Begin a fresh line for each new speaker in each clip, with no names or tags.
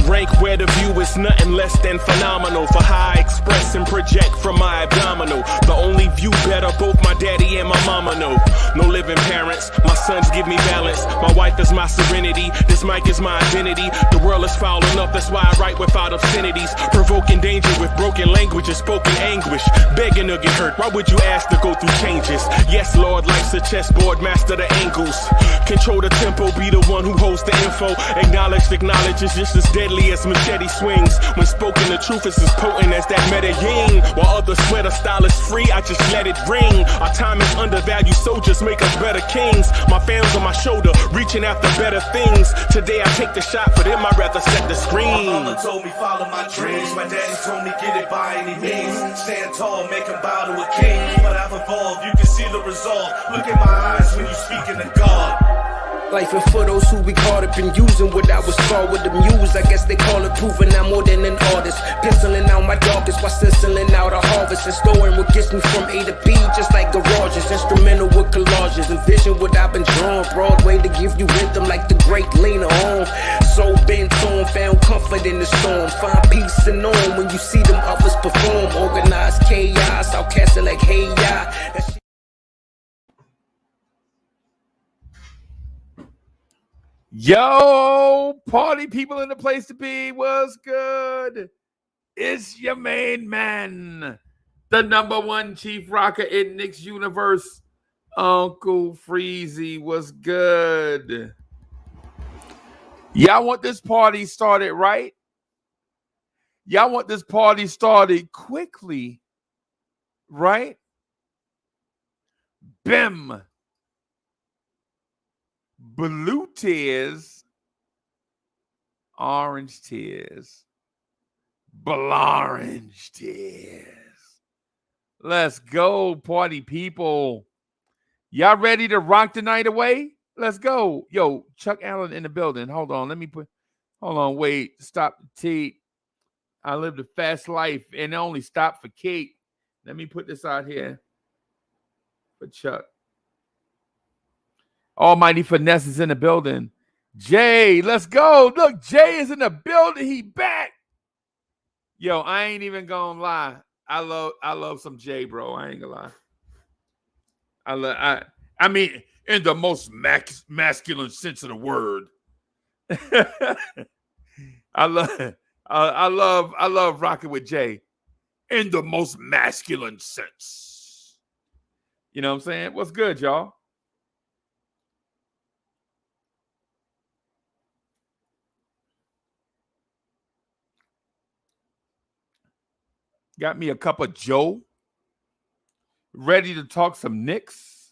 rank where the view is nothing less than phenomenal. For how I express and project from my abdominal. The only view better, both my daddy and my mama know. No living parents, my sons give me balance. My wife is my serenity, this mic is my identity. The world is foul enough, that's why I write without obscenities. Provoking danger with broken language and spoken anguish. Begging to get hurt, why would you ask to go through changes? Yes, Lord, life's a chessboard, master the angles. Control the tempo, be the one who holds the info. Acknowledge is just as deadly as machete swings. When spoken, the truth is as potent as that Medellin. While others swear the style is free, I just let it ring. Our time is undervalued, soldiers make us better kings. My fans on my shoulder, reaching after better things. Today I take the shot, for them I'd rather set the screen.
My mama told me follow my dreams. My daddy told me get it by any means. Stand tall, make him bow to a king. But I've evolved, you can see the result. Look in my eyes when you speaking to God.
Life and for those who be caught up in using what I was taught with the muse. I guess they call it proving I'm more than an artist. Penciling out my darkest while stenciling out a harvest. And storing what gets me from A to B, just like garages. Instrumental with collages. Envision what I've been drawing. Broadway to give you rhythm like the great Lena on. So bent on, found comfort in the storm. Find peace and on when you see them others perform. Organized chaos, I'll cast it like hey ya.
Yo, party people in the place to be, what's good? It's your main man, the #1 chief rocker in Knicks universe, Uncle Freezy. What's good? Y'all want this party started right? Y'all want this party started quickly, right? Bim. Blue tears, orange tears, blorange tears. Let's go, party people. Y'all ready to rock the night away? Let's go. Yo, Chuck Allen in the building. Hold on, wait, stop the tape. I lived a fast life and it only stopped for Kate. Let me put this out here for Chuck. Almighty Finesse is in the building. Jay, let's go. Look, Jay is in the building. He back. Yo, I ain't even gonna lie. I love some Jay, bro. I ain't gonna lie. I mean, in the most masculine sense of the word. I love rocking with Jay in the most masculine sense. You know what I'm saying? What's good, y'all? Got me a cup of Joe. Ready to talk some Knicks.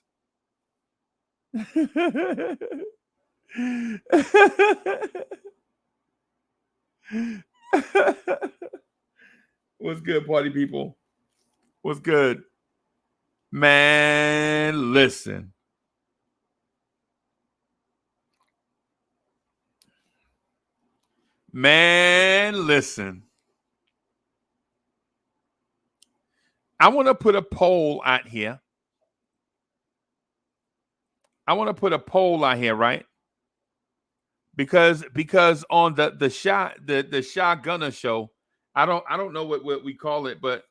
What's good, party people? What's good? Man, listen. I want to put a poll out here. Right? Because on the Shy Gunner show, I don't know what we call it, but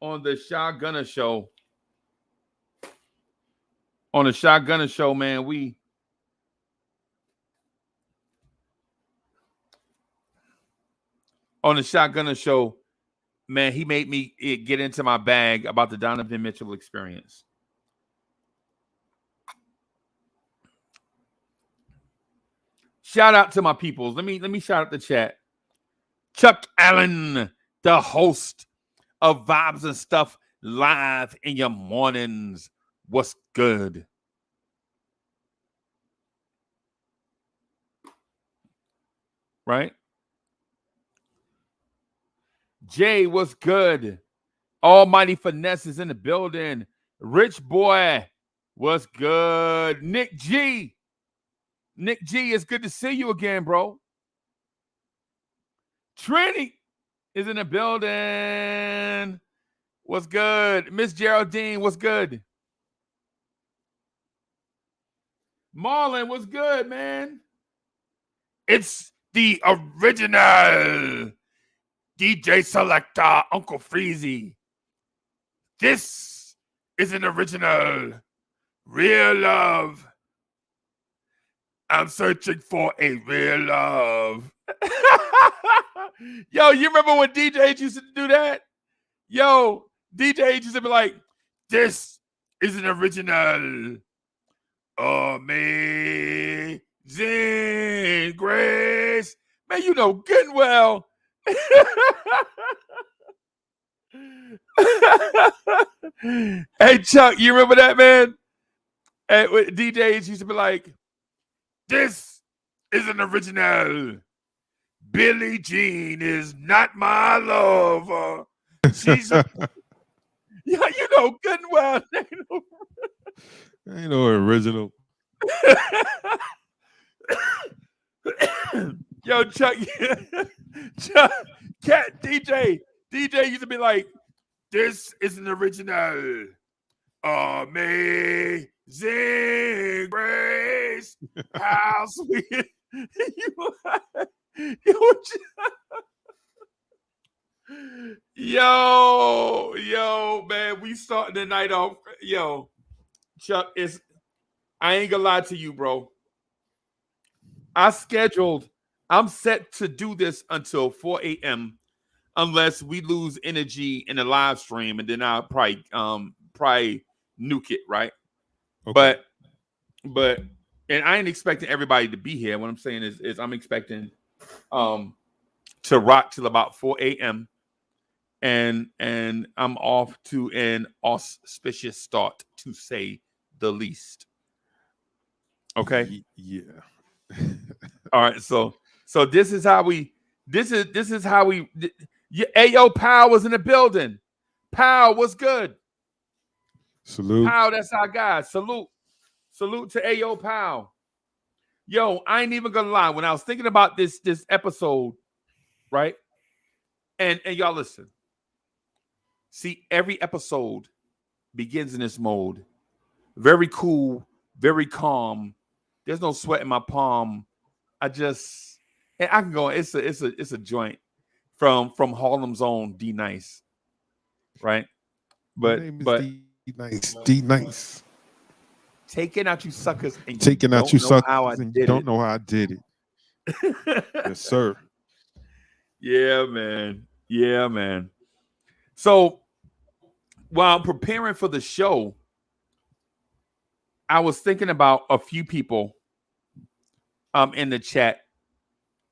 on the Shy Gunner show, man, man, he made me get into my bag about the Donovan Mitchell experience. Shout out to my peoples. Let me shout out the chat. Chuck Allen, the host of Vibes and Stuff live in your mornings. What's good? Right? Jay, what's good? Almighty Finesse is in the building. Rich Boy, what's good? Nick G, it's good to see you again, bro. Trini is in the building. What's good? Miss Geraldine, what's good? Marlon, what's good, man? It's the original DJ Selector, Uncle Freezy. This is an original real love. I'm searching for a real love. Yo, you remember when DJs used to do that? Yo, DJs used to be like, this is an original amazing grace. Man, you know good and well. Hey, Chuck, you remember that, man? And DJs used to be like, this is an original. Billie Jean is not my lover. She's a... Yeah, you know good and well.
Ain't no original.
Yo, Chuck, Cat DJ used to be like, this is an original amazing grace. How sweet. Yo, man, we starting the night off. Yo, Chuck, I ain't gonna lie to you, bro. I'm set to do this until 4 a.m. unless we lose energy in the live stream, and then I'll probably nuke it, right? Okay. But and I ain't expecting everybody to be here. What I'm saying is I'm expecting to rock till about 4 a.m. and I'm off to an auspicious start, to say the least. Okay.
Yeah.
All right. So this is how we. Ayo, Powell was in the building. Powell, what's good?
Salute.
Powell, that's our guy. Salute to Ayo Powell. Yo, I ain't even gonna lie. When I was thinking about this episode, right? And y'all listen. See, every episode begins in this mode. Very cool, very calm. There's no sweat in my palm. I can go. It's a joint from Harlem's own D Nice, right? But
D Nice.
Taking out you suckers and
taking out you suckers
and
you don't know how I did it. Yes, sir.
Yeah, man. So while preparing for the show, I was thinking about a few people in the chat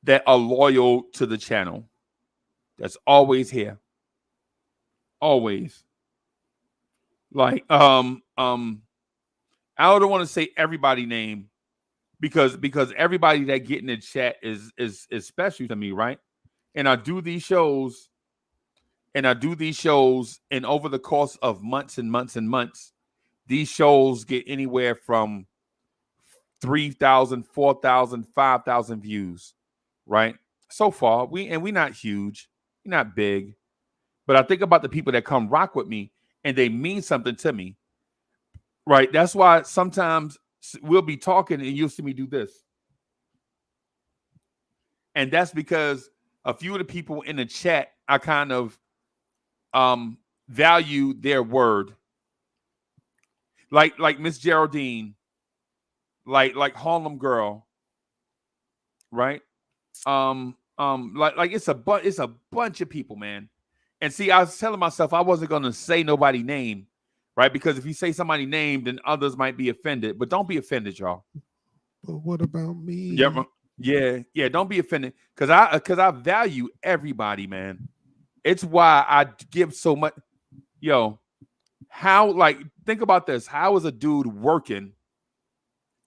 that are loyal to the channel. That's always here. Always. Like I don't want to say everybody name because everybody that get in the chat is special to me, right? And I do these shows and over the course of months and months and months, these shows get anywhere from 3,000, 4,000, 5,000 views, right? So far, we're not huge, we're not big, but I think about the people that come rock with me and they mean something to me, right? That's why sometimes we'll be talking and you'll see me do this. And that's because a few of the people in the chat, I kind of value their word. Like Miss Geraldine, like Harlem Girl, right? Like it's a bunch of people, man. And see, I was telling myself I wasn't gonna say nobody's name, right? Because if you say somebody's name, then others might be offended. But don't be offended, y'all.
But what about me?
Yeah. Don't be offended, because I value everybody, man. It's why I give so much. Yo, how, like, think about this. How is a dude working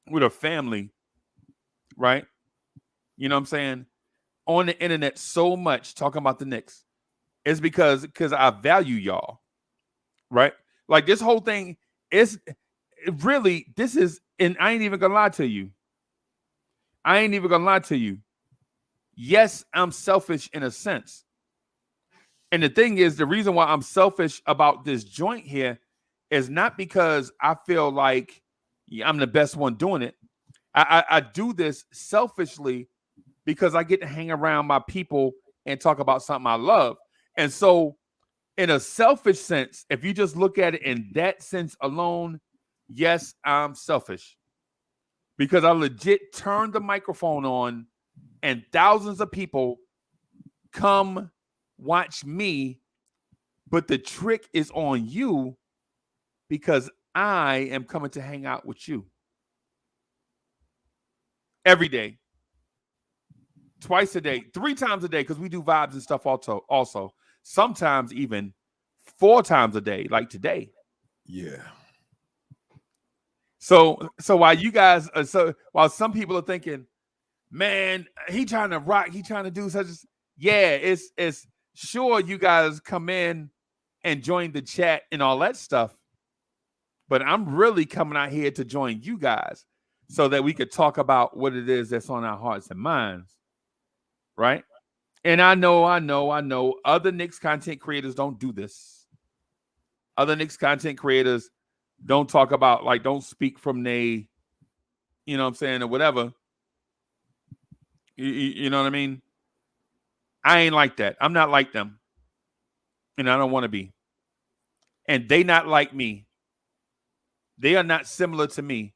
with a family, right? You know what I'm saying? On the internet so much talking about the Knicks. It's because I value y'all, right? Like, this whole thing is really, this is, and I ain't even gonna lie to you. Yes, I'm selfish in a sense. And the thing is, the reason why I'm selfish about this joint here is not because I feel like I'm the best one doing it. I do this selfishly because I get to hang around my people and talk about something I love. And so in a selfish sense, if you just look at it in that sense alone, yes, I'm selfish. Because I legit turned the microphone on and thousands of people come watch me, but the trick is on you because I am coming to hang out with you every day, twice a day, 3 times a day, because we do vibes and stuff also. Sometimes even 4 times a day, like today.
Yeah.
So while you guys, while some people are thinking, man, he trying to rock, he trying to do such as, yeah, it's sure you guys come in and join the chat and all that stuff, but I'm really coming out here to join you guys so that we could talk about what it is that's on our hearts and minds, right? And I know other Knicks content creators don't do this. Other Knicks content creators don't talk about, like, don't speak from they, you know what I'm saying, or whatever. You know what I mean? I ain't like that. I'm not like them. And I don't want to be. And they not like me. They are not similar to me.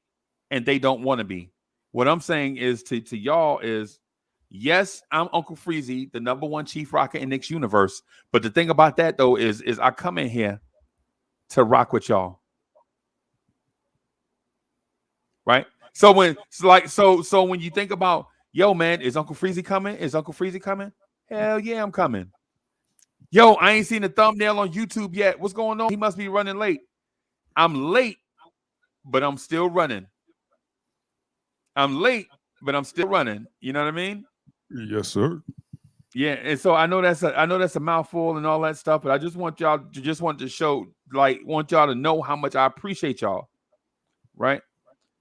And they don't want to be. What I'm saying is to y'all is, yes, I'm Uncle Freezy, the #1 chief rocker in Knicks universe. But the thing about that, though, is I come in here to rock with y'all. Right? So when you think about, yo, man, is Uncle Freezy coming? Is Uncle Freezy coming? Hell yeah, I'm coming. Yo, I ain't seen the thumbnail on YouTube yet. What's going on? He must be running late. I'm late, but I'm still running. I'm late, but I'm still running. You know what I mean?
Yes, sir.
Yeah, and so I know that's a mouthful and all that stuff, but I just want y'all to show, like, want y'all to know how much I appreciate y'all. Right?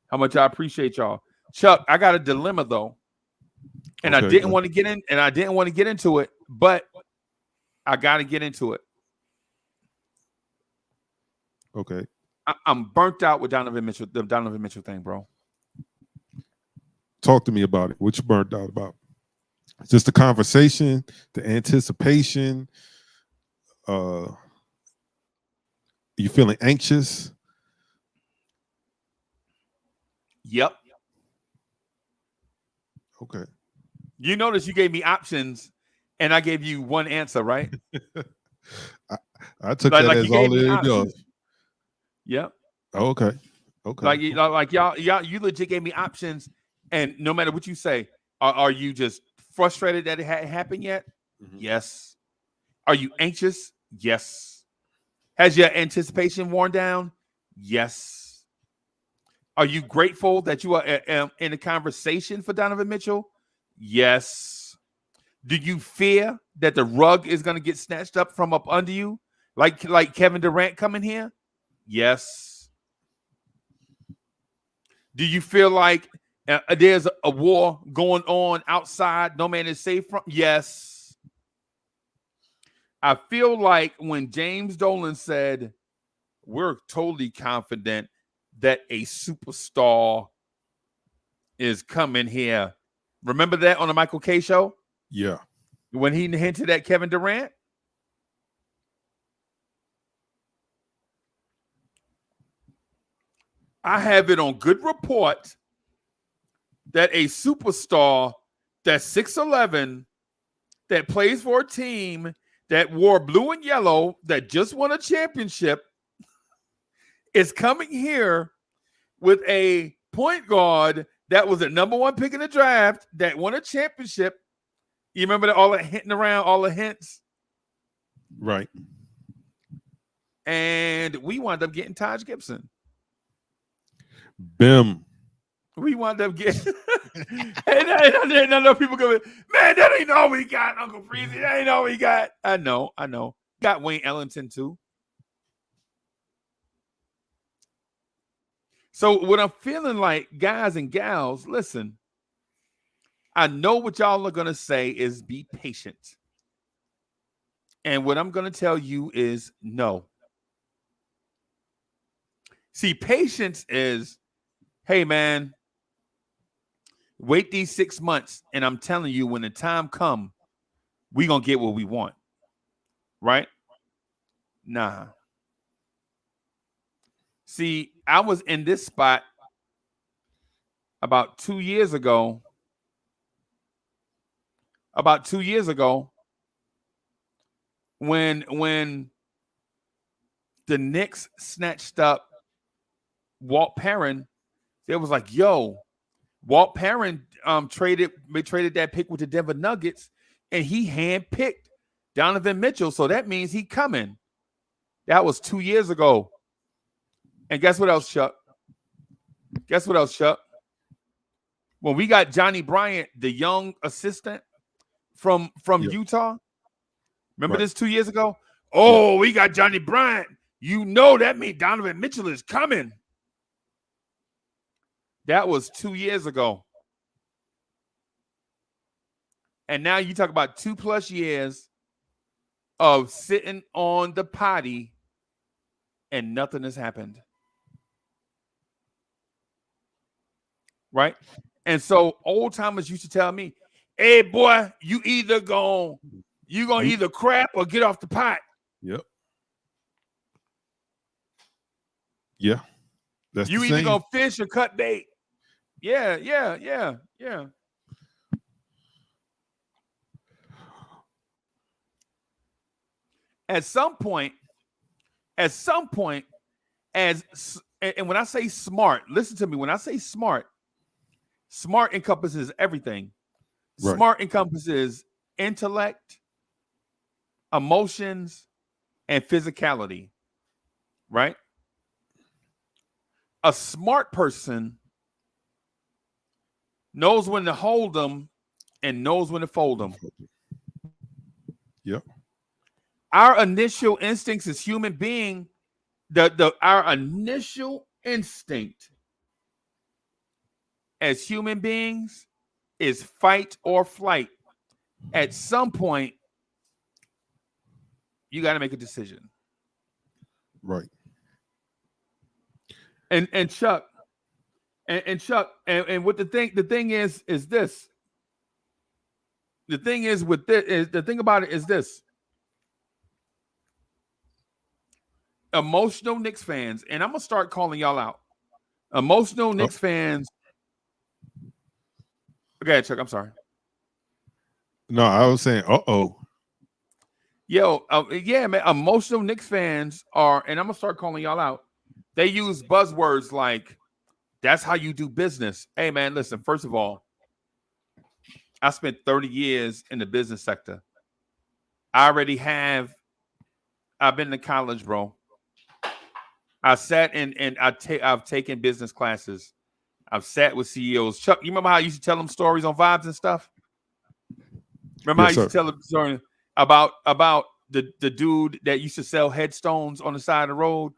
How much I appreciate y'all. Chuck, I got a dilemma though. And okay, I didn't want to get in, and I didn't want to get into it, but I got to get into it.
Okay.
I'm burnt out with the Donovan Mitchell thing, bro.
Talk to me about it. What you burnt out about? Just the conversation, the anticipation. You feeling anxious?
Yep.
Okay.
You notice you gave me options, and I gave you one answer, right?
I took that as all it does.
Yep.
Oh, okay. Okay.
Like y'all, you legit gave me options, and no matter what you say, are you just frustrated that it hadn't happened yet? Mm-hmm. Yes. Are you anxious? Yes. Has your anticipation worn down? Yes. Are you grateful that you are in a conversation for Donovan Mitchell? Yes. Do you fear that the rug is going to get snatched up from up under you, like Kevin Durant coming here? Yes. Do you feel like there's a war going on outside, no man is safe from? Yes. I feel like when James Dolan said, we're totally confident that a superstar is coming here. Remember that on the Michael K show?
Yeah.
When he hinted at Kevin Durant? I have it on good report that a superstar that's 6'11", that plays for a team that wore blue and yellow, that just won a championship, is coming here with a point guard that was the #1 pick in the draft, that won a championship. You remember all the hinting around, all the hints?
Right.
And we wound up getting Taj Gibson.
Bim.
We wound up getting and I know people going, man, that ain't all we got, Uncle Freezy. That ain't all we got. I know. Got Wayne Ellington too. So what I'm feeling like, guys and gals, listen, I know what y'all are going to say is be patient. And what I'm going to tell you is no. See, patience is, hey, man, Wait these 6 months, and I'm telling you, when the time come, we gonna get what we want. Right? Nah. See, I was in this spot about 2 years ago. When the Knicks snatched up Walt Perrin, it was like, yo, Walt Perrin traded that pick with the Denver Nuggets, and he handpicked Donovan Mitchell. So that means he coming. That was 2 years ago. And guess what else, Chuck? When we got Johnny Bryant, the young assistant from Utah, remember this 2 years ago? Oh, we got Johnny Bryant. You know that means Donovan Mitchell is coming. That was 2 years ago. And now you talk about 2+ years of sitting on the potty and nothing has happened. Right? And so old timers used to tell me, hey boy, you gonna either crap or get off the pot.
Yep. Yeah. That's
you
the
either
same.
gonna fish or cut bait. Yeah. At some point, and when I say smart, listen to me. When I say smart encompasses everything.
Right.
Smart encompasses intellect, emotions, and physicality. Right? A smart person knows when to hold them and knows when to fold them.
Yep.
Our initial instincts as human being, our initial instinct as human beings is fight or flight. At some point, you got to make a decision.
Right.
And Chuck, and what the thing is this. The thing about it is this. Emotional Knicks fans, and I'm gonna start calling y'all out. Emotional Knicks fans. Okay, Chuck, I'm sorry.
No, I was saying,
Yo, yeah, man. Emotional Knicks fans are, and I'm gonna start calling y'all out. They use buzzwords like, "That's how you do business." Hey, man, listen. First of all, I spent 30 years in the business sector. I've been to college, bro. I sat in I've taken business classes. I've sat with CEOs. Chuck, you remember how I used to tell them stories on Vibes and stuff? Remember how I used to tell them story about the dude that used to sell headstones on the side of the road?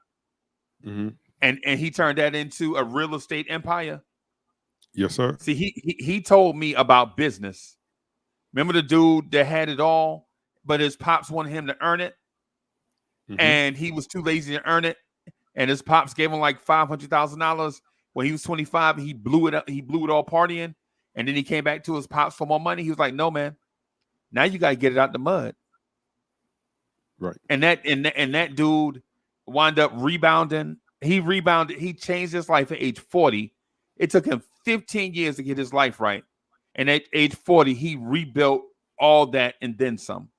Mm-hmm.
And he turned that into a real estate empire?
Yes, sir.
See, he told me about business. Remember the dude that had it all, but his pops wanted him to earn it, and he was too lazy to earn it. And his pops gave him like $500,000 when he was 25. He blew it up. He blew it all partying. And then he came back to his pops for more money. He was like, no, man, now you got to get it out the mud.
Right.
And that dude wound up rebounding. He rebounded. He changed his life at age 40. It took him 15 years to get his life right. And at age 40, he rebuilt all that and then some.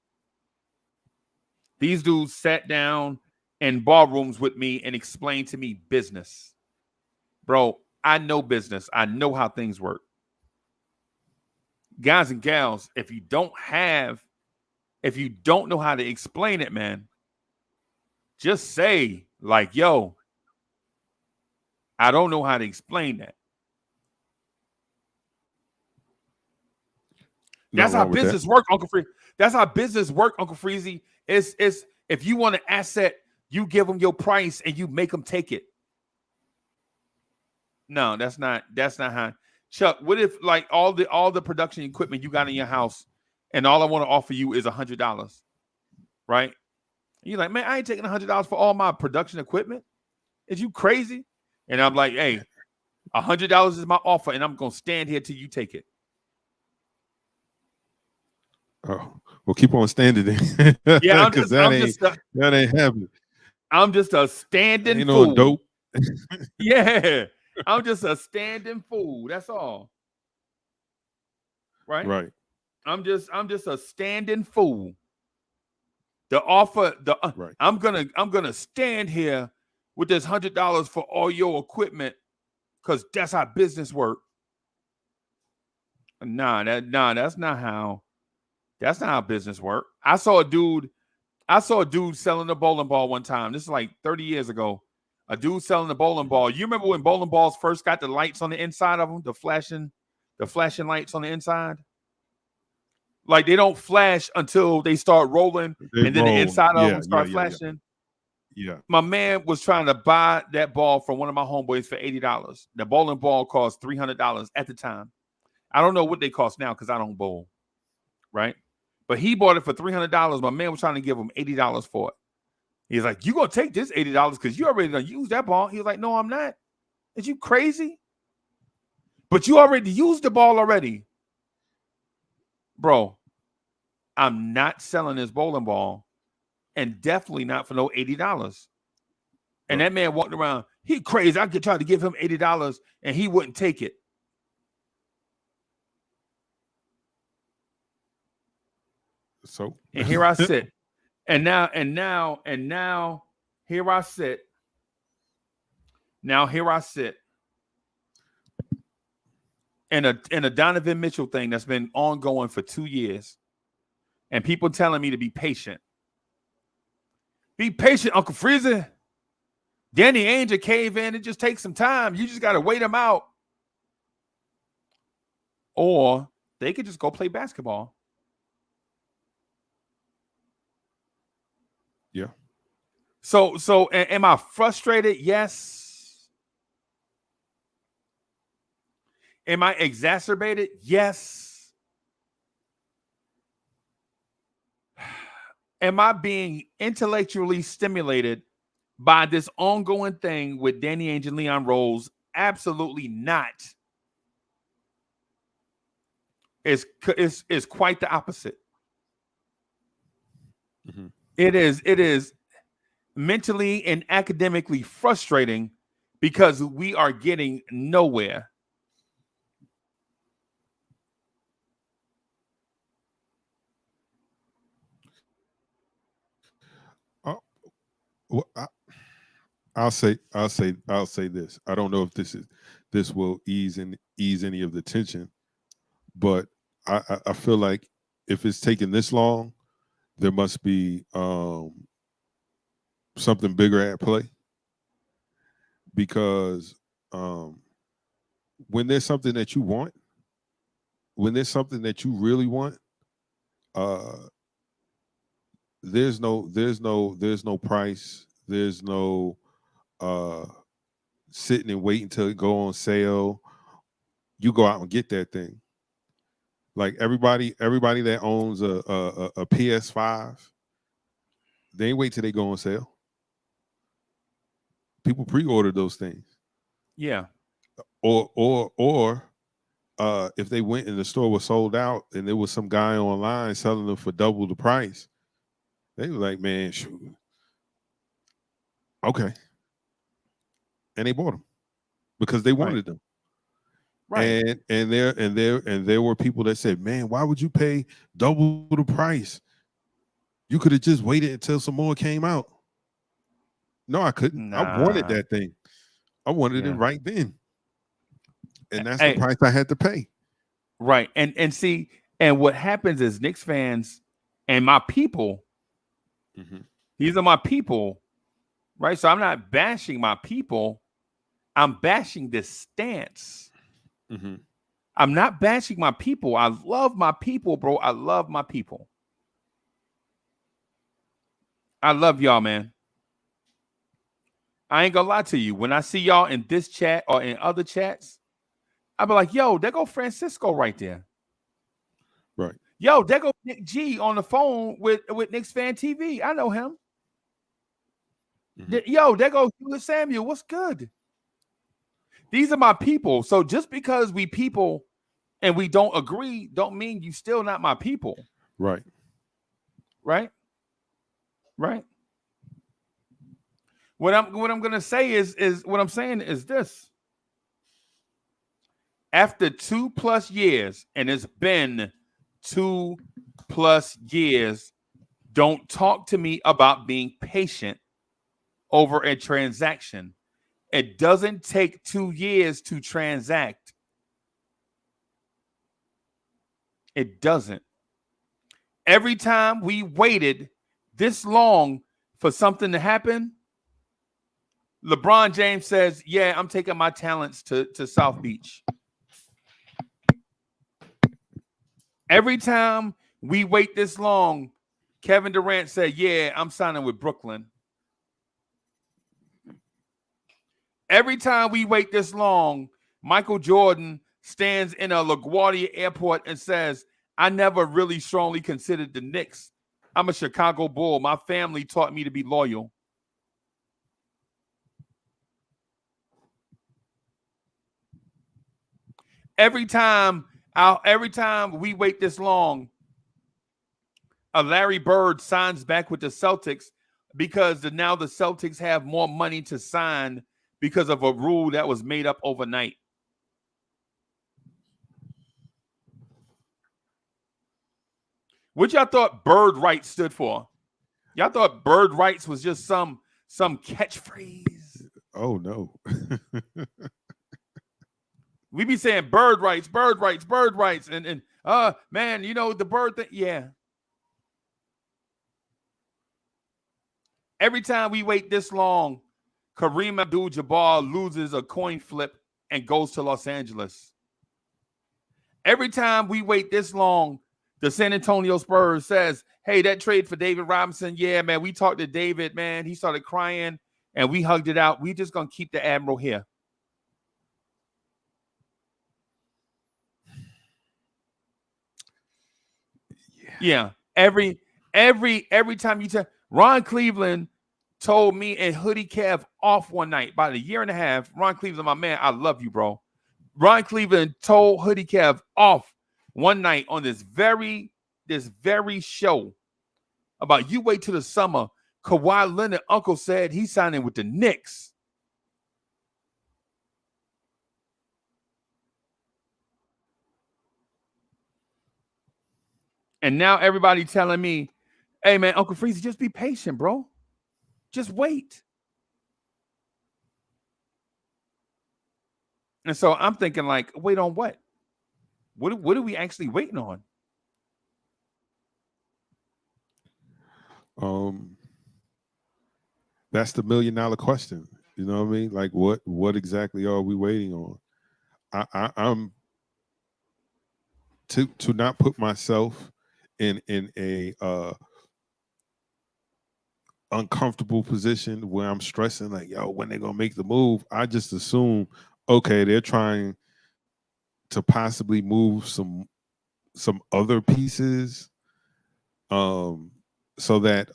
These dudes sat down in ballrooms with me and explained to me business. Bro, I know business. I know how things work. Guys and gals, if you don't know how to explain it, man, just say like, yo, I don't know how to explain that. That's how business work, Uncle Freezy. That's how business work, Uncle Freezy. It's if you want an asset, you give them your price and you make them take it. No, that's not how. Chuck, what if like all the production equipment you got in your house and all I want to offer you is $100, right? And you're like, man, I ain't taking $100 for all my production equipment. Is you crazy? And I'm like, hey, $100 is my offer, and I'm gonna stand here till you take it.
Oh, well, keep on standing there.
Yeah,
Because that ain't happening.
I'm just a standing
Ain't
fool.
no dope.
Yeah, I'm just a standing fool. That's all. Right?
Right.
I'm just a standing fool. The offer,
Right.
I'm gonna stand here with this $100 for all your equipment because that's how business work. That's not how business work. I saw a dude selling a bowling ball one time. This is like 30 years ago. A dude selling a bowling ball. You remember when bowling balls first got the lights on the inside of them, the flashing lights on the inside? Like they don't flash until they start rolling, and then the inside of them start flashing.
Yeah.
My man was trying to buy that ball from one of my homeboys for $80. The bowling ball cost $300 at the time. I don't know what they cost now because I don't bowl, right? But he bought it for $300. My man was trying to give him $80 for it. He's like, "You gonna take this $80 because you already done used that ball?" He was like, "No, I'm not. Is you crazy? But you already used the ball already, bro. I'm not selling this bowling ball, and definitely not for no $80." And that man walked around. He crazy. I could try to give him $80, and he wouldn't take it.
So,
and here I sit, and now here I sit. Now here I sit in a Donovan Mitchell thing that's been ongoing for 2 years, and people telling me to be patient. Be patient, Uncle Freezer. Danny Ainge will cave in. It just takes some time. You just got to wait him out. Or they could just go play basketball.
Yeah.
So am I frustrated? Yes. Am I exacerbated? Yes. Am I being intellectually stimulated by this ongoing thing with Danny Ainge and Leon Rose? Absolutely not. It's quite the opposite.
Mm-hmm.
It is mentally and academically frustrating because we are getting nowhere.
Well, I'll say this. I don't know if this will ease any of the tension, but I feel like if it's taking this long, there must be something bigger at play. Because when there's something that you want, when there's something that you really want, there's no price, there's no sitting and waiting till it go on sale. You go out and get that thing. Like everybody that owns a PS5, they ain't wait till they go on sale. People pre-order those things.
Yeah.
Or if they went and the store was sold out and there was some guy online selling them for double the price, they were like, "Man, shoot, okay," and they bought them because they wanted them. Right. And there were people that said, "Man, why would you pay double the price? You could have just waited until some more came out." No, I couldn't.
Nah.
I wanted that thing. I wanted it right then. And that's the price I had to pay.
Right. And see, and what happens is Knicks fans and my people, these are my people, right? So I'm not bashing my people. I'm bashing this stance. I'm not bashing my people. I love my people, bro. I love my people. I love y'all, man. I ain't gonna lie to you. When I see y'all in this chat or in other chats, I'll be like, "Yo, there go Francisco right there."
Right.
Yo, there go Nick G on the phone with Knicks Fan TV. I know him. Yo, there go Hugh Samuel. What's good? These are my people. So just because we people and we don't agree, don't mean you still not my people.
Right.
Right. Right. What I'm gonna say is what I'm saying is this. After 2+ years, and it's been 2+ years, don't talk to me about being patient over a transaction. It doesn't take 2 years to transact. It doesn't. Every time we waited this long for something to happen, LeBron James says, yeah, I'm taking my talents to South Beach. Every time we wait this long, Kevin Durant said, yeah, I'm signing with Brooklyn. Every time we wait this long, Michael Jordan stands in a LaGuardia airport and says, I never really strongly considered the Knicks. I'm a Chicago Bull. My family taught me to be loyal. Every time we wait this long, a Larry Bird signs back with the Celtics because now the Celtics have more money to sign because of a rule that was made up overnight. What y'all thought bird rights stood for? Y'all thought bird rights was just some catchphrase?
Oh no.
We be saying bird rights, and man, you know the bird thing. Yeah. Every time we wait this long, Kareem Abdul-Jabbar loses a coin flip and goes to Los Angeles. Every time we wait this long, the San Antonio Spurs says, hey, that trade for David Robinson, yeah, man, we talked to David, man. He started crying, and we hugged it out. We just going to keep the Admiral here. Yeah. Every time you tell Ron Cleveland told me and Hoodie Kev off one night, about a year and a half. Ron Cleveland, my man, I love you, bro. Ron Cleveland told Hoodie Kev off one night on this very show about you wait till the summer. Kawhi Leonard uncle said he's signing with the Knicks. And now everybody telling me, hey, man, Uncle Freezy, just be patient, bro. Just wait. And so I'm thinking, like, wait on what? What are we actually waiting on?
That's the $1 million question. You know what I mean? Like, what exactly are we waiting on? I'm to not put myself in a uncomfortable position where I'm stressing, like, yo, when they're gonna make the move. I just assume, okay, they're trying to possibly move some other pieces, so that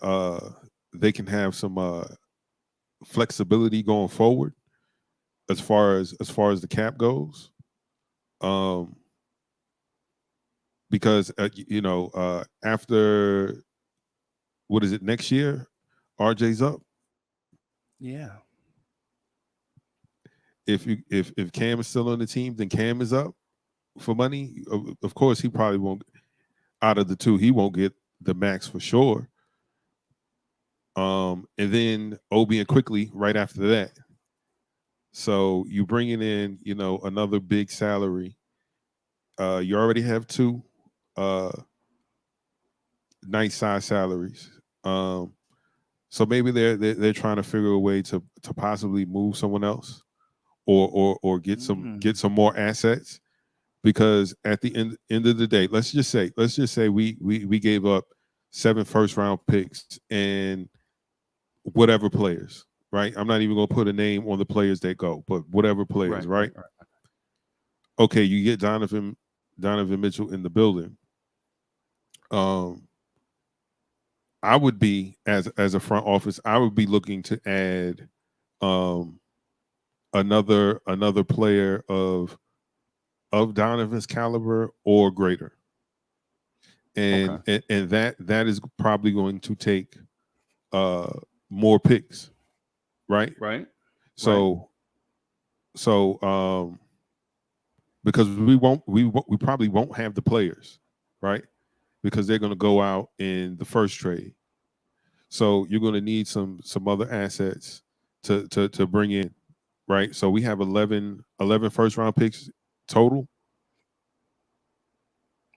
they can have some flexibility going forward as far as the cap goes. Because after, what is it, next year, RJ's up.
Yeah.
If Cam is still on the team, then Cam is up for money. Of course, he probably won't. Out of the two, he won't get the max for sure. And then Obi and Quickly right after that. So you bringing in, another big salary. You already have two nice size salaries. So maybe they're trying to figure a way to possibly move someone else, or get some more assets, because at the end of the day, let's just say we gave up 7 first-round picks and whatever players, right? I'm not even gonna put a name on the players that go, but whatever players, right? Okay, you get Donovan Mitchell in the building. I would be, as a front office, I would be looking to add another player of Donovan's caliber or greater. And and that is probably going to take more picks, right?
Right.
So because we probably won't have the players, right? Because they're going to go out in the first trade. So you're going to need some other assets to bring in, right? So we have 11 first round picks total.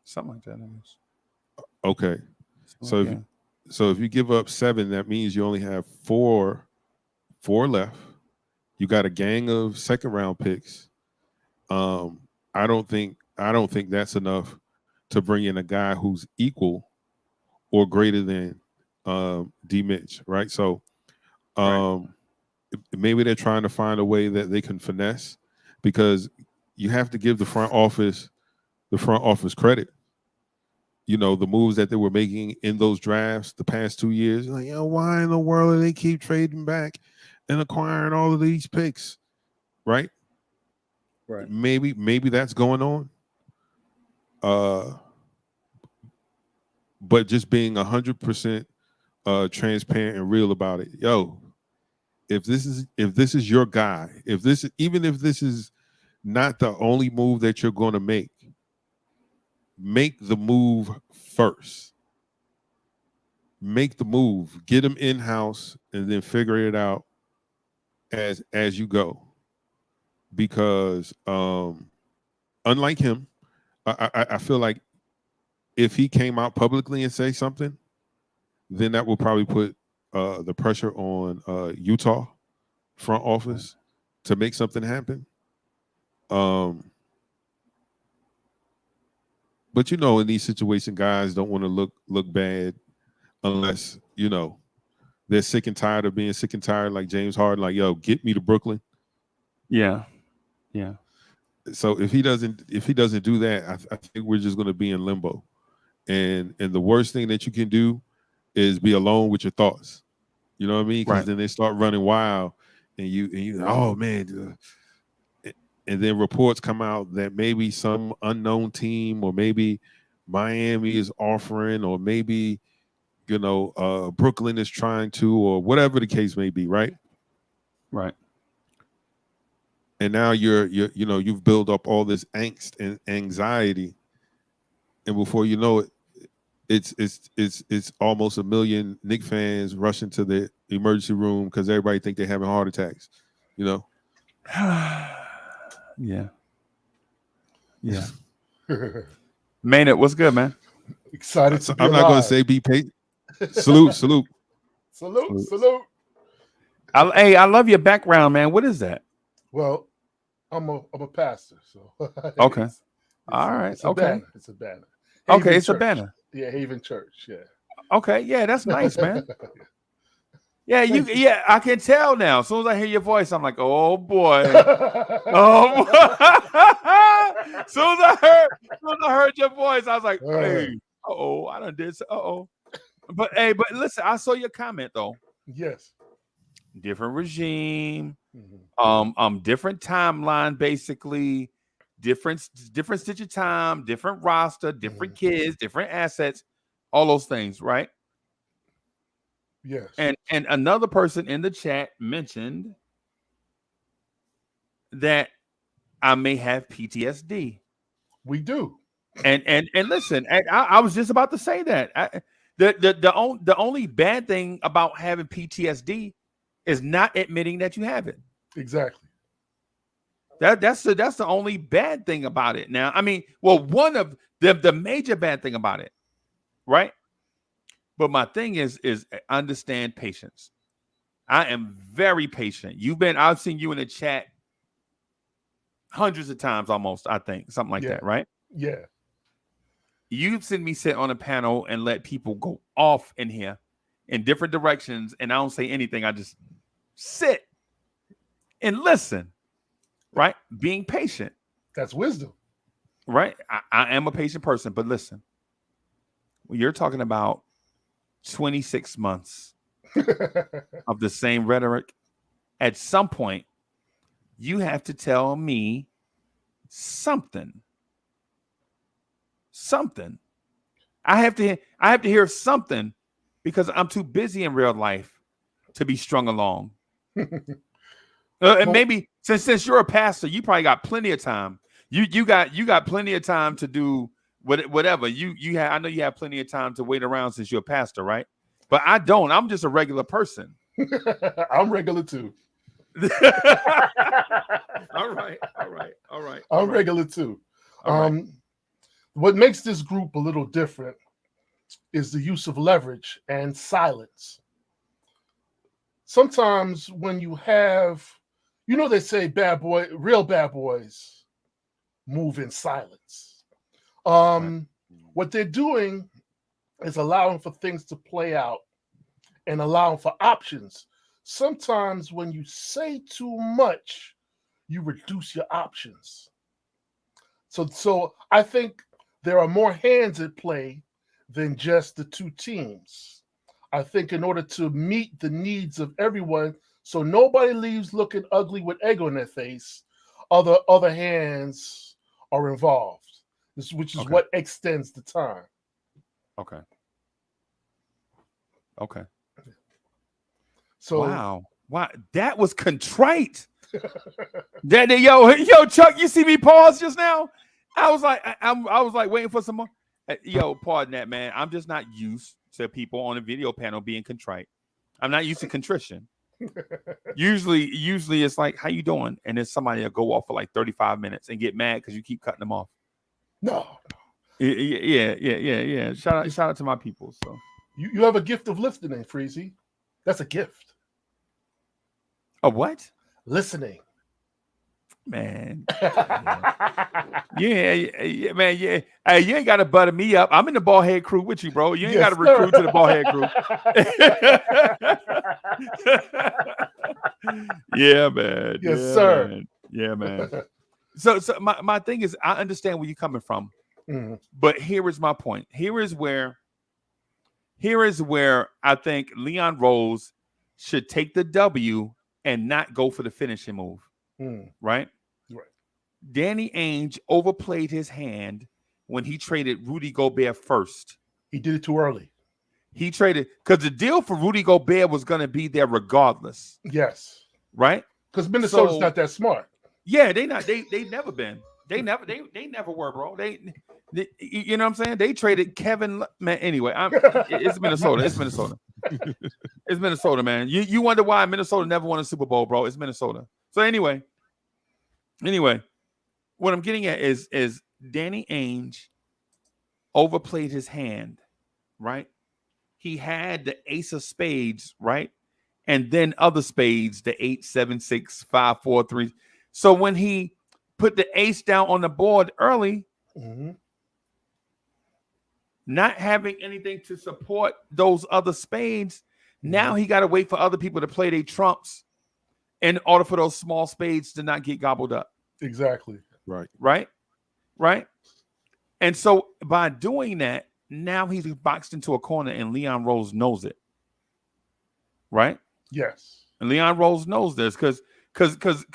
Something like that, I guess.
Okay. So if you give up 7, that means you only have 4 left. You got a gang of second round picks. I don't think that's enough to bring in a guy who's equal or greater than D Mitch, right? So maybe they're trying to find a way that they can finesse, because you have to give the front office credit. You know, the moves that they were making in those drafts the past 2 years. Like, why in the world do they keep trading back and acquiring all of these picks, right?
Right.
Maybe that's going on. But just being 100% transparent and real about it. If this is your guy, even if this is not the only move that you're going to make the move first. Make the move, get him in-house, and then figure it out as you go. Because unlike him, I feel like if he came out publicly and say something, then that will probably put the pressure on Utah front office to make something happen. But in these situations, guys don't want to look bad unless they're sick and tired of being sick and tired, like James Harden. Like, get me to Brooklyn.
Yeah.
So if he doesn't do that, I think we're just going to be in limbo. And the worst thing that you can do is be alone with your thoughts. You know what I mean? Because then they start running wild, and you oh man. And then reports come out that maybe some unknown team, or maybe Miami is offering, or maybe Brooklyn is trying to, or whatever the case may be, right?
Right.
And now you've built up all this angst and anxiety, and before you know it, it's almost 1 million Knicks fans rushing to the emergency room because everybody think they're having heart attacks.
Yeah. Maynard, what's good, man?
Excited to be
I'm
alive.
not going to say be patient. Salute.
Salute.
I love your background, man. What is that?
Well, I'm a pastor, so
okay. All right.
It's a banner. It's a banner.
Okay, it's a banner.
Yeah, Haven Church. Yeah.
Okay, yeah, that's nice, man. Yeah, I can tell now. As soon as I hear your voice, I'm like, oh boy. Oh boy. As soon as I heard your voice, I was like, hey, I done did so. But listen, I saw your comment though.
Yes.
Different regime, different timeline, basically, different stitch of time, different roster, different kids, different assets, all those things, right?
Yes.
And another person in the chat mentioned that I may have PTSD.
We do.
And listen, I was just about to say that. The only bad thing about having PTSD is not admitting that you have it.
Exactly.
That's the only bad thing about it. Now, I mean, well, one of the major bad thing about it, right? But my thing is understand patience. I am very patient. I've seen you in the chat hundreds of times almost, I think, something like that, right?
Yeah.
You've seen me sit on a panel and let people go off in here in different directions, and I don't say anything. I just sit and listen, right? Being patient.
That's wisdom.
Right? I am a patient person, but listen, when you're talking about 26 months of the same rhetoric, at some point, you have to tell me something. Something. I have to hear something because I'm too busy in real life to be strung along. And maybe since you're a pastor, you probably got plenty of time. You got plenty of time to do whatever. I know you have plenty of time to wait around since you're a pastor, right? But I don't. I'm just a regular person.
I'm regular too.
All right.
I'm regular too.
All right.
What makes this group a little different is the use of leverage and silence. Sometimes when you have, they say real bad boys move in silence. What they're doing is allowing for things to play out and allowing for options. Sometimes when you say too much, you reduce your options. So I think there are more hands at play than just the two teams. I think in order to meet the needs of everyone, so nobody leaves looking ugly with egg on their face, other hands are involved, which is what extends the time.
Okay.
So
wow, that was contrite. Yo, Chuck, you see me pause just now? I was like waiting for some more. Yo, pardon that, man. I'm just not used to people on a video panel being contrite. I'm not used to contrition. Usually it's like, how you doing? And then somebody will go off for like 35 minutes and get mad because you keep cutting them off.
No.
Yeah. Shout out to my people. So
you have a gift of listening, Freezy. That's a gift.
A what?
Listening.
Man. Yeah, man. Yeah. Hey, you ain't got to butter me up. I'm in the ball head crew with you, bro. You ain't got to recruit to the ball head crew. Yeah, man.
Yes, sir.
Man. Yeah, man. So my thing is, I understand where you're coming from, but here is my point. Here is where I think Leon Rose should take the W and not go for the finishing move. Right? Danny Ainge overplayed his hand when he traded Rudy Gobert first.
He did it too early.
He traded because the deal for Rudy Gobert was going to be there regardless.
Yes.
Right?
Because Minnesota's not that smart.
Yeah, they never been. They never were, bro. They you know what I'm saying? They traded Kevin. Man, anyway, it's Minnesota. It's Minnesota. It's Minnesota, man. You wonder why Minnesota never won a Super Bowl, bro? It's Minnesota. So anyway, what I'm getting at is Danny Ainge overplayed his hand, right? He had the ace of spades, right? And then other spades, the 8, 7, 6, 5, 4, 3. So when he put the ace down on the board early, not having anything to support those other spades, now he got to wait for other people to play their trumps in order for those small spades to not get gobbled up.
Exactly.
Right. And so by doing that, now he's boxed into a corner and Leon Rose knows it. Right?
Yes.
And Leon Rose knows this because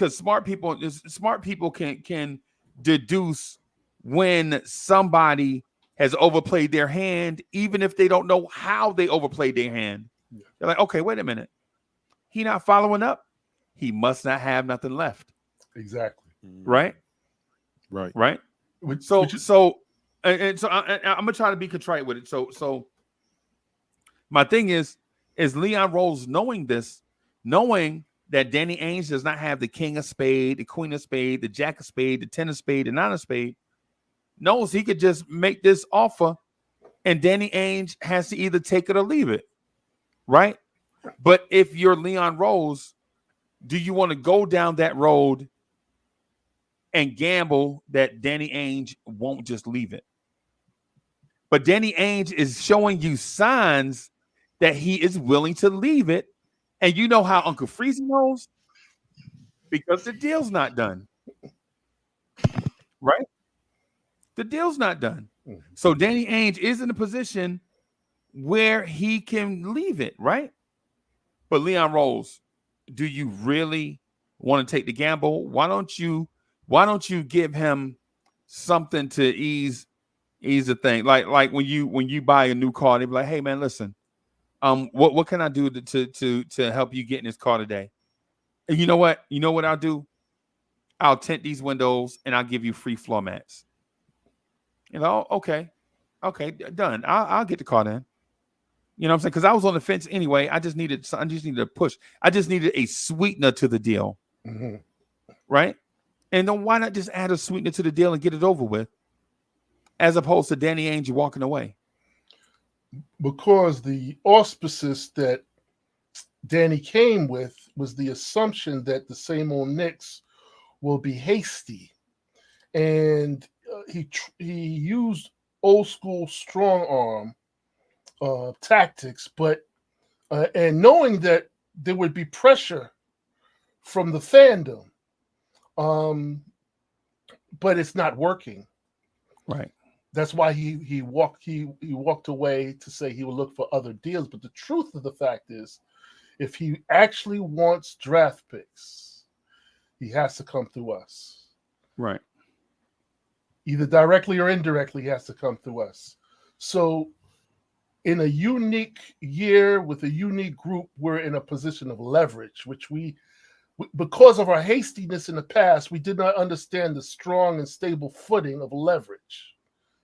smart people can deduce when somebody has overplayed their hand, even if they don't know how they overplayed their hand. Yeah. They're like, okay, wait a minute. He not following up. He must not have nothing left.
Exactly.
Right. So I'm gonna try to be contrite with it. So my thing is Leon Rose knowing this, knowing that Danny Ainge does not have the king of spade, the queen of spade, the jack of spade, the 10 of spade, the 9 of spade, knows he could just make this offer and Danny Ainge has to either take it or leave it. Right. But if you're Leon Rose, do you want to go down that road and gamble that Danny Ainge won't just leave it? But Danny Ainge is showing you signs that he is willing to leave it. And you know how Uncle Freezy knows? Because the deal's not done. Right? The deal's not done. So Danny Ainge is in a position where he can leave it, right? But Leon Rose, do you really want to take the gamble, why don't you give him something to ease the thing? Like when you buy a new car, they be like, hey man, listen, what can I do to help you get in this car today? And you know what I'll do? I'll tint these windows and I'll give you free floor mats. Okay, done. I'll get the car then. You know what I'm saying? Because I was on the fence anyway. I just needed a push. I just needed a sweetener to the deal.
Mm-hmm.
Right? And then why not just add a sweetener to the deal and get it over with, as opposed to Danny Ainge walking away?
Because the auspices that Danny came with was the assumption that the same old Knicks will be hasty, and he used old school strong arm tactics, but and knowing that there would be pressure from the fandom, but it's not working.
Right.
That's why he walked away to say he will look for other deals. But the truth of the fact is, if he actually wants draft picks, he has to come through us.
Right.
Either directly or indirectly, he has to come through us. So in a unique year with a unique group, we're in a position of leverage, which because of our hastiness in the past, we did not understand the strong and stable footing of leverage.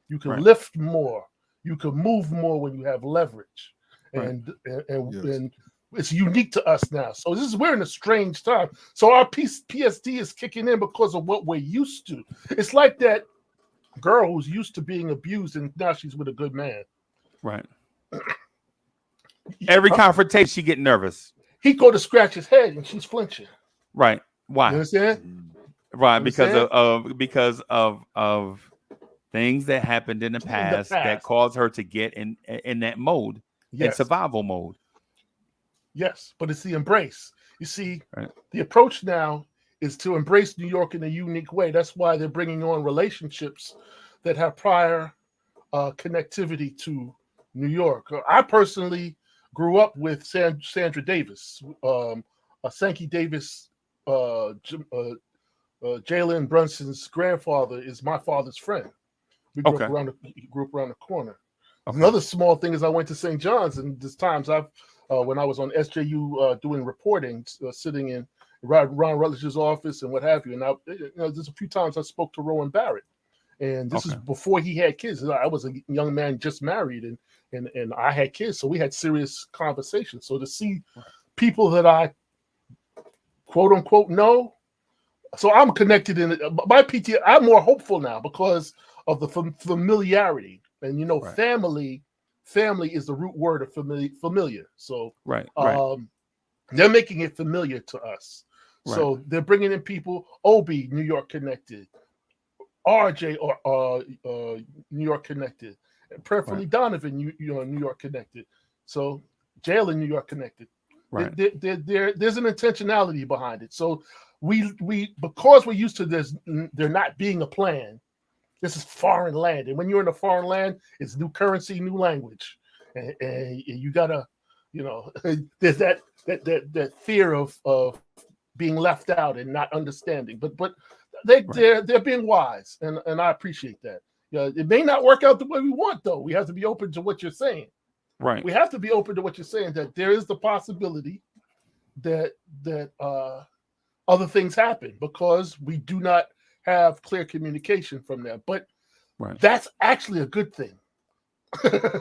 You can lift more, you can move more when you have leverage, and it's unique to us now. So we're in a strange time. So our PSD is kicking in because of what we're used to. It's like that girl who's used to being abused and now she's with a good man.
Right. Every confrontation, she get nervous.
He go to scratch his head and she's flinching.
Right. Why?
You understand?
Right. Because of things that happened in the past that caused her to get in that mode, in survival mode.
Yes, but it's the embrace. You see, the approach now is to embrace New York in a unique way. That's why they're bringing on relationships that have prior connectivity to New York. I personally grew up with Sandra Davis. Sankey Davis, Jalen Brunson's grandfather is my father's friend. We grew up around the corner. Okay. Another small thing is I went to St. John's, and there's times when I was on SJU doing reporting, sitting in Ron Rutledge's office and what have you. And there's a few times I spoke to Rowan Barrett, and this is before he had kids. I was a young man just married, and I had kids, so we had serious conversations. So to see people that I quote unquote know, so I'm connected in my PT. I'm more hopeful now because of the familiarity, and family is the root word of familiar. So they're making it familiar to us. Right. So they're bringing in people. Obi, New York connected. RJ, New York connected. And preferably Donovan, New York connected. So Jalen, New York connected. Right. There's an intentionality behind it. So we because we're used to this, there not being a plan. This is foreign land, and when you're in a foreign land, it's new currency, new language, and you gotta, there's that fear of being left out and not understanding. But they're being wise, and I appreciate that. It may not work out the way we want, though. We have to be open to what you're saying.
Right.
We have to be open to what you're saying, that there is the possibility that other things happen because we do not have clear communication from them. But that's actually a good thing.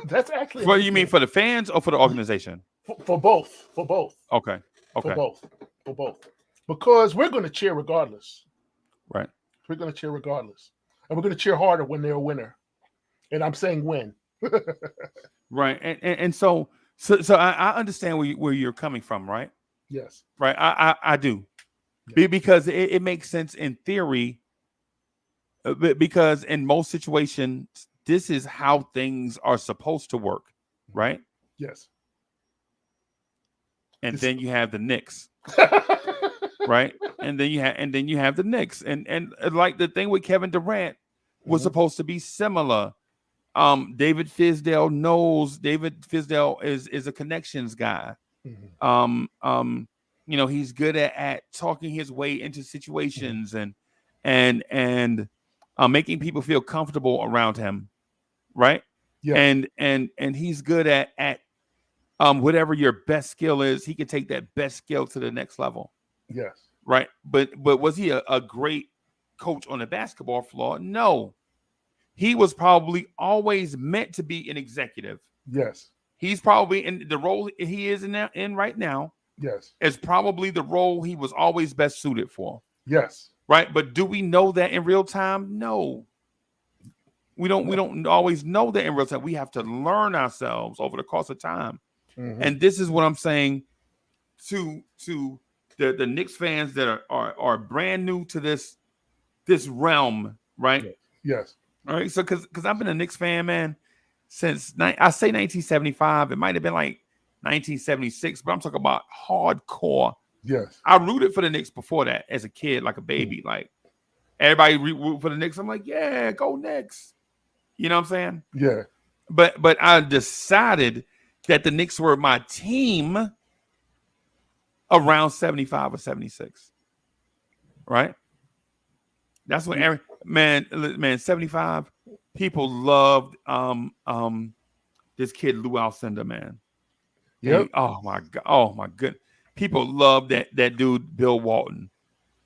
That's actually.
What do you mean, for the fans or for the organization?
For both.
Okay.
For both. Because we're going to cheer regardless.
Right.
We're going to cheer regardless. And we're going to cheer harder when they're a winner. And I'm saying win.
Right. And so I understand where you're coming from, right?
Yes.
Right. I do. Yeah. Because it makes sense in theory. Because in most situations, this is how things are supposed to work, right?
Yes.
And then you have the Knicks, right? And then you have the Knicks, and like the thing with Kevin Durant was supposed to be similar. David Fizdale knows. David Fizdale is a connections guy. he's good at talking his way into situations and making people feel comfortable around him, right?
Yeah.
And he's good at whatever your best skill is. He can take that best skill to the next level.
Yes.
Right. But was he a great coach on the basketball floor? No. He was probably always meant to be an executive.
Yes.
He's probably in the role he is in right now.
Yes.
Is probably the role he was always best suited for.
Yes.
Right. But do we know that in real time? No. We don't always know that in real time. We have to learn ourselves over the course of time. Mm-hmm. And this is what I'm saying to the Knicks fans that are brand new to this realm, right?
Yes.
All right. So because I've been a Knicks fan, man, since I say 1975. It might have been like 1976, but I'm talking about hardcore.
Yes.
I rooted for the Knicks before that as a kid, like a baby. Like everybody root for the Knicks. I'm like, yeah, go Knicks. You know what I'm saying?
Yeah.
But I decided that the Knicks were my team around 75 or 76. Right? That's when man 75 people loved this kid Lou Alcindor, man.
Yep.
Oh my god. People loved that dude Bill Walton.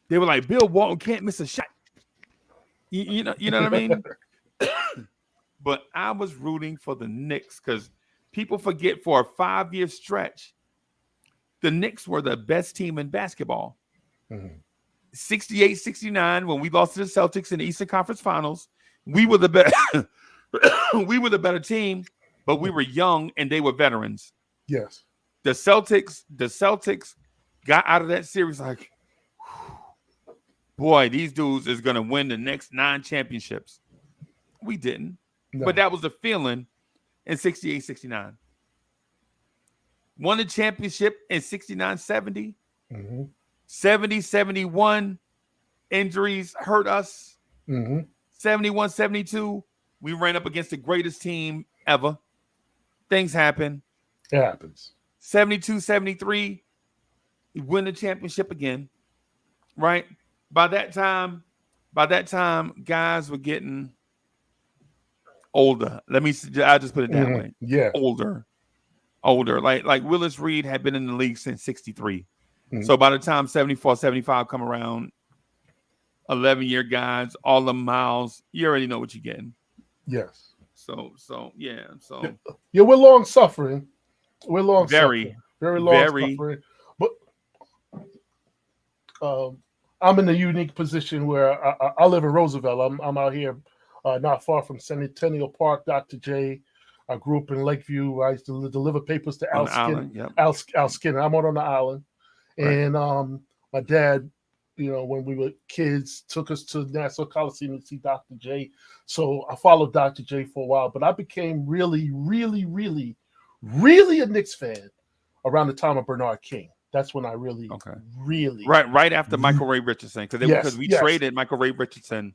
They were like, Bill Walton can't miss a shot. You know what I mean? But I was rooting for the Knicks because people forget for a 5-year stretch, the Knicks were the best team in basketball. Mm-hmm. 68-69, when we lost to the Celtics in the Eastern Conference Finals, we were the better we were the better team, but we were young and they were veterans.
Yes.
The Celtics got out of that series like, boy, these dudes is going to win the next 9 championships. We didn't. No. But that was the feeling in 68-69. Won the championship in 69-70. Mm-hmm. 70-71, injuries hurt us. Mm-hmm. 71-72, we ran up against the greatest team ever. Things happen.
It happens.
72-73, we win the championship again. Right? By that time, guys were getting older. I'll just put it that way.
Yeah.
Older. Like Willis Reed had been in the league since 63. Mm-hmm. So by the time 74, 75 come around, 11-year guys, all the miles, you already know what you're getting.
Yes.
So yeah.
Yeah, we're long suffering. We're long
suffering.
Very long suffering. But I'm in a unique position where I live in Roosevelt. I'm out here not far from Centennial Park, Dr. J. I grew up in Lakeview. I used to deliver papers to Al Skinner. Yep. Al Skinner. I'm on the island. Right. And my dad, when we were kids, took us to Nassau Coliseum to see Dr. J. So I followed Dr. J for a while, but I became really, really, really, really a Knicks fan around the time of Bernard King. That's when I really
right after Michael Ray Richardson, because we traded Michael Ray Richardson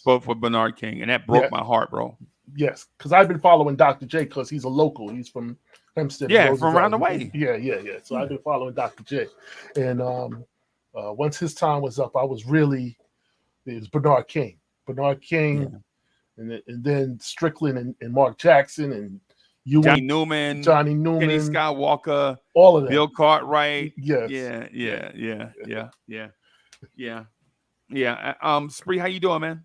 for Bernard King, and that broke my heart, bro.
Yes, because I've been following Dr. J because he's a local. He's from Hempstead.
Yeah, from around the way.
Yeah. So I've been following Dr. J, and once his time was up, it was Bernard King, and then Strickland and Mark Jackson and
Johnny Newman, Kenny Skywalker,
all of that.
Bill Cartwright.
Yes.
Yeah. Spree, how you doing, man?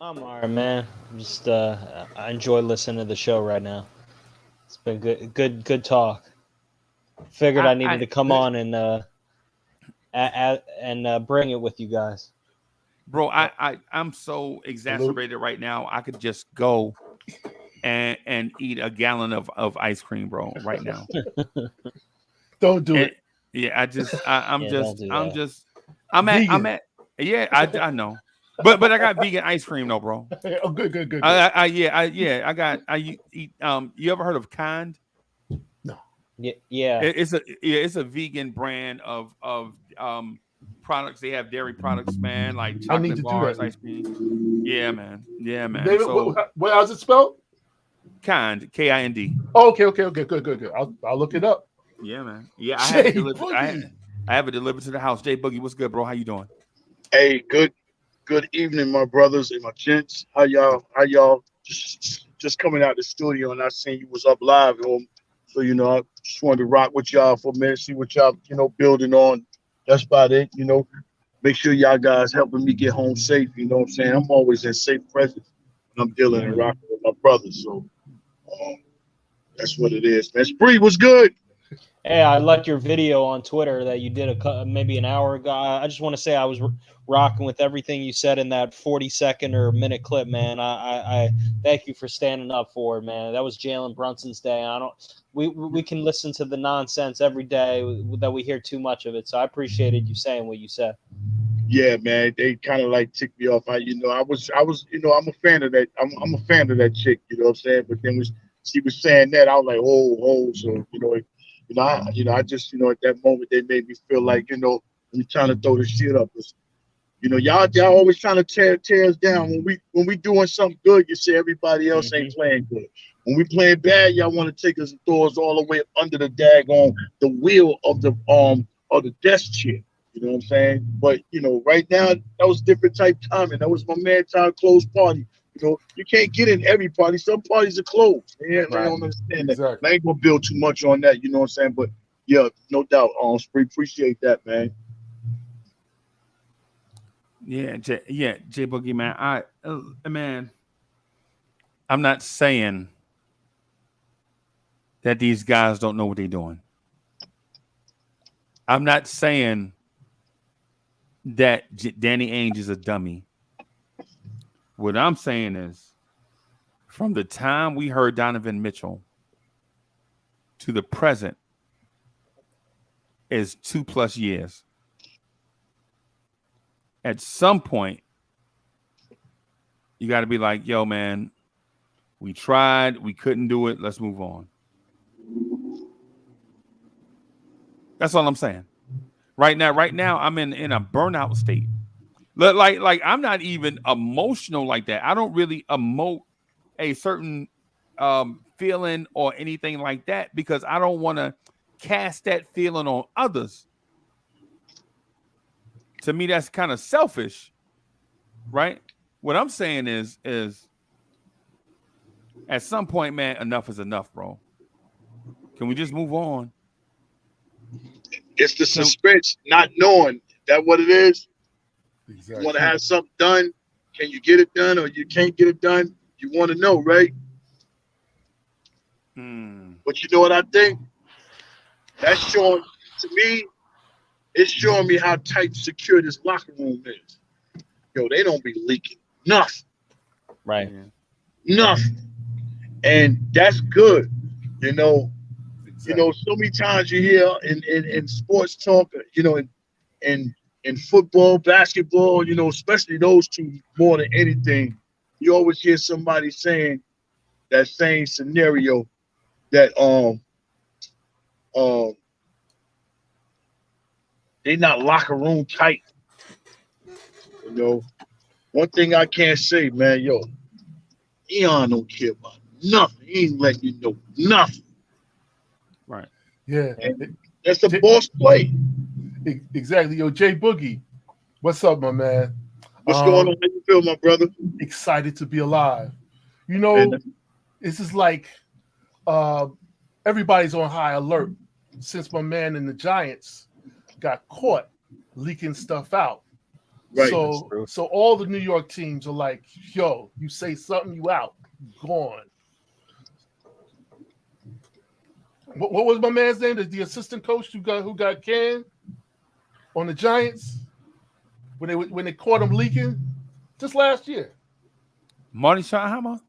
I'm all right, man. Just I enjoy listening to the show right now. It's been good talk. Figured I needed to come on and bring it with you guys.
Bro, I'm so exacerbated right now. I could just go and eat a gallon of ice cream, bro, right now.
Don't do it.
Yeah, I know. But I got vegan ice cream though, bro.
Oh, good.
I eat. You ever heard of Kind?
No.
Yeah.
It's a vegan brand of products. They have dairy products, man, like chocolate bars, ice cream. Yeah, man.
David, how's it spelled?
Kind, Kind.
Oh, okay, good. I'll look it up.
Yeah, man. Yeah, I I have it delivered to the house. Jay Boogie, what's good, bro? How you doing?
Hey, good evening, my brothers and my gents. How y'all? Just coming out the studio and I seen you was up live, so I just wanted to rock with y'all for a minute, see what y'all building on. That's about it. Make sure y'all guys helping me get home safe. You know what I'm saying? I'm always in safe presence when I'm dealing and rocking with my brothers. So that's what it is, man. Spree, what's good?
Hey, I liked your video on Twitter that you did maybe an hour ago. I just want to say I was rocking with everything you said in that 40-second or minute clip, man. I thank you for standing up for it, man. That was Jalen Brunson's day. We can listen to the nonsense every day that we hear too much of it. So I appreciated you saying what you said.
Yeah, man, they kind of like ticked me off. I was, I'm a fan of that. I'm a fan of that chick. You know what I'm saying? But then she was saying that, I was like, oh, so I just, at that moment they made me feel like, we trying to throw this shit up. Y'all always trying to tear us down. When we doing something good, you say everybody else ain't playing good. When we playing bad, y'all want to take us and throw us all the way up under the daggone the wheel of the desk chair. You know what I'm saying? But right now that was different type timing. That was my man time closed party. You can't get in every party. Some parties are closed. Yeah, I don't understand that.
Exactly.
I ain't gonna build too much on that. You know what I'm saying? But yeah, no doubt. Appreciate that, man.
Yeah, Jay Boogie, man. Man, I'm not saying that these guys don't know what they're doing. I'm not saying that Danny Ainge is a dummy. What I'm saying is, from the time we heard Donovan Mitchell to the present is 2+ years. At some point, you got to be like, yo, man, we tried, we couldn't do it. Let's move on. That's all I'm saying. Right now, I'm in a burnout state. Like I'm not even emotional like that. I don't really emote a certain feeling or anything like that because I don't want to cast that feeling on others. To me, that's kind of selfish, right? What I'm saying is at some point, man, enough is enough, bro. Can we just move on?
It's the suspense, not knowing that what it is.
Exactly.
You want to have something done. Can you get it done or you can't get it done? You want to know, right? But you know what I think? That's showing, to me, it's showing me how tight secure this locker room is. Yo, they don't be leaking nothing.
Right.
Nothing. And that's good.
Exactly.
So many times you hear in sports talk, in football, basketball, especially those two more than anything, you always hear somebody saying that same scenario that they not locker room tight. One thing I can't say, man, Eon don't care about nothing. He ain't letting you know nothing.
Right.
Yeah.
And that's a boss play.
Exactly. Yo, Jay Boogie, what's up, my man?
What's going on? How you feel, my brother?
Excited to be alive. This is like everybody's on high alert since my man in the Giants got caught leaking stuff out.
Right.
So all the New York teams are like, yo, you say something, you out, gone. What was my man's name? The assistant coach who got canned on the Giants when they caught him leaking just last year.
Marty Schottenheimer?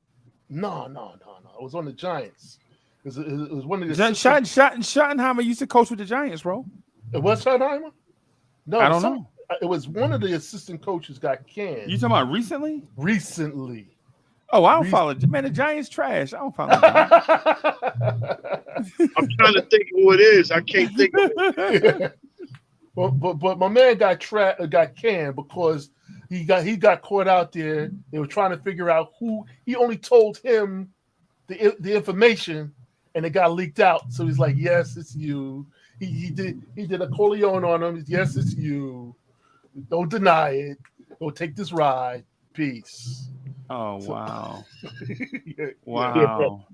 No. It was on the Giants. It was one of the
Schottenheimer used to coach with the Giants, bro.
It was Schottenheimer? No,
I don't know.
It was one of the assistant coaches got canned.
You talking about recently?
Recently.
Oh, I don't follow. Man, the Giants trash. I don't follow.
I'm trying to think of who it is. I can't think of it.
But my man got canned because he got caught out there. They were trying to figure out who. He only told him the information, and it got leaked out. So he's like, "Yes, it's you." He did a Corleone on him. Yes, it's you. Don't deny it. Go take this ride. Peace.
Oh wow.
Yeah,
Wow.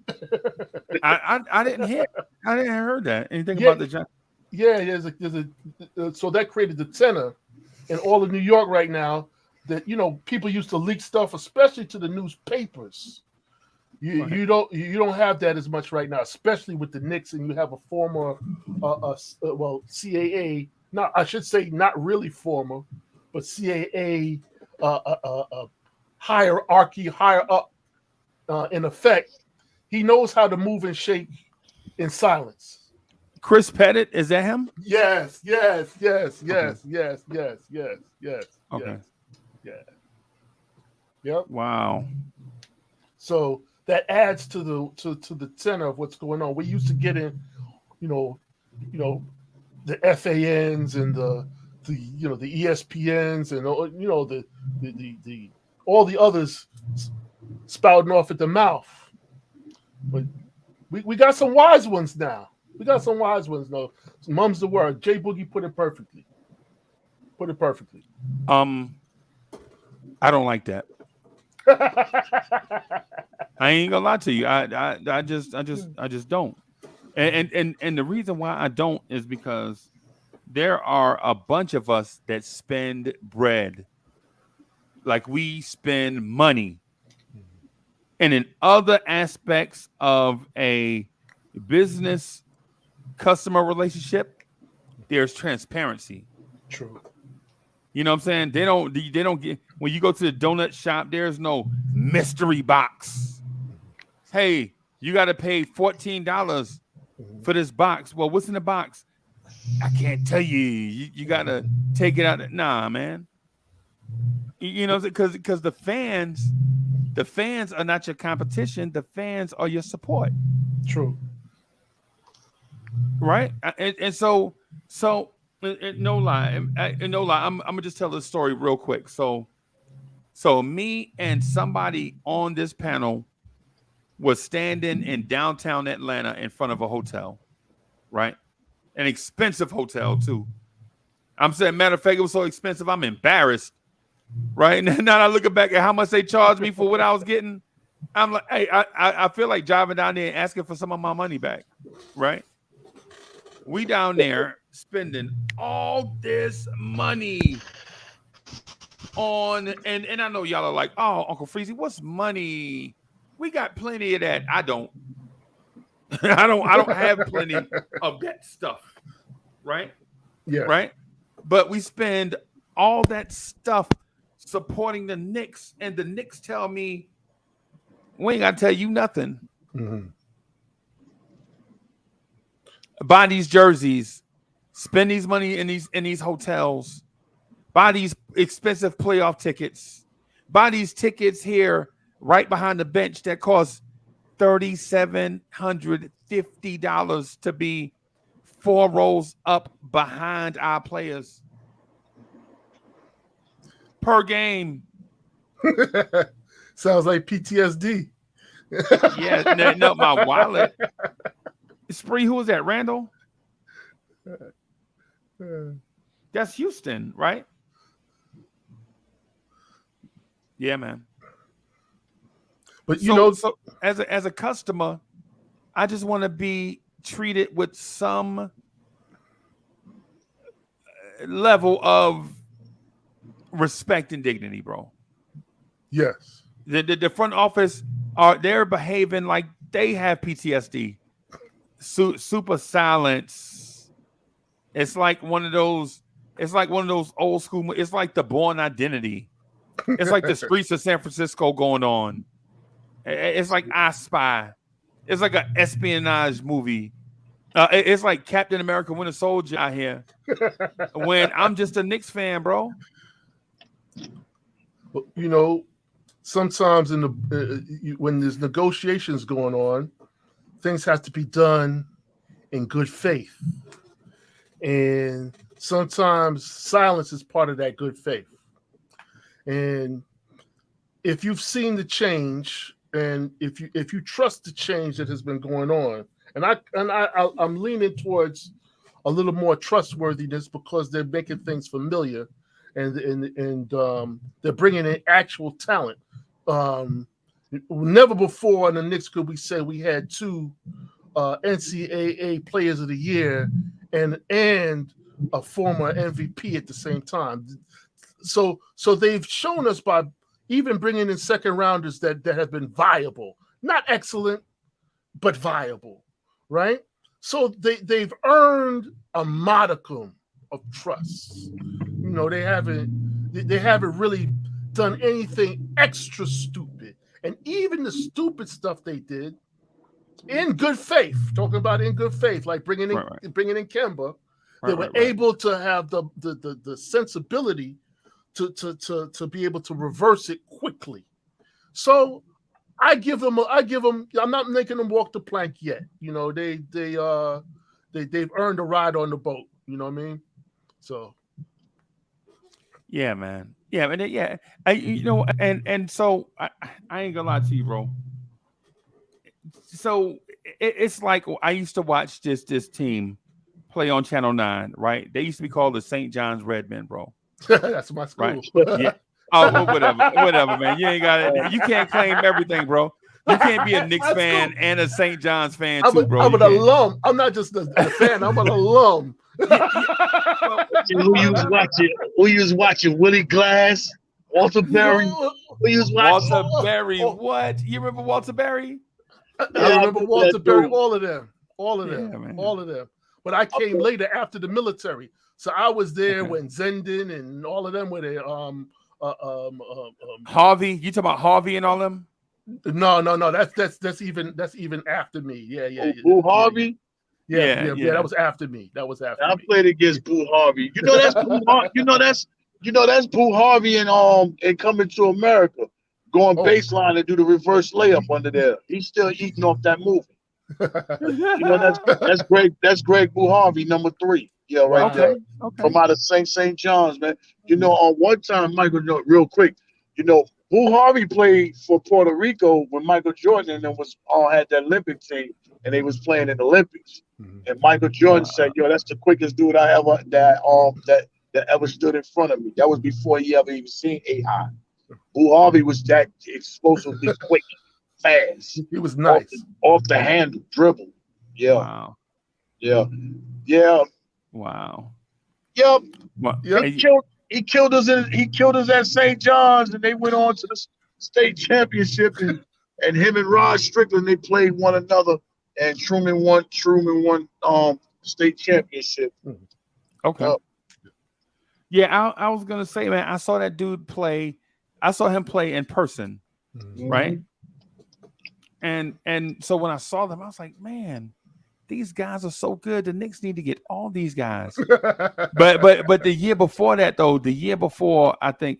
I didn't hear. I didn't heard that. Anything
Yeah.
about the John?
yeah. So that created the tenor in all of New York right now. That people used to leak stuff, especially to the newspapers. You don't have that as much right now, especially with the Knicks, and you have a former CAA. Not I should say not really former, but CAA hierarchy higher up in effect. He knows how to move and shake in silence.
Chris Pettit, is that him?
Yes.
Okay.
Yep.
Wow.
So that adds to the tenor of what's going on. We used to get in, the FANs and the ESPNs and the all the others spouting off at the mouth. But we got some wise ones now. No, mum's the word. Jay Boogie put it perfectly.
I don't like that. I ain't gonna lie to you. I just don't. And the reason why I don't is because there are a bunch of us that spend bread. Like we spend money. And in other aspects of a business customer relationship, there's transparency.
True.
You know what I'm saying? They don't get, when you go to the donut shop, there's no mystery box. Hey, you got to pay $14 for this box. Well, what's in the box? I can't tell you. You got to take it out. Nah, man. You know, because the fans are not your competition. The fans are your support.
True.
Right? And so no lie. I'm gonna just tell this story real quick. So me and somebody on this panel was standing in downtown Atlanta in front of a hotel, right? An expensive hotel too. I'm saying, matter of fact, it was so expensive, I'm embarrassed. Right now, I look back at how much they charged me for what I was getting. I'm like, hey, I feel like driving down there and asking for some of my money back. Right? We down there spending all this money on, and I know y'all are like, oh, Uncle Freezy, what's money? We got plenty of that. I don't. I don't have plenty of that stuff. Right?
Yeah.
Right? But we spend all that stuff supporting the Knicks, and the Knicks tell me, we ain't got to tell you nothing.
Mm-hmm.
Buy these jerseys, spend these money in these hotels, buy these expensive playoff tickets, buy these tickets here right behind the bench that cost $3,750 to be 4 rows up behind our players per game.
Sounds like PTSD.
Yeah, no, my wallet. Spree, who was that? Randall? That's Houston, right? Yeah, man.
But
so as a customer, I just want to be treated with some level of respect and dignity, bro.
Yes.
The front office they're behaving like they have PTSD. Super silence. It's like one of those old school. It's like the Born Identity. It's like the streets of San Francisco going on. It's like I Spy. It's like an espionage movie. It's like Captain America Winter Soldier out here. When I'm just a Knicks fan, bro.
Sometimes when there's negotiations going on, things have to be done in good faith. And sometimes silence is part of that good faith. And if you've seen the change, and if you trust the change that has been going on, and I'm leaning towards a little more trustworthiness because they're making things familiar, and they're bringing in actual talent. Never before in the Knicks could we say we had two NCAA Players of the Year and a former MVP at the same time. So they've shown us by even bringing in second rounders that have been viable, not excellent, but viable, right? So they've earned a modicum of trust. You know, they haven't really done anything extra stupid, and even the stupid stuff they did in good faith. Talking about in good faith, like bringing in Kemba, they were able to have the sensibility to be able to reverse it quickly. So I give them. I'm not making them walk the plank yet. You know, they've earned a ride on the boat. You know what I mean? So.
Yeah, man. Yeah, and so I ain't gonna lie to you, bro. So it's like I used to watch this team play on Channel 9, right? They used to be called the St. John's Redmen, bro.
That's my school.
Right? Yeah. Oh, well, whatever, man. You ain't got it. You can't claim everything, bro. You can't be a Knicks fan and a St. John's fan too, bro.
I'm an alum. I'm not just a fan. I'm an alum.
Who you was watching? Willie Glass, Walter Berry. Who you was watching?
Walter Berry. What? You remember Walter Berry?
I remember Walter Berry. All of them.
Man.
All of them. But I came later after the military, so I was there when Zendon and all of them were there.
Harvey. You talking about Harvey and all them?
No. That's even after me. Yeah.
Boo Harvey.
Yeah. That was after me. I
played against Boo Harvey. You know that's Boo Harvey. That's Boo Harvey and Coming to America, going baseline and do the reverse layup under there. He's still eating off that movie. You know that's Greg. That's Greg Boo Harvey, number 3. Yeah, right there. Okay. From out of St. John's, man. You know, on one time, Michael, real quick, you know, Boo Harvey played for Puerto Rico when Michael Jordan and was had that Olympic team, and they was playing in the Olympics. Mm-hmm. And Michael Jordan said, "Yo, that's the quickest dude I ever that ever stood in front of me." That was before he ever even seen AI. Boo Harvey was that explosively quick, fast.
He was nice.
Off the handle, dribble. Yeah.
Wow.
Yeah.
Wow.
Yep. He killed us at St. John's, and they went on to the state championship, and him and Rod Strickland, they played one another, and Truman won state championship.
Okay. Yeah, I was gonna say, man, I saw that dude play. I saw him play in person, right? And so when I saw them, I was like, man, these guys are so good. The Knicks need to get all these guys. but the year before that, though, I think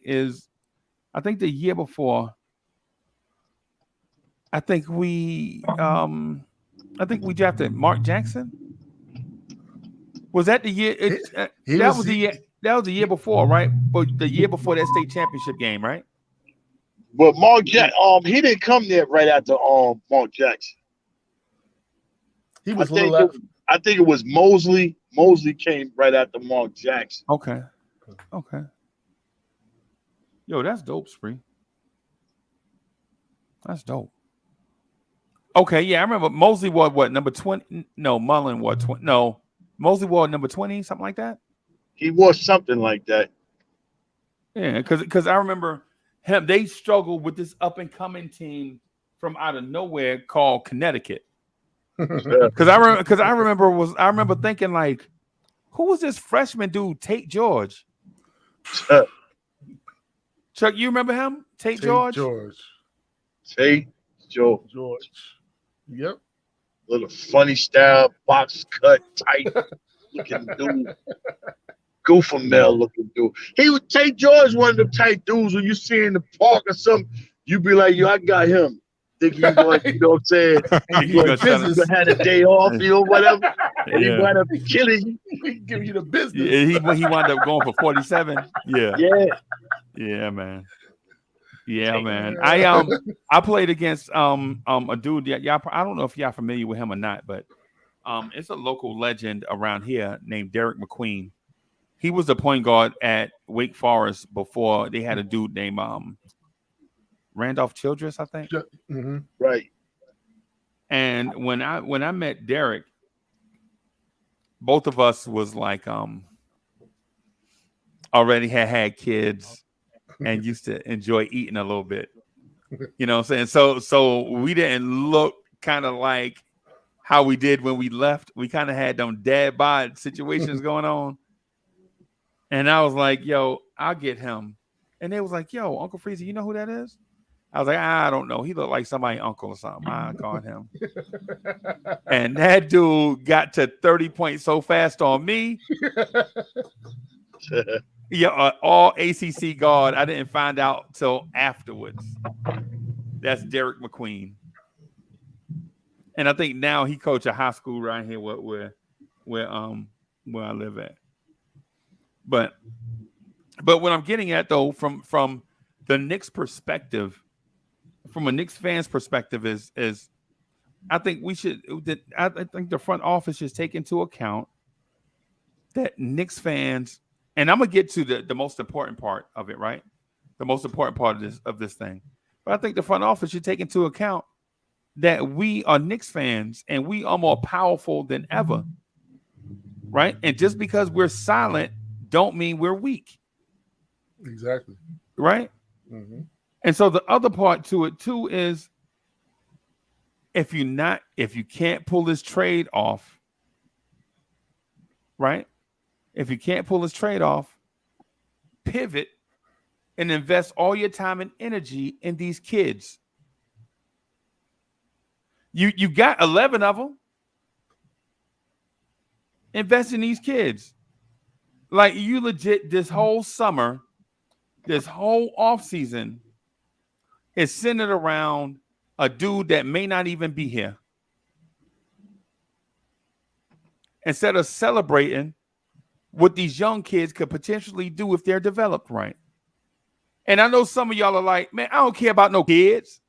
we drafted Mark Jackson. Was that the year? That was the year before, right? But the year before that state championship game, right?
But Mark Jackson, he didn't come there right after Mark Jackson.
He was
I think it was Mosley. Mosley came right after Mark Jackson.
Okay. Yo, that's dope, Spree. That's dope. Okay, yeah, I remember Mosley wore what, number 20? No, Mullen wore 20. No, Mosley wore number 20, something like that.
He wore something like that.
Yeah, because I remember him. They struggled with this up and coming team from out of nowhere called Connecticut. Because I remember thinking, like, who was this freshman dude, Tate George? Chuck, you remember him? Tate George.
Tate George.
Yep.
Little funny style, box cut, tight looking dude. Goofer Mel looking dude. Tate George, one of them tight dudes when you see in the park or something, you be like, yo, I got him. Thinking you going, you know what I'm saying? You had a day off, you know, whatever. And he wound up killing you.
He give you the business.
Yeah, he wound up going for 47. Yeah. Yeah, man. Yeah, man. I played against a dude. Y'all, I don't know if y'all familiar with him or not, but It's a local legend around here named Derek McQueen. He was the point guard at Wake Forest before they had a dude named Randolph Childress, I think.
Mm-hmm.
Right.
And when I met Derek, both of us was like already had kids and used to enjoy eating a little bit. You know what I'm saying? So we didn't look kind of like how we did when we left. We kind of had them dad bod situations going on. And I was like, yo, I'll get him. And they was like, yo, Uncle Freezy, you know who that is? I was like, I don't know. He looked like somebody's uncle or something. I called him. And that dude got to 30 points so fast on me. Yeah, all ACC guard. I didn't find out till afterwards. That's Derek McQueen. And I think now he coach a high school right here where I live at. But what I'm getting at though, from the Knicks perspective, from a Knicks fan's perspective, is I think I think the front office should take into account that Knicks fans, and I'm gonna get to the most important part of it, right? The most important part of this thing. But I think the front office should take into account that we are Knicks fans and we are more powerful than ever, right? And just because we're silent don't mean we're weak.
Exactly.
Right?
Mm-hmm.
And so the other part to it too is if you can't pull this trade off, right? If you can't pull this trade off, pivot and invest all your time and energy in these kids. You got 11 of them. Invest in these kids. Like you legit this whole summer, this whole offseason is centered around a dude that may not even be here. Instead of celebrating what these young kids could potentially do if they're developed right. And I know some of y'all are like, man, I don't care about no kids.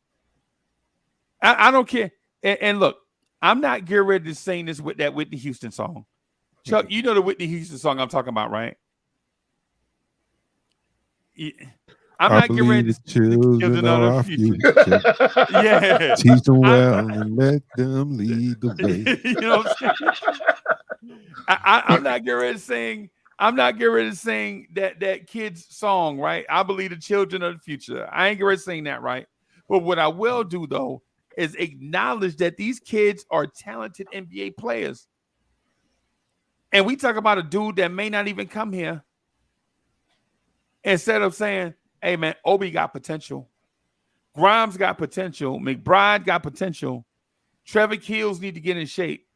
I don't care. And look, I'm not getting ready to sing this with that Whitney Houston song. Chuck, you know the Whitney Houston song I'm talking about, right? I'm not getting ready to children of our future. Yeah.
Teach them well and let them lead the way.
You know what I'm saying? I'm not getting ready to sing. I'm not getting ready to sing that kid's song, right? I believe the children of the future. I ain't getting ready to sing that, right? But what I will do though is acknowledge that these kids are talented NBA players. And we talk about a dude that may not even come here. Instead of saying, hey, man, Obi got potential. Grimes got potential. McBride got potential. Trevor Keels need to get in shape.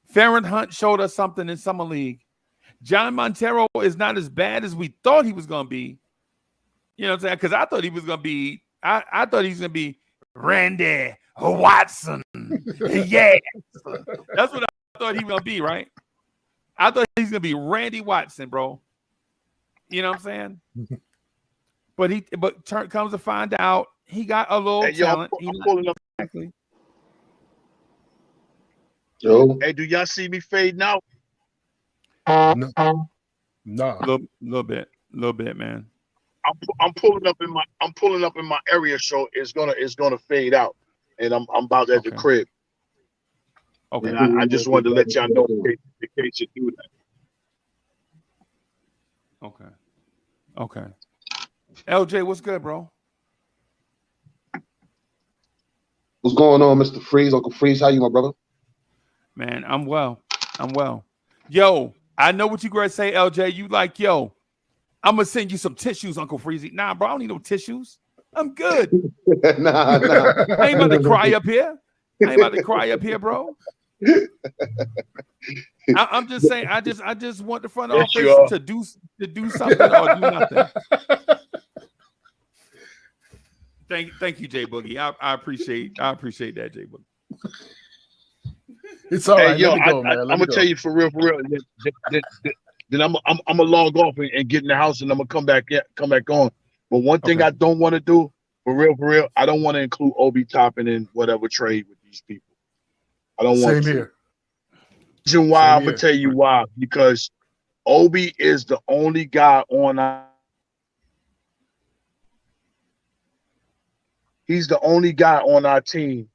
Farron Hunt showed us something in Summer League. John Montero is not as bad as we thought he was going to be. You know what I'm saying? Because I thought he was going to be, I thought he was going to be Randy Watson. Yeah. That's what I thought he was going to be, right? I thought he's going to be Randy Watson, bro. You know what I'm saying? But comes to find out, he got a little talent.
I'm pulling up.
Exactly.
Yo. Hey, do y'all see me fading out?
No.
Little bit, man.
I'm pulling up in my area, so it's gonna fade out, and I'm about at the crib.
Okay.
And I just wanted to let y'all know in case you do that.
Okay. LJ, what's good, bro?
What's going on, Mr. Freeze? Uncle Freeze, how you, my brother?
Man, I'm well. Yo, I know what you gonna say, LJ. You like, yo, I'm gonna send you some tissues, Uncle Freezy. Nah, bro, I don't need no tissues. I'm good.
Nah.
I ain't about to cry up here, bro. I'm just saying. I just want the front office to do something or do nothing. Thank you, Jay Boogie. I appreciate that, Jay Boogie.
It's all right.
Hey, yo, I'm gonna tell you for real. Then I'm gonna log off and get in the house, and I'm gonna come back on. But one thing I don't want to do, for real, I don't want to include Obi Toppin in whatever trade with these people. I don't want to. reason why I'm gonna tell you why, because Obi is the only guy on our team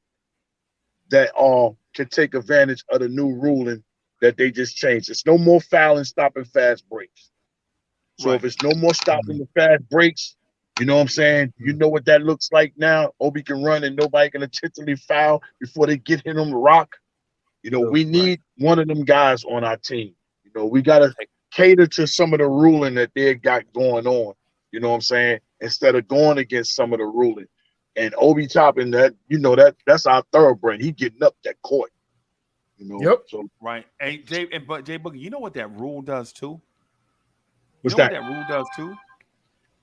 that can take advantage of the new ruling that they just changed. It's no more fouling, stopping fast breaks. So if it's no more stopping the fast breaks, you know what I'm saying? You know what that looks like now. Obi can run and nobody can intentionally foul before they get him the rock. You know, we need one of them guys on our team. You know, we got to cater to some of the ruling that they got going on. You know what I'm saying? Instead of going against some of the ruling. And Obi Toppin, that's our thoroughbred. He getting up that court. You know.
Yep.
So
Hey, Jay Boogie, you know what that rule does too?
What's
that rule does too?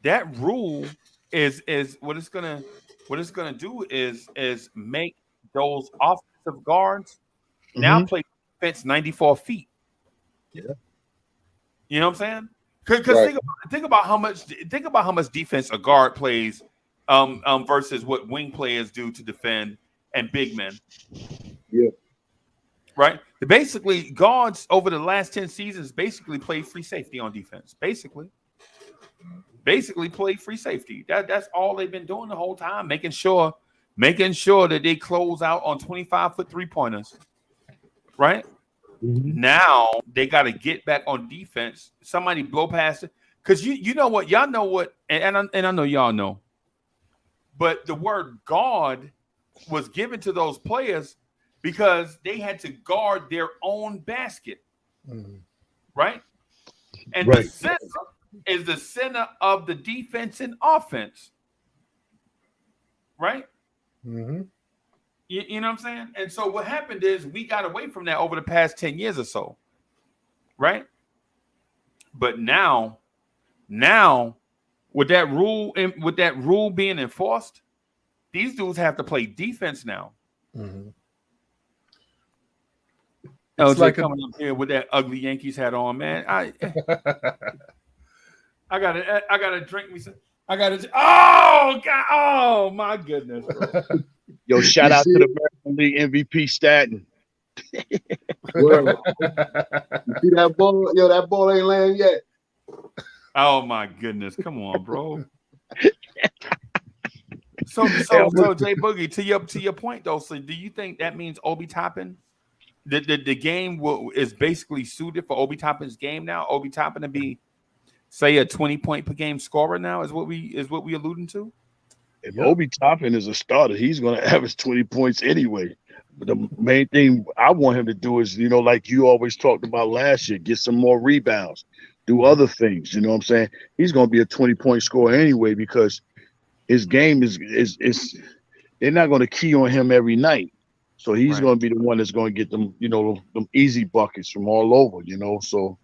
That rule is what it's gonna do is make those offensive guards now play defense 94 feet.
Yeah.
You know what I'm saying? Because think about how much defense a guard plays versus what wing players do to defend and big men.
Yeah.
Right? Basically, guards over the last 10 seasons basically play free safety on defense. Basically play free safety. That's all they've been doing the whole time, making sure that they close out on 25-foot three-pointers. Right?
Mm-hmm.
Now they got to get back on defense. Somebody blow past it. Because you know what? Y'all know what, and I know y'all know. But the word guard was given to those players because they had to guard their own basket. Right? And the center is the center of the defense and offense. Right?
Mm-hmm.
You know what I'm saying? And so what happened is we got away from that over the past 10 years or so. Right? But now with that rule being enforced, these dudes have to play defense now.
Mm-hmm.
LJ like coming up here with that ugly Yankees hat on, man. I gotta drink me some. Oh God! Oh my goodness! Bro.
Yo, shout out to the American League MVP Stanton.
You see that ball? Yo, that ball ain't landing yet.
Oh my goodness! Come on, bro. So Jay Boogie, to your point though. So do you think that means Obi Toppin? The game is basically suited for Obi Toppin's game now. Obi Toppin to be, say, a 20-point per game scorer now is what we alluding to.
If Obi Toppin is a starter, he's going to average 20 points anyway. But the main thing I want him to do is, like you always talked about last year, get some more rebounds, do other things. You know what I'm saying? He's going to be a 20-point scorer anyway because his game is they're not going to key on him every night. So he's going to be the one that's going to get them, them easy buckets from all over, So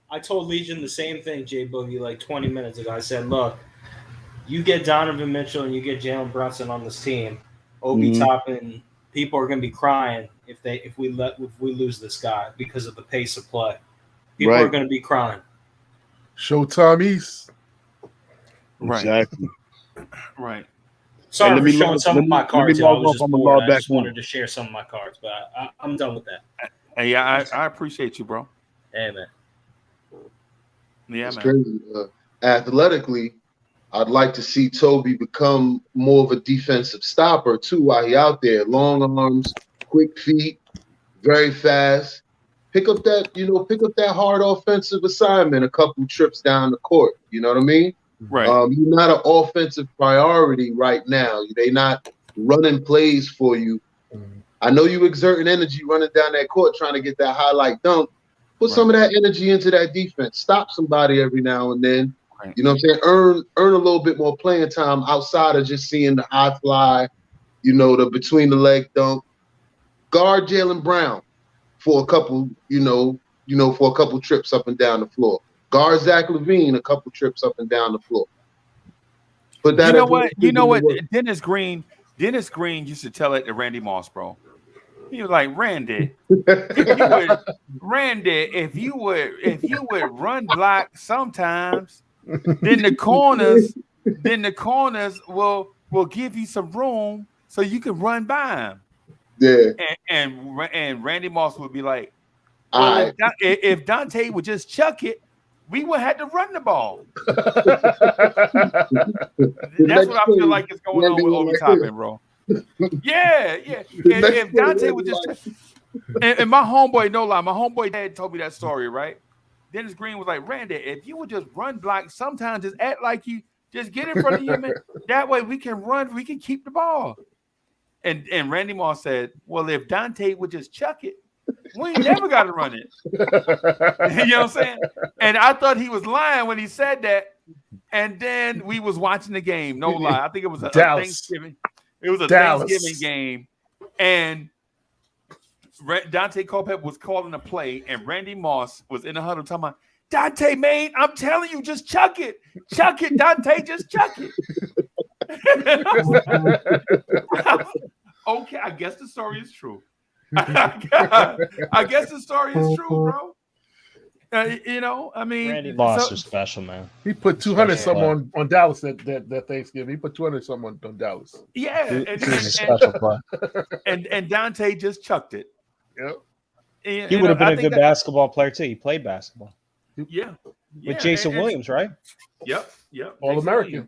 I told Legion the same thing, Jay Boogie, like 20 minutes ago. I said, look, you get Donovan Mitchell and you get Jalen Brunson on this team, Obi Toppin, people are going to be crying if we lose this guy because of the pace of play. People are going to be crying.
Showtime East.
Exactly.
Right. Sorry for showing some of my cards. I was just bored. I just wanted to share some of my cards, but I'm done with that.
Hey, I appreciate you, bro.
Hey, man.
Yeah,
it's
man.
Crazy. Athletically, I'd like to see Toby become more of a defensive stopper too while he out there. Long arms, quick feet, very fast. Pick up that hard offensive assignment a couple trips down the court. You know what I mean?
Right.
You're not an offensive priority right now. They're not running plays for you. I know you exerting energy running down that court trying to get that highlight dunk. Put some of that energy into that defense. Stop somebody every now and then. Right. You know what I'm saying? Earn a little bit more playing time outside of just seeing the high fly, the between the leg dunk. Guard Jaylen Brown for a couple, for a couple trips up and down the floor. Guard Zach LaVine a couple trips up and down the floor. But that
you know what? Dennis Green used to tell it to Randy Moss, bro. He was like, Randy, if you would run block sometimes, then the corners will give you some room so you can run by him.
Yeah.
And Randy Moss would be like, Well, if Dante would just chuck it, we would have to run the ball. That's what I feel like is going on with Obi Toppin, bro. Yeah. If Dante would just and my homeboy, no lie, my homeboy dad told me that story, right? Dennis Green was like, Randy, if you would just run block, sometimes just act like you just get in front of him. That way we can run, we can keep the ball. And Randy Moss said, well, if Dante would just chuck it, we ain't never got to run it. You know what I'm saying? And I thought he was lying when he said that. And then we was watching the game. No lie. I think it was a Thanksgiving. It was a Thanksgiving game. And Dante Culpepper was calling a play, and Randy Moss was in the huddle talking about, Dante, man, I'm telling you, just chuck it. Chuck it, Dante, just chuck it. Okay, I guess the story is true. I guess the story is true, bro. I mean,
Randy Moss was special, man.
He put 200 something on Dallas that Thanksgiving. He put 200 something on Dallas.
Yeah, and Dante just chucked it.
Yep.
He would have been a good basketball player too. He played basketball.
Yeah.
With Jason Williams, right?
Yep.
All American.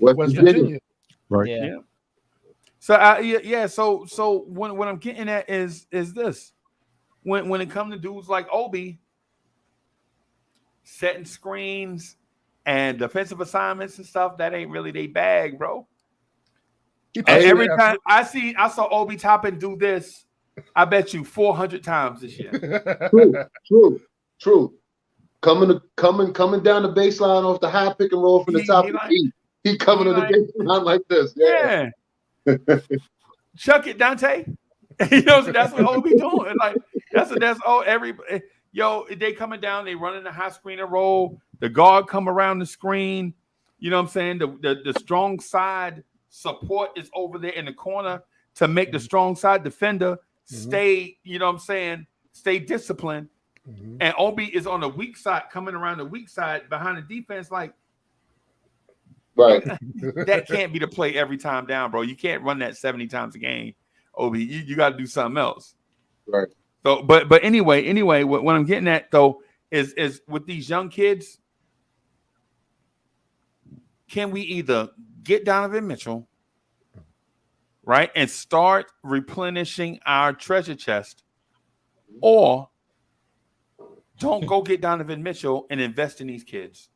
West Virginia.
Right.
Yeah.
So So what I'm getting at is this: when it comes to dudes like Obi setting screens and defensive assignments and stuff, that ain't really they bag, bro. And every time I saw Obi Toppin do this, I bet you 400 times this year.
True. Coming down the baseline off the high pick and roll from the top of the key. He coming to the baseline like this. Yeah.
Chuck it, Dante. That's what Obi doing. Like that's all everybody. They coming down, they running the high screen and roll. The guard come around the screen. You know what I'm saying? The strong side support is over there in the corner to make the strong side defender stay, stay disciplined. Mm-hmm. And Obi is on the weak side, coming around the weak side behind the defense, like
right.
That can't be the play every time down, bro. You can't run that 70 times a game, Obi. You got to do something else.
Right.
So, but anyway, what I'm getting at though is with these young kids, can we either get Donovan Mitchell, right, and start replenishing our treasure chest, or don't go get Donovan Mitchell and invest in these kids?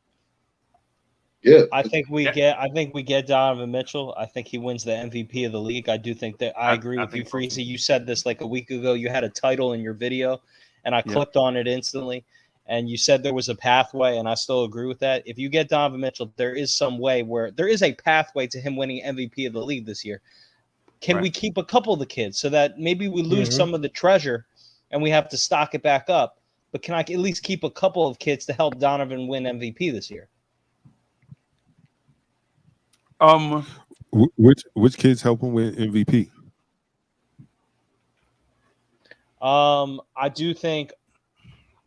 Yeah,
I think we get Donovan Mitchell. I think he wins the MVP of the league. I do think that I agree with you, Freezy. You said this like a week ago. You had a title in your video, and I clicked on it instantly. And you said there was a pathway, and I still agree with that. If you get Donovan Mitchell, there is some way where there is a pathway to him winning MVP of the league this year. Can we keep a couple of the kids so that maybe we lose some of the treasure and we have to stock it back up? But can I at least keep a couple of kids to help Donovan win MVP this year?
Which kids help him win MVP?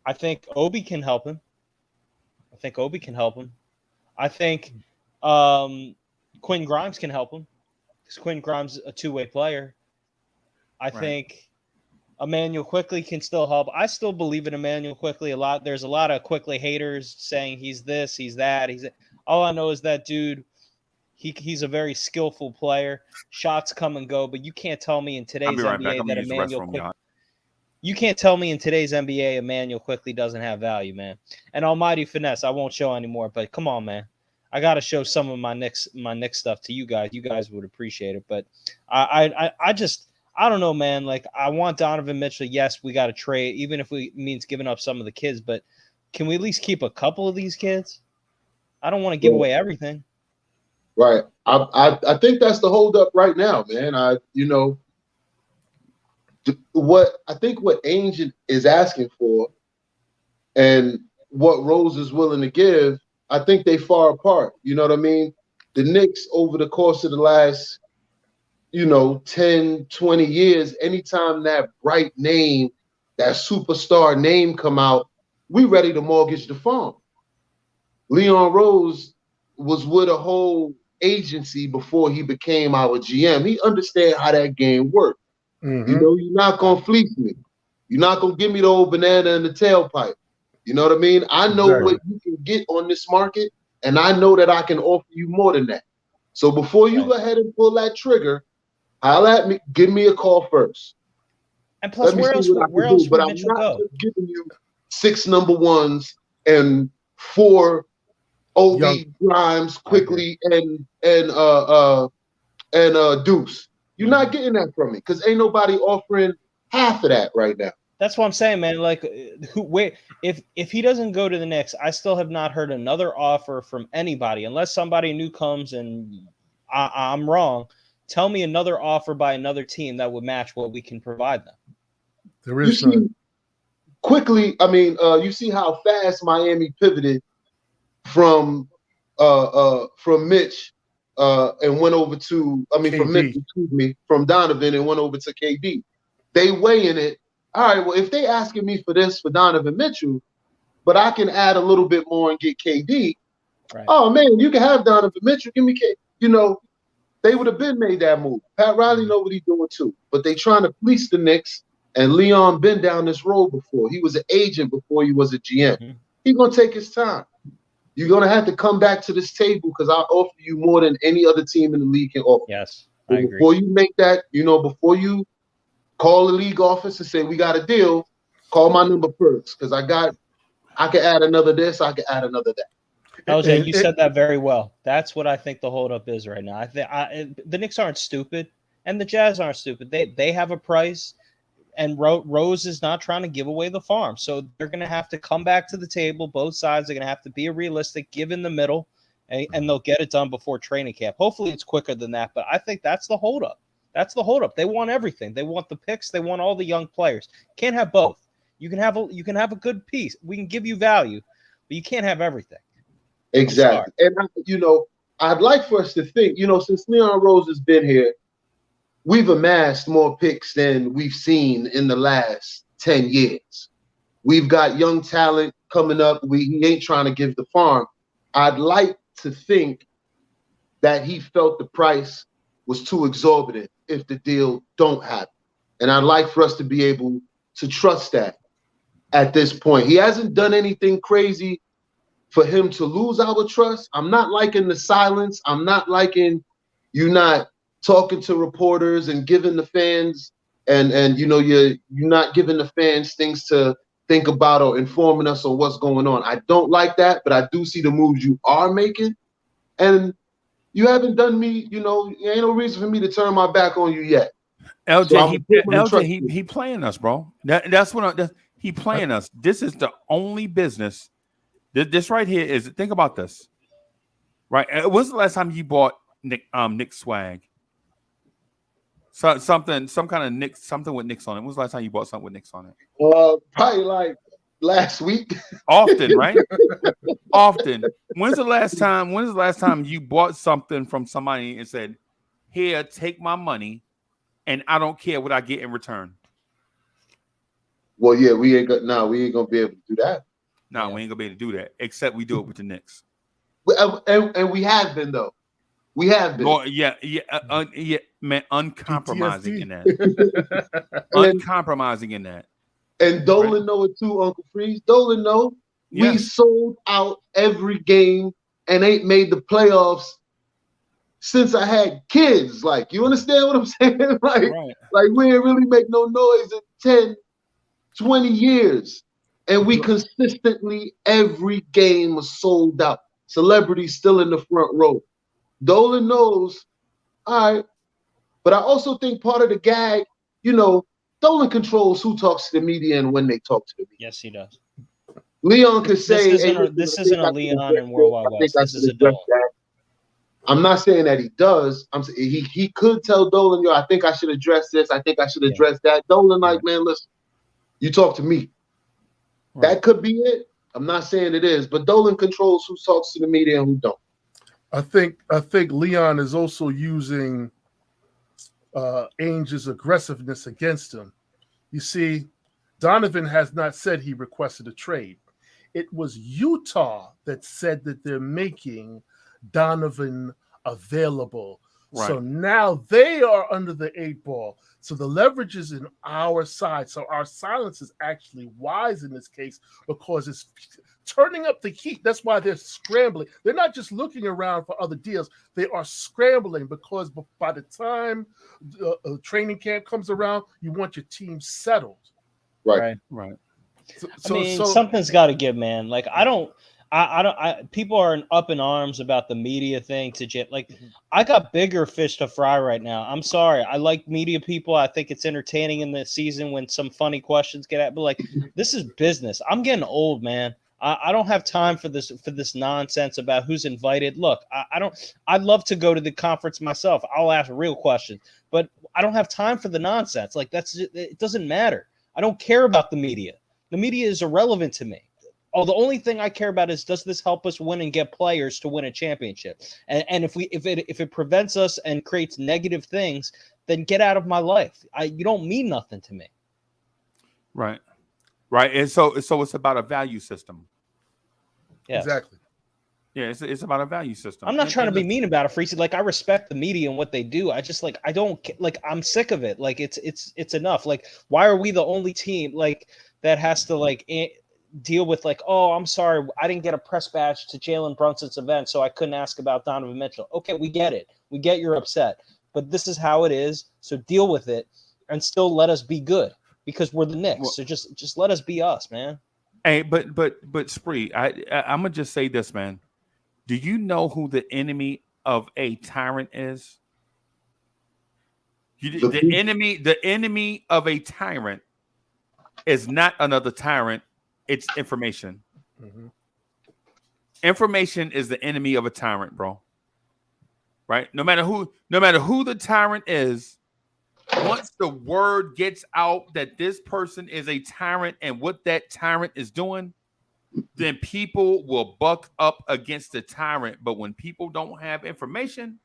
I think Obi can help him. I think Quinn Grimes can help him because Quinn Grimes is a two-way player. I think Emmanuel Quickly can still help. I still believe in Emmanuel Quickly a lot. There's a lot of Quickly haters saying he's this, he's that. All I know is that dude, he's a very skillful player. Shots come and go, but you can't tell me in today's NBA that Emmanuel Quickly. You can't tell me in today's NBA Emmanuel Quickly doesn't have value, man. And Almighty Finesse, I won't show anymore, but come on, man. I got to show some of my Knicks stuff to you guys. You guys would appreciate it, but I don't know, man. Like, I want Donovan Mitchell. Yes, we got to trade, even if it means giving up some of the kids, but can we at least keep a couple of these kids? I don't want to give away everything.
Right. I think that's the holdup right now, man. What Ainge is asking for and what Rose is willing to give, I think they far apart. You know what I mean? The Knicks over the course of the last, 10, 20 years, anytime that bright name, that superstar name come out, we ready to mortgage the farm. Leon Rose was with a whole agency before he became our GM. He understand how that game worked. Mm-hmm. You're not going to fleece me. You're not gonna give me the old banana in the tailpipe. You know what I mean? I know what you can get on this market, and I know that I can offer you more than that. So before you go ahead and pull that trigger, holla at me, give me a call first.
And plus, where else would Mitchell go?
Just giving you 6 number ones and 4 Obi Grimes quickly and Deuce. You're not getting that from me because ain't nobody offering half of that right now.
That's what I'm saying, man. Like, if he doesn't go to the Knicks, I still have not heard another offer from anybody, unless somebody new comes and I'm wrong. Tell me another offer by another team that would match what we can provide them.
There is none.
Quickly, I mean, you see how fast Miami pivoted from Mitch and went over to, from Donovan and went over to KD. They weighing it. All right, well, if they asking me for this for Donovan Mitchell, but I can add a little bit more and get KD, oh man, you can have Donovan Mitchell. Give me KD. You know, they would have been made that move. Pat Riley know what he's doing too, but they trying to fleece the Knicks. And Leon been down this road before. He was an agent before he was a GM. He's gonna take his time. You're gonna have to come back to this table because I offer you more than any other team in the league can offer.
Yes, I agree.
Before you make that, before you call the league office and say we got a deal, call my number first because I can add another this, I can add another that.
LJ, you said that very well. That's what I think the holdup is right now. I think the Knicks aren't stupid, and the Jazz aren't stupid. They have a price. And Rose is not trying to give away the farm. So they're going to have to come back to the table. Both sides are going to have to be realistic, give in the middle, and they'll get it done before training camp. Hopefully it's quicker than that, but I think that's the holdup. That's the holdup. They want everything. They want the picks. They want all the young players. Can't have both. You can have a good piece. We can give you value, but you can't have everything.
Exactly. And, I'd like for us to think, since Leon Rose has been here, we've amassed more picks than we've seen in the last 10 years. We've got young talent coming up. He ain't trying to give the farm. I'd like to think that he felt the price was too exorbitant if the deal don't happen. And I'd like for us to be able to trust that at this point. He hasn't done anything crazy for him to lose our trust. I'm not liking the silence. I'm not liking you not talking to reporters and giving the fans and you're not giving the fans things to think about or informing us on what's going on. I don't like that, but I do see the moves you are making. And you haven't done me, there ain't no reason for me to turn my back on you yet.
LJ, he playing us, bro. That's what he playing us. This is the only business. This right here is, think about this. Right? When's the last time you bought Nick swag? So something with Knicks on it. When was the last time you bought something with Knicks on it?
Probably like last week.
Often, right? Often. When's the last time you bought something from somebody and said, "Here, take my money, and I don't care what I get in return"?
Well, yeah, we ain't gonna be able to do that.
No, we ain't gonna be able to do that. Except we do it with the Knicks.
And we have been though. We have been.
Oh, yeah, man, uncompromising in that. Uncompromising in that.
And Dolan know it too, Uncle Freeze. Dolan know we sold out every game and ain't made the playoffs since I had kids. Like, you understand what I'm saying? Like we ain't really make no noise in 10, 20 years. And we consistently, every game was sold out. Celebrities still in the front row. Dolan knows, all right, but I also think part of the gag, Dolan controls who talks to the media and when they talk to the media.
Yes, he does.
Leon could say,
this isn't a Leon and World Wide West. This is a Dolan.
I'm not saying that he does. I'm saying he could tell Dolan, yo, I think I should address this. I think I should address that. Dolan, man, listen, you talk to me. Right. That could be it. I'm not saying it is, but Dolan controls who talks to the media and who don't.
I think Leon is also using Ainge's aggressiveness against him. You see, Donovan has not said he requested a trade. It was Utah that said that they're making Donovan available
Right.
So now they are under the 8 ball. So the leverage is in our side. So our silence is actually wise in this case because it's turning up the heat. That's why they're scrambling. They're not just looking around for other deals. They are scrambling because by the time training camp comes around, you want your team settled.
Right.
So
something's got to give, man. Like people are up in arms about the media thing I got bigger fish to fry right now. I'm sorry. I like media people. I think it's entertaining in the season when some funny questions get at, but this is business. I'm getting old, man. I don't have time for this nonsense about who's invited. Look, I'd love to go to the conference myself. I'll ask real questions, but I don't have time for the nonsense. It doesn't matter. I don't care about the media. The media is irrelevant to me. Oh, the only thing I care about is, does this help us win and get players to win a championship? And if it prevents us and creates negative things, then get out of my life. You don't mean nothing to me.
Right. And so it's about a value system.
Yes.
Exactly.
Yeah, it's about a value system.
I'm not trying to be mean about it, Freezy. I respect the media and what they do. I just I don't I'm sick of it. It's enough. Why are we the only team that has to deal with oh, I'm sorry, I didn't get a press badge to Jalen Brunson's event, so I couldn't ask about Donovan Mitchell. Okay, we get it. We get you're upset, but this is how it is. So deal with it and still let us be good because we're the Knicks. So just let us be us, man.
Hey, but Spree, I'm gonna just say this, man. Do you know who the enemy of a tyrant is? The enemy of a tyrant is not another tyrant. It's information.
Mm-hmm.
Information is the enemy of a tyrant, bro. Right? No matter who the tyrant is, once the word gets out that this person is a tyrant and what that tyrant is doing, then people will buck up against the tyrant. But when people don't have information,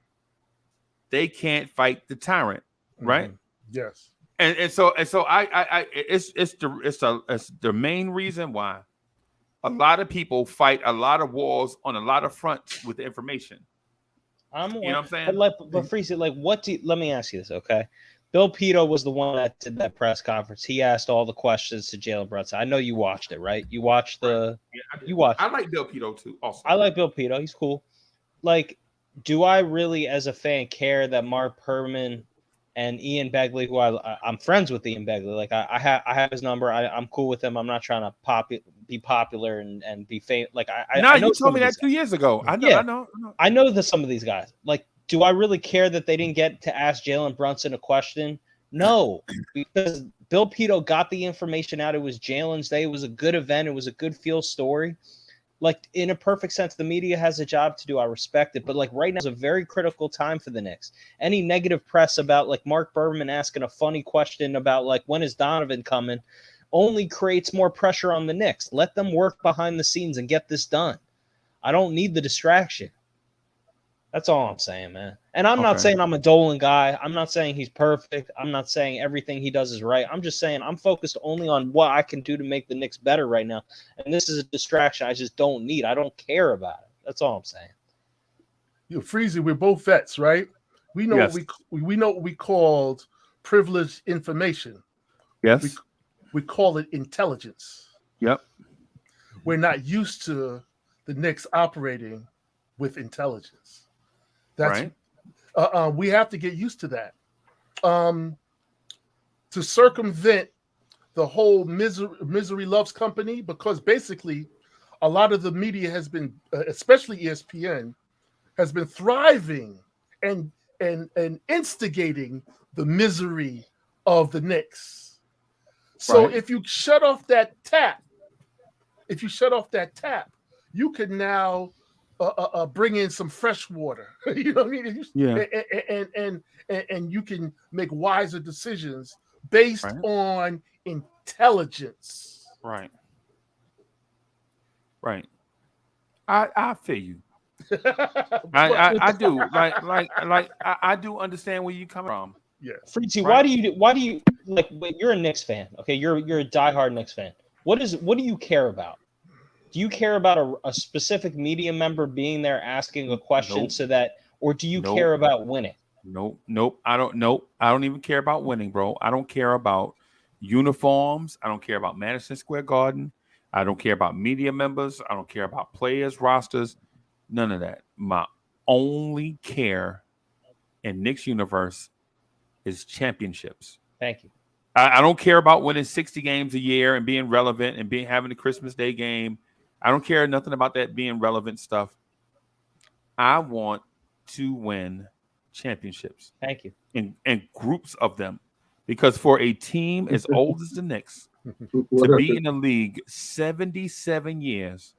they can't fight the tyrant, right?
Mm-hmm. Yes.
And so I it's the main reason why a lot of people fight a lot of wars on a lot of fronts with the information. You know what I'm saying?
But Freezy, let me ask you this, okay? Bill Pito was the one that did that press conference. He asked all the questions to Jalen Brunson. I know you watched it, right? You watched you watched.
I like Bill Pito too. Also,
I like Bill Pito. He's cool. Do I really, as a fan, care that Mark Perman and Ian Begley, who I'm friends with Ian Begley, I have his number. I'm cool with him. I'm not trying to be popular and be famous. I know
you told me that 2 years ago. I know.
I know that some of these guys. Do I really care that they didn't get to ask Jalen Brunson a question? No, because Bill Pito got the information out. It was Jalen's day. It was a good event. It was a good feel story. In a perfect sense, the media has a job to do. I respect it. But right now is a very critical time for the Knicks. Any negative press about Mark Berman asking a funny question about when is Donovan coming only creates more pressure on the Knicks. Let them work behind the scenes and get this done. I don't need the distraction. That's all I'm saying, man. And I'm not saying I'm a Dolan guy. I'm not saying he's perfect. I'm not saying everything he does is right. I'm just saying I'm focused only on what I can do to make the Knicks better right now. And this is a distraction I just don't need. I don't care about it. That's all I'm saying.
Freezy, we're both vets, right? We know
yes.
we know what we called privileged information.
Yes.
We call it intelligence.
Yep.
We're not used to the Knicks operating with intelligence. That's right. We have to get used to that. To circumvent the whole misery loves company, because basically a lot of the media has been, especially ESPN, has been thriving and instigating the misery of the Knicks. So if you shut off that tap, you can now bring in some fresh water. You know what I mean? And you can make wiser decisions based on intelligence.
Right. I feel you. I do. I do understand where you come from.
Yeah.
Freezy, why do you you're a Knicks fan, okay? You're a diehard Knicks fan. What do you care about? Do you care about a specific media member being there asking a question or do you care about winning?
Nope. I don't even care about winning, bro. I don't care about uniforms. I don't care about Madison Square Garden. I don't care about media members. I don't care about players, rosters. None of that. My only care in Knicks universe is championships.
Thank you.
I don't care about winning 60 games a year and being relevant and having the Christmas Day game. I don't care nothing about that being relevant stuff. I want to win championships.
Thank you.
And groups of them. Because for a team as old as the Knicks to be in the league 77 years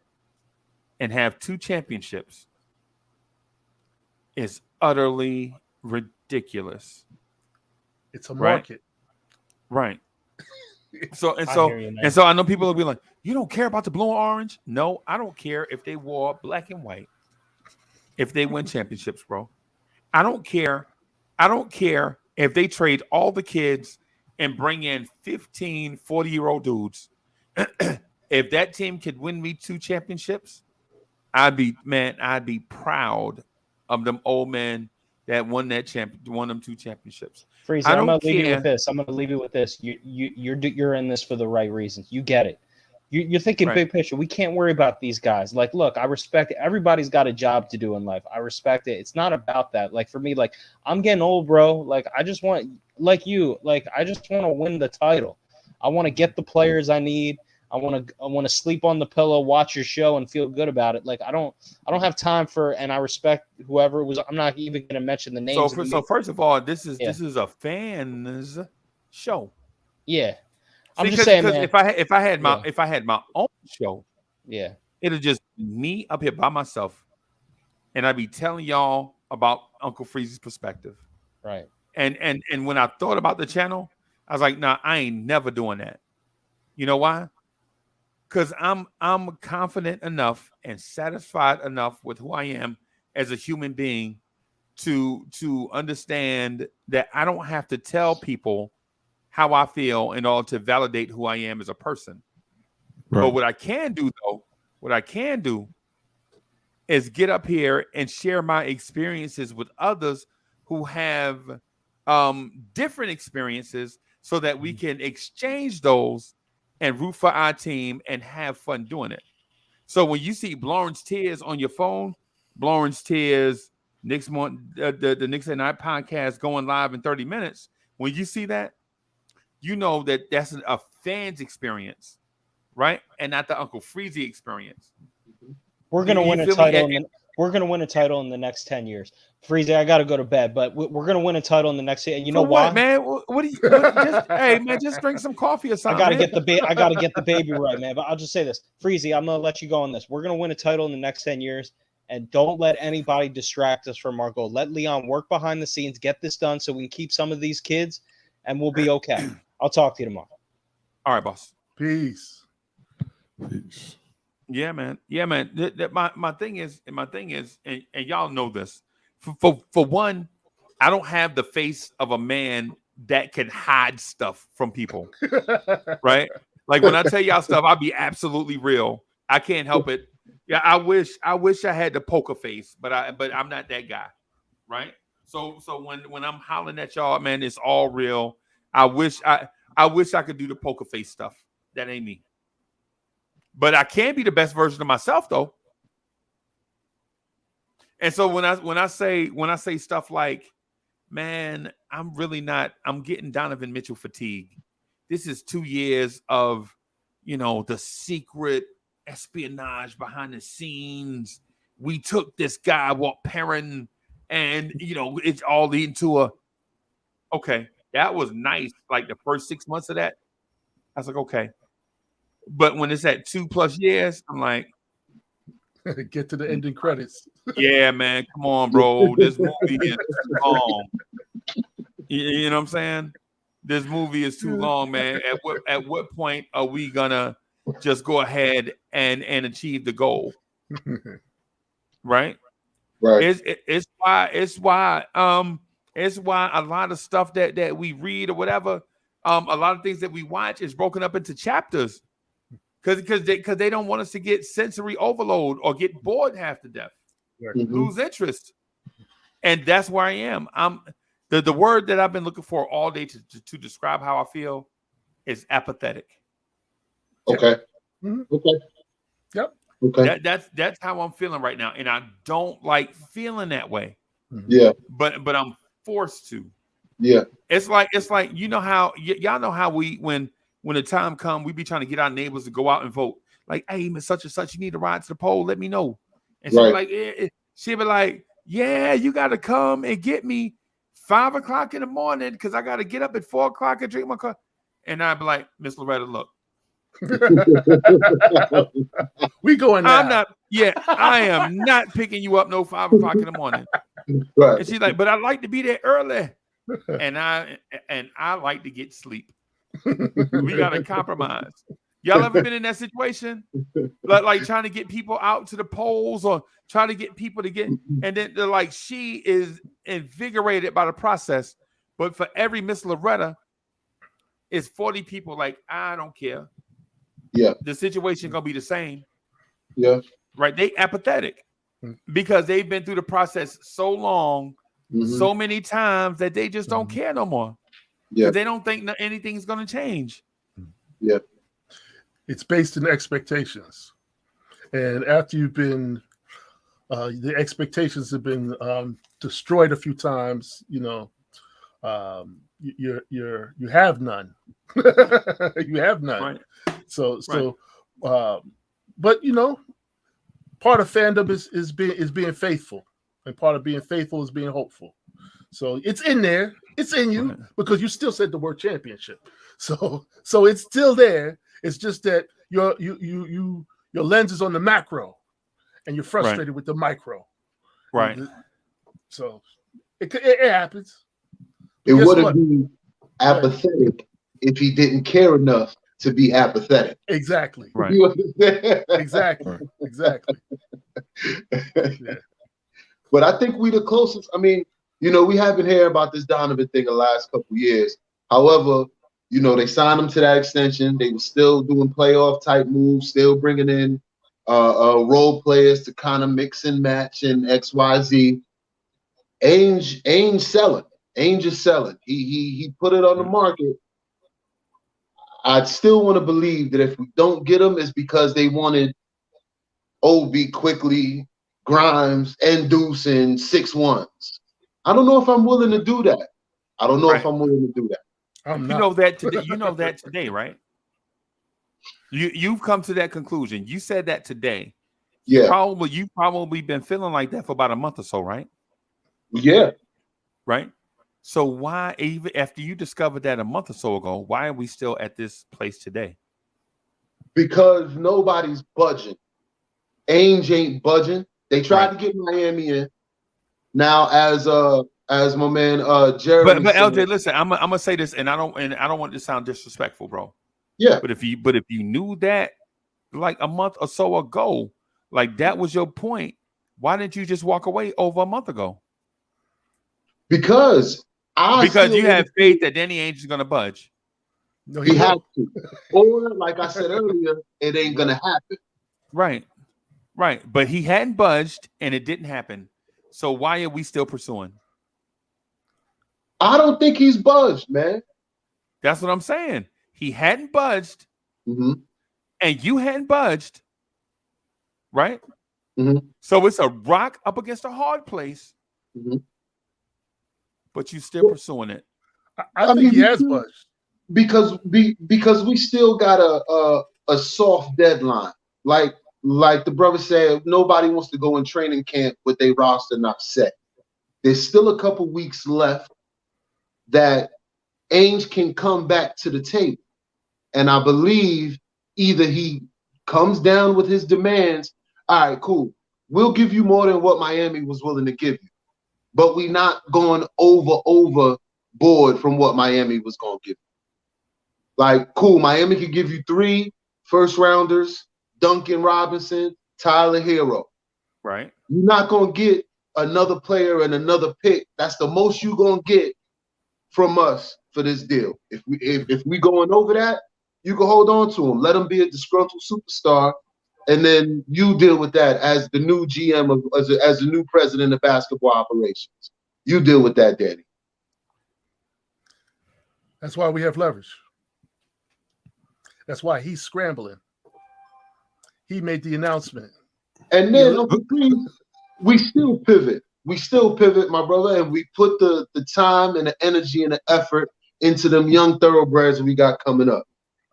and have 2 championships is utterly ridiculous.
It's a market.
Right. So I know people will be like, you don't care about the blue and orange? No, I don't care if they wore black and white. If they win championships, bro. I don't care. I don't care if they trade all the kids and bring in 15 40-year-old dudes. If that team could win me 2 championships, I'd be proud of them old men that won them 2 championships.
Freezy, I'm gonna leave you with this. I'm gonna leave you with this. You're in this for the right reasons. You get it. You're thinking big picture. We can't worry about these guys. Like, look, I respect it. Everybody's got a job to do in life. I respect it. It's not about that. Like, for me, like, I'm getting old, bro. Like, I just want, like you, like, I just want to win the title. I want to get the players I need. I want to sleep on the pillow, watch your show, and feel good about it. Like, I don't have time for, and I respect whoever it was. I'm not even going to mention the names.
So first of all, this is a fans show.
Yeah.
I'm
just saying, man.
if I had my own show, it'd just me up here by myself, and I'd be telling y'all about Uncle Freezy's perspective.
Right.
And when I thought about the channel, I was like, nah, I ain't never doing that. You know why? Because I'm confident enough and satisfied enough with who I am as a human being to understand that I don't have to tell people how I feel in order to validate who I am as a person. Right. But what I can do is get up here and share my experiences with others who have different experiences so that we can exchange those and root for our team and have fun doing it. So when you see Blorence Tears on your phone, Blorence Tears, the Knicks at Night podcast going live in 30 minutes, when you see that, you know that that's a fan's experience, right? And not the Uncle Freezy experience.
We're gonna win a title. We're gonna win a title in the next 10 years. Freezy, I gotta go to bed, but we're gonna win a title in the next year. And you know why,
man? Hey, man, just drink some coffee or something.
I gotta get the baby right, man. But I'll just say this, Freezy, I'm gonna let you go on this. We're gonna win a title in the next 10 years, and don't let anybody distract us from our goal. Let Leon work behind the scenes, get this done, so we can keep some of these kids, and we'll be okay. I'll talk to you tomorrow.
All right, boss.
Peace.
Yeah, man. My thing is, and y'all know this. For one, I don't have the face of a man that can hide stuff from people, right? Like when I tell y'all stuff, I'll be absolutely real. I can't help it. Yeah, I wish I had the poker face, but I'm not that guy, right? So when I'm hollering at y'all, man, it's all real. I wish I could do the poker face stuff. That ain't me. But I can be the best version of myself, though. And so when I say stuff like, man, I'm getting Donovan Mitchell fatigue. This is 2 years of, the secret espionage behind the scenes. We took this guy, Walt Perrin, and it's all leading to okay. That was nice. Like the first 6 months of that, I was like, okay. But when it's at 2+ years, I'm like,
get to the ending credits.
Yeah, man, come on, bro. This movie is too long. You know what I'm saying? This movie is too long, man. At what point are we gonna just go ahead and achieve the goal? Right. It's why a lot of stuff that we read or whatever, a lot of things that we watch is broken up into chapters because they don't want us to get sensory overload or get bored half to death, lose interest. And that's where I am. The word that I've been looking for all day to describe how I feel is apathetic.
Okay.
Mhm.
Okay.
Yep.
Okay.
That's how I'm feeling right now, and I don't like feeling that way.
Yeah.
But I'm forced to.
Yeah.
It's like you know how y'all know how when the time comes, we be trying to get our neighbors to go out and vote. Like, hey, Miss such and such, you need to ride to the poll. Let me know. And she'll be like, she'll be like, yeah, you got to come and get me 5 o'clock in the morning because I got to get up at 4 o'clock and drink my coffee. And I'd be like, Miss Loretta, look.
We going now.
I'm not. Yeah, I am not picking you up no 5 o'clock in the morning.
Right.
And she's like, but I like to be there early, and I like to get sleep. We got to compromise. Y'all ever been in that situation, like trying to get people out to the polls or trying to get people to get, and then they're like, she is invigorated by the process, but for every Miss Loretta, it's 40 people like, I don't care.
Yeah.
The situation gonna be the same.
Yeah.
Right. They apathetic because they've been through the process so long, so many times that they just don't care no more.
Yeah.
They don't think anything's gonna change.
Yeah.
It's based in expectations. And after you've been the expectations have been destroyed a few times, you know, you have none. You have none.
Right.
So but you know, part of fandom is being faithful, and part of being faithful is being hopeful. So it's in there, it's in you, because you still said the word championship. So it's still there. It's just that your lens is on the macro, and you're frustrated with the micro.
Right.
So it happens.
It wouldn't be apathetic if he didn't care enough to be apathetic.
Exactly.
Right.
You understand?
Exactly. Yeah.
But I think we the closest. I mean, you know, we haven't heard about this Donovan thing the last couple of years. However, you know, they signed him to that extension. They were still doing playoff type moves, still bringing in role players to kind of mix and match and XYZ. Ainge selling. Ainge is selling. He put it on the market. I'd still want to believe that if we don't get him, it's because they wanted Obi quickly, Grimes, and Deuce and 6-1s. I don't know if I'm willing to do that. I don't know if I'm willing to do that.
I'm not.
You know that today. You know that today, right? You've come to that conclusion. You said that today.
Yeah.
You've probably been feeling like that for about a month or so, right?
Yeah.
Right. So why, even after you discovered that a month or so ago, why are we still at this place today?
Because nobody's budging. Ainge ain't budging. They tried to get Miami in. Now, as my man Jeremy.
But LJ, listen, I'm gonna say this, and I don't want it to sound disrespectful, bro.
Yeah.
But if you knew that like a month or so ago, like that was your point, why didn't you just walk away over a month ago?
Because
you have faith that Danny Ainge is gonna budge.
No,
he has to. Or like I said earlier, it ain't gonna happen.
Right. But he hadn't budged and it didn't happen. So why are we still pursuing?
I don't think he's budged, man.
That's what I'm saying. He hadn't budged, and you hadn't budged, right? So it's a rock up against a hard place, but you still pursuing it.
I think he has budged
because we still got a soft deadline. Like the brother said, nobody wants to go in training camp with their roster not set. There's still a couple weeks left that Ainge can come back to the table. And I believe either he comes down with his demands, all right, cool, we'll give you more than what Miami was willing to give you. But we're not going overboard from what Miami was going to give you. Like, cool, Miami could give you 3 first-rounders, Duncan Robinson, Tyler Hero.
Right.
You're not going to get another player and another pick. That's the most you're going to get from us for this deal. If we going over that, you can hold on to him. Let him be a disgruntled superstar, and then you deal with that as the new GM as the new president of basketball operations. You deal with that, Danny.
That's why we have leverage. That's why he's scrambling. He made the announcement.
And then number 3, we still pivot. We still pivot, my brother, and we put the time and the energy and the effort into them young thoroughbreds we got coming up.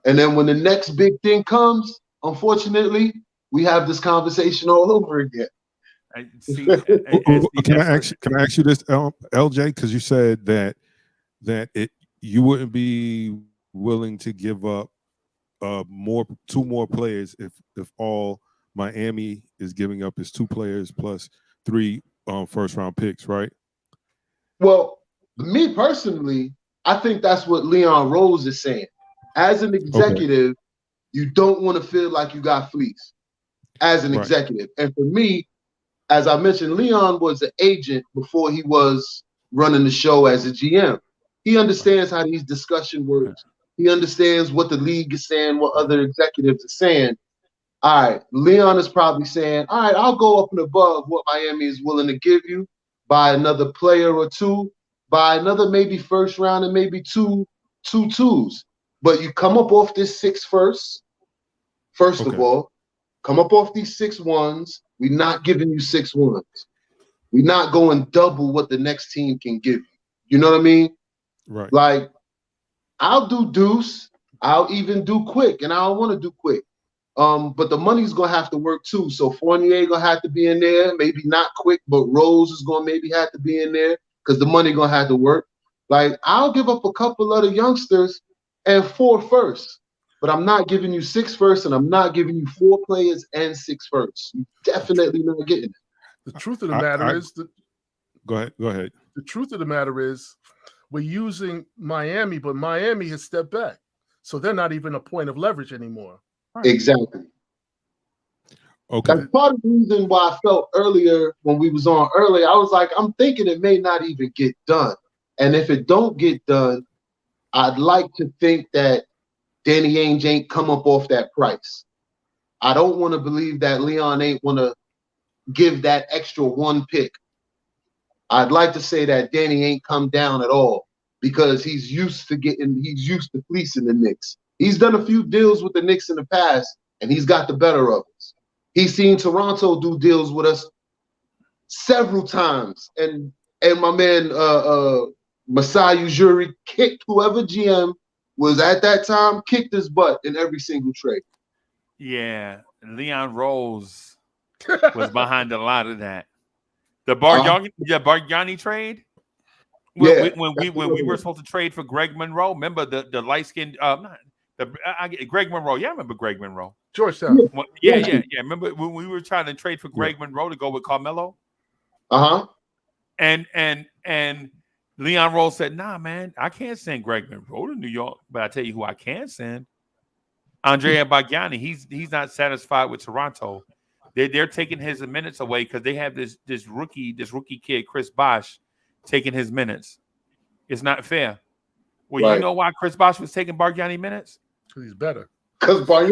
And then when the next big thing comes, unfortunately, we have this conversation all over again.
Can I ask you this, LJ? Because you said that you wouldn't be willing to give up 2 more players if all Miami is giving up is 2 players plus 3 first-round picks, right?
Well, me personally, I think that's what Leon Rose is saying. As an executive, you don't want to feel like you got fleeced as an executive. And for me, as I mentioned, Leon was an agent before he was running the show as a GM. He understands how these discussion works. He understands what the league is saying, what other executives are saying. All right, Leon is probably saying, all right, I'll go up and above what Miami is willing to give you, buy another player or 2, buy another maybe first round and maybe two twos. But you come up off this 6 first of all, come up off these 6 ones. We're not giving you 6 ones. We're not going double what the next team can give you. You know what I mean?
Right.
Like, I'll do deuce. I'll even do quick, and I don't want to do quick. But the money's gonna have to work too. So Fournier gonna have to be in there. Maybe not quick, but Rose is gonna maybe have to be in there because the money gonna have to work. Like, I'll give up a couple other youngsters and 4 firsts, but I'm not giving you 6 firsts, and I'm not giving you 4 players and 6 firsts. You definitely not getting it.
The truth of the matter is that.
Go ahead.
The truth of the matter is, we're using Miami, but Miami has stepped back, so they're not even a point of leverage anymore.
Exactly.
Okay.
That's part of the reason why I felt earlier when we was on earlier. I was like, I'm thinking it may not even get done. And if it don't get done, I'd like to think that Danny Ainge ain't come up off that price. I don't want to believe that Leon ain't want to give that extra 1 pick. I'd like to say that Danny ain't come down at all because he's used to fleecing the Knicks. He's done a few deals with the Knicks in the past, and he's got the better of us. He's seen Toronto do deals with us several times, and my man Masai Ujiri kicked whoever GM was at that time, kicked his butt in every single trade.
Yeah, Leon Rose was behind a lot of that. The Bargnani trade. When we were supposed to trade for Greg Monroe, remember the light skinned Greg Monroe. Yeah, I remember Greg Monroe.
Georgetown.
Yeah. Remember when we were trying to trade for Greg Monroe to go with Carmelo? And Leon Rose said, "Nah, man, I can't send Greg Monroe to New York, but I tell you who I can send, Andrea Bargnani. He's not satisfied with Toronto. They're taking his minutes away because they have this rookie kid, Chris Bosh, taking his minutes. It's not fair." Well, you know why Chris Bosh was taking Bargnani minutes?
Because he's better.
Because
Bosh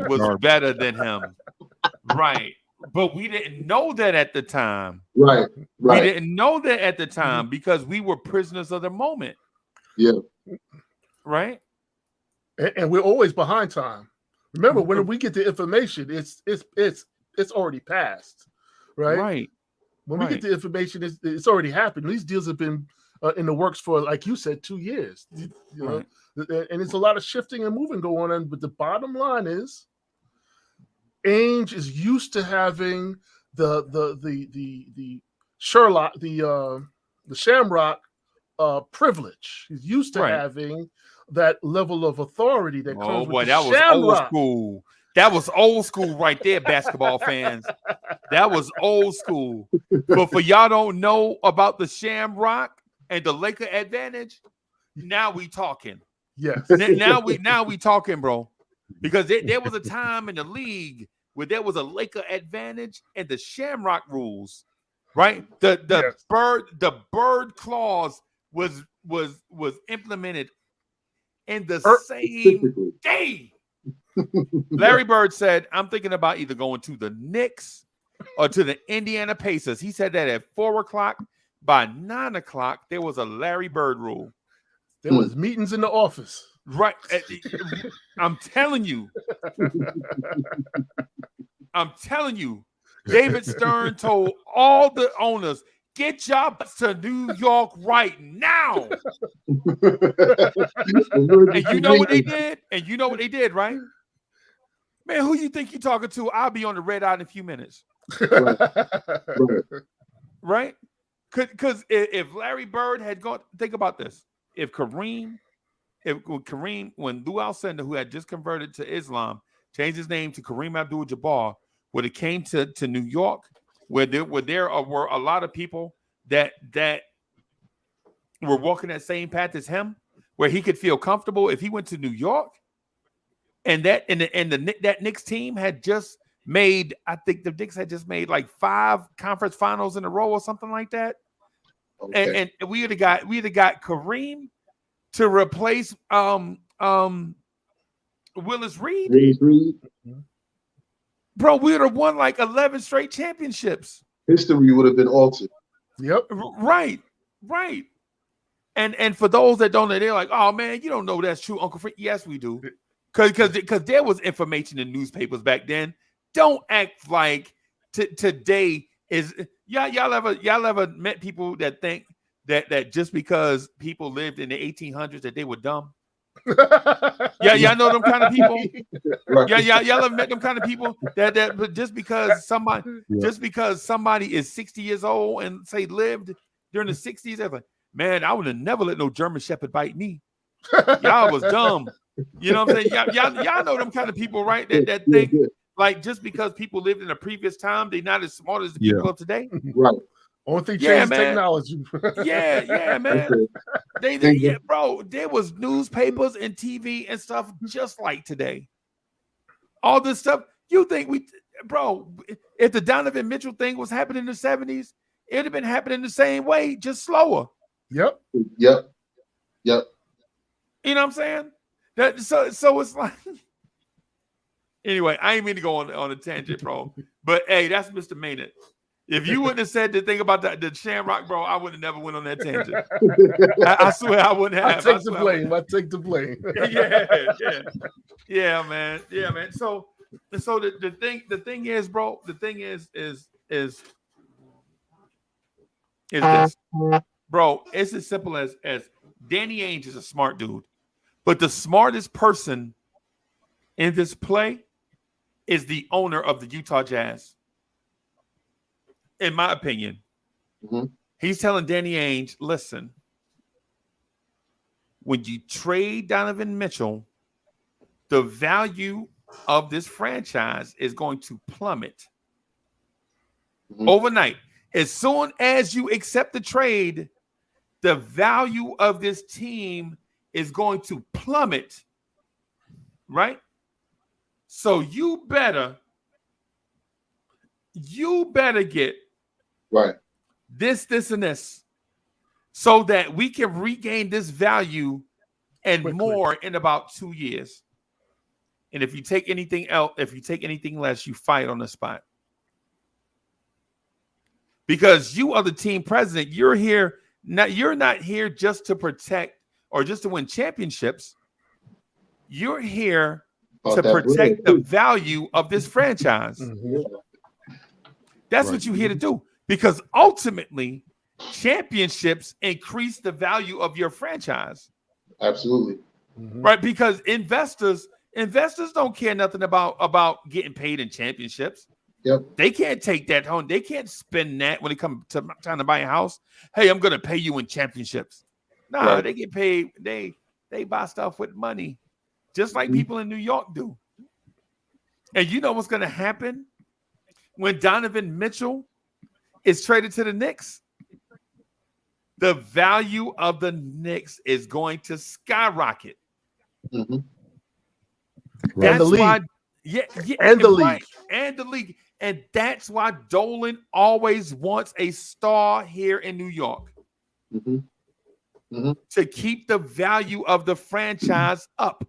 was better than him. Right. But we didn't know that at the time.
Right.
We didn't know that at the time because we were prisoners of the moment.
Yeah.
Right.
And we're always behind time. Remember, when we get the information, it's already passed. Right.
Right.
When we get the information, it's already happened. These deals have been in the works for, like you said, 2 years. You know, and it's a lot of shifting and moving going on. But the bottom line is, Ainge is used to having the Sherlock, the Shamrock privilege. He's used to having that level of authority that comes with the Shamrock.
Old school. That was old school right there, basketball fans. That was old school. But for y'all don't know about the Shamrock and the Laker advantage, now we talking.
Yes.
Now we talking, bro. Because there was a time in the league where there was a Laker advantage and the Shamrock rules, right? The bird clause was implemented in the same day. Larry Bird said, "I'm thinking about either going to the Knicks or to the Indiana Pacers." He said that at 4:00 by 9 o'clock, there was a Larry Bird rule.
There was meetings in the office.
Right. I'm telling you. I'm telling you. David Stern told all the owners, get your butts to New York right now. And you know what they did? And you know what they did, right? Man, who you think you're talking to? I'll be on the red eye in a few minutes. Right? Because if Larry Bird had gone, think about this. If Kareem, when Lou Alcindor, who had just converted to Islam, changed his name to Kareem Abdul-Jabbar, when it came to New York, where there were a lot of people that were walking that same path as him, where he could feel comfortable if he went to New York, and that Knicks team had just made, I think the Knicks had just made like 5 conference finals in a row or something like that. Okay. And we would have got Kareem to replace Willis Reed. Bro, we would have won like 11 straight championships.
History would have been altered.
Yep.
Right. And for those that don't know, they're like, oh man, you don't know that's true, Uncle Frank. Yes, we do. Because there was information in newspapers back then. Don't act like today is y'all ever met people that think that just because people lived in the 1800s that they were dumb? Y'all know them kind of people. Right. Y'all ever met them kind of people that just because somebody is 60 years old and say lived during the 60s, they're like, man, I would have never let no German Shepherd bite me. Y'all was dumb. You know what I'm saying? Y'all know them kind of people, right? That think like just because people lived in a previous time, they're not as smart as the people of today.
Right.
Only thing changed technology.
yeah, man. Bro, there was newspapers and TV and stuff just like today. All this stuff. You think if the Donovan Mitchell thing was happening in the 70s, it'd have been happening the same way, just slower.
Yep.
You
know what I'm saying? So it's like anyway, I ain't mean to go on a tangent, bro. But hey, that's Mr. Maynard. If you wouldn't have said the thing about the Shamrock, bro, I would have never went on that tangent. I swear I wouldn't have.
I take the blame.
Yeah, man. So the thing is, bro. The thing is this, bro. It's as simple as Danny Ainge is a smart dude, but the smartest person in this play is the owner of the Utah Jazz. In my opinion, he's telling Danny Ainge, listen, when you trade Donovan Mitchell, the value of this franchise is going to plummet overnight. As soon as you accept the trade, the value of this team is going to plummet, right? So you better get
right
this, and this, so that we can regain this value and quickly. More in about 2 years. And if you take anything else, if you take anything less, you fight on the spot. Because you are the team president. You're here. You're not here just to protect or just to win championships. You're here to protect the value of this franchise. That's what you're here to do. Because ultimately, championships increase the value of your franchise.
Absolutely.
Right? Because investors don't care nothing about getting paid in championships.
Yep.
They can't take that home. They can't spend that when it comes to trying to buy a house. Hey, I'm going to pay you in championships. Nah, They get paid. They buy stuff with money, just like people in New York do. And you know what's going to happen when Donovan Mitchell is traded to the Knicks? The value of the Knicks is going to skyrocket. That's why,
and the league.
And the league. And that's why Dolan always wants a star here in New York. To keep the value of the franchise up.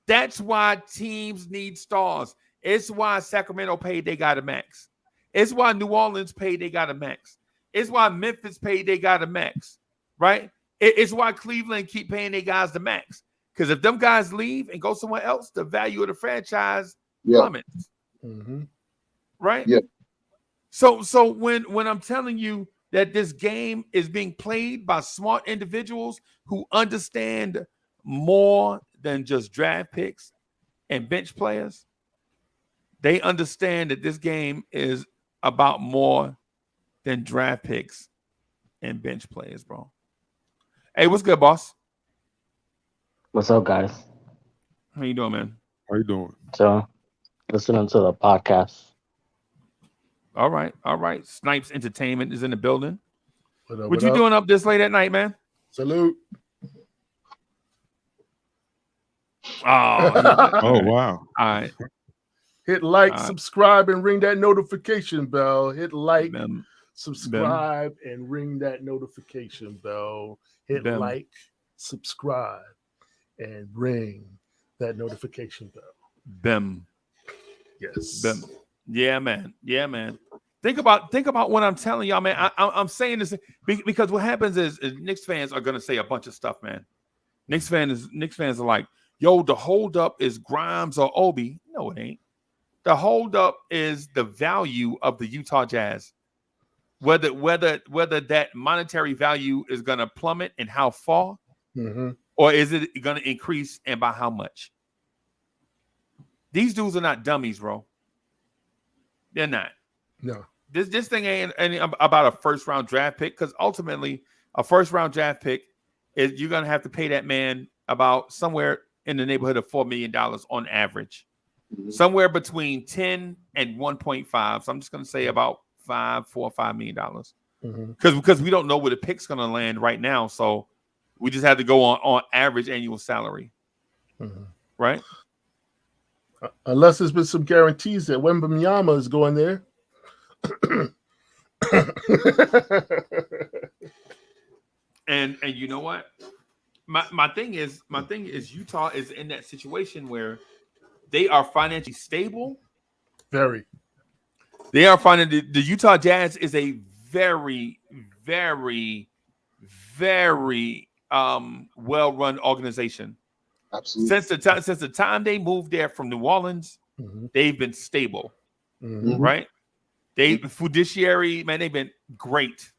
That's why teams need stars. It's why Sacramento paid they got a max. It's why New Orleans paid they got a max. It's why Memphis paid their guy the max, right? It's why Cleveland keep paying their guys the max. Because if them guys leave and go somewhere else, the value of the franchise plummets.
Mm-hmm.
Right?
Yeah.
So when I'm telling you that this game is being played by smart individuals who understand more than just draft picks and bench players, they understand that this game is about more than draft picks and bench players, bro. Hey, what's good, boss?
What's up, guys?
How you doing, man?
How you doing?
So, listening to the podcast.
All right. Snipes Entertainment is in the building.
What
you doing up this late at night, man?
Salute.
Oh,
Oh, wow.
All right.
Hit like, subscribe, and ring that notification bell. Hit like, subscribe, and ring that notification bell. Hit like, subscribe, and ring that notification bell. Yes.
Yeah, man. Think about what I'm telling y'all, man. I'm saying this because what happens is Knicks fans are gonna say a bunch of stuff, man. Knicks fans are like, yo, the holdup is Grimes or Obi. No, it ain't. The holdup is the value of the Utah Jazz. Whether that monetary value is gonna plummet and how far, or is it gonna increase and by how much? These dudes are not dummies, bro. They're not.
No.
This thing ain't about a first round draft pick, because ultimately a first round draft pick is you're gonna have to pay that man about somewhere in the neighborhood of $4 million on average, somewhere between 10 and 1.5. So I'm just gonna say about $4 or $5 million, because we don't know where the pick's gonna land right now. So we just have to go on average annual salary, right?
Unless there's been some guarantees that Wembanyama is going there.
and you know what? My thing is Utah is in that situation where they are financially stable.
Very.
They are finding the Utah Jazz is a very, very, very well-run organization.
Absolutely.
Since the time they moved there from New Orleans, they've been stable, right? They fiduciary, man, they've been great.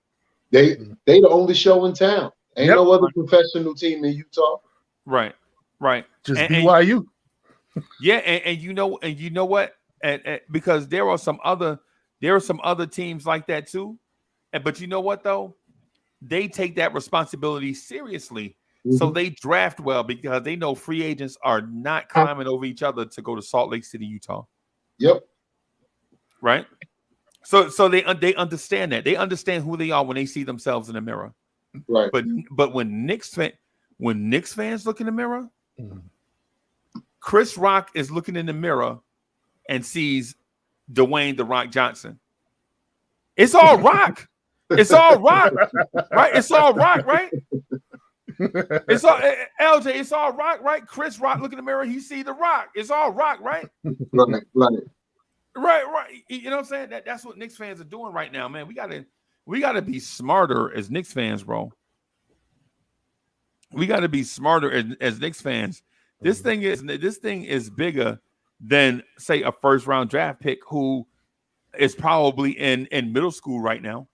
They the only show in town. Ain't no other professional team in Utah.
Right.
Just BYU.
And you know what? And because there are some other teams like that too. But you know what though? They take that responsibility seriously. So they draft well because they know free agents are not climbing over each other to go to Salt Lake City, Utah.
Yep.
Right. So they understand that. They understand who they are when they see themselves in the mirror.
Right.
But when Knicks fans look in the mirror, Chris Rock is looking in the mirror and sees Dwayne "The Rock" Johnson. It's all Rock. It's all Rock, right? It's all Rock, right? It's all LJ. It's all Rock, right? Chris Rock look in the mirror. He see The Rock. It's all Rock, right? Right. You know what I'm saying? That's what Knicks fans are doing right now, man. We gotta be smarter as Knicks fans, bro. We gotta be smarter as Knicks fans. This thing is bigger than, say, a first round draft pick who is probably in middle school right now.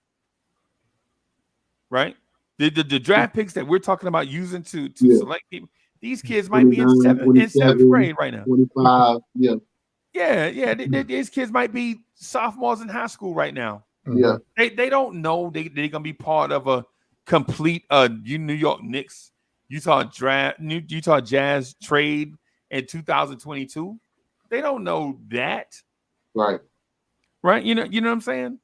Right? The draft picks that we're talking about using to select people, these kids might be in seventh grade right now.
25,
Yeah. These kids might be sophomores in high school right now.
Yeah.
They don't know they're gonna be part of a complete New York Knicks Utah Jazz trade in 2022. They don't know that.
Right.
You know what I'm saying?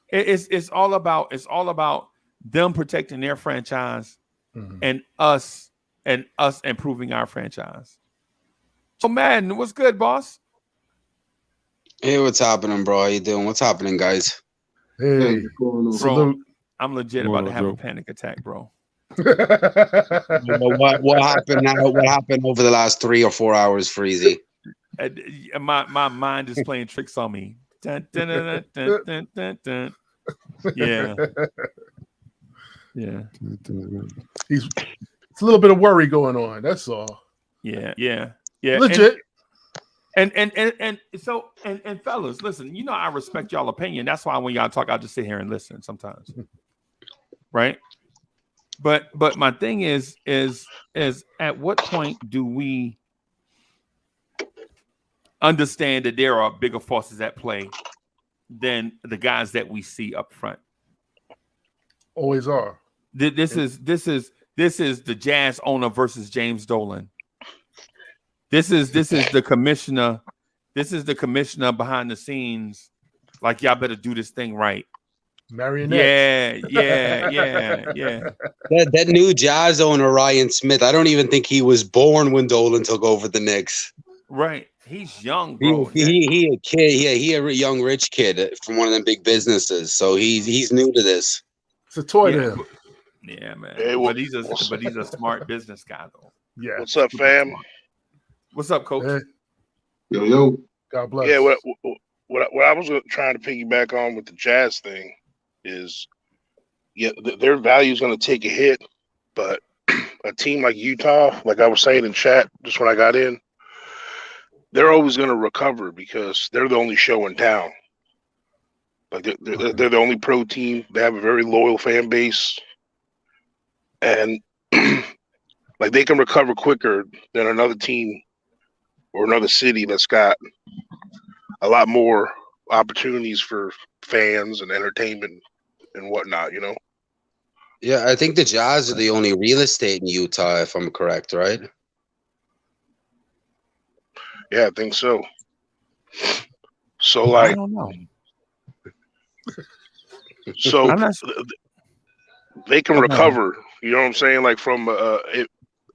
It's all about them protecting their franchise and us improving our franchise. So Madden, what's good, boss?
Hey, what's happening, bro? How you doing? What's happening, guys?
Hey,
bro, I'm legit about to have a panic attack, bro.
What happened now? What happened over the last 3 or 4 hours, Freezy?
My mind is playing tricks on me. Dun, dun, dun, dun, dun, dun, dun. Yeah. Yeah.
It's a little bit of worry going on. That's all.
Yeah.
Legit.
And so fellas, listen, you know I respect y'all opinion. That's why when y'all talk, I just sit here and listen sometimes. Right? But my thing is at what point do we understand that there are bigger forces at play than the guys that we see up front?
Always are.
This is the Jazz owner versus James Dolan. This is the commissioner. This is the commissioner behind the scenes. Like, y'all better do this thing right.
Marionette.
Yeah.
That new Jazz owner, Ryan Smith, I don't even think he was born when Dolan took over the Knicks.
Right. He's young, bro.
He a kid. Yeah, he a young rich kid from one of them big businesses. So he's new to this.
It's a toy to him.
Yeah, man.
Hey,
but he's a smart business guy, though.
Yeah.
What's up, fam?
What's up, Coach?
Hey.
Yo.
God bless.
Yeah, what I was trying to piggyback on with the Jazz thing is, yeah, their value is going to take a hit, but a team like Utah, like I was saying in chat just when I got in, they're always going to recover because they're the only show in town. Like they're the only pro team. They have a very loyal fan base, and like they can recover quicker than another team or another city that's got a lot more opportunities for fans and entertainment and whatnot, you know?
Yeah, I think the Jazz are the only real estate in Utah, if I'm correct, right?
Yeah, I think so. So, like,
I don't know.
So they can recover. You know what I'm saying? Like from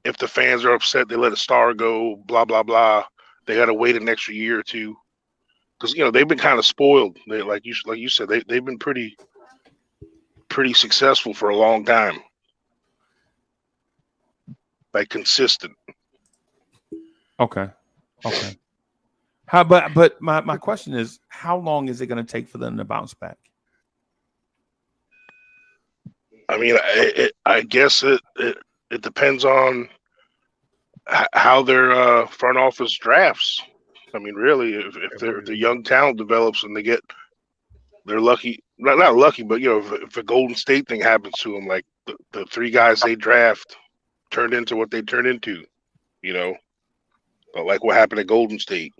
if the fans are upset, they let a star go. Blah blah blah. They got to wait an extra year or two because they've been kind of spoiled. They like you said they've been pretty successful for a long time, like consistent.
Okay. But my question is, how long is it going to take for them to bounce back?
I mean, I guess it depends on how their front office drafts. I mean, really, if the young talent develops and they're lucky, not lucky, but if a Golden State thing happens to them, like the three guys they draft turned into what they turned into, but like what happened at Golden State.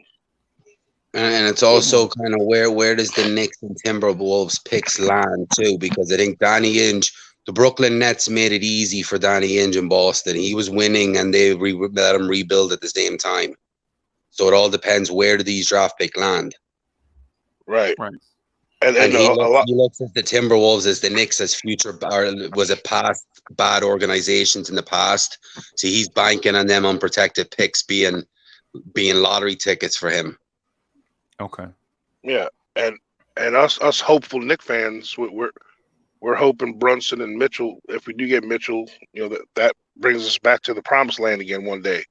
And it's also kind of where does the Knicks and Timberwolves picks land too? Because I think Danny Ainge, the Brooklyn Nets made it easy for Danny Ainge in Boston. He was winning, and they let him rebuild at the same time. So it all depends, where do these draft picks land?
Right.
And he looks at the Timberwolves as the Knicks as future, or was it past bad organizations in the past? So he's banking on them unprotected picks being lottery tickets for him.
Okay.
Yeah, and us hopeful Knicks fans, we're hoping Brunson and Mitchell. If we do get Mitchell, that brings us back to the promised land again one day.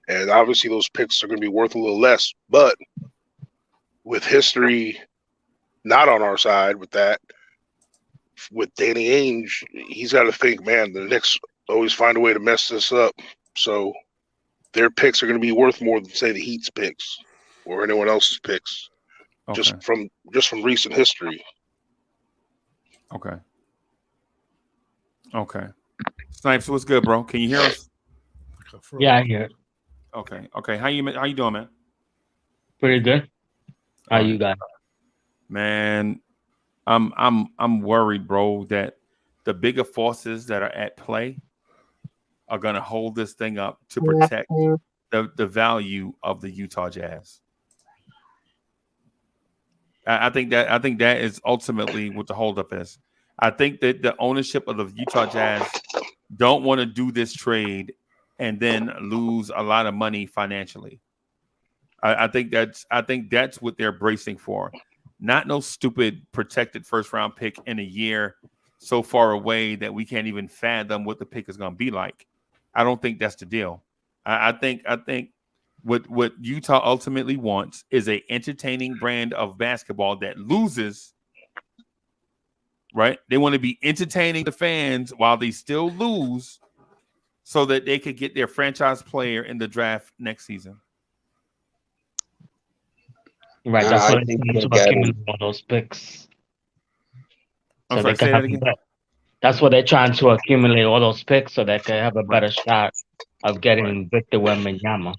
And obviously those picks are going to be worth a little less, but with history not on our side with Danny Ainge, he's got to think, man, the Knicks always find a way to mess this up. So their picks are going to be worth more than, say, the Heat's picks or anyone else's picks, just from recent history.
Okay. Snipes, what's good, bro? Can you hear us?
Yeah, I hear it.
Okay. How you doing, man?
Pretty good. How you guys?
Man, I'm worried, bro, that the bigger forces that are at play are gonna hold this thing up to protect the value of the Utah Jazz. I think that is ultimately what the holdup is. I think that the ownership of the Utah Jazz don't want to do this trade and then lose a lot of money financially. I think that's what they're bracing for. Not no stupid protected first round pick in a year so far away that we can't even fathom what the pick is going to be like. I don't think that's the deal. I think what Utah ultimately wants is a entertaining brand of basketball that loses right? They want to be entertaining the fans while they still lose so that they could get their franchise player in the draft next season.
Right, that's what they're trying to accumulate all those picks.
I'm
So
sorry,
they can
say
have
that again?
that's what they're trying to accumulate all those picks so they can have a better shot of getting Victor Wembanyama.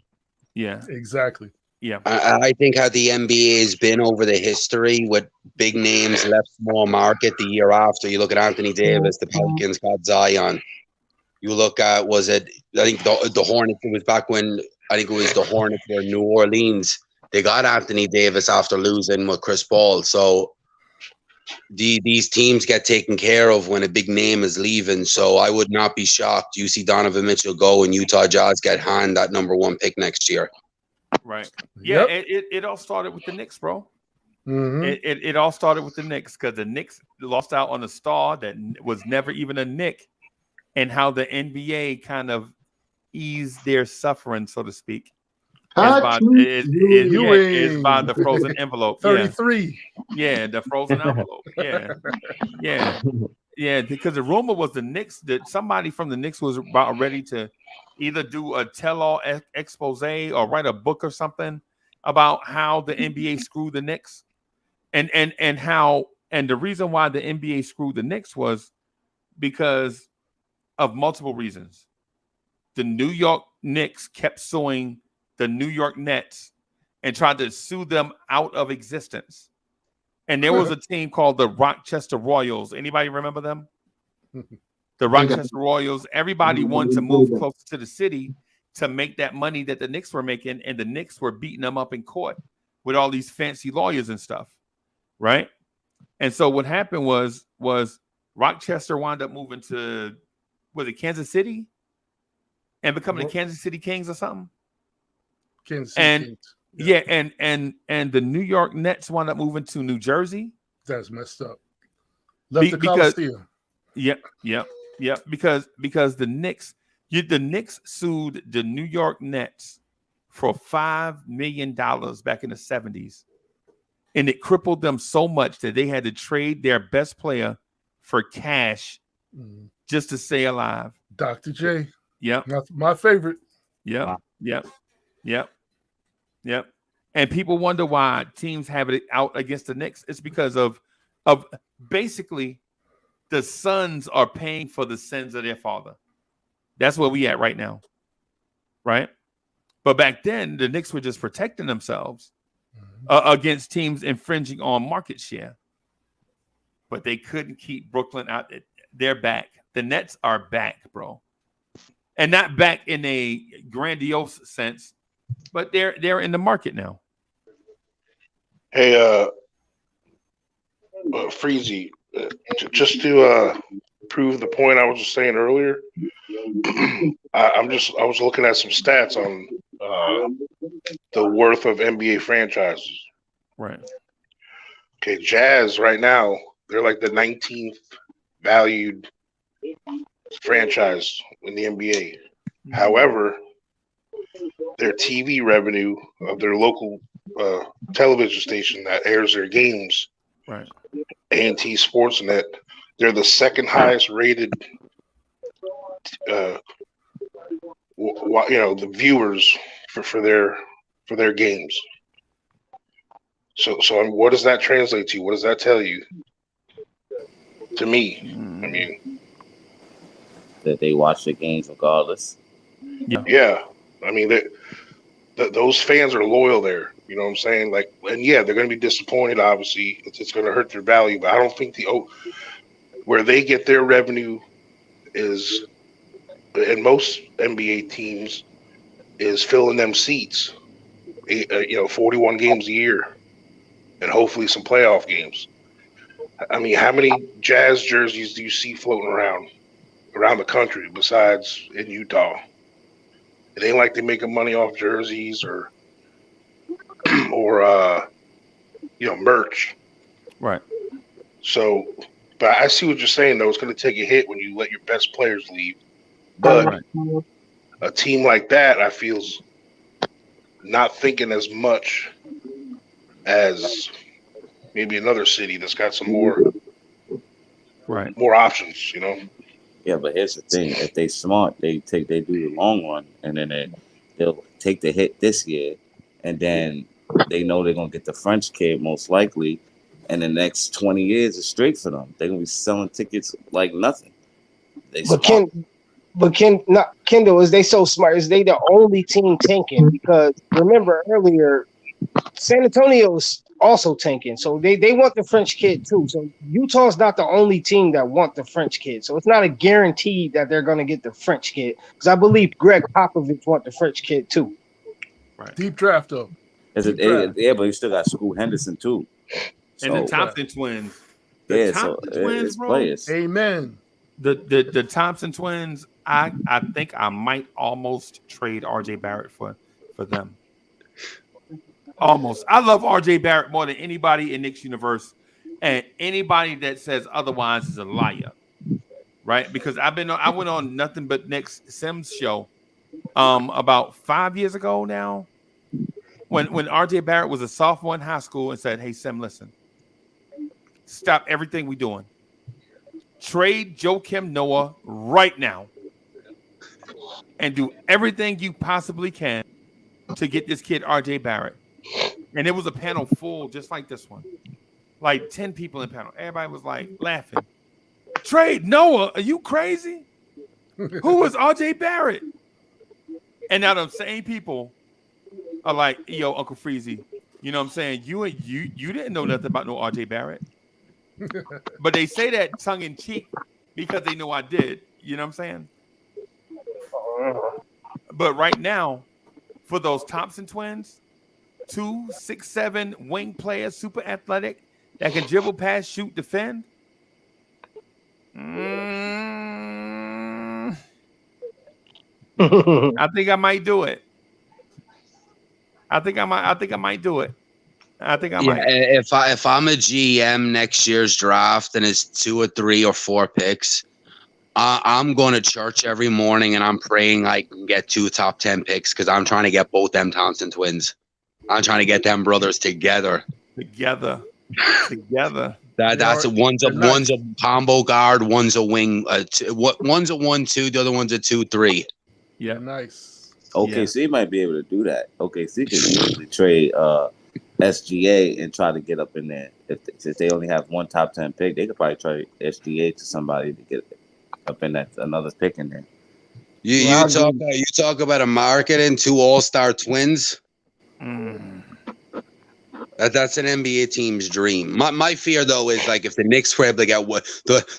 Yeah,
exactly.
Yeah,
I think how the NBA has been over the history with big names left small market the year after. You look at Anthony Davis, the Pelicans got Zion. You look at, was it, I think the Hornets, it was back when, I think it was the Hornets were in New Orleans. They got Anthony Davis after losing with Chris Paul. So these teams get taken care of when a big name is leaving. So I would not be shocked. You see Donovan Mitchell go and Utah Jazz get hand that #1 pick next year.
Right. Yeah, it all started with the Knicks, bro. It all started with the Knicks because the Knicks lost out on a star that was never even a Knick, and how the NBA kind of eased their suffering, so to speak, is by the frozen envelope.
33.
Yeah, the frozen envelope. Yeah, because the rumor was the Knicks, that somebody from the Knicks was about ready to either do a tell-all expose or write a book or something about how the NBA screwed the Knicks, and the reason why the NBA screwed the Knicks was because of multiple reasons. The New York Knicks kept suing the New York Nets and tried to sue them out of existence. And there was a team called the Rochester Royals. Anybody remember them? The Rochester Royals. Everybody wanted to move closer to the city to make that money that the Knicks were making, and the Knicks were beating them up in court with all these fancy lawyers and stuff, right? And so what happened was Rochester wound up moving to, was it Kansas City? And becoming the Kansas City Kings or something?
Kansas City Kings.
Yeah, and the New York Nets wound up moving to New Jersey.
That's messed up. Left the Coliseum.
Yep. Because the Knicks sued the New York Nets for $5 million back in the 70s. And it crippled them so much that they had to trade their best player for cash just to stay alive.
Dr. J.
Yep.
My favorite.
Yep. And people wonder why teams have it out against the Knicks. It's because of basically the sons are paying for the sins of their father. That's where we at right now. Right? But back then, the Knicks were just protecting themselves against teams infringing on market share. But they couldn't keep Brooklyn out. They're back. The Nets are back, bro. And not back in a grandiose sense, but they're in the market now.
Hey, Freezy, just to prove the point I was just saying earlier, I was looking at some stats on the worth of NBA franchises.
Right.
Okay, Jazz right now, they're like the 19th valued franchise in the NBA. However, their TV revenue of their local television station that airs their games,
right,
A&T Sportsnet, they're the second highest rated the viewers for their games. So what does that translate to? What does that tell you? To me, I mean,
that they watch the games regardless.
Yeah. I mean, those fans are loyal there. You know what I'm saying? Like, and yeah, they're going to be disappointed. Obviously, it's going to hurt their value. But I don't think where they get their revenue is, in most NBA teams, is filling them seats. 41 games a year, and hopefully some playoff games. I mean, how many Jazz jerseys do you see floating around the country besides in Utah? It ain't like they're making money off jerseys or merch.
Right.
So, but I see what you're saying, though. It's going to take a hit when you let your best players leave. But a team like that, I feel's not thinking as much as maybe another city that's got some more
Right.
more options, you know.
Yeah, but here's the thing: if they smart, they do the long run, and then they'll take the hit this year, and then they know they're gonna get the French kid most likely, and the next 20 years is straight for them. They're gonna be selling tickets like nothing. They
But
smart.
Kendall, is they so smart? Is they the only team tanking? Because remember earlier, San Antonio's also tanking, so they want the French kid too. So Utah's not the only team that want the French kid. So it's not a guarantee that they're going to get the French kid, because I believe Greg Popovich want the French kid too.
Right.
Deep draft though.
Yeah, but you still got Scoot Henderson too.
And the Thompson twins.
It's
bro.
players.
Amen.
The Thompson twins, I think I might almost trade RJ Barrett for them. Almost. I love RJ Barrett more than anybody in Knicks universe, and anybody that says otherwise is a liar. Right? Because I went on Nothing But Knicks Sims show about 5 years ago now, when RJ Barrett was a sophomore in high school, and said, "Hey Sim, listen. Stop everything we're doing. Trade Joakim Noah right now and do everything you possibly can to get this kid RJ Barrett." And it was a panel full just like this one. Like 10 people in the panel. Everybody was like laughing. Trade Noah? Are you crazy? Who is RJ Barrett? And now the same people are like, yo, Uncle Freezy, you know what I'm saying? You didn't know nothing about no RJ Barrett. But they say that tongue in cheek because they know I did. You know what I'm saying? But right now, for those Thompson twins, 2 6'7" wing players, super athletic, that can dribble, pass, shoot, defend. I think I might do it. I think I might do it.
If I'm a GM next year's draft and it's 2 or 3 or 4 picks, I'm going to church every morning and I'm praying I can get 2 top 10 picks because I'm trying to get both them Thompson twins. I'm trying to get them brothers together.
Together.
That's one's a combo guard, one's a wing. One's a 1-2, the other one's a 2-3.
Yeah,
nice.
OKC might be able to do that. OKC can easily trade SGA and try to get up in there. If they only have 1 top 10 pick, they could probably trade SGA to somebody to get up in that another pick in there.
You talk about a market and 2 all-star twins. That's an NBA team's dream. My fear though is like if the Knicks were able to get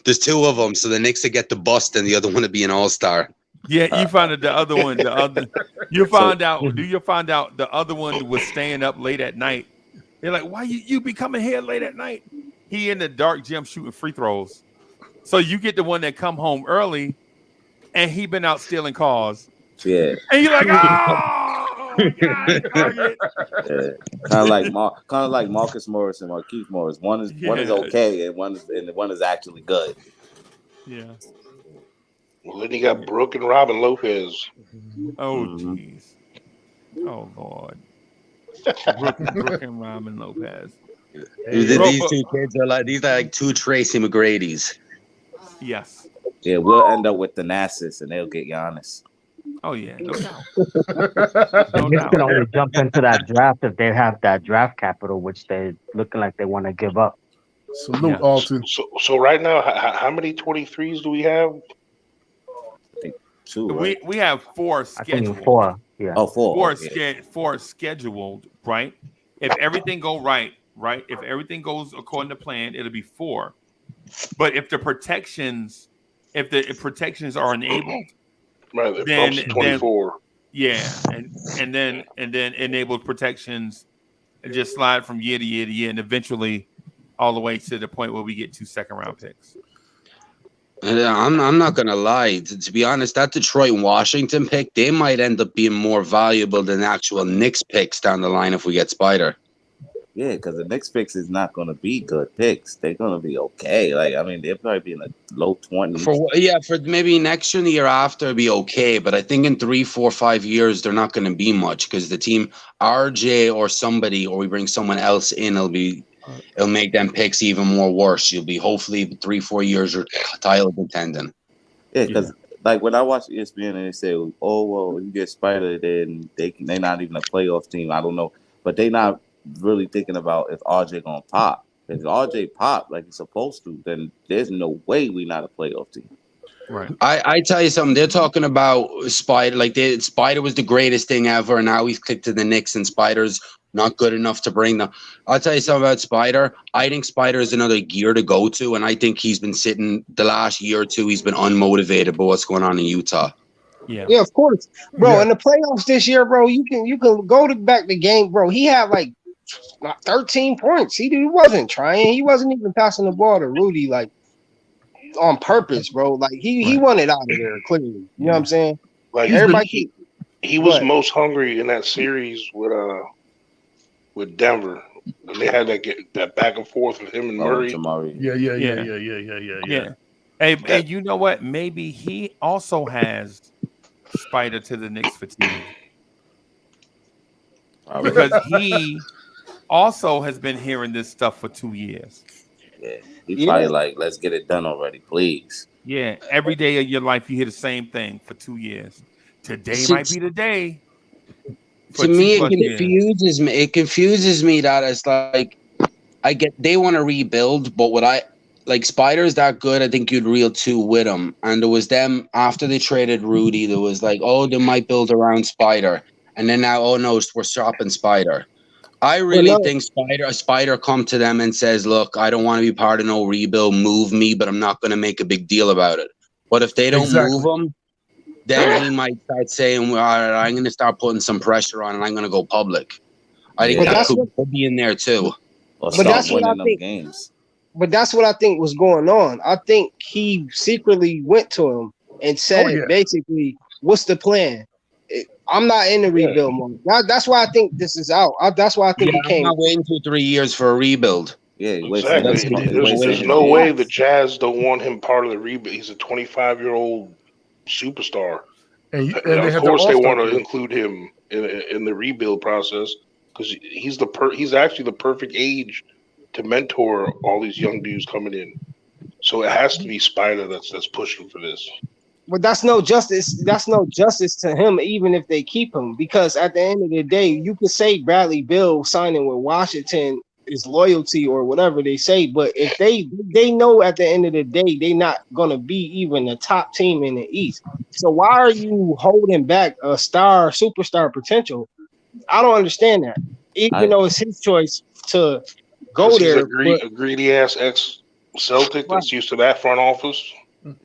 there's 2 of them, so the Knicks to get the bust and the other one to be an all-star.
Yeah, you found out the other one. You find out the other one was staying up late at night. They're like, why you be coming here late at night? He in the dark gym shooting free throws. So you get the one that come home early, and he been out stealing cars.
Yeah,
and you're like, oh. God,
kind of like Marcus Morris and Markieff Morris. One is okay, and one is actually good.
Yeah.
Well, then you got Brooke and Robin Lopez.
Oh, jeez. Oh, Lord. Brooke and Robin Lopez.
These 2 kids are like 2 Tracy McGrady's.
Yes.
Yeah, we'll end up with the Thanasis, and they'll get Giannis.
Oh, yeah, no doubt.
The Knicks can only jump into that draft if they have that draft capital, which they're looking like they want to give up.
Salute Alton.
So right now, how many 23s do we have?
I think 2. Right?
We have 4 scheduled.
I think 4. Yeah.
Oh, 4.
4 scheduled. Right. If everything go right. If everything goes according to plan, it'll be 4. But if the protections are enabled,
right, then 24.
And then enabled protections and just slide from year to year to year, and eventually all the way to the point where we get 2 second-round picks.
I'm not gonna lie. To be honest, that Detroit and Washington pick, they might end up being more valuable than actual Knicks picks down the line if we get Spider.
Yeah, because the Knicks picks is not going to be good picks. They're going to be okay. Like, I mean, they'll probably be in the low 20s.
For maybe next year and the year after, it'll be okay. But I think in 3, 4, 5 years, they're not going to be much because the team, RJ or somebody, or we bring someone else in, it'll be it'll make them picks even more worse. You'll be hopefully 3-4 years or title contending.
Yeah, because like when I watch ESPN and they say, "Oh well, you get Spider, then they're not even a playoff team." I don't know, but they not really thinking about if RJ gonna pop. If RJ pop like he's supposed to, then there's no way we not a playoff team.
Right.
I tell you something. They're talking about Spider. Like Spider was the greatest thing ever. And now he's clicked to the Knicks, and Spider's not good enough to bring them. I'll tell you something about Spider. I think Spider is another gear to go to, and I think he's been sitting the last year or two. He's been unmotivated by what's going on in Utah.
Yeah, of course, bro. In the playoffs this year, bro, you can go back the game, bro. He had like 13 points. He wasn't trying. He wasn't even passing the ball to Rudy like on purpose, bro. Like he wanted out of there clearly. You know what I'm saying?
Like
everybody,
he was most hungry in that series with Denver, and they had that back and forth with him and Murray.
Yeah.
Hey, you know what? Maybe he also has Spider to the Knicks fatigue because he also has been hearing this stuff for 2 years.
Yeah, he probably like, let's get it done already, please.
Yeah, every day of your life you hear the same thing for 2 years. Today might be the day.
To me, it confuses me that it's like they want to rebuild, but like Spider's that good, I think you'd reel two with him. And there was them after they traded Rudy, there was like, oh, they might build around Spider. And then now, oh no, we're shopping Spider. I really think Spider come to them and says, look, I don't want to be part of no rebuild, move me, but I'm not going to make a big deal about it. But if they don't move him, then he might start saying, well, all right, I'm going to start putting some pressure on and I'm going to go public. I think that could be in there too.
But that's what I think. But that's what I think was going on. I think he secretly went to him and said, basically, what's the plan? I'm not in the rebuild mode. That's why I think this is out. That's why I think he came.
I'm not waiting 2-3 years for a rebuild.
Yeah,
exactly. There's no way the Jazz don't want him part of the rebuild. He's a 25-year-old superstar. And of course, they want to include him in the rebuild process because he's actually the perfect age to mentor all these young dudes coming in. So it has to be Spider that's pushing for this.
But that's no justice. That's no justice to him, even if they keep him. Because at the end of the day, you could say Bradley Beal signing with Washington is loyalty or whatever they say. But if they know at the end of the day, they're not gonna be even the top team in the East. So why are you holding back a superstar potential? I don't understand that. Even though it's his choice to go there.
A greedy ass ex-Celtic that's used to that front office.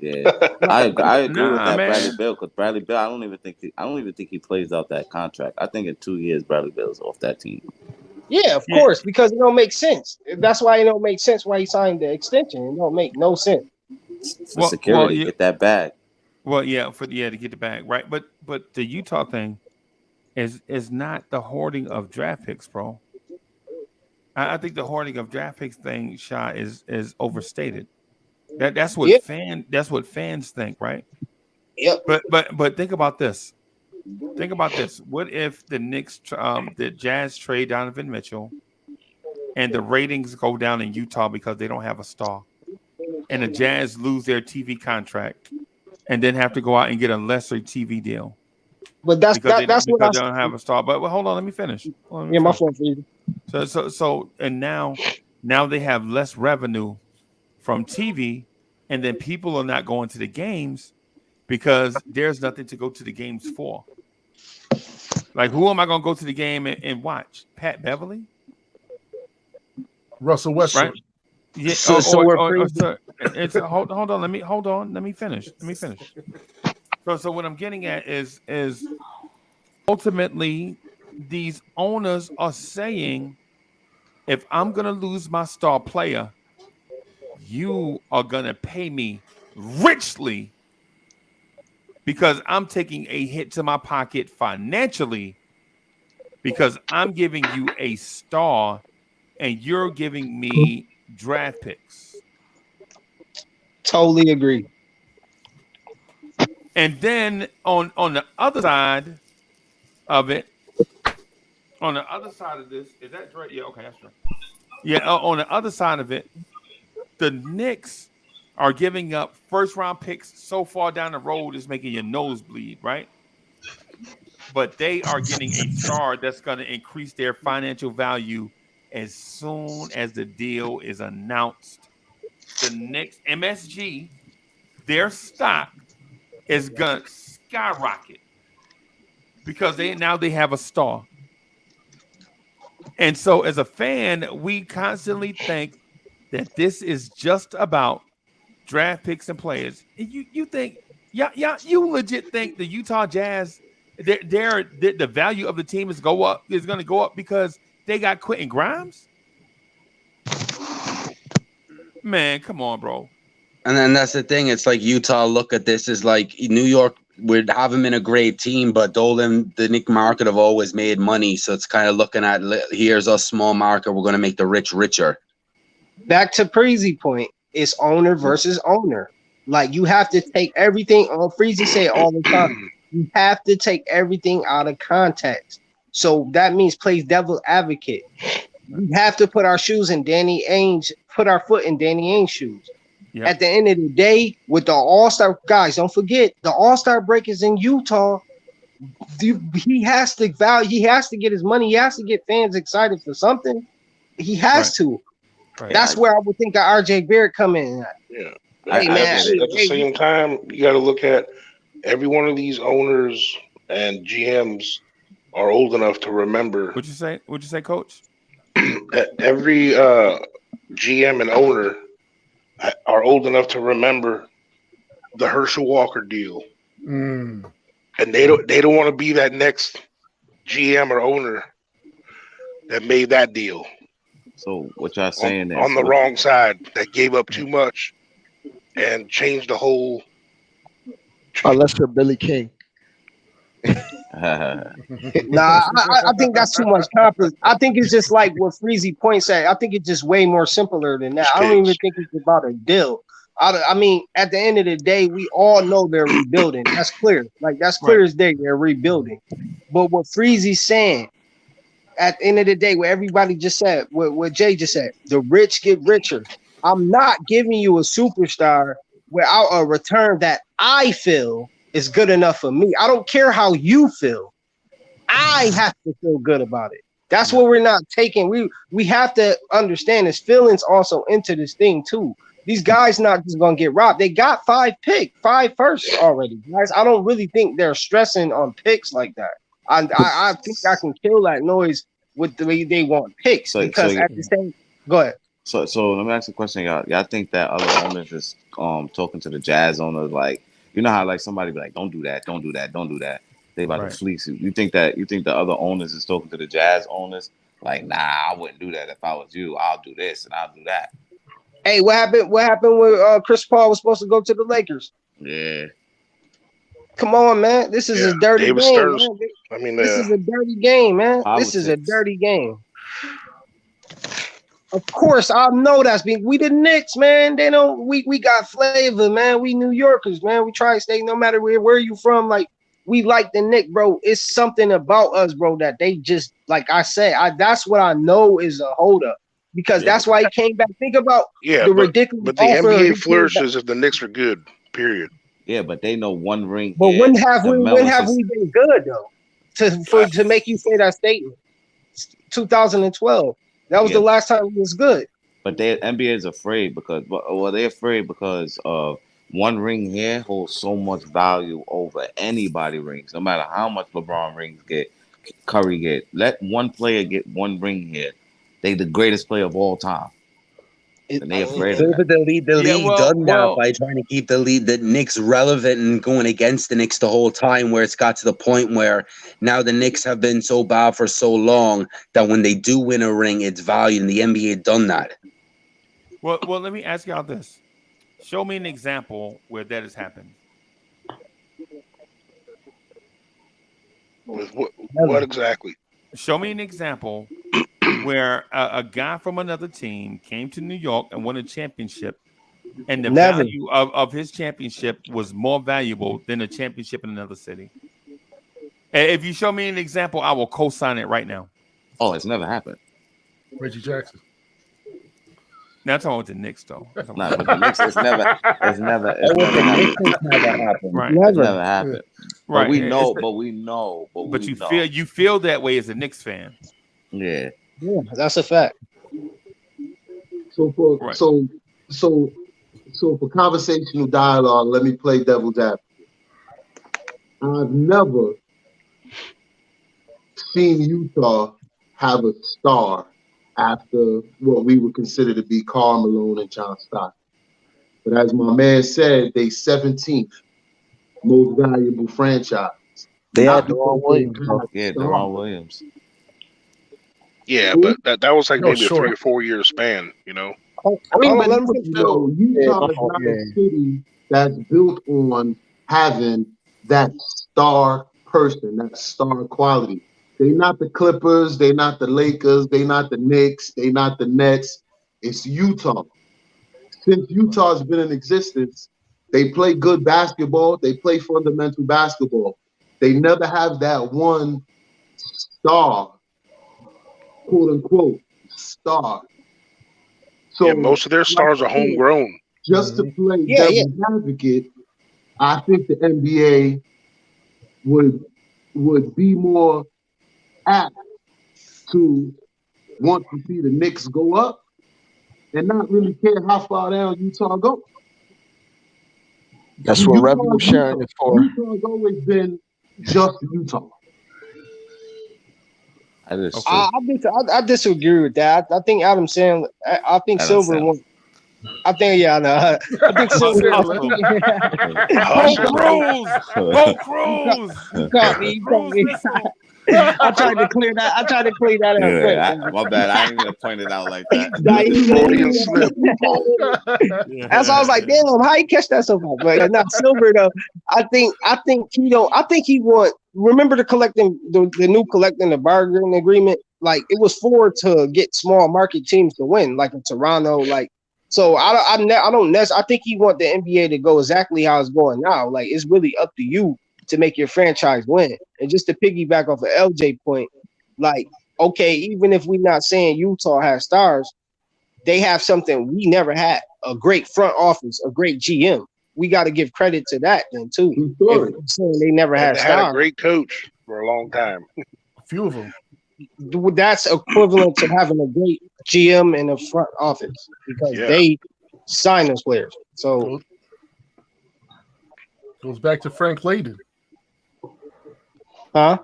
Yeah, I agree with that, Bradley Beal, because Bradley Beal, I don't even think he plays out that contract. I think in 2 years Bradley Beal's off that team.
Yeah, of course, because it don't make sense. That's why it don't make sense why he signed the extension. It don't make no sense.
For security, get that bag.
Well, to get the bag, right? But the Utah thing is not the hoarding of draft picks, bro. I think the hoarding of draft picks thing, Shah, is overstated. That's what fans think, right?
Yep.
But think about this. Think about this. What if the Knicks, the Jazz trade Donovan Mitchell, and the ratings go down in Utah because they don't have a star, and the Jazz lose their TV contract, and then have to go out and get a lesser TV deal?
But that's
because
they
don't have a star. But hold on, let me finish.
My fault for you.
So and now they have less revenue from TV, and then people are not going to the games because there's nothing to go to the games for. Like, who am I going to go to the game and watch? Pat Beverly?
Russell Westbrook.
Right? Yeah. Hold on. Let me finish. So what I'm getting at is ultimately these owners are saying, if I'm going to lose my star player, you are going to pay me richly because I'm taking a hit to my pocket financially because I'm giving you a star and you're giving me draft picks.
Totally agree.
And then on the other side of it, on the other side of this, is that Dre? Yeah, okay, that's right. Yeah, on the other side of it, the Knicks are giving up first-round picks so far down the road is making your nose bleed, right? But they are getting a star that's going to increase their financial value as soon as the deal is announced. The Knicks, MSG, their stock is going to skyrocket because they have a star. And so as a fan, we constantly think that this is just about draft picks and players. And you think, you legit think the Utah Jazz, the value of the team is going to go up because they got Quentin Grimes? Man, come on, bro.
And then that's the thing. It's like Utah look at this as like New York would have him in a great team, but the Knicks market have always made money. So it's kind of looking at, here's a small market. We're going to make the rich richer.
Back to Preezy point, it's owner versus owner. Like, you have to take everything on. Freezy say it all the time. You have to take everything out of context. So that means play devil advocate. We have to put our shoes in Danny Ainge, put our foot in Danny Ainge's shoes. Yep. At the end of the day, with the All-Star guys, don't forget the All-Star break is in Utah. He has to get his money. He has to get fans excited for something. He has to. Right. That's where I would think of RJ Barrett come in.
Yeah.
Hey, man.
At the same time, you got to look at every one of these owners and GMs are old enough to remember.
What'd you say, Coach?
Every GM and owner are old enough to remember the Herschel Walker deal, and they don't want to be that next GM or owner that made that deal.
So what y'all saying
on the wrong side, that gave up too much and changed the whole.
Unless you're Billy King.
I think that's too much confidence. I think it's just like what Freezy points at. I think it's just way more simpler than that. I don't even think it's about a deal. I mean, at the end of the day, we all know they're rebuilding. That's clear. Like, that's clear as day. They're rebuilding. But what Freezy's saying, at the end of the day, what everybody just said, what Jay just said, the rich get richer. I'm not giving you a superstar without a return that I feel is good enough for me. I don't care how you feel. I have to feel good about it. That's what we're not taking. We have to understand his feelings also into this thing too. These guys not just gonna get robbed. They got 5 firsts already, guys. I don't really think they're stressing on picks like that. I think I can kill that noise with the way they want picks because at the same. Go ahead.
So let me ask you a question, y'all. Y'all think that other owners is talking to the Jazz owners like, you know how like somebody be like, don't do that, don't do that, don't do that. They about to fleece you. You think the other owners is talking to the Jazz owners like, nah, I wouldn't do that if I was you. I'll do this and I'll do that.
Hey, what happened? What happened when Chris Paul was supposed to go to the Lakers?
Yeah.
Come on, man. This is a dirty game. This is a dirty game, man. This is a dirty game. Of course, I know that's being. We the Knicks, man. They don't. We got flavor, man. We New Yorkers, man. We try to stay no matter where you from. Like, we like the Knicks, bro. It's something about us, bro, that they just, like I said, that's what I know is a holdup. Because that's why he came back. Think about the ridiculous.
But the NBA flourishes if the Knicks are good. Period.
Yeah, but they know one ring.
But when have we been good though? To make you say that statement? 2012. That was the last time we was good.
But the NBA is afraid because they're afraid because of one ring here holds so much value over anybody rings. No matter how much LeBron rings get, Curry get. Let one player get one ring here. They the greatest player of all time. And they afraid of that.
The league done that by trying to keep the Knicks relevant and going against the Knicks the whole time, where it's got to the point where now the Knicks have been so bad for so long that when they do win a ring, it's valued, and the NBA done that.
Well, let me ask y'all this. Show me an example where that has happened.
With what exactly?
Show me an example where a guy from another team came to New York and won a championship, and the value of his championship was more valuable than a championship in another city. And if you show me an example, I will co-sign it right now.
Oh, it's never happened.
Reggie Jackson.
That's all with the Knicks, though.
Nah, but the Knicks, it's never happened.
Right.
It's never happened.
Right.
But we know.
But you feel that way as a Knicks fan.
Yeah.
Yeah, that's a fact.
So for conversational dialogue, let me play devil's advocate. I've never seen Utah have a star after what we would consider to be Karl Malone and John Stockton. But as my man said, they 17th most valuable franchise.
They had Deron Williams.
Yeah, Deron Williams.
Yeah, but that was like maybe a 3 or 4 year span, you know.
I mean, but Utah is not a city that's built on having that star person, that star quality. They're not the Clippers, they're not the Lakers, they're not the Knicks, they're not the Nets. It's Utah. Since Utah's been in existence, they play good basketball, they play fundamental basketball. They never have that one star, quote unquote, star. So
yeah, most of their stars are homegrown.
Just to play devil's advocate, I think the NBA would be more apt to want to see the Knicks go up and not really care how far down Utah goes.
That's what revenue sharing is for.
Utah's always been just Utah.
I disagree with that. I think Adam Sandler. I think Silver won. I think I know. I think Silver.
Go Cruz.
You caught me. I tried to clear that. I tried to clear that up.
My bad. I ain't gonna point it out like that.
That's why I was like, damn, how you catch that so fast? But not Silver though. I think he want. Remember the new collecting the bargaining agreement? Like it was to get small market teams to win, like in Toronto. Like so, I think he want the NBA to go exactly how it's going now. Like it's really up to you to make your franchise win. And just to piggyback off of LJ point, like okay, even if we're not saying Utah has stars, they have something we never had: a great front office, a great GM. We got to give credit to that then too. If I'm saying they never had stars.
Had a great coach for a long time.
A few of them.
That's equivalent to having a great GM in the front office because they sign those players. So
goes back to Frank Layden.
Huh?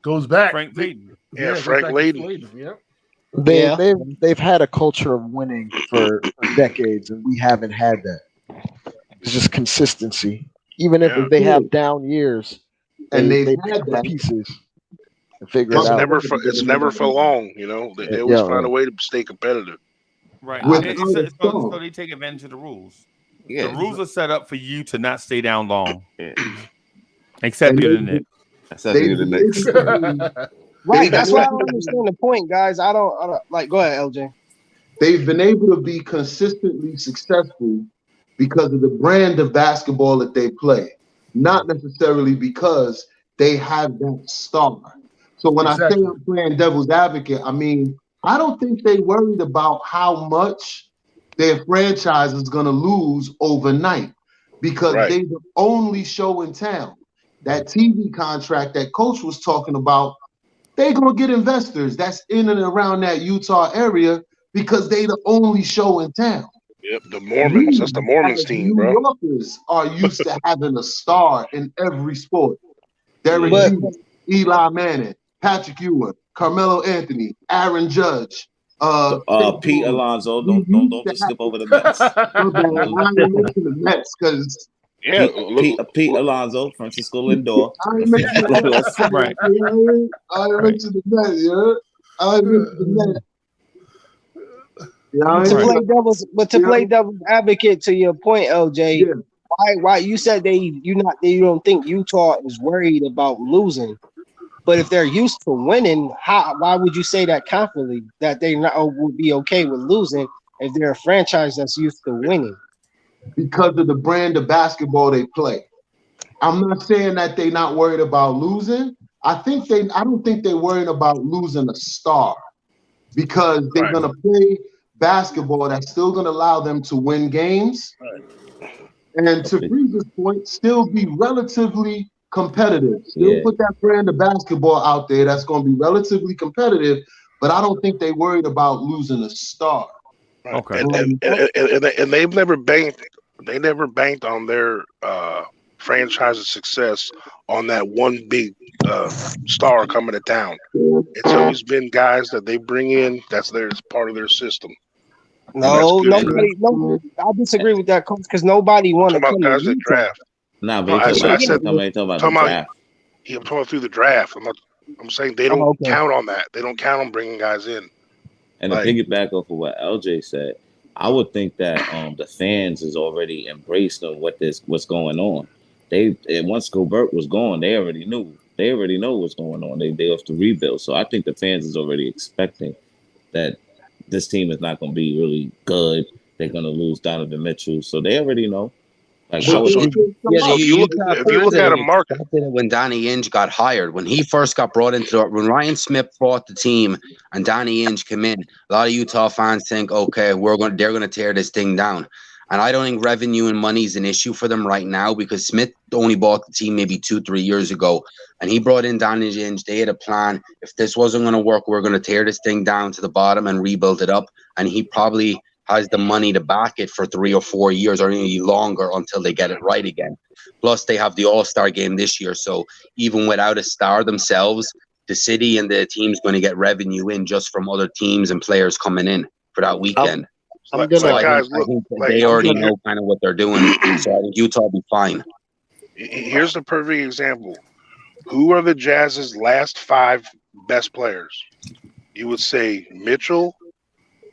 Goes back.
Frank Layden.
Yeah, Frank Layden.
Yeah.
They've had a culture of winning for decades, and we haven't had that. It's just consistency. Even if they have down years, and they pick up the pieces and figure it out.
It's never for long, you know. They always find a way to stay competitive.
Right. So they take advantage of the rules. Yeah. The rules are set up for you to not stay down long. Yeah. Except you're the Knicks.
Except you're the Knicks.
Right. That's why I don't understand the point, guys. I don't like. Go ahead, LJ.
They've been able to be consistently successful because of the brand of basketball that they play, not necessarily because they have that star. So when I say I'm playing devil's advocate, I mean, I don't think they worried about how much their franchise is going to lose overnight because they're the only show in town. That TV contract that Coach was talking about, they're going to get investors that's in and around that Utah area because they the only show in town.
Yep, the Mormons. That's the Mormons team, bro.
New Yorkers are used to having a star in every sport. Derek Jeter, Eli Manning, Patrick Ewing, Carmelo Anthony, Aaron Judge,
Pete Alonso. Don't just skip over the Mets.
I didn't mention the Mets because
Pete Alonso, Francisco Lindor.
I didn't mention the Mets. I didn't mention the Mets.
To play devil's advocate to your point, LJ, why you said you don't think Utah is worried about losing, but if they're used to winning, why would you say that confidently that they would be okay with losing if they're a franchise that's used to winning?
Because of the brand of basketball they play. I'm not saying that they're not worried about losing. I don't think they're worried about losing a star because they're gonna play basketball that's still going to allow them to win games. And to Breeze's point, still be relatively competitive. Still put that brand of basketball out there that's going to be relatively competitive, but I don't think they worried about losing a star.
Right. Okay. And they've never banked. They never banked on their franchise's success on that one big star coming to town. It's always been guys that they bring in. That's part of their system.
No, I disagree with that, coach, because nobody wanted to come
guys
to
that
Utah.
draft.
Nah, but I'm talking about the draft.
I'm talking through the draft. I'm saying they don't count on that. They don't count on bringing guys in.
And to piggyback off of what LJ said, I would think that the fans is already embraced on what's going on. Once Gobert was gone, they already knew. They already know what's going on. They have to rebuild. So I think the fans is already expecting that this team is not going to be really good. They're going to lose Donovan Mitchell. So they already know. Like,
if you look at a market when Danny Ainge got hired, when he first got brought into it, when Ryan Smith brought the team and Danny Ainge came in, a lot of Utah fans think, okay, they're going to tear this thing down. And I don't think revenue and money is an issue for them right now because Smith only bought the team maybe 2-3 years ago. And he brought in Danny Ainge. They had a plan. If this wasn't going to work, we're going to tear this thing down to the bottom and rebuild it up. And he probably has the money to back it for 3 or 4 years or even longer until they get it right again. Plus, they have the All-Star game this year. So even without a star themselves, the city and the team's going to get revenue in just from other teams and players coming in for that weekend. I think they already know kind of what they're doing. So I think Utah will be fine.
Here's the perfect example. Who are the Jazz's last 5 best players? You would say Mitchell,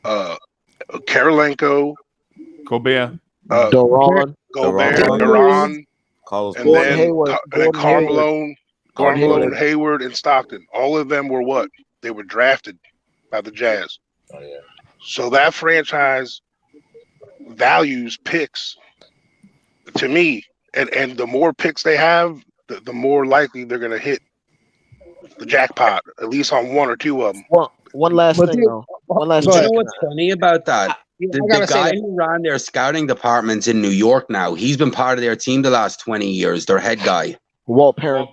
Karolinko,
Gobert,
Duran, and then Carmelo, Hayward, and Stockton. All of them were what? They were drafted by the Jazz. Oh, yeah. So that franchise values picks to me, and the more picks they have, the more likely they're going to hit the jackpot, at least on 1 or 2 of them.
One last thing, though. One last
thing.
You
know what's funny about that? The guy who ran their scouting departments in New York now, he's been part of their team the last 20 years, their head guy.
Walt Parent.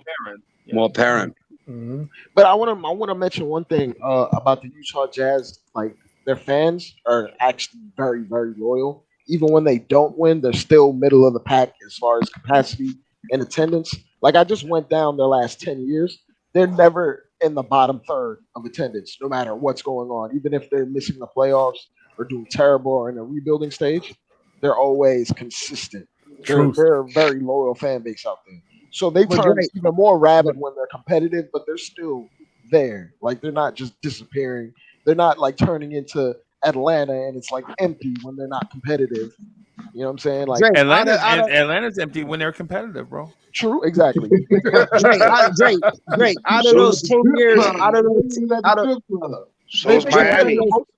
Walt Parent.
Mm-hmm. But I want to mention one thing about the Utah Jazz. Like, their fans are actually very, very loyal. Even when they don't win, they're still middle of the pack as far as capacity and attendance. Like, I just went down their last 10 years. They're never in the bottom third of attendance, no matter what's going on. Even if they're missing the playoffs or doing terrible or in a rebuilding stage, they're always consistent. They're a very loyal fan base out there. So they turn even more rabid when they're competitive, but they're still there. Like, they're not just disappearing. They're not like turning into Atlanta and it's like empty when they're not competitive. You know what I'm saying? Like
Atlanta's empty when they're competitive, bro.
True, exactly.
Drake, out of those 10 years,
so is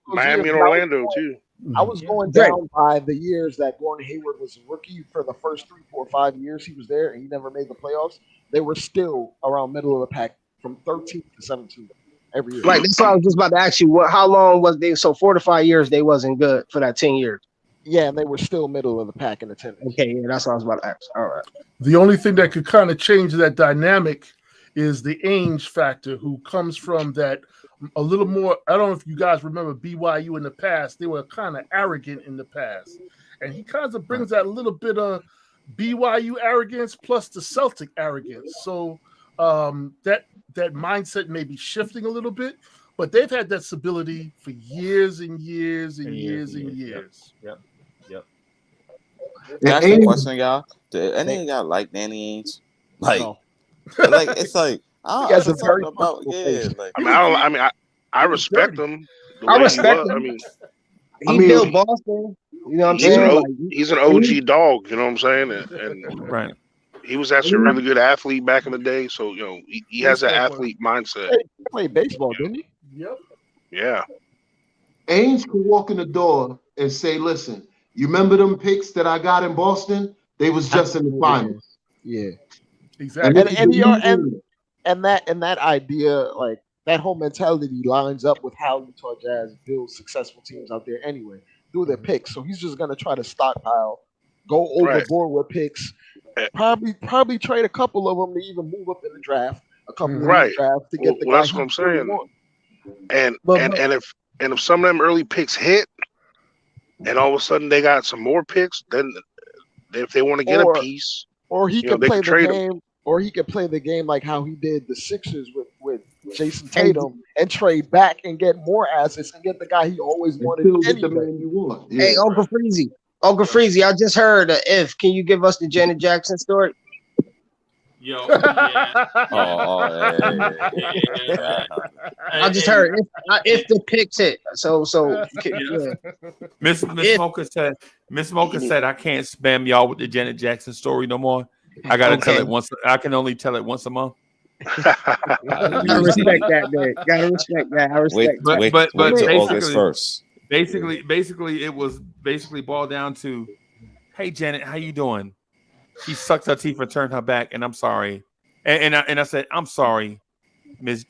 Miami and Orlando too.
I was going down by the years that Gordon Hayward was a rookie. For the first 3, 4, 5 years he was there and he never made the playoffs. They were still around middle of the pack from 13th to 17th every year.
Right. That's why I was just about to ask you how long was they? So 4 to 5 years they wasn't good for that 10 years.
Yeah, and they were still middle of the pack in attendance.
Okay, yeah, that's what I was about to ask. All right.
The only thing that could kind of change that dynamic is the Ainge factor, who comes from that a little more. I don't know if you guys remember BYU in the past. They were kind of arrogant in the past. And he kind of brings that little bit of BYU arrogance plus the Celtic arrogance. So that mindset may be shifting a little bit, but they've had that stability for years and years and years and years.
Yep. Can I ask a question, y'all? Do any of y'all like Danny Ainge? Like,
no.
Like it's like I don't about
Like, I respect him.
I respect him. He built Boston. You know what I'm saying?
He's an OG dog. You know what I'm saying? And
right.
He was actually a really good athlete back in the day. So he has that athlete mindset.
He played baseball, didn't he?
Yep.
Yeah.
Ainge could walk in the door and say, "Listen, you remember them picks that I got in Boston? They was just in the finals."
Yeah,
exactly.
And that idea, like that whole mentality lines up with how Utah Jazz builds successful teams out there anyway through their picks. So he's just gonna try to stockpile, go overboard with picks, probably trade a couple of them to even move up in the draft, a couple of these drafts to get the guy
that's what I'm saying. And if some of them early picks hit, and all of a sudden they got some more picks, then if they want to get a piece,
or he can
they
play
can
the
trade
game,
them.
or he could play the game like how he did the Sixers with Jason Tatum and trade back and get more assets and get the guy he always wanted anyway.
Hey, Uncle Freezy, I just heard if. Can you give us the Janet Jackson story?
Yo, yeah.
I just heard if the picks hit. So yeah.
Miss Mocha said I can't spam y'all with the Janet Jackson story no more. I gotta tell it once. I can only tell it once a month.
I respect that, man. Gotta respect that. I respect
but
basically, August 1st.
Basically, it was boiled down to, hey Janet, how you doing? She sucked her teeth and turned her back, and I'm sorry. And I said, I'm sorry, Miss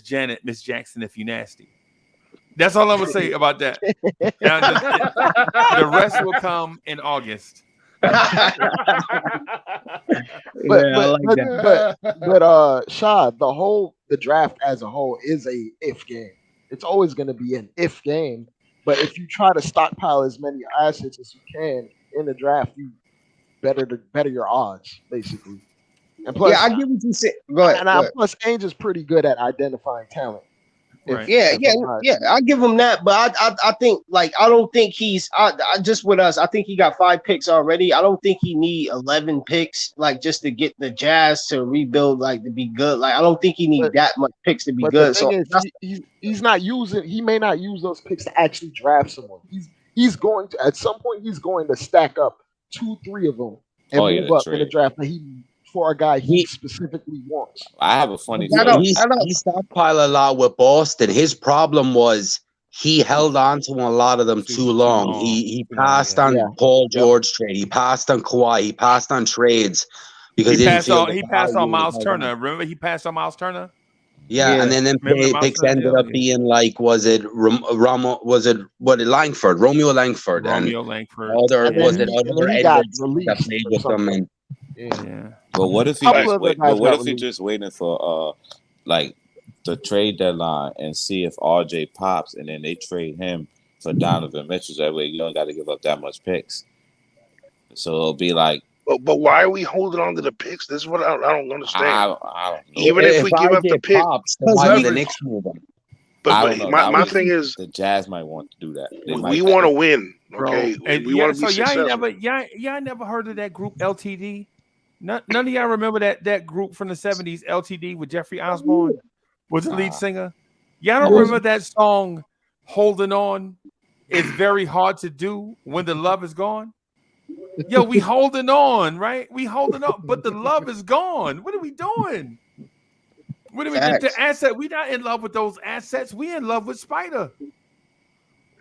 Janet, Miss Jackson, if you nasty. That's all I'm gonna say about that. Now, the rest will come in August.
But Shad, the draft as a whole is a if game. It's always going to be an if game. But if you try to stockpile as many assets as you can in the draft, you better your odds, basically. And plus,
I get what you said. Go ahead.
Plus, Ainge is pretty good at identifying talent.
Right. I give him that, but I think I don't think he's just with us. I think he got 5 picks already. I don't think he need 11 picks just to get the Jazz to rebuild to be good. I don't think he need that much picks to be good.
The thing is, he's not using. He may not use those picks to actually draft someone. He's going to at some point he's going to stack up 2-3 of them and move up in the draft. For a guy he specifically wants.
I have a funny
story. He stockpiled a lot with Boston. His problem was he held on to a lot of them too long. He passed on Paul George trade. He passed on Kawhi. He passed on trades because
he passed on Miles Turner. Remember he passed on Miles Turner?
Yeah, and then picks ended up being was it Langford? Romeo Langford.
Romeo Langford.
Other Edwards that played with them and
yeah.
But what if he just waiting for the trade deadline and see if RJ pops and then they trade him for Donovan Mitchell? That way you don't got to give up that much picks. So it'll be like.
But why are we holding on to the picks? This is what I don't understand.
I don't know.
Even if we give up the pick,
why the Knicks move them?
But my thing is,
the Jazz might want to do that.
We want to win, okay? And we want to be successful.
Y'all never heard of that group LTD? None of y'all remember that group from the 70s, LTD, with Jeffrey Osborne was the lead singer? Y'all don't remember that song, Holding On? It's very hard to do when the love is gone. Yo, we holding on, right? We holding on, but the love is gone. What are we doing? What are we doing? The asset, we not in love with those assets. We in love with Spider.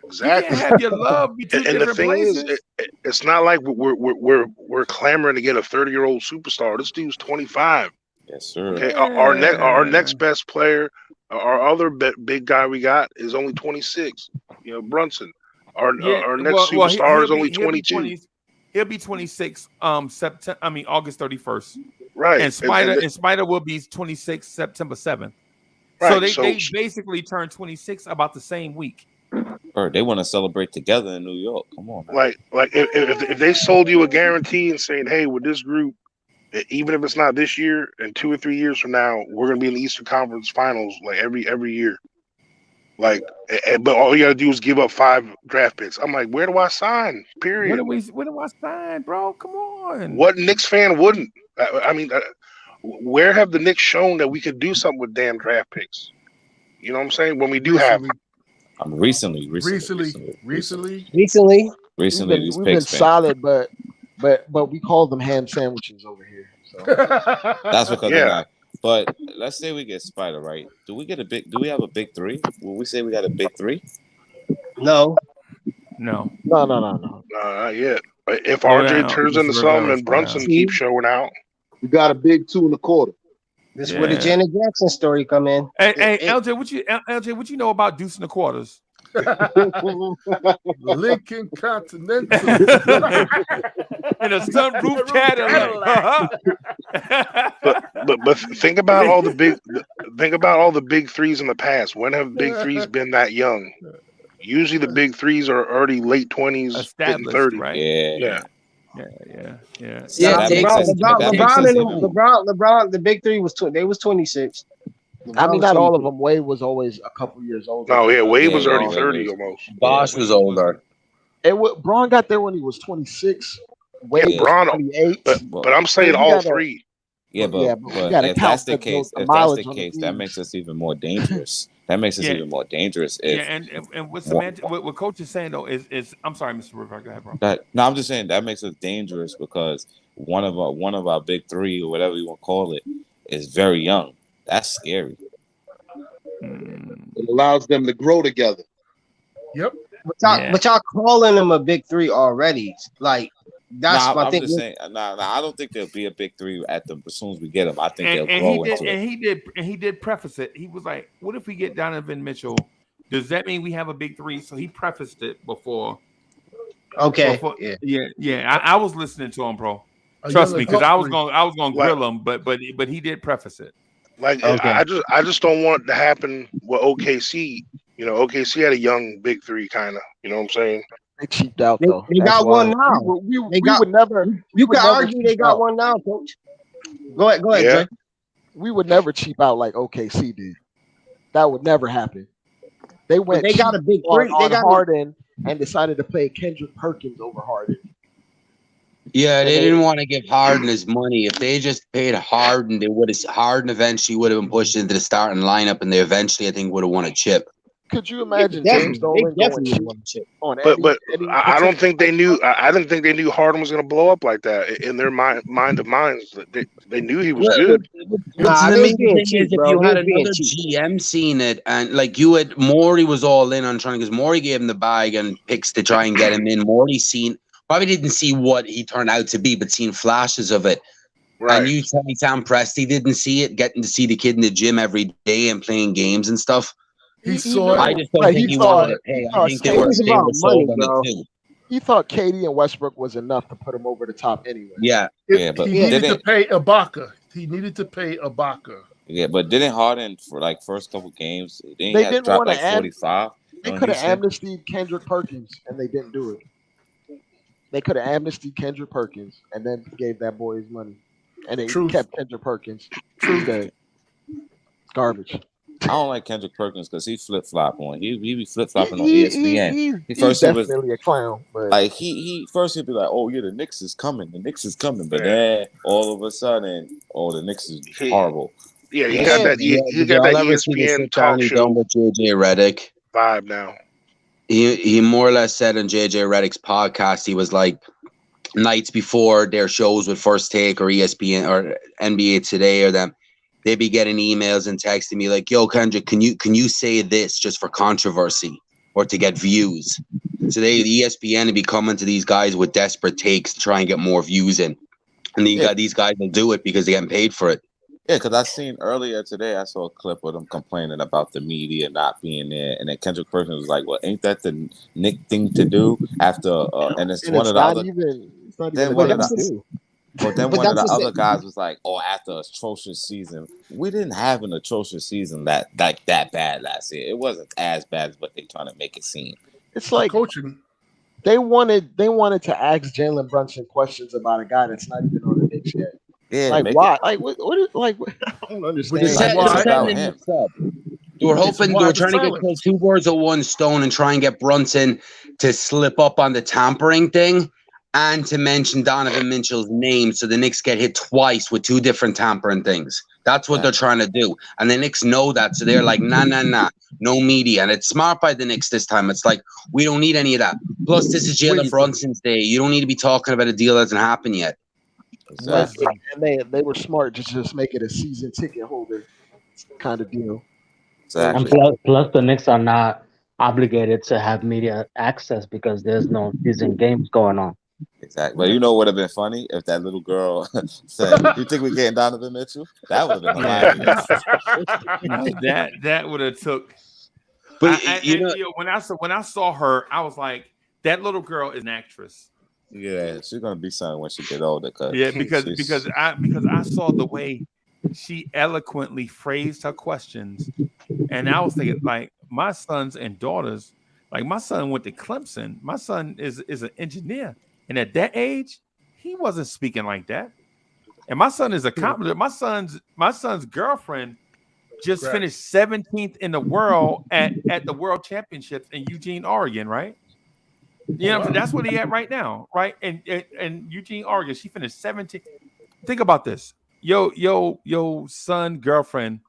Exactly.
You can't have your love be two different places.
Is, it's not like we're clamoring to get a 30-year-old superstar. This dude's 25.
Yes, sir.
Okay, our next best player, our other big guy we got is only 26. Brunson. Our next superstar is only 22.
He'll be 26. August 31st.
Right.
And Spider will be 26 September 7th. Right. So they basically turn 26 about the same week.
They want to celebrate together in New York. Come on, man.
Like if they sold you a guarantee and saying, hey, with this group, even if it's not this year, and 2 or 3 years from now, we're gonna be in the Eastern Conference Finals every year. But all you gotta do is give up 5 draft picks. I'm like, where do I sign? Period.
Where do I sign, bro? Come on.
What Knicks fan wouldn't? Where have the Knicks shown that we could do something with damn draft picks? You know what I'm saying? When we do have.
Recently.
We've
been solid, but we call them ham sandwiches over here. So.
That's because they're not. But let's say we get Spider, right? Do we have a big 3? Will we say we got a big 3?
No.
No.
Not yet. If RJ turns into something and Brunson keeps showing out,
we got a big 2 1/4.
This is where the Janet Jackson story come in.
Hey, LJ, what you know about deuce and the quarters?
Lincoln Continental
in a sunroof Cadillac.
but think about all the big threes in the past. When have big threes been that young? Usually the big threes are already late 20s, hitting 30.
Right?
Yeah.
LeBron, the big three was they was 26.
I mean, not all of them. Wade was always a couple years older.
No, yeah, Wade was already 30 almost.
Bosh was older.
Braun got there when he was 26. Wade was
Braun,
28.
But I'm saying all three.
Yeah, but if that's the case, that makes us even more dangerous. That makes us even more dangerous.
And what Samantha, what Coach is saying though is I'm sorry, Mr. River, go ahead, bro.
No, I'm just saying that makes us dangerous because one of our big three or whatever you want to call it is very young. That's scary.
It allows them to grow together.
Yep.
But y'all calling them a big three already. Like that's my thing.
I'm just saying. I don't think there'll be a big three as soon as we get them. I think they'll grow into it.
And he did preface it. He was like, "What if we get Donovan Mitchell? Does that mean we have a big three?" So he prefaced it before.
Okay.
Yeah. I was listening to him, bro. Trust me, because I was going to grill him, but he did preface it.
Like I just don't want it to happen with OKC. You know, OKC had a young big three kind of. You know what I'm saying?
They cheaped out though.
They got one now.
We would never.
You can argue they got one now, Coach. Go ahead, Jay.
We would never cheap out like OKC did. That would never happen. They went.
They got a big three.
They got Harden and decided to play Kendrick Perkins over Harden.
Yeah, they didn't want to give Harden his money. If they just paid Harden, Harden eventually would have been pushed into the starting lineup, and they eventually, I think, would have won a chip.
Could you imagine James Dolan going on Eddie?
But I don't think they knew. I didn't think they knew Harden was going to blow up like that in their mind of minds. They knew he was good.
The main thing is, if you had another GM seeing it, and like you had, Morey was all in on trying because Morey gave him the bag and picks to try and get him in. Morey probably didn't see what he turned out to be, but seen flashes of it. Right. And you tell me Sam Presti didn't see it, getting to see the kid in the gym every day and playing games and stuff.
He saw it.
I just don't think he wanted to pay. I think they were sold on it too.
He thought KD and Westbrook was enough to put him over the top anyway.
Yeah.
But he needed to pay Ibaka.
Yeah, but didn't Harden for like first couple games?
They didn't
drop
want
like
to
45.
They could have amnestied Kendrick Perkins, and they didn't do it. They could have amnestied Kendrick Perkins and then gave that boy his money, and they kept Kendrick Perkins. True. Garbage.
I don't like Kendrick Perkins because he flip flop on. He be flip flopping on ESPN.
He's definitely a clown. But
like he first he'd be like, "Oh yeah, the Knicks is coming. But then all of a sudden, the Knicks is horrible.
Yeah, he got that. He got that ESPN talk show
with JJ Redick
vibe now.
He more or less said on JJ Redick's podcast, he was like, nights before their shows with First Take or ESPN or NBA Today or them, they'd be getting emails and texting me like, "Yo, Kendrick, can you say this just for controversy or to get views?" So the ESPN would be coming to these guys with desperate takes to try and get more views in, and these guys will do it because they're getting paid for it.
Yeah, because I seen earlier today, I saw a clip of them complaining about the media not being there, and then Kendrick Perkins was like, "Well, ain't that the Nick thing to do?" After and it's one of the other. Then one of the other guys was like, "Oh, after an atrocious season, we didn't have an atrocious season that bad last year. It wasn't as bad as what they trying to make it seem."
It's like
coaching.
They wanted to ask Jalen Brunson questions about a guy that's not even on the Knicks yet.
Yeah,
like why? Like what is like? I don't understand.
They were hoping they were trying to get two birds with one stone and try and get Brunson to slip up on the tampering thing and to mention Donovan Mitchell's name so the Knicks get hit twice with two different tampering things. That's what they're trying to do. And the Knicks know that. So they're like, nah, no media. And it's smart by the Knicks this time. It's like, we don't need any of that. Plus, this is Jalen Brunson's day. You don't need to be talking about a deal that hasn't happened yet.
Exactly. And they were smart to just make it a season ticket holder kind of deal.
Exactly.
And plus, the Knicks are not obligated to have media access because there's no season games going on.
Exactly. But you know what would have been funny if that little girl said, "You think we're getting Donovan Mitchell?" That would have been hilarious.
No, that would have took.
But
When I saw her, I was like, that little girl is an actress.
Yeah, she's gonna be something when she get older.
Yeah, because I saw the way she eloquently phrased her questions, and I was thinking, like, my sons and daughters, like my son went to Clemson. My son is an engineer, and at that age, he wasn't speaking like that. And my son is a competent. My son's girlfriend just finished 17th in the world at the World Championships in Eugene, Oregon, right? You know, that's what he at right now, right? And Eugene, Oregon, she finished 17th. Think about this. Yo son girlfriend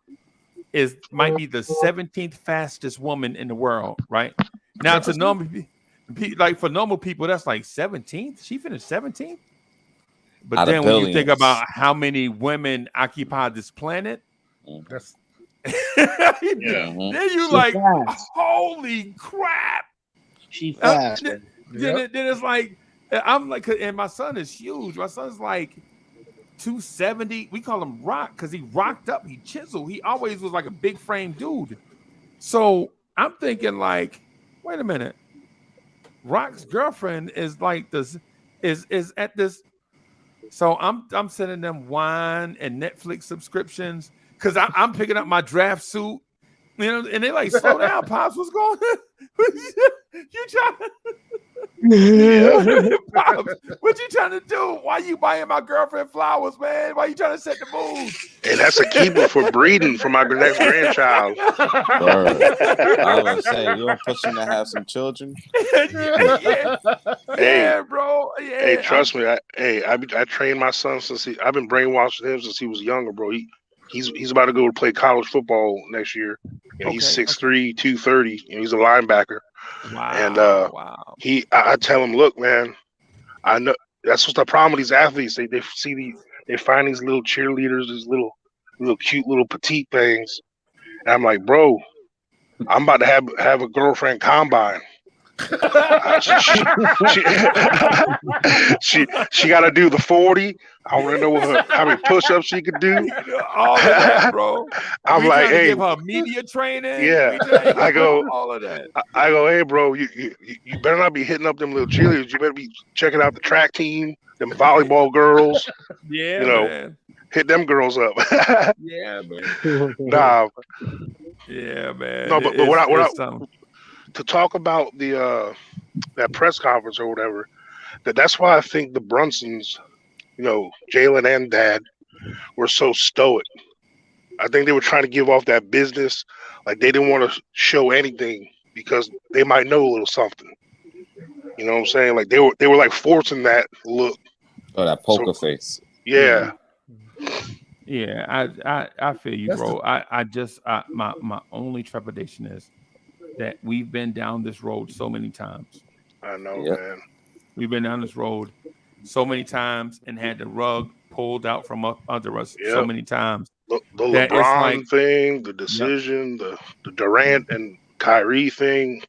might be the 17th fastest woman in the world, right? Now to normal, like for normal people, that's like 17th. She finished 17th. But then when you think about how many women occupy this planet,
that's
then you like, holy crap.
She fast.
Then it's like, I'm like, and my son is huge. My son's like 270. We call him Rock because he rocked up. He chiseled. He always was like a big frame dude. So I'm thinking like, wait a minute. Rock's girlfriend is like this, is at this. So I'm sending them wine and Netflix subscriptions because I'm picking up my draft suit, you know, and they like, slow down, Pops. What's going on? You trying Pops, what you trying to do? Why you buying my girlfriend flowers, man? Why you trying to set the mood?
And that's a keeper for breeding for my next grandchild.
I was say, you don't push him to have some children.
Yeah, bro. Yeah.
Hey, trust me. I trained my son I've been brainwashing him since he was younger, bro. He's about to go to play college football next year. You know, he's 6'3", 230, and he's a linebacker.
Wow.
And I tell him, look, man, I know that's what's the problem with these athletes. They find these little cheerleaders, these little cute little petite things. And I'm like, bro, I'm about to have a girlfriend combine. She got to do the 40. I want to know how many push-ups she could do.
All of that, bro.
I'm like, hey,
give her media training.
Yeah, I go
all of that.
I go, hey, bro, you better not be hitting up them little cheerleaders. You better be checking out the track team, them volleyball girls.
Yeah,
you know,
man.
Hit them girls up.
Yeah, man.
Nah.
Yeah, man.
No, but to talk about the that press conference or whatever, that's why I think the Brunsons, you know, Jalen and Dad, were so stoic. I think they were trying to give off that business, like they didn't want to show anything because they might know a little something. You know what I'm saying? Like they were like forcing that look.
Oh, that poker face.
Yeah.
Yeah, I feel you, bro. My only trepidation is that we've been down this road so many times.
I know, man.
We've been down this road so many times and had the rug pulled out from up under us so many times.
The LeBron thing, the decision, the Durant and Kyrie thing.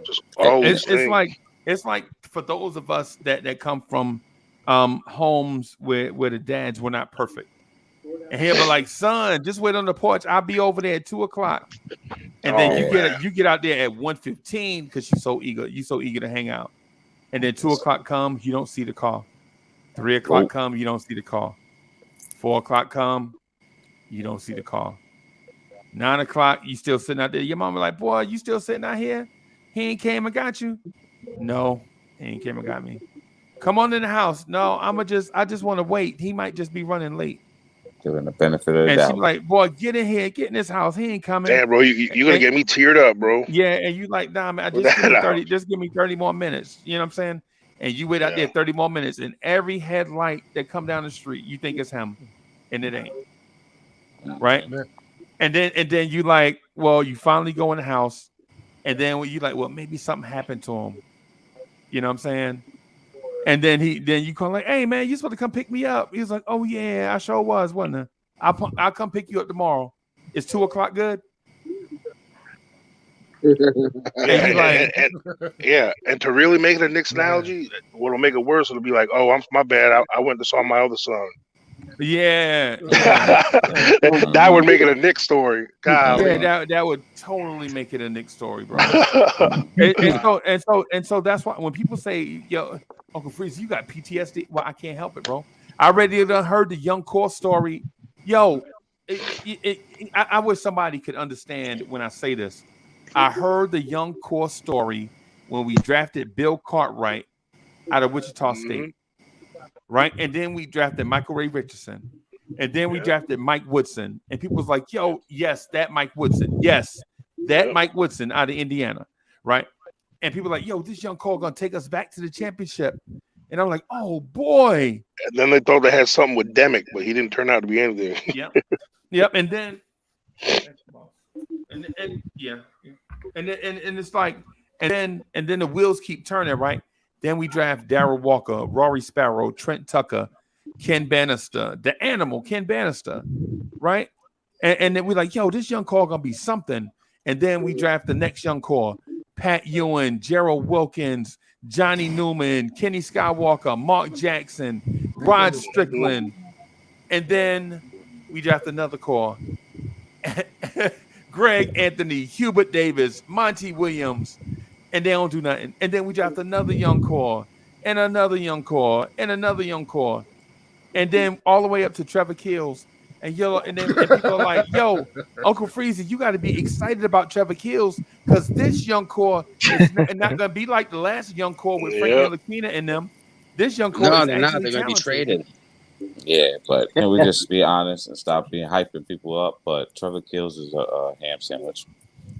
Just all these things.
It's like for those of us that come from homes where the dads were not perfect. And he'll be like, son, just wait on the porch. I'll be over there at 2:00. And then you get out there at 1:15 because you're so eager to hang out. And then 2:00 comes, you don't see the call. 3:00 come, you don't see the call. 4:00 come, you don't see the call. 9:00, you still sitting out there. Your mama like, boy, you still sitting out here? He ain't came and got you. No, he ain't came and got me. Come on in the house. No, I just want to wait. He might just be running late.
Giving the benefit of the doubt.
And she's like, boy, get in here, get in this house. He ain't coming.
Damn, bro, you're gonna get me teared up, bro.
Yeah, and you like, nah, man, just give me 30 more minutes. You know what I'm saying? And you wait out there 30 more minutes, and every headlight that come down the street, you think it's him, and it ain't. Right? And then you like, well, you finally go in the house, and then when you like, well, maybe something happened to him. You know what I'm saying? And then you call like, hey man, you supposed to come pick me up. He was like, oh yeah, I sure was, wasn't I? I'll come pick you up tomorrow. Is 2:00 good?
And to really make it a Knicks analogy, what'll make it worse, it'll be like, oh, my bad. I went to saw my other son.
Yeah.
That would make it a Knicks story. Golly.
Yeah, that would totally make it a Knicks story, bro. and so that's why when people say, yo, Uncle Freeze, you got PTSD. Well, I can't help it, bro. I already heard the young core story. Yo, I wish somebody could understand when I say this. I heard the young core story when we drafted Bill Cartwright out of Wichita State. Right? And then we drafted Michael Ray Richardson. And then we drafted Mike Woodson. And people was like, yo, yes, that Mike Woodson. Yes, that Mike Woodson out of Indiana. Right? And people were like, yo, this young core going to take us back to the championship. And I'm like, oh, boy.
And then they thought they had something with Demick, but he didn't turn out to be anything.
Yep. And then, and it's like, and then the wheels keep turning, right? Then we draft Darryl Walker, Rory Sparrow, Trent Tucker, Ken Bannister, the animal, Ken Bannister, right? And then we're like, yo, this young core gonna be something. And then we draft the next young core, Pat Ewing, Gerald Wilkins, Johnny Newman, Kenny Skywalker, Mark Jackson, Rod Strickland. And then we draft another core. Greg Anthony, Hubert Davis, Monty Williams, and they don't do nothing. And then we draft another young core, and another young core, and another young core. And then all the way up to Trevor Kills. And people are like, yo, Uncle Freezy, you got to be excited about Trevor Kills because this young core is not going to be like the last young core with Frank Ntilikina in them. This young core is
they're not. They're going to be traded.
Yeah, but can we just be honest and stop being hyping people up? But Trevor Kills is a ham sandwich.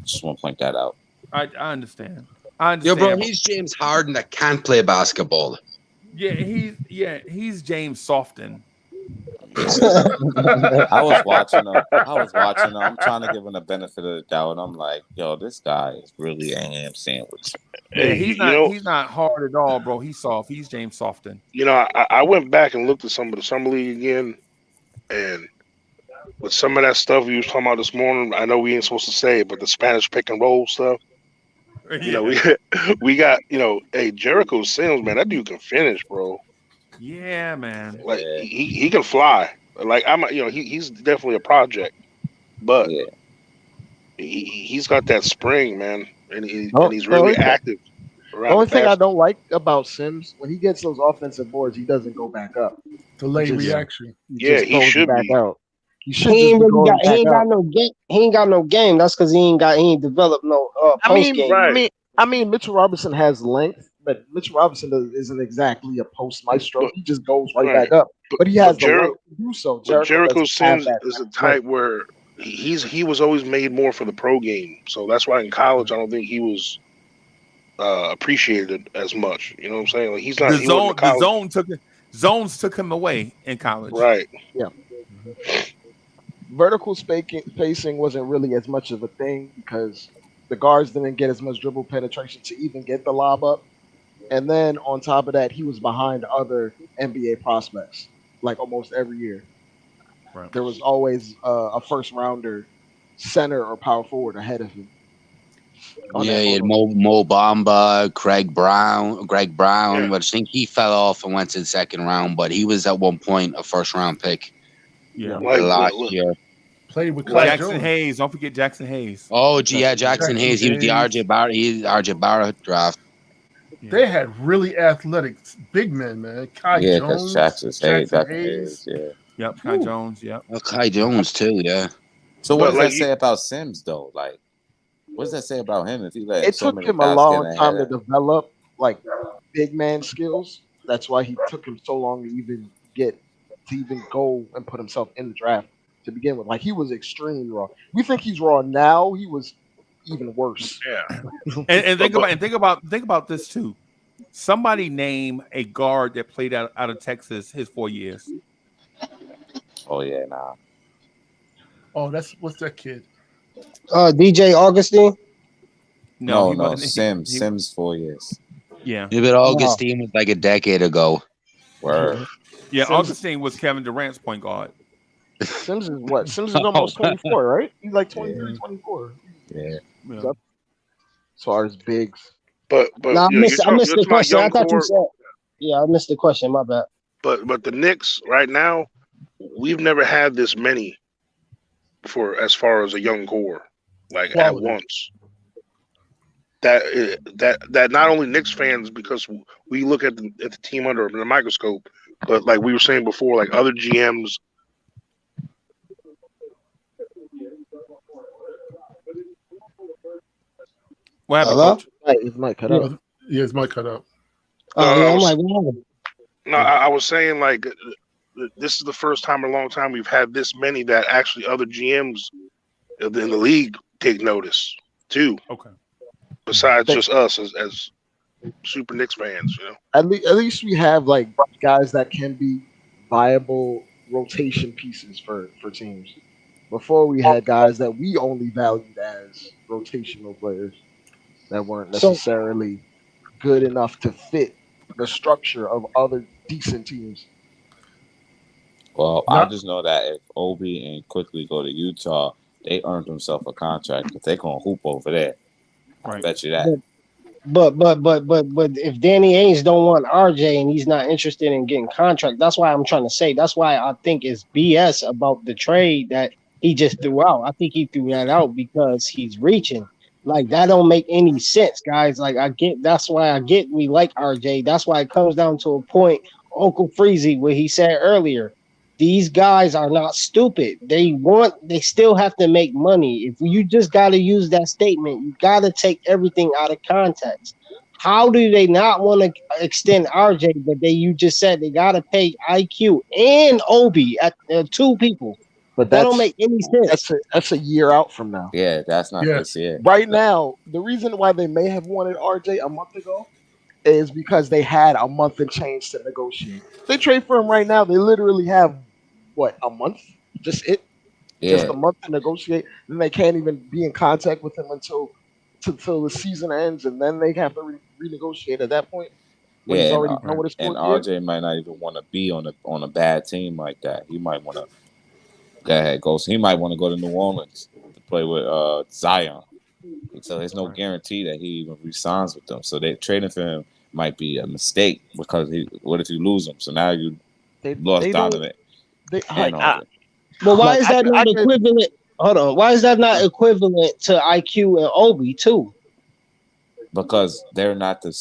Just want to point that out.
I understand.
Yo, bro, he's James Harden that can't play basketball.
Yeah, he's James Softon.
I was watching him. I'm trying to give him the benefit of the doubt, and I'm like, yo, this guy is really a ham sandwich.
Yeah, he's not hard at all, bro. He's soft. He's James Softon.
You know, I went back and looked at some of the summer league again, and with some of that stuff we was talking about this morning, I know we ain't supposed to say it, but the Spanish pick and roll stuff. You know, we got, you know, hey, Jericho Sims, man, that dude can finish, bro.
Yeah, man.
Like he can fly. Like he's definitely a project, but he's got that spring, man, and he's really active.
The only thing I don't like about Sims, when he gets those offensive boards, he doesn't go back up.
Delay reaction.
He should
back
be.
out.
He ain't got no game. He ain't got no game. That's because he ain't developed no post game.
I mean, Mitchell Robinson has length, but Mitchell Robinson isn't exactly a post maestro. He just goes right back up. But he has the length to do so.
Jericho Sims is a type where he was always made more for the pro game. So that's why in college I don't think he was appreciated as much. You know what I'm saying? Like he's not.
The zones took him away in college.
Right.
Yeah. Vertical spacing wasn't really as much of a thing because the guards didn't get as much dribble penetration to even get the lob up. And then on top of that, he was behind other NBA prospects like almost every year. Right. There was always a first rounder center or power forward ahead of him.
Yeah, he had Mo Bamba, Greg Brown, but I think he fell off and went to the second round, but he was at one point a first round pick.
Yeah,
last year.
Played with
Jackson Hayes. Don't forget Jackson Hayes.
Oh, Jackson Hayes. He was the RJ Barrett. He's RJ Barrett draft.
They had really athletic big men, man. Kai Jones,
Jackson Hayes. Yeah.
Yep, Kai Jones. Yep.
Oh, Kai Jones too. Yeah.
So what does that say about Sims though? Like, what does that say about him? If he
it took him a long time to develop like big man skills. That's why he took him so long to even go and put himself in the draft to begin with. Like he was extremely raw. We think he's raw now. He was even worse.
Yeah.
and think about this too. Somebody name a guard that played out of Texas his 4 years.
Oh yeah, nah.
Oh, what's that kid?
DJ Augustine.
No. Sims 4 years.
Yeah.
But Augustine was like a decade ago.
Word.
Yeah, Augustine was Kevin Durant's point guard.
Sims is what? Sims is almost 24, right? He's like 23, 24.
Yeah.
as far as bigs.
But
No, I
you know,
missed the
you're talking
question. I
young
thought you
core.
said. Yeah, I missed the question. My bad.
But the Knicks right now, we've never had this many for as far as a young core, like at
Quality.
once. That not only Knicks fans, because we look at the team under the microscope, but like we were saying before, like other GMs.
What happened,
Hello?
Coach?
His mic cut out.
Yeah, his mic cut out.
Oh, yeah,
I
I'm
was,
like, what happened?
no, I was saying like this is the first time in a long time we've had this many that actually other GMs in the league take notice too.
Okay.
Besides just us as super Knicks fans, you know.
At least we have like guys that can be viable rotation pieces for teams. Before we had guys that we only valued as rotational players that weren't necessarily good enough to fit the structure of other decent teams.
Well, I just know that if Obi and Quickly go to Utah, they earned themselves a contract because they're gonna hoop over there. I bet you that.
But if Danny Ainge don't want RJ and he's not interested in getting contract, that's why I'm trying to say. That's why I think it's BS about the trade that he just threw out. I think he threw that out because he's reaching. Like that don't make any sense, guys. Like I get. That's why I get. We like RJ. That's why it comes down to a point. Uncle Freezy, what he said earlier. These guys are not stupid. They still have to make money. If you just got to use that statement, you got to take everything out of context. How do they not want to extend RJ? But you just said they got to pay IQ and Obi at two people.
But
that don't make any sense.
That's a year out from now.
Yeah, that's not this year.
Right now, the reason why they may have wanted RJ a month ago is because they had a month and change to negotiate. If they trade for him right now, they literally have a month? Just a month to negotiate. Then they can't even be in contact with him until the season ends, and then they have to renegotiate at that point. When he's already done with his
and
fourth year.
RJ might not even want to be on a bad team like that. He might want to go ahead, he might want to go to New Orleans to play with Zion. So there's no guarantee that he even resigns with them. So they trading for him might be a mistake because what if you lose him? So now you lost Donovan.
But why is that not equivalent? Hold on. Why is that not equivalent to IQ and Obi too?
Because they're not the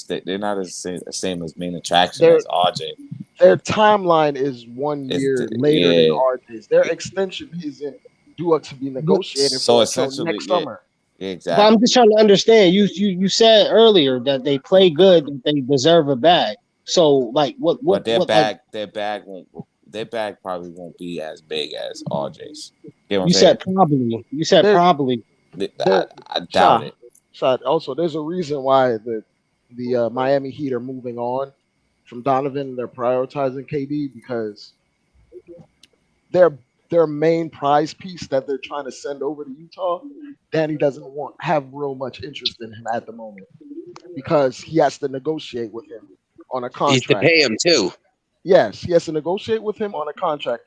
same as main attraction as RJ.
Their timeline is 1 year later than RJ's. Their extension isn't due to be negotiated
so
until next summer.
Exactly.
But I'm just trying to understand. You said earlier that they play good, that they deserve a bag. So like what?
But their bag probably won't be as big as RJ's.
You said probably. You said probably.
I doubt it.
Also, there's a reason why the Miami Heat are moving on from Donovan. They're prioritizing KD because their main prize piece that they're trying to send over to Utah, Danny doesn't have real much interest in him at the moment because he has to negotiate with him on a contract.
He's to pay him too.
Yes, he has to negotiate with him on a contract.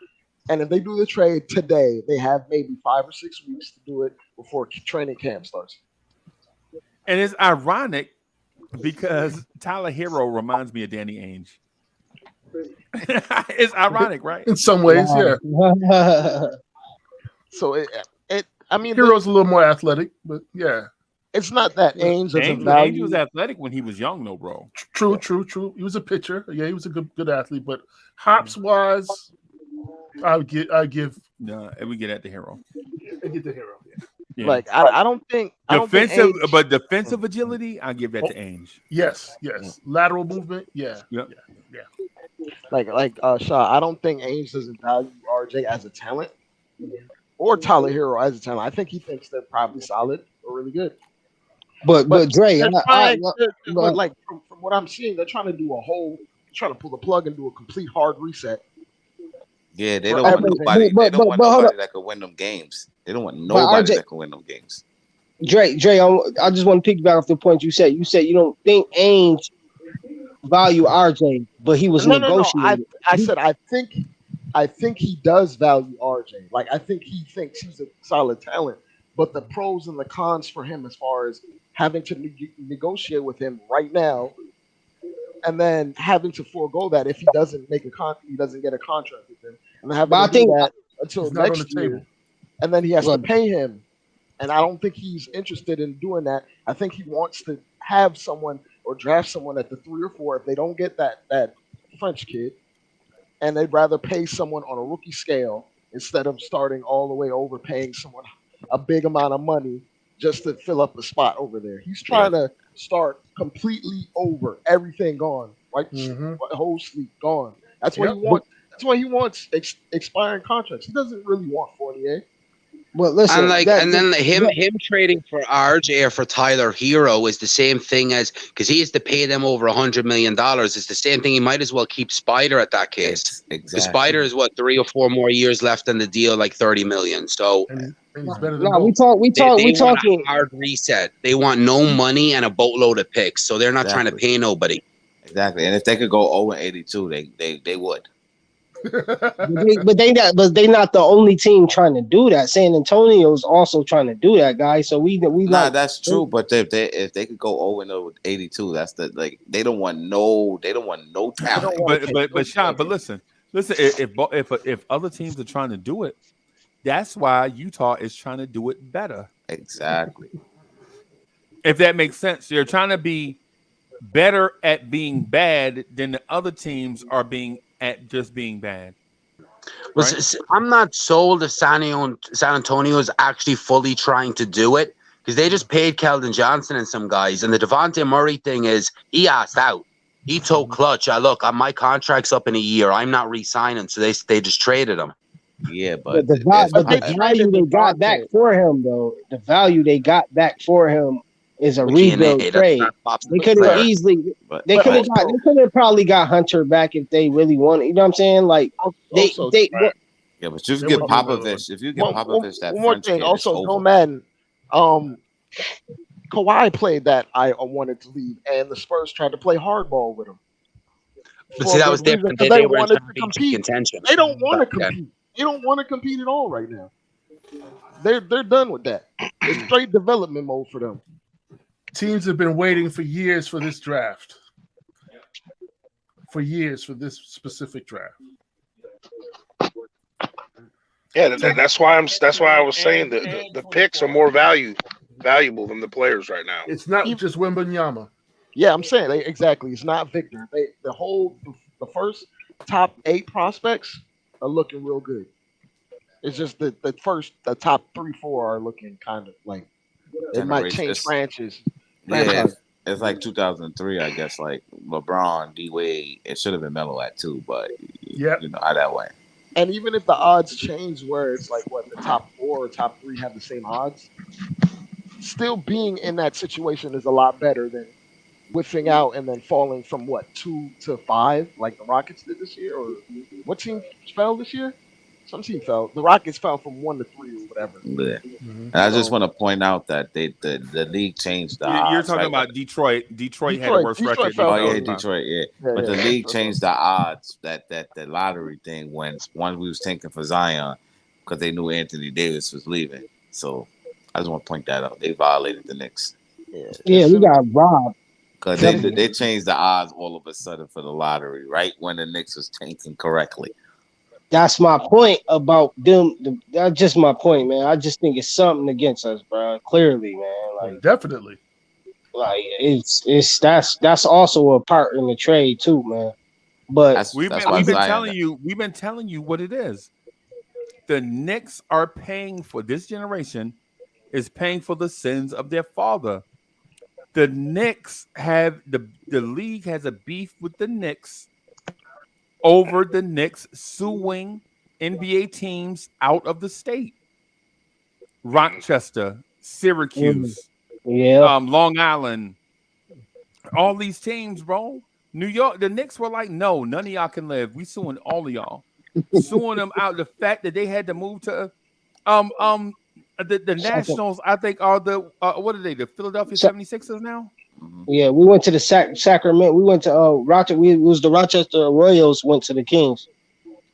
And if they do the trade today, they have maybe 5 or 6 weeks to do it before training camp starts.
And it's ironic because Tyler Hero reminds me of Danny Ainge. It's ironic, right?
In some ways, yeah.
So I mean,
Hero's a little more athletic, but yeah.
It's not that Ainge doesn't value.
Ainge was athletic when he was young, though, bro.
True. He was a pitcher. Yeah, he was a good athlete. But hops wise, I give.
No, we get at the Hero.
I get the Hero.
Yeah.
Like I don't think
defensive, but defensive agility, I give that to Ainge.
Yes. Lateral movement, yeah.
Like Shaw, I don't think Ainge doesn't value RJ as a talent or Tyler Hero as a talent. I think he thinks they're probably solid or really good.
But Dre,
but like from what I'm seeing, they're trying to pull the plug and do a complete hard reset.
Yeah, they don't want nobody. They don't want nobody that could win them games. They don't want nobody that can win them games.
Dre, I just want to piggyback off the point you said. You said you don't think Ainge value RJ, but he was negotiating.
I said I think he does value RJ. Like I think he thinks he's a solid talent, but the pros and the cons for him as far as having to negotiate with him right now, and then having to forego that if he doesn't make he doesn't get a contract with him, and then having
But I
to do
think
that until
It's not on
next
the
year,
table.
and then he has
Well,
to pay him. And I don't think he's interested in doing that. I think he wants to have someone or draft someone at the 3 or 4 if they don't get that French kid, and they'd rather pay someone on a rookie scale instead of starting all the way overpaying someone a big amount of money just to fill up a spot over there. He's trying to start completely over, everything gone, right? Whole sleep gone. That's what he wants. That's why he wants expiring contracts. He doesn't really want Fournier.
Well, listen,
and then him trading for RJ or for Tyler Hero is the same thing as, because he has to pay them over $100 million. It's the same thing. He might as well keep Spider at that case. Because Spider is what, 3 or 4 more years left in the deal, like $30 million. So
and he's better than
we
both.
want a hard reset. They want no money and a boatload of picks. So they're not trying to pay nobody.
Exactly. And if they could go 0-82, they would.
but they not the only team trying to do that. San Antonio's also trying to do that, guys. So we
that's true. But if they could go 0-82, that's they don't want no talent.
But Sean, but listen, if other teams are trying to do it, that's why Utah is trying to do it better.
Exactly.
If that makes sense, you're trying to be better at being bad than the other teams are being at just being bad.
Right? I'm not sold if San Antonio is actually fully trying to do it, because they just paid Keldon Johnson and some guys, and the Devontae Murray thing is he asked out. He told Clutch, "Look, my contract's up in a year. I'm not re-signing," so they just traded him.
Yeah, but
the value they got back for him, though, the value they got back for him is a rebuild trade. They could have easily, they could have probably got Hunter back if they really wanted. You know what I'm saying? Like
yeah, but you get Popovich. If you get Popovich, that
one more
French
thing.
kid
Also,
is
no
over.
man. Kawhi played that I wanted to leave, and the Spurs tried to play hardball with him.
But see, that was different.
Because
They
wanted
weren't
to compete.
contention.
They don't want to compete. They don't want to compete at all right now. They're done with that. It's straight development mode for them.
Teams have been waiting for years for this draft. For years for this specific draft.
Yeah, that's why I was saying that the picks are more valuable than the players right now.
It's not just Wembanyama.
Yeah, I'm saying exactly. It's not Victor. The first top 8 prospects are looking real good. It's just the top 3-4 are looking kind of like it might change franchise.
Yeah, it's like 2003, I guess. Like LeBron, D Wade, it should have been Melo at 2, but you know how that went.
And even if the odds change, where it's like the top 4 or top 3 have the same odds, still being in that situation is a lot better than whiffing out and then falling from 2 to 5 like the Rockets did this year, or what team fell this year? Some team fell. The Rockets fell from 1 to 3 or whatever.
Yeah. And I just want to point out that the league changed the odds.
You're talking about Detroit. Detroit had a worse record.
Detroit. But the league changed the odds, that lottery thing, when one we was taking for Zion because they knew Anthony Davis was leaving. So I just want to point that out. They violated the Knicks.
Yeah, we got robbed.
Because they changed the odds all of a sudden for the lottery, right when the Knicks was tanking correctly.
That's my point about them. That's just my point, man. I just think it's something against us, bro. Clearly, man. Like
definitely.
Like that's also a part in the trade too, man. But
we've been telling you what it is. The Knicks are paying for this generation is paying for the sins of their father. The Knicks have the league has a beef with the Knicks over the Knicks suing NBA teams out of the state. Rochester, Syracuse, Long Island, all these teams, bro. New York, the Knicks were like, no, none of y'all can live. We suing all of y'all. Suing them out. The fact that they had to move to the Nationals, I think, are the what are they? The Philadelphia 76ers now?
Yeah, we went to the Sacramento. We went to Rochester. It was the Rochester Royals went to the Kings.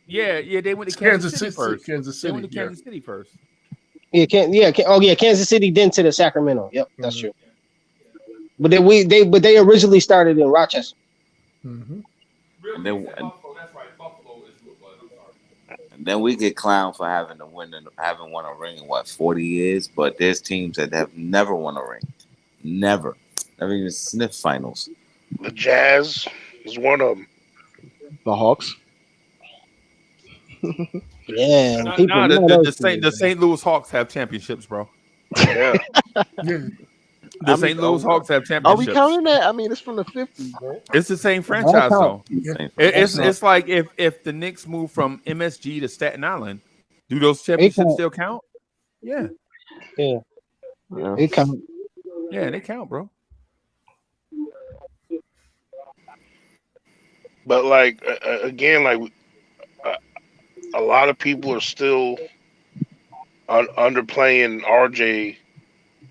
Yeah, they went to Kansas City first. They went to Kansas City first.
Kansas City, then to the Sacramento. Yep, that's true. But they originally started in Rochester.
Mm-hmm.
And then we get clowned for having won a ring in 40 years, but there's teams that have never won a ring. Never even sniffed finals.
The Jazz is one of them.
The Hawks.
Yeah,
the St. Louis Hawks have championships, bro.
Yeah.
The St. Louis Hawks have championships.
Are we counting that? I mean, it's from the 50s, man.
It's the same franchise, though.
Yeah.
It's like if the Knicks move from MSG to Staten Island, do those championships still count? Yeah.
Yeah. They count.
Yeah, they count, bro.
But like again, like a lot of people are still underplaying RJ.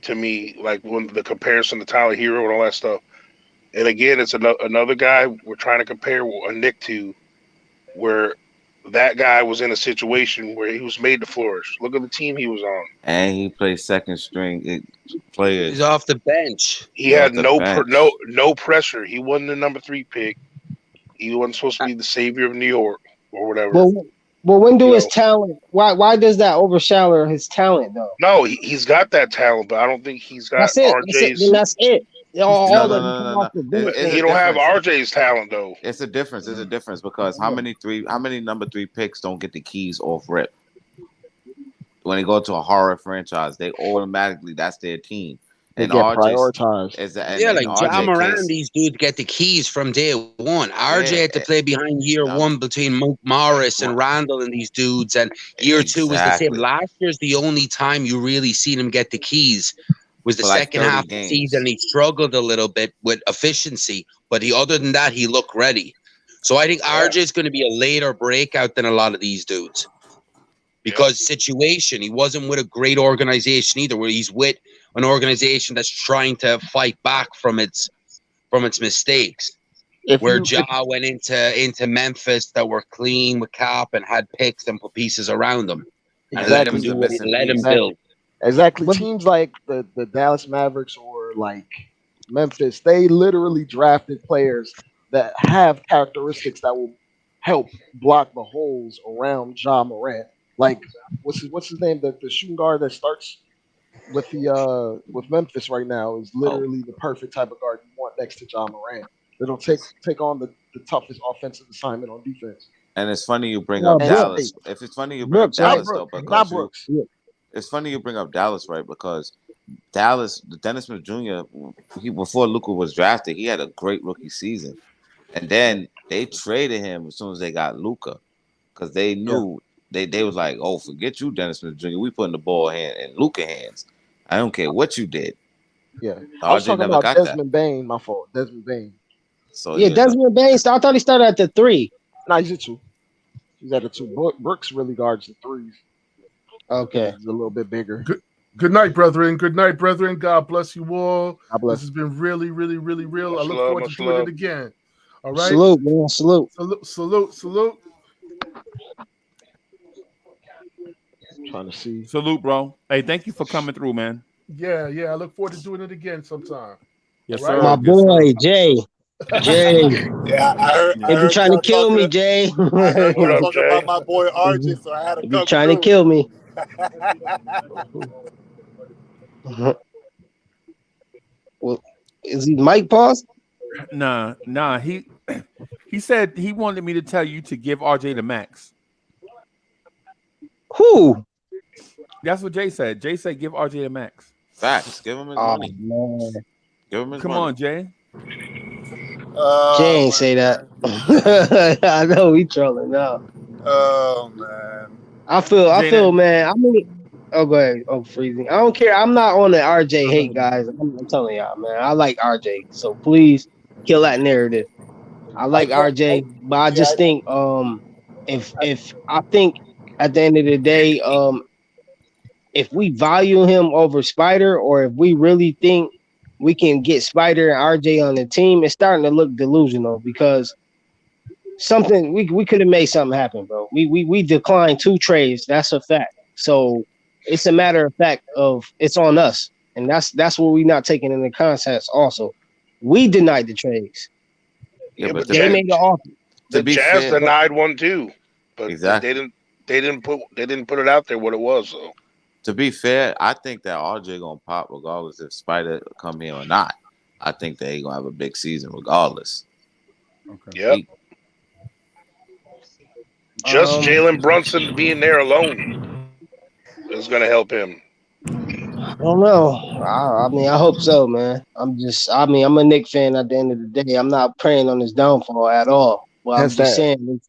To me, like when the comparison to Tyler Hero and all that stuff, and again, it's another guy we're trying to compare a Nick to, where that guy was in a situation where he was made to flourish. Look at the team he was on,
and he played second string players.
He's off the bench.
He had no pressure. He wasn't the number 3 pick. He wasn't supposed to be the savior of New York or whatever.
Well, when do his talent? Why does that overshadow his talent though?
No, he's got that talent, but I don't think he's got RJ's.
That's it.
He don't have RJ's talent though.
It's a difference. It's a difference because how many number 3 picks don't get the keys off rip? When they go to a horror franchise, they automatically that's their team.
They get prioritized.
Ja Morant, these dudes get the keys from day one. RJ had to play behind year one between Monk Morris and Randall and these dudes, and year 2 was the same. Last year's the only time you really seen him get the keys was the second half of the season. He struggled a little bit with efficiency, but other than that, he looked ready. So I think RJ is going to be a later breakout than a lot of these dudes. Because situation, he wasn't with a great organization either, where he's with an organization that's trying to fight back from its mistakes. Ja went into Memphis that were clean with cap and had picks and put pieces around them. And let him do what he let him build.
Exactly. Teams like the Dallas Mavericks or like Memphis, they literally drafted players that have characteristics that will help block the holes around Ja Morant. Like what's his name? The shooting guard that starts with Memphis right now is literally the perfect type of guard you want next to Ja Morant. It'll take on the toughest offensive assignment on defense.
And it's funny you bring up Dallas. If it's funny you bring up Dallas though, because it's funny you bring up Dallas, right? Because Dallas, Dennis Smith Jr. Before Luka was drafted, he had a great rookie season, and then they traded him as soon as they got Luka because they knew. They was like, oh, forget you, Dennis Smith Jr. We putting the ball in Luka hands. I don't care what you did.
Yeah, I was talking about Desmond Bain. My fault, Desmond Bain.
So Desmond Bain. I thought he started at the 3.
No, he's a 2. He's at a 2. Brooks really guards the 3s.
Okay,
he's a little bit bigger.
Good night, brethren. Good night, brethren. God bless you all.
God bless.
This has been really, really, really real. I look forward to doing it again. All right.
Salute, man. Salute.
Salute.
Trying to see.
Salute, bro. Hey, thank you for coming through, man.
Yeah. I look forward to doing it again sometime.
Yes,
right?
sir.
My boy, Jay.
Yeah, I heard.
They been trying to kill me, Jay.
I heard you talking about my boy RJ, so I had to come.
You trying to kill me? Well, is he Mike Pause?
Nah. He said he wanted me to tell you to give RJ the max.
Who?
That's what Jay said. Jay said give RJ the max.
Facts. Give him his money.
Man.
Give him his
Come
money.
on, Jay.
Jay ain't say that. I know we trolling now.
Oh man.
I feel, man. I mean, go ahead. Oh, freezing. I don't care. I'm not on the RJ hate, guys. I'm telling y'all, man. I like RJ, so please kill that narrative. I like RJ, but I just think, if I think at the end of the day, if we value him over Spider, or if we really think we can get Spider and RJ on the team, it's starting to look delusional because something we could have made something happen, bro. We declined 2 trades. That's a fact. So it's a matter of fact of it's on us, and that's what we're not taking into context also. We denied the trades.
Yeah, but
they made the offer.
The Jazz denied one too, but
Exactly.
they didn't put it out there what it was though.
To be fair, I think that RJ gonna pop regardless if Spider come here or not. I think that he gonna have a big season regardless.
Okay.
Yep. Just Jalen Brunson being there alone is gonna help him.
I don't know. I mean, I hope so, man. I'm a Knicks fan at the end of the day. I'm not praying on his downfall at all. Well, I'm just saying.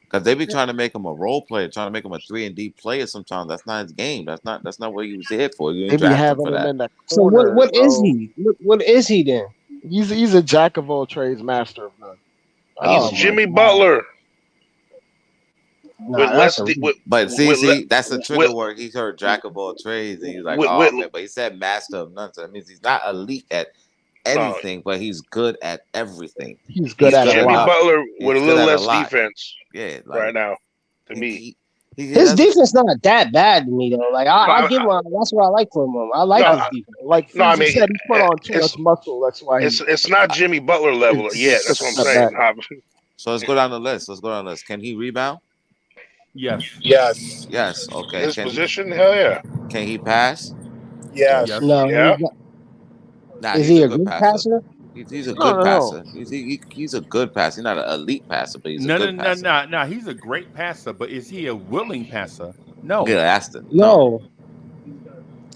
Because they be trying to make him a role player, trying to make him a 3-and-D player. Sometimes that's not his game. That's not what he was here for. You
They
didn't
be
draft him
having
for
him
that.
in the
So
corner.
what is
bro.
he? What is he then?
He's a jack of all trades, master of none.
He's Jimmy Butler.
Nah, that's
see, that's the trigger word. He's heard jack of all trades, and he's like, man, but he said master of none. So that means he's not elite at anything, but he's good at everything.
He's good at
Jimmy
a lot.
Butler
He's
with a
good
little
at
less
lot.
defense.
Yeah,
right now to me.
His defense not that bad to me though. Like I give him. That's what I like from him. I like his defense.
Like Freezy said, he put on too much muscle. That's why
it's not Jimmy Butler level yet. That's what I'm saying.
So let's go down the list. Can he rebound?
Yes.
Yes. Okay.
His position, hell yeah.
Can he pass?
Yes.
No.
Yeah.
Nah,
Is
he's
he
a
a
good
good
passer.
passer?
He's a good passer. He's a good passer. He's not an elite passer, but he's a good passer.
No. He's a great passer, but is he a willing passer? No.
Yeah, that's the
no.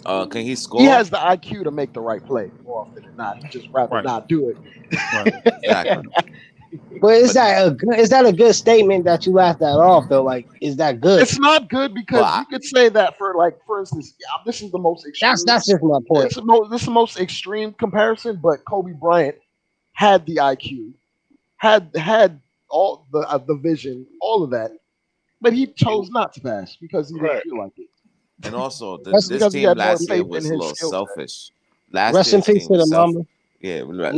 Can he score?
He has the IQ to make the right play more often than not. He just rather not do it.
Exactly.
But is that a good statement that you laughed that off though? Like, is that good?
It's not good because you could say that for instance, this is the most extreme.
That's just my point.
This is the most extreme comparison, but Kobe Bryant had the IQ, had all the vision, all of that, but he chose not to pass because he didn't feel like it.
And also,
That's
this
because he
team
had more
last year
faith
was
in
a
his
little
skill set.
selfish.
Rest in peace to the mama.
Yeah,
No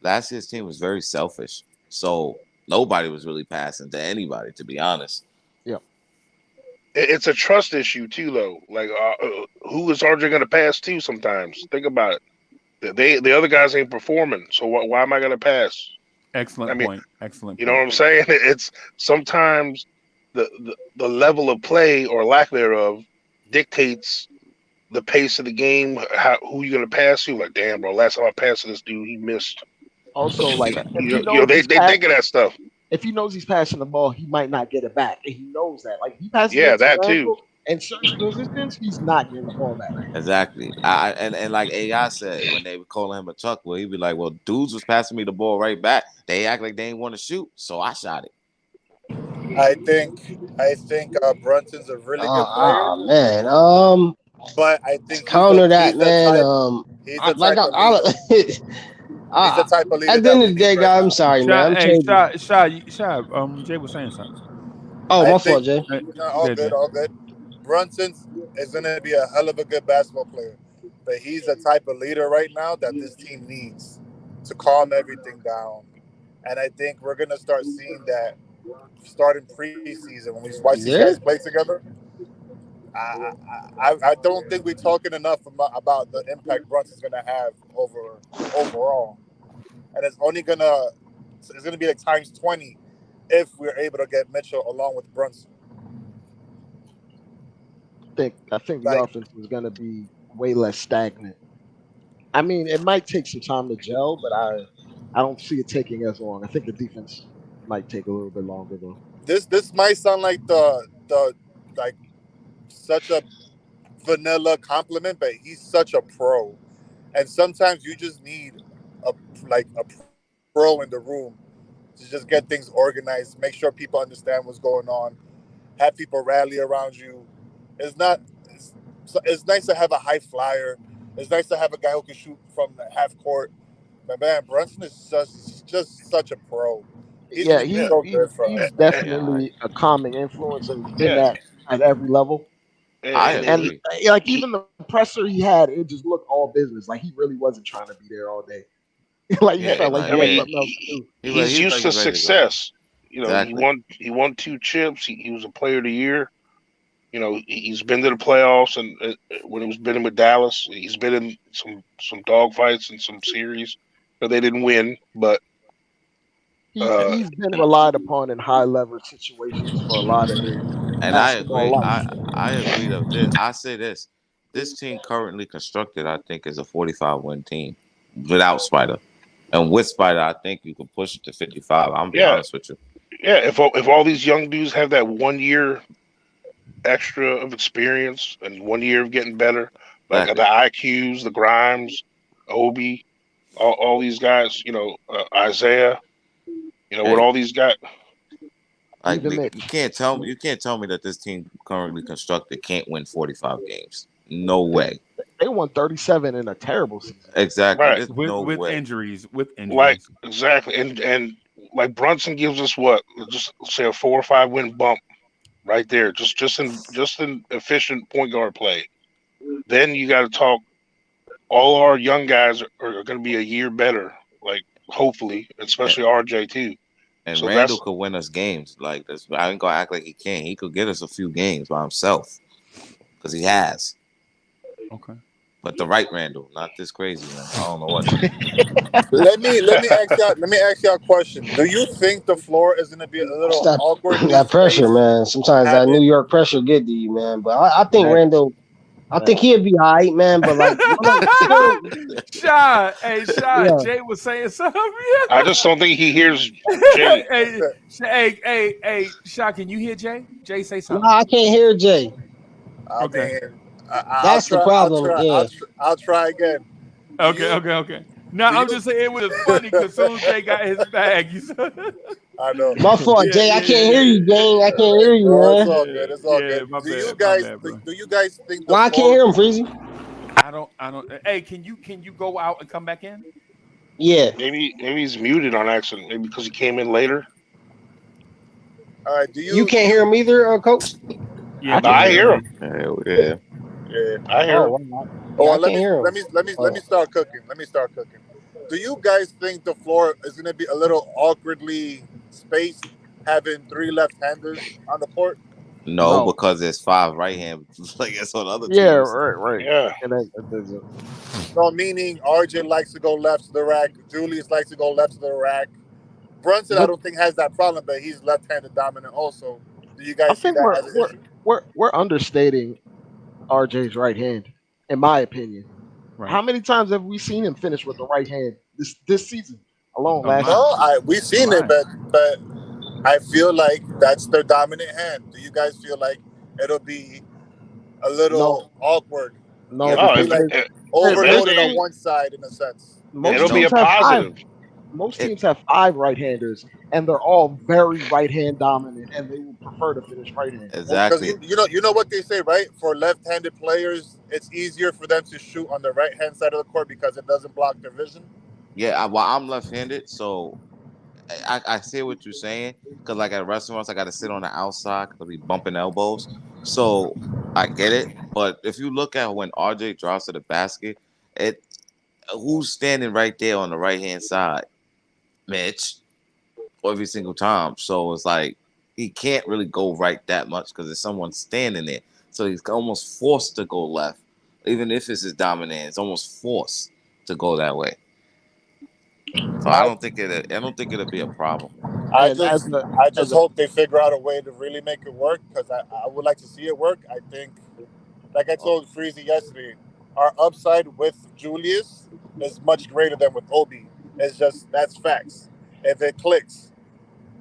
last year's team was very selfish. So nobody was really passing to anybody, to be honest.
Yeah.
It's a trust issue too, though. Like, who is RJ going to pass to? Sometimes think about it. The other guys ain't performing, so why am I going to pass?
Excellent point. Excellent.
You know what I'm saying? It's sometimes the level of play or lack thereof dictates the pace of the game. Who you going to pass to? Like, damn, bro, last time I passed to this dude, he missed.
Also, like
they think of that stuff.
If he knows he's passing the ball, he might not get it back, and he knows that. Like he passes,
that too.
And certain positions, he's not getting the ball back.
Exactly. And like AI said, when they were calling him a chuck, well, he'd be like, "Well, dudes was passing me the ball right back. They act like they didn't want to shoot, so I shot it."
I think Brunson's a really good player.
Oh man.
But I think
counter that, man.
He's the type of leader. He's the type of leader.
At the end of the day, guys, I'm sorry, man.
Shy, Jay was saying something.
Oh, my fault, Jay.
All good. Brunson is going to be a hell of a good basketball player, but he's the type of leader right now that this team needs to calm everything down. And I think we're going to start seeing that starting preseason when we watch these guys play together. I don't think we're talking enough about the impact Brunson's going to have overall, and it's going to be like times 20 if we're able to get Mitchell along with Brunson.
I think the offense is going to be way less stagnant. I mean, it might take some time to gel, but I don't see it taking as long. I think the defense might take a little bit longer though.
This might sound like the such a vanilla compliment, but he's such a pro, and sometimes you just need a pro in the room to just get things organized, make sure people understand what's going on, have people rally around you. It's nice to have a high flyer. It's nice to have a guy who can shoot from the half court. But man, Brunson is just such a pro. He's
definitely a calming influence in that at every level. And like even the presser he had, it just looked all business. Like he really wasn't trying to be there all day. Like he felt like he had something else to do.
He's used to success. You know, he won 2 chips. He was a player of the year. You know, he's been to the playoffs, and when he was been with Dallas, he's been in some dogfights and some series. but they didn't win. But
he's been relied upon in high leverage situations for a lot of his
And I
basketball
agree.
life.
I agree that this. I say this. This team currently constructed, I think, is a 45 win team without Spider, and with Spider, I think you can push it to 55. I'm be
yeah,
honest with you.
yeah. If all these young dudes have that 1 year extra of experience and 1 year of getting better, like the
Exactly.
IQs, the Grimes, Obi, all these guys, Isaiah, with
Hey,
all these guys.
like
Even
you
Mitch.
can't tell me that this team currently constructed can't win 45 games. No way.
They won 37 in a terrible season.
Exactly.
Right.
There's no
with
way.
injuries, with
Like
injuries.
exactly, and like Brunson gives us what, just say a 4 or 5 win bump right there, just in efficient point guard play. Then you got to talk. All our young guys are going to be a year better, like hopefully,
And,
especially RJ too.
and
So
Randall
that's
could win us games. Like this, I ain't gonna act like he can't. He could get us a few games by himself because he has.
Okay.
But the right Randall, not this crazy one. I don't know what.
Let me ask y'all a question. Do you think the floor is going to be a
It's
little
that
awkwardly
that pressure,
spaced?
man. Sometimes that New
Having
York pressure get to you, man. But I think
That,
Randall, I think
that
he'll be all right, man. But like,
Shot, hey, Shot.
yeah,
Jay was saying something.
I just don't think he hears Jay.
hey, hey, Shot. Can you hear Jay? Jay, say
no,
something.
I can't hear Jay.
I
Okay.
mean, I'll
That's the
try. I'll
problem.
try.
Yeah.
I'll try again. Do
Okay,
you?
okay, okay. Now
Do
I'm just
you?
saying it was funny because soon as Jay got his bag, you said,
I know.
My fault,
yeah,
Jay. I
yeah,
can't
yeah,
hear you, gang. I can't hear you,
No, it's
man.
all good. It's all good.
my
Do you
bad, my
guys?
bad,
Do,
bro.
do you guys think the
Why I can't
floor?
hear him, Freezy?
I don't. Hey, can you go out and come back in?
Yeah.
Maybe he's muted on accident. Maybe because he came in later.
All right. Do
You
you? Do
can't hear
you?
him either, Coach?
Yeah,
No,
we
I
can hear
hear
him.
him.
Hell yeah.
Yeah.
I hear
Oh,
him.
wow.
Oh,
Yeah, I
well, let
can't
me
hear him.
let me let me let me
Oh.
start cooking. Let me start cooking. Do you guys think the floor is going to be a little awkwardly spaced, having three left-handers on the court?
No,
no.
because there's 5 right hand like it's on other
Yeah,
teams.
right.
Yeah.
And that doesn't.
So, meaning RJ likes to go left to the rack, Julius likes to go left to the rack. Brunson, I
But
don't think has that problem, but he's left-handed dominant also. Do you
I
guys see
think
that as an issue?
we're understating RJ's right hand, in my opinion.
Right.
How many times have we seen him finish with the right hand this season alone?
A
Last
lot.
season,
No, we've
A
seen it,
lot.
but I feel like that's their dominant hand. Do you guys feel like it'll be a
no,
little awkward?
no,
It'll
No,
be
because
like
if
this
overloaded on
anything,
team,
one side in a sense.
most
And
it'll be
no,
a
teams have five.
positive.
Most
it,
teams have 5 right-handers, and they're all very right-hand dominant, and they will prefer to finish right-handed.
Because
exactly.
you know what they say, right? For left-handed players, it's easier for them to shoot on the right-hand side of the court because it doesn't block their vision.
Yeah, well, I'm left-handed, so I see what you're saying. Because like at restaurants, I got to sit on the outside because I'll be bumping elbows. So I get it. But if you look at when RJ drives to the basket, it who's standing right there on the right hand side? Mitch, every single time. So it's like he can't really go right that much because there's someone standing there. So he's almost forced to go left, even if it's his dominant. It's almost forced to go that way. So
I
I don't think it'll be a problem.
I
And
just I
as
just
a
hope they figure out a way to really make it work because I would like to see it work. I think, like I told Freezy yesterday, our upside with Julius is much greater than with Obi. It's just that's facts. If it clicks,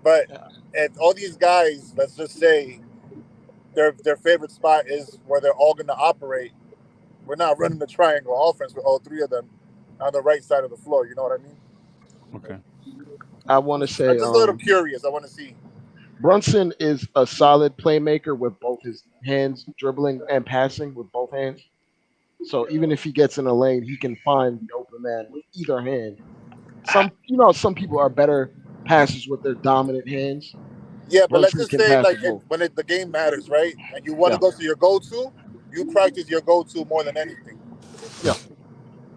but if all these guys, let's just say their favorite spot is where they're all going to operate, we're not running the triangle offense with all three of them on the right side of the floor. You know what I mean?
Okay.
I want to
I'm
say,
just a little curious. I want to see.
Brunson is a solid playmaker with both his hands, dribbling and passing with both hands. So even if he gets in a lane, he can find the open man with either hand. Some people are better passers with their dominant hands.
Yeah, but let's
Brunson
just
can
say,
pass
like,
with both.
the game matters, right? And you want to
Yeah,
go to your go-to, you practice your go-to more than anything.
yeah.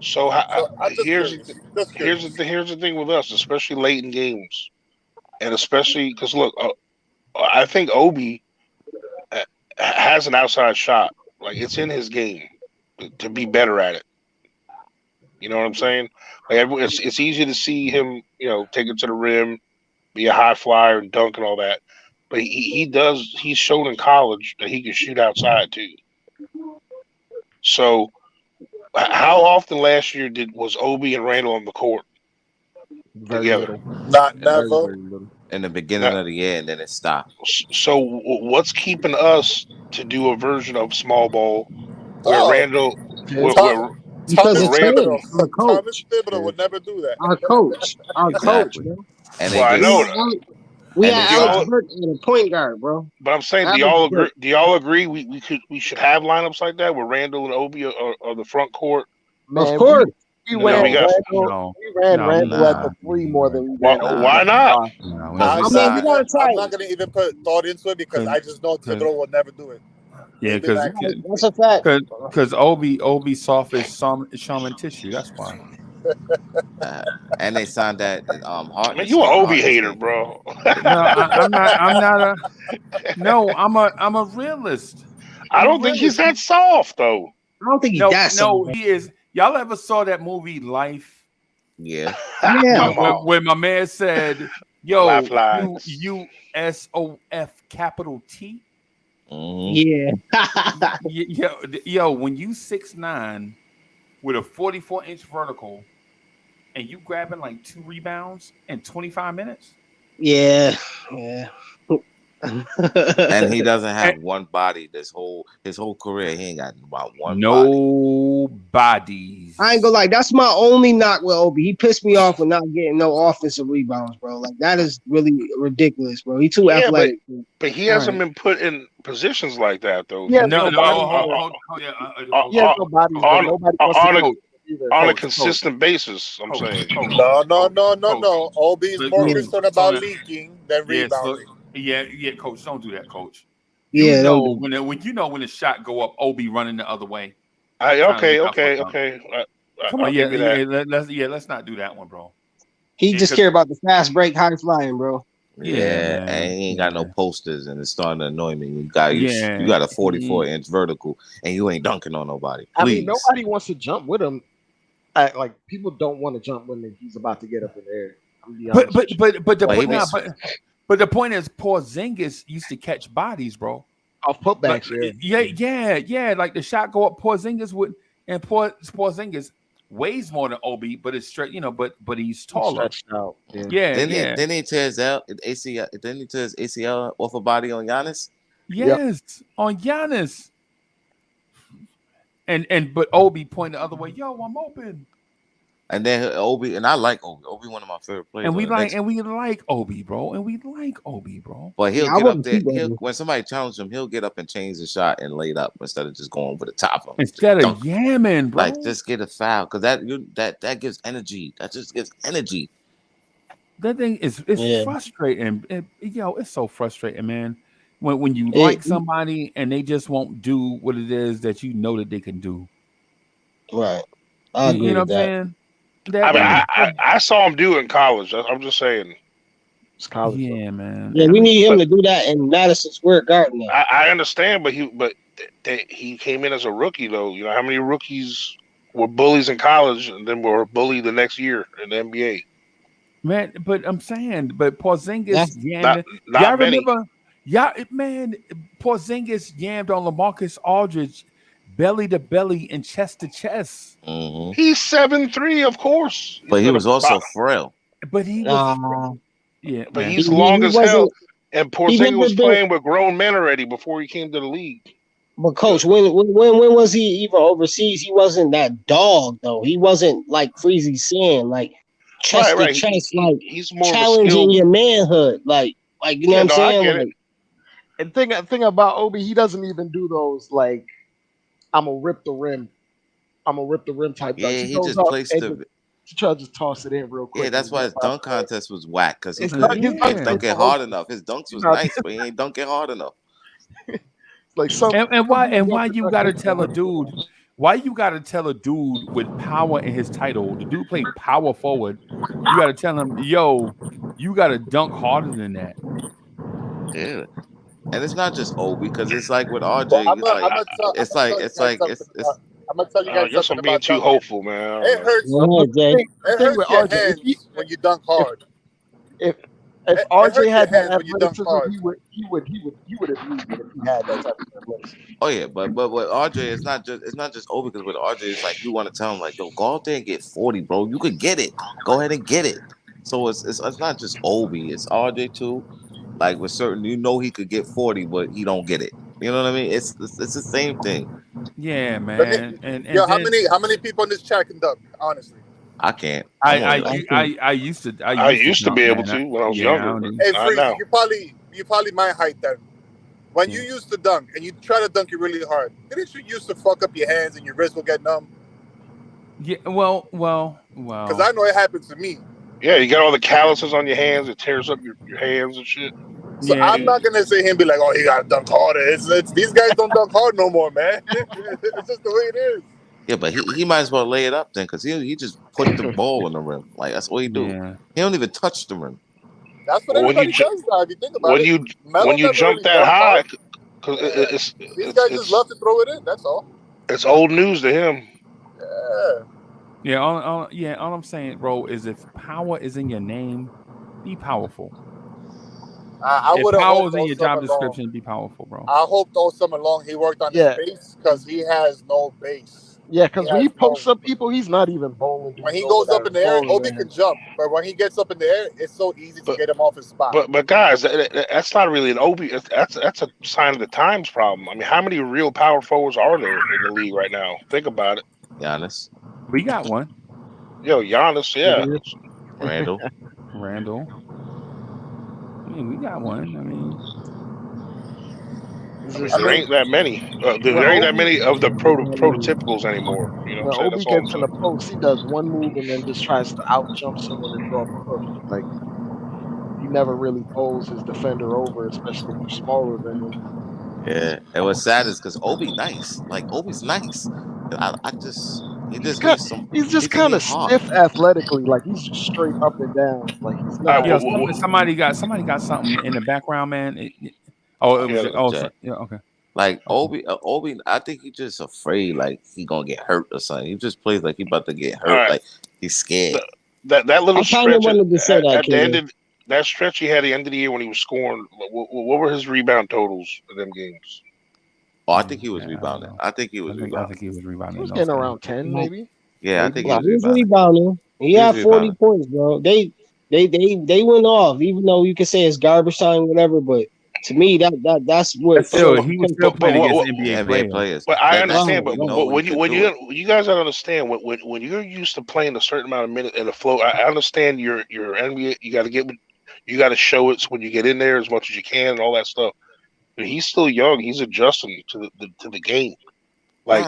So
So I'm just curious. Just curious.
here's the thing with us, especially late in games, and especially because look, I think Obi has an outside shot. Like it's in his game to be better at it. You know what I'm saying? Like it's easy to see him, take it to the rim, be a high flyer and dunk and all that. But he's shown in college that he can shoot outside too. So how often last year was Obi and Randall on the court together?
Not never.
In the beginning of the year, and then it stopped.
So what's keeping us to do a version of small ball where Randall,
because of
Randall,
the coach.
Thibodeau would never do that.
Our coach,
Exactly.
bro.
And
well, I know.
We had Alex Burke in a point guard, bro.
But I'm saying, do y'all agree we should have lineups like that where Randall and Obi are the front court?
Man,
of course.
We ran Randall at the 3 more than we ran Obi.
Why not?
I'm not gonna even put thought into it because I just know Thibodeau will never do it.
Yeah,
that's a fact.
Because Obi soft as shaman tissue. That's why.
And they signed that Hart.
Man, you an Obi hater, bro.
I'm not. I'm a realist.
I don't think he's that soft though.
I don't think he's that soft.
No, he is. Y'all ever saw that movie Life?
Yeah.
When my man said, "Yo, USOF capital T."
Mm-hmm.
Yo, when you 6'9" with a 44-inch vertical, and you grabbing like 2 rebounds in 25 minutes.
Yeah.
And he doesn't have one body. His whole career, he ain't got about one.
No bodies.
I ain't gonna lie. That's my only knock with Obi. He pissed me off with not getting no offensive rebounds, bro. Like that is really ridiculous, bro. He too athletic.
But he hasn't been put in positions like that though.
Yeah,
on a consistent basis, I'm saying.
No. Obi is more concerned about leaking than rebounding.
Yeah, coach. Don't do that, coach.
Yeah,
when the shot go up, Obi running the other way.
Okay.
Come on,
let's not do that one, bro.
He just care about the fast break, high flying, bro.
Yeah, and he ain't got no posters, and it's starting to annoy me. You got a 44-inch vertical, and you ain't dunking on nobody. Please.
I mean, nobody wants to jump with him. Like people don't want to jump when he's about to get up in there.
But the point is, Porzingis used to catch bodies, bro.
Off putbacks,
yeah. Like the shot go up, Porzingis would, and Porzingis weighs more than Obi, but it's straight, but he's taller.
Out.
Then he tears out ACL. Then he tears ACL off a body on Giannis.
Yes, on Giannis. But Obi pointed the other way. Yo, I'm open.
And then Obi, and I like Obi. Obi, one of my favorite players.
And we like Obi, bro.
But he'll get up there. When somebody challenges him, he'll get up and change the shot and lay it up instead of just going over the top of him.
Instead of yamming, bro.
Like just get a foul because that gives energy. That just gives energy.
That thing is frustrating. It's so frustrating, man. When you like somebody and they just won't do what it is that you know that they can do.
Right. I agree
you know
with
what
that.
I mean, I saw him do it in college. I'm just saying.
It's college.
Yeah, man.
Yeah, we need him to do that in Madison Square Garden.
I understand, but he came in as a rookie, though. You know how many rookies were bullies in college and then were bullied the next year in the NBA?
Man, but I'm saying, Porzingis
not
y'all
many.
remember? Porzingis yammed on LaMarcus Aldridge belly to belly and chest to chest.
Mm-hmm.
He's 7'3", of course.
But he was also frail.
But he was
but he's long as hell. And Porzingis was playing with grown men already before he came to the league.
But coach, when was he even overseas? He wasn't that dog though. He wasn't like Freezy saying like chest to chest, like
he's more
challenging your manhood, like you know what I'm saying. Like,
and thing about Obi, he doesn't even do those like I'm gonna rip the rim type.
Yeah,
he
just placed the.
He tried to just toss it in real quick.
Yeah, that's why his dunk contest was whack because he couldn't dunk it hard enough. His dunks was nice, but he ain't dunk it hard enough.
Like
why you gotta tell a dude? Why you gotta tell a dude with power in his title? The dude played power forward. You gotta tell him, yo, you gotta dunk harder than that.
Yeah. And it's not just Obi because it's like with RJ.
I'm gonna tell you
I
guys
guess
something
I'm being
about
too
dunking.
hopeful, man. I don't
It
know.
hurts.
Go ahead, Jay.
It
thing with
hurts your
RJ,
hands when you dunk hard.
if
It
RJ
hurts your
had that
hands when you dunk
athleticism,
hard.
he would have used it if he had that type of athleticism.
Oh yeah, but with RJ, it's not just Obi, because with RJ, it's like you want to tell him like, yo, go out there and get 40, bro. You could get it. Go ahead and get it. So it's not just Obi, it's RJ too. Like with certain, he could get 40, but he don't get it. You know what I mean? It's the same thing.
Yeah,
Let me,
man. And
yo, how
then
many people in this chat can dunk? Honestly,
I can't. I'm only like,
I used to
I used to
dunk,
be able
man.
to when I was
Yeah, I
younger,
don't
but
even-
hey
not
Freeze,
now.
you probably my height then. When
Yeah.
you used to dunk and you try to dunk it really hard, didn't you used to fuck up your hands and your wrist will get numb?
Yeah, well.
Because I know it happened to me.
Yeah, you got all the calluses on your hands. It tears up your hands and shit.
So
Yeah,
I'm not gonna say him be like, oh, he gotta dunk harder. It's these guys don't dunk hard no more, man. It's just the way it is.
yeah, but he might as well lay it up then, because he just put the ball in the rim. Like that's what he do.
Yeah.
He don't even touch the rim.
That's what
Well,
everybody does now. If you think about it, Melo
when you
never
jump
really
that
dunked
high,
hard.
because
These guys just love to throw it in. That's all.
it's old news to him.
Yeah.
Yeah, all I'm saying, bro, is if power is in your name, be powerful.
I
If
would have
power
hoped
is in
all
your job
summer long.
description, be powerful, bro.
I hoped all summer long he worked on his base because he has no base.
Yeah, because when he
has
posts up people, he's not even bowling.
When he goes up in the air, Obi can jump, but when he gets up in the air, it's so easy to get him off his spot.
But guys, that's not really an Obi. That's a sign of the times problem. I mean, how many real power forwards are there in the league right now? Think about it.
Giannis.
We got one.
Yo, Giannis, yeah.
Randall.
I mean, we got one. I mean,
there ain't that many. There ain't that many of the prototypicals anymore. You know
When
what I'm saying?
Obi
That's all I'm
gets in
saying.
the post, he does one move and then just tries to out jump someone and draw up a hook. Like he never really bowls his defender over, especially if they're smaller than him.
Yeah, and what's sad is because Obi's nice. Like Obi's nice. He
He's kind of stiff athletically. Like he's just straight up and down. Like he's not.
yo, somebody got something in the background, man. It was okay.
Like Obi, I think he's just afraid, like he gonna get hurt or something. He just plays like he about to get hurt, like he's scared.
That little stretch at the end
King.
of that stretch he had at the end of the year when he was scoring. What were his rebound totals in them games?
Oh, I think he was rebounding. I think he was
rebounding.
He was getting around 10, maybe.
Yeah, I think
he was rebounding. He had 40 points, bro. They went off, even though you could say it's garbage time, whatever. But to me, that's what
he was still playing against NBA players.
But I understand, but when you guys don't understand when you're used to playing a certain amount of minutes in the flow, I understand your NBA. You got to show it when you get in there as much as you can and all that stuff. But he's still young. He's adjusting to the game. Like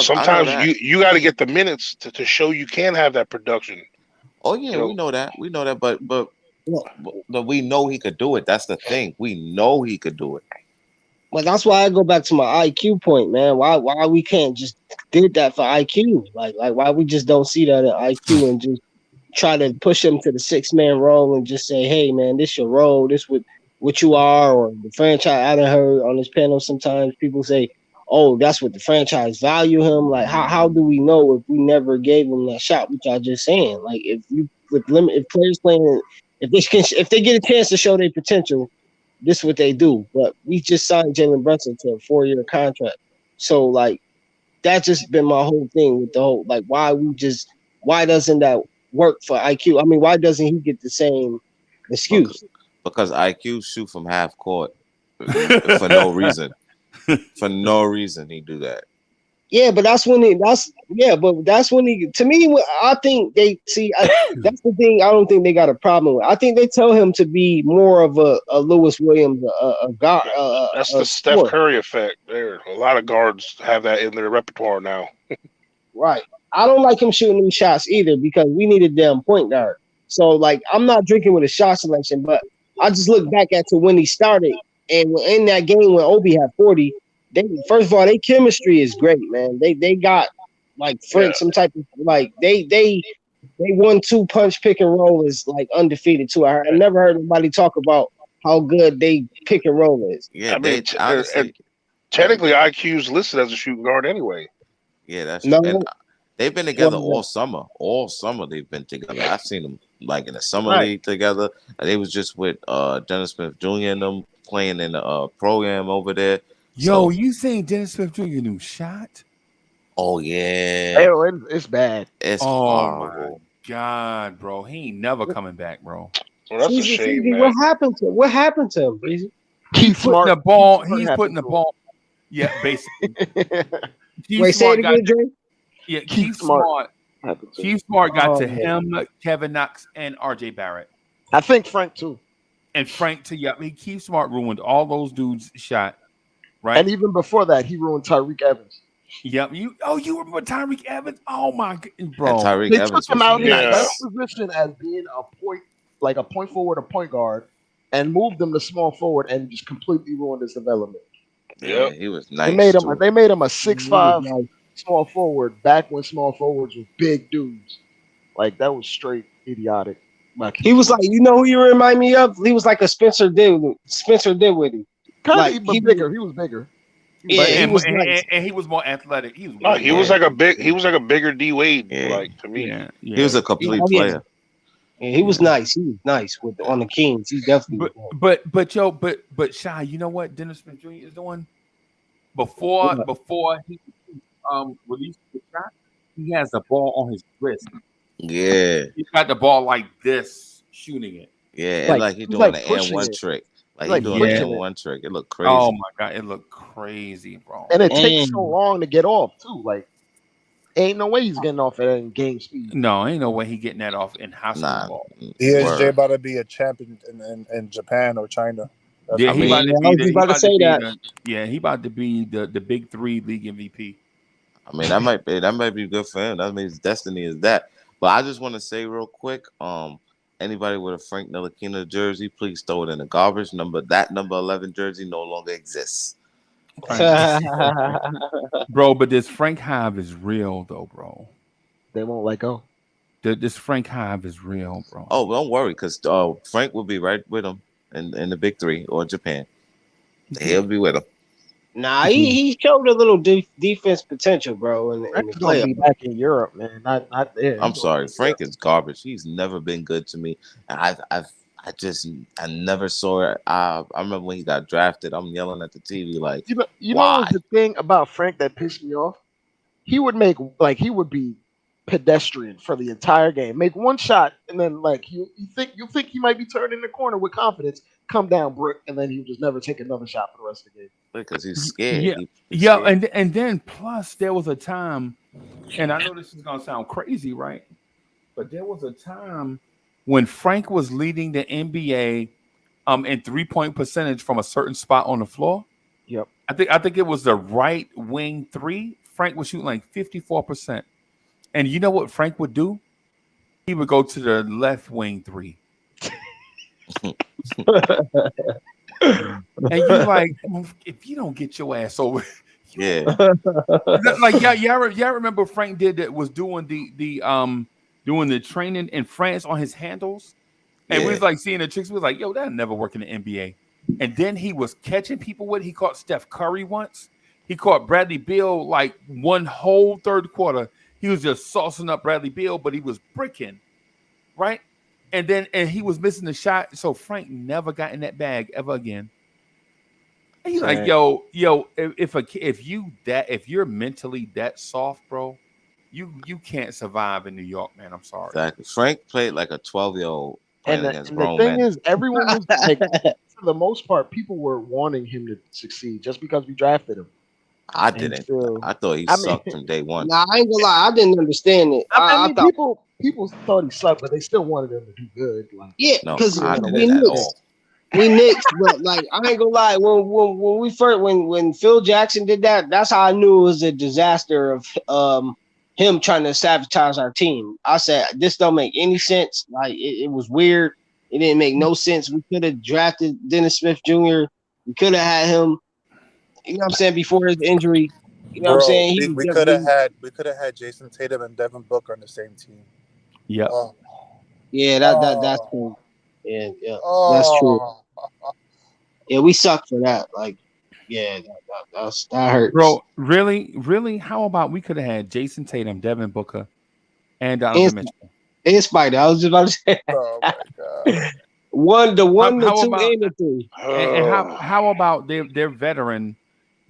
sometimes you got to get the minutes to show you can have that production.
Oh yeah, we know that. But we know he could do it. That's the thing. We know he could do it.
Well, that's why I go back to my IQ point, man. Why we can't just did that for IQ? Like why we just don't see that at IQ and just try to push him to the 6-man role and just say, hey man, this your role, this what you are, or the franchise. I done heard on this panel sometimes people say, oh, that's what the franchise value him. Like how do we know if we never gave him that shot? Which I just saying, like if players playing, if they get a chance to show their potential, this is what they do. But we just signed Jalen Brunson to a 4-year contract, so like that's just been my whole thing with the whole like why doesn't that work for IQ? I mean, why doesn't he get the same excuse?
Because IQ shoot from half court for no reason. For no reason he do that.
Yeah, but that's when he. To me, I think they see. That's the thing. I don't think they got a problem with. I think they tell him to be more of a Lewis Williams, a guard.
That's the Steph Curry effect. There, a lot of guards have that in their repertoire now.
Right. I don't like him shooting them shots either because we need a damn point guard. So like, I'm not drinking with a shot selection, but I just look back at to when he started, and in that game when Obi had 40. First of all, their chemistry is great, man. They got like some type of like they 1-2 punch pick and roll is like undefeated too. I never heard anybody talk about how good they pick and roll is.
Yeah,
I mean, technically IQ's listed as a shooting guard anyway.
Yeah, that's
No,
and they've been together
well,
all summer. All summer they've been together. I've seen them like in the summer
right.
league together. And they was just with Dennis Smith Jr. and them playing in the program over there.
Yo,
So,
you saying Dennis Smith Jr. new shot?
oh yeah,
Hey, it's bad.
it's
Oh my
horrible.
God, bro. He ain't never coming back, bro.
Well, that's a
Breezy,
shame,
Breezy,
man.
what happened to him, Breezy?
He's
Keith
putting
Smart.
the ball.
Keith Smart
He's
happened
putting the
to him.
ball. Yeah, basically. Keith
Wait, say it
Smart got
again, Dre.
yeah.
Keith
Keith
Smart
Smart.
happened to him.
Keith Smart got to
Oh,
him, Kevin Knox, and R.J. Barrett,
I think Frank too.
and Frank to yeah. Keith Smart ruined all those dudes' shot. Right.
And even before that, he ruined Tyreek Evans.
Yep. You remember Tyreek Evans? Oh my God,
And
bro.
Tyreek
They
Evans
took him
was
out his
Yeah.
best
nice.
position as being a point forward, a point guard, and moved him to small forward and just completely ruined his development.
Yeah,
Yep.
he was
They
nice
made him.
too.
They made him a
he was
6'5"
nice.
small forward back when small forwards were big dudes. Like that was straight idiotic.
He was like, you know who you remind me of? He was like a Spencer Dinwiddie.
kind
Like
of, but bigger. He was bigger.
Yeah, he was
and,
nice.
and he was more athletic. He was
No,
way
he
more
was like a
athletic.
big. He was like a bigger D Wade,
Yeah.
like to me.
Yeah, yeah.
He was a complete player.
Yeah, he was nice. He was nice on the Kings. He definitely was.
But Shy, you know what Dennis Smith Jr. is doing? Before he released the shot, he has the ball on his wrist.
Yeah,
He's got the ball like this, shooting it.
yeah, and like he's doing the and one trick. Like he's doing the and one trick. It looked crazy.
Oh my God, it looked crazy, bro.
And it takes so long to get off too. Like, ain't no way he's getting off at game speed.
No, ain't no way he getting that off in high school ball.
ESJ about to be a champion in Japan or China. That's
Yeah,
what
he
it
about
is.
to be. He
that.
about to be the big three league MVP.
I mean, that might be good for him. That means destiny is that. But I just want to say real quick, anybody with a Frank Ntilikina jersey, please throw it in the garbage. That number 11 jersey no longer exists.
Bro, but this Frank Hive is real though, bro.
They won't let go.
This Frank Hive is real, bro.
Oh, don't worry, because Frank will be right with him in the big three or Japan. He'll be with him.
Nah, he showed a little defense potential, bro. In the
Frank's gonna be
playoffs.
back in Europe, man. Not there.
I'm sorry, Frank is garbage. He's never been good to me. And I never saw it. I remember when he got drafted. I'm yelling at the TV like,
You know
why?
what was the thing about Frank that pissed me off? He would be pedestrian for the entire game. Make one shot, and then you think he might be turning the corner with confidence, come down brick, and then he would just never take another shot for the rest of the game.
Because he's scared.
Yeah,
He's
yeah,
scared.
and then plus there was a time, and I know this is gonna sound crazy, right? But there was a time when Frank was leading the NBA in 3-point percentage from a certain spot on the floor.
Yep.
I think it was the right wing three. Frank was shooting like 54%. And you know what Frank would do? He would go to the left wing three. And you like, if you don't get your ass over,
yeah.
Like y'all remember Frank did that, was doing doing the training in France on his handles, and we was like seeing the tricks. We was like, yo, that'll never work in the NBA. And then he was catching people with. He caught Steph Curry once. He caught Bradley Beal like one whole third quarter. He was just saucing up Bradley Beal, but he was bricking, right? And he was missing the shot. So Frank never got in that bag ever again. And he's like, yo, if you're mentally that soft, bro, you can't survive in New York, man. I'm sorry.
Exactly. Frank played like a 12-year-old
And
playing against
the
grown
thing
men.
is, everyone was like, for the most part, people were wanting him to succeed just because we drafted him.
I didn't. I thought he sucked from day one.
Nah, I ain't gonna lie. I didn't understand it.
I mean,
thought
people thought he sucked, but they still wanted him to do good. Like,
yeah,
No,
because
I
we
didn't at
Knicks.
all.
We Knicks, but like I ain't gonna lie. When we first when Phil Jackson did that, that's how I knew it was a disaster of him trying to sabotage our team. I said this don't make any sense. Like it was weird. It didn't make no sense. We could have drafted Dennis Smith Jr. We could have had him. You know what I'm saying, before his injury. You know what I'm saying?
We could have had Jason Tatum and Devin Booker on the same team.
Yeah.
Yeah, that's true. Yeah, that's true. Yeah, we suck for that. Like, Yeah, that hurts.
Bro, really? How about we could have had Jason Tatum, Devin Booker, and Donovan Mitchell?
And Spider. I was just about to say
Oh my god.
the one, the
How
two,
about
and the three.
and how about their veteran?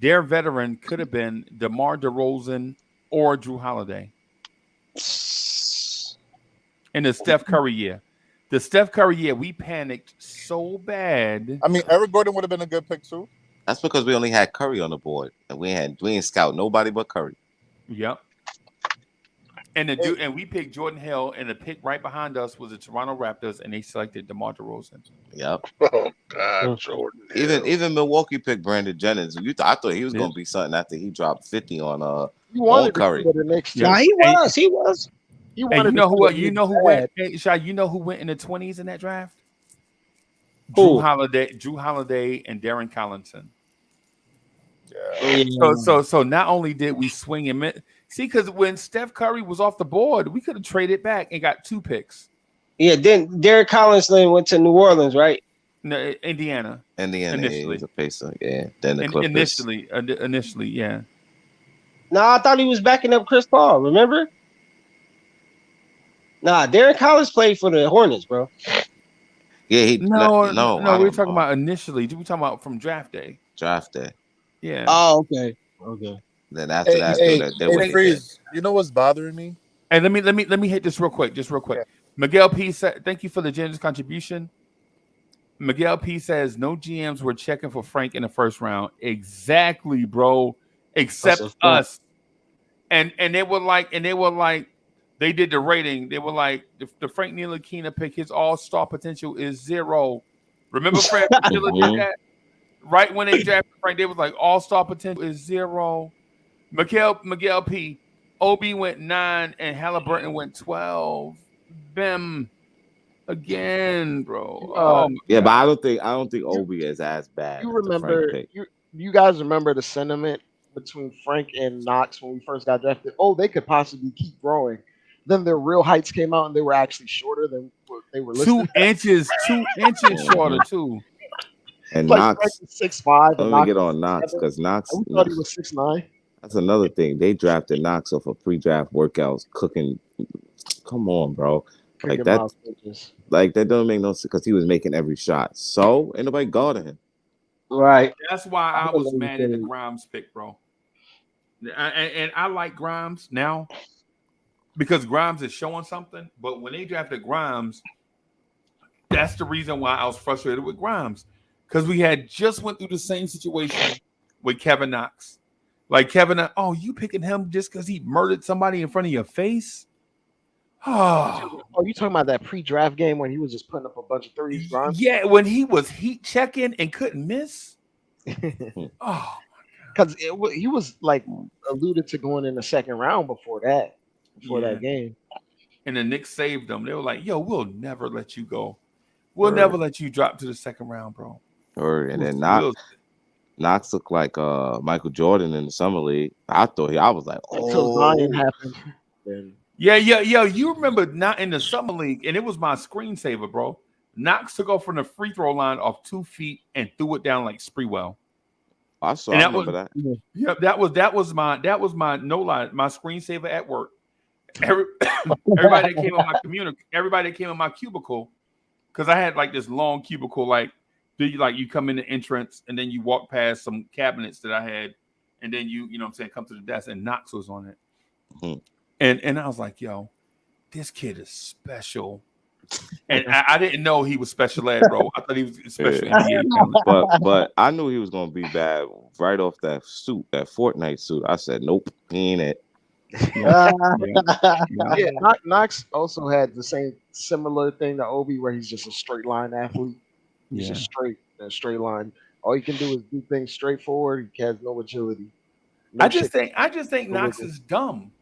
Their veteran could have been DeMar DeRozan or Drew Holiday. In the Steph Curry year. The Steph Curry year, we panicked so bad.
I mean, Eric Gordon would have been a good pick too.
That's because we only had Curry on the board, and we ain't scout nobody but Curry.
Yep. And we picked Jordan Hill, and the pick right behind us was the Toronto Raptors, and they selected DeMar DeRozan.
Yep.
Oh God, Jordan.
Even Milwaukee picked Brandon Jennings. I thought he was gonna be something after he dropped 50 on
You wanted
Curry.
to go to the Knicks.
Nah, he was.
He
And
wanted
you know who went?
bad.
Hey, Shy, you know who went in the 20s in that draft?
Who?
Drew Holiday, and Darren Collinson.
Yeah.
So not only did we swing him in, see, because when Steph Curry was off the board, we could have traded back and got 2 picks.
Yeah, then Derek Collinson went to New Orleans, right?
No, Indiana.
Initially, was a Pacer. Yeah. Then the Clippers.
Initially, yeah.
No, I thought he was backing up Chris Paul. Remember? Nah, Derek Collins played for the Hornets, bro.
Yeah,
no. We're talking about initially. We're talking about from draft day.
Draft day.
Yeah.
Oh, okay.
Then after that, they went.
Freeze. You know what's bothering me?
Hey, let me hit this real quick. Yeah. Miguel P said, "Thank you for the generous contribution." Miguel P says, "No GMs were checking for Frank in the first round." Exactly, bro. Except us. And they were like, they did the rating. They were like, the Frank Ntilikina pick, his all-star potential is 0. Remember Frank did that? Right when they drafted Frank, they was like, all-star potential is 0. Miguel P. Obi went 9 and Halliburton went 12. Bim. Again, bro.
But I don't think Obi is as bad.
You remember? You guys remember the sentiment between Frank and Knox when we first got drafted? Oh, they could possibly keep growing. Then their real heights came out, and they were actually shorter than what they were listed.
2 inches shorter too.
And
like
Knox
6'5".
Let me get on Knox because Knox.
We thought he was 6'9".
That's another thing. They drafted Knox off of pre-draft workouts, cooking. Come on, bro. Like that. Like that doesn't make no sense because he was making every shot. So ain't nobody guarding him.
Right.
That's why I was mad at the Grimes pick, bro. And I like Grimes now because Grimes is showing something. But when they drafted Grimes, that's the reason why I was frustrated with Grimes because we had just went through the same situation with Kevin Knox. Like Kevin, you picking him just because he murdered somebody in front of your face?
Oh, you talking about that pre-draft game when he was just putting up a bunch of threes, Grimes?
Yeah, when he was heat checking and couldn't miss.
Because he was like alluded to going in the second round before that game.
And the Knicks saved them. They were like, "Yo, we'll never let you go. We'll never let you drop to the second round, bro."
And then Knox looked like Michael Jordan in the summer league. I was like,
until Zion happened. Then.
Yeah. You remember not in the summer league, and it was my screensaver, bro. Knox took off from the free throw line off 2 feet and threw it down like Spreewell.
I remember that.
Yeah, that was my no lie, my screensaver at work. Everybody that came in my cubicle, because I had like this long cubicle, like you come in the entrance and then you walk past some cabinets that I had, and then you know what I'm saying, come to the desk, and Knox was on it. Mm-hmm. And I was like, yo, this kid is special. And I didn't know he was special ed, bro. I thought he was special NBA.
But I knew he was gonna be bad right off that suit, that Fortnite suit. I said, nope, he ain't it.
Knox also had the same similar thing to Obi, where he's just a straight line athlete. He's just a straight line. All he can do is do things straightforward. He has no agility.
I just think Knox is dumb.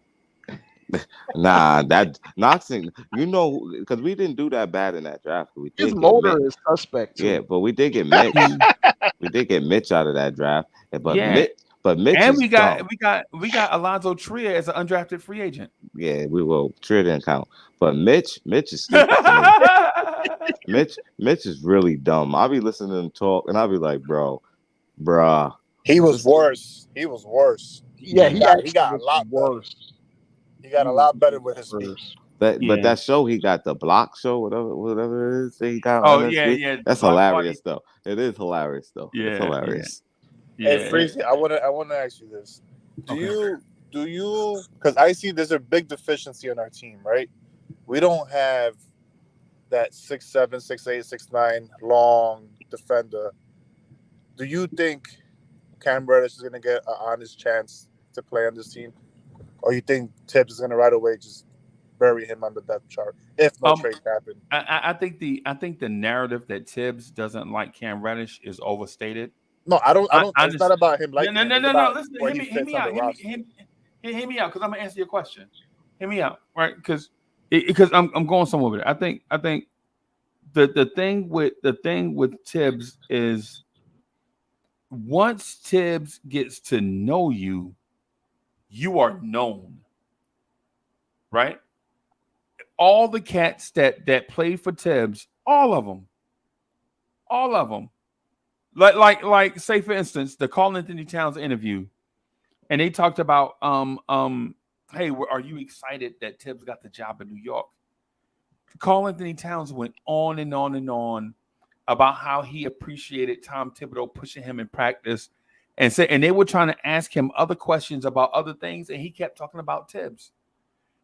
Nah, that Knox, because we didn't do that bad in that draft.
His motor is suspect too.
Yeah, but we did get Mitch. We did get Mitch out of that draft. But Mitch,
and we got Alonzo Trier as an undrafted free agent.
Yeah, we will. Trier didn't count, but Mitch is stupid. Mitch is really dumb. I'll be listening to him talk, and I'll be like, bruh.
He was worse. He was worse.
Yeah,
He
he
got a
was
lot better.
worse.
He got a lot better with his feet.
But
Yeah.
that show he got, the block show, whatever it is that he got
Oh,
on
yeah,
NSC,
yeah,
that's
Block
hilarious
Party.
though. It is hilarious though.
Yeah,
It's hilarious.
Yeah.
Hey, Freezy, I wanna ask you this. Do you because I see there's a big deficiency on our team, right? We don't have that 6'7", 6'8", 6'9" long defender. Do you think Cam Reddish is gonna get an honest chance to play on this team? Or you think Tibbs is gonna right away just bury him on the depth chart if no trade happen?
I think the narrative that Tibbs doesn't like Cam Reddish is overstated.
No, I don't. It's not about him liking him. It's
No.
about
Listen,
where
hear
he fits
me
on
out.
the roster.
Hear me out, because I'm gonna answer your question. Hear me out, right? Because I'm going somewhere with it. I think the thing with Tibbs is once Tibbs gets to know you, you are known, right? All the cats that played for Tibbs, all of them, like say for instance, the Karl Anthony Towns interview, and they talked about hey, are you excited that Tibbs got the job in New York? Karl Anthony Towns went on and on and on about how he appreciated Tom Thibodeau pushing him in practice, and they were trying to ask him other questions about other things, and he kept talking about Tibbs.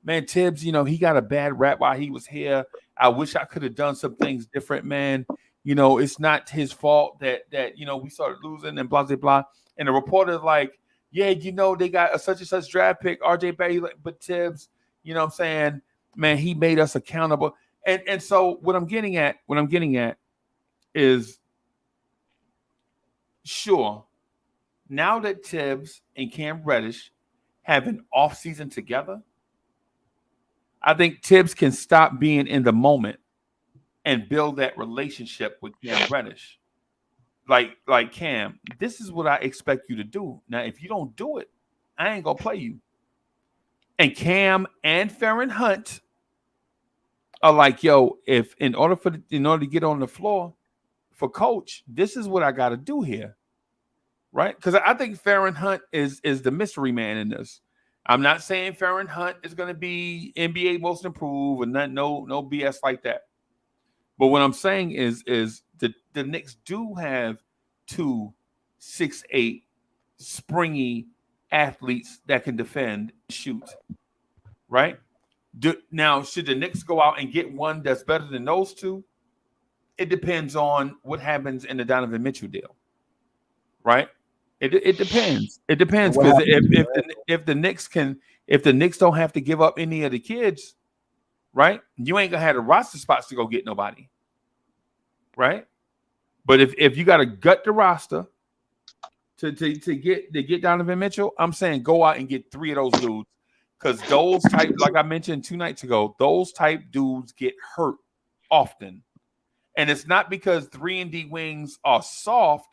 Man, Tibbs, he got a bad rap while he was here. I wish I could have done some things different, man. It's not his fault that we started losing and blah, blah, blah. And the reporter's like, yeah, they got a such and such draft pick, RJ Barry, but Tibbs, what I'm saying, man, he made us accountable. And so what I'm getting at is, sure, now that Tibbs and Cam Reddish have an offseason together, I think Tibbs can stop being in the moment and build that relationship with Cam Reddish. Like Cam, this is what I expect you to do. Now, if you don't do it, I ain't gonna play you. And Cam and Farron Hunt are like, yo, if in order to get on the floor for coach, this is what I got to do here, right? Because I think Farron Hunt is the mystery man in this. I'm not saying Farron Hunt is going to be NBA most improved and no BS like that. But what I'm saying is the Knicks do have 2 6'8" springy athletes that can defend, shoot, right? Now, should the Knicks go out and get one that's better than those two? It depends on what happens in the Donovan Mitchell deal, right? It depends. It depends, because if the Knicks don't have to give up any of the kids, right? You ain't gonna have the roster spots to go get nobody, right? But if you got to gut the roster to get Donovan Mitchell, I'm saying go out and get 3 of those dudes, because those type, like I mentioned 2 nights ago, those type dudes get hurt often, and it's not because 3-and-D wings are soft.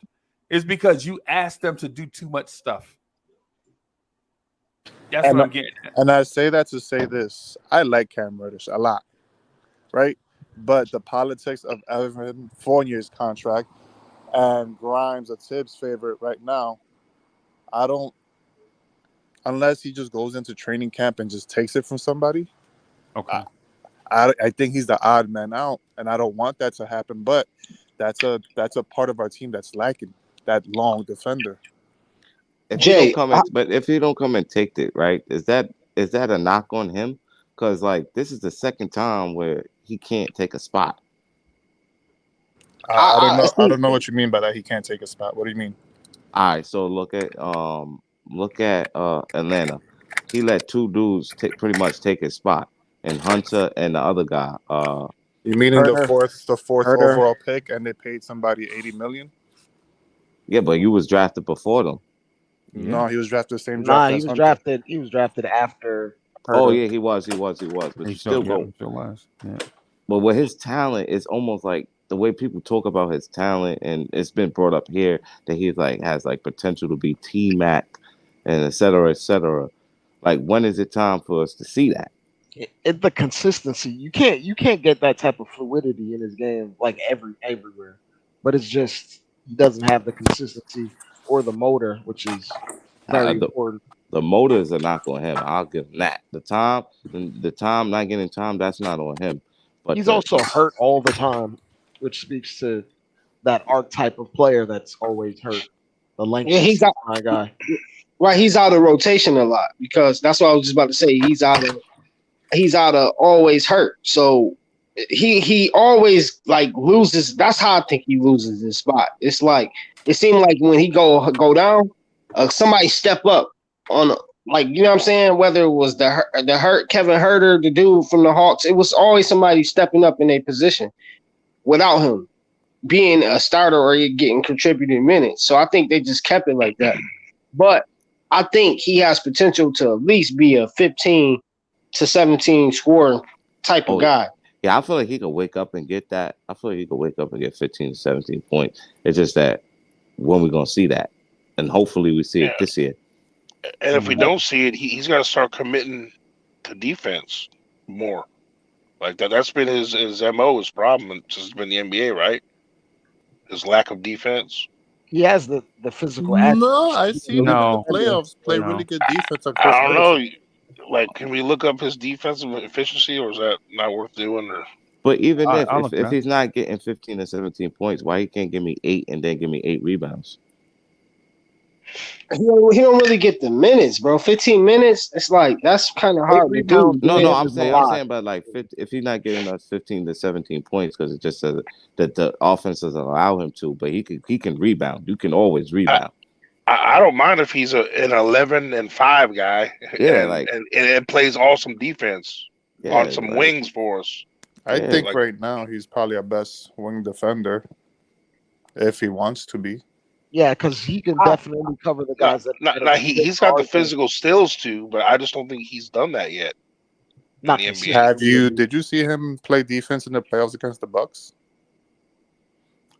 It's because you ask them to do too much stuff. That's what I'm getting at.
And I say that to say this. I like Cam Reddish a lot, right? But the politics of Evan Fournier's contract and Grimes, a Tibbs favorite right now, I don't, unless he just goes into training camp and just takes it from somebody.
Okay.
I think he's the odd man out, and I don't want that to happen. But that's a part of our team that's lacking, that long defender.
If he don't come and take it, right? Is that a knock on him? Because like this is the second time where he can't take a spot.
I don't know. I don't know what you mean by that. He can't take a spot. What do you mean?
All right, so look at Atlanta. He let 2 dudes pretty much take his spot, and Hunter and the other guy.
You meaning the fourth overall pick, and they paid somebody $80 million?
Yeah, but you was drafted before them.
No, he was drafted the same draft.
He was drafted. He was drafted after. Herter.
Oh yeah, he was. But you still go.
Yeah.
But with his talent, it's almost like the way people talk about his talent, and it's been brought up here that he's like has like potential to be T-Mac, and et cetera, et cetera. Like, when is it time for us to see that?
It's the consistency. You can't get that type of fluidity in his game like everywhere. But it's just he doesn't have the consistency or the motor, which is very important.
The motors are not on him. I'll give him that. The time not getting time, that's not on him. But
He's also hurt all the time, which speaks to that archetype of player that's always hurt. The length.
Yeah, he's out.
My guy.
Right, he's out of rotation a lot because that's what I was just about to say. He's out of always hurt. So he always like loses. That's how I think he loses his spot. It's like it seemed like when he go down, somebody step up on like, you know what I'm saying? Whether it was the hurt Kevin Herter, the dude from the Hawks, it was always somebody stepping up in a position without him being a starter or getting contributing minutes. So I think they just kept it like that. But I think he has potential to at least be a 15 to 17 scoring type of guy.
Yeah, I feel like he could wake up and get that. I feel like he could wake up and get 15 to 17 points. It's just that when we're going to see that. And hopefully we see it this year.
And if we don't see it, he's got to start committing to defense more. Like that's been his MO, his problem since it's been the NBA, right? His lack of defense.
He has the physical.
No, I see him in the playoffs play really good defense. On Chris
I don't
Middleton.
know. Like, can we look up his defensive efficiency, or is that not worth doing? Or
but even if he's not getting 15 to 17 points, why he can't give me 8 and then give me 8 rebounds?
He don't really get the minutes, bro. 15 minutes, it's like that's kind of hard to do.
No, I'm saying, but like if he's not getting us 15 to 17 points, because it just says that the offense doesn't allow him to, but he can rebound. You can always rebound.
I don't mind if he's an 11-5 guy.
Yeah,
and plays awesome defense on some wings for us.
I think right now he's probably our best wing defender if he wants to be.
Yeah, because he can definitely cover the guys.
He's got the physical skills too, but I just don't think he's done that yet.
Not
in the NBA.
Did you see him play defense in the playoffs against the Bucks?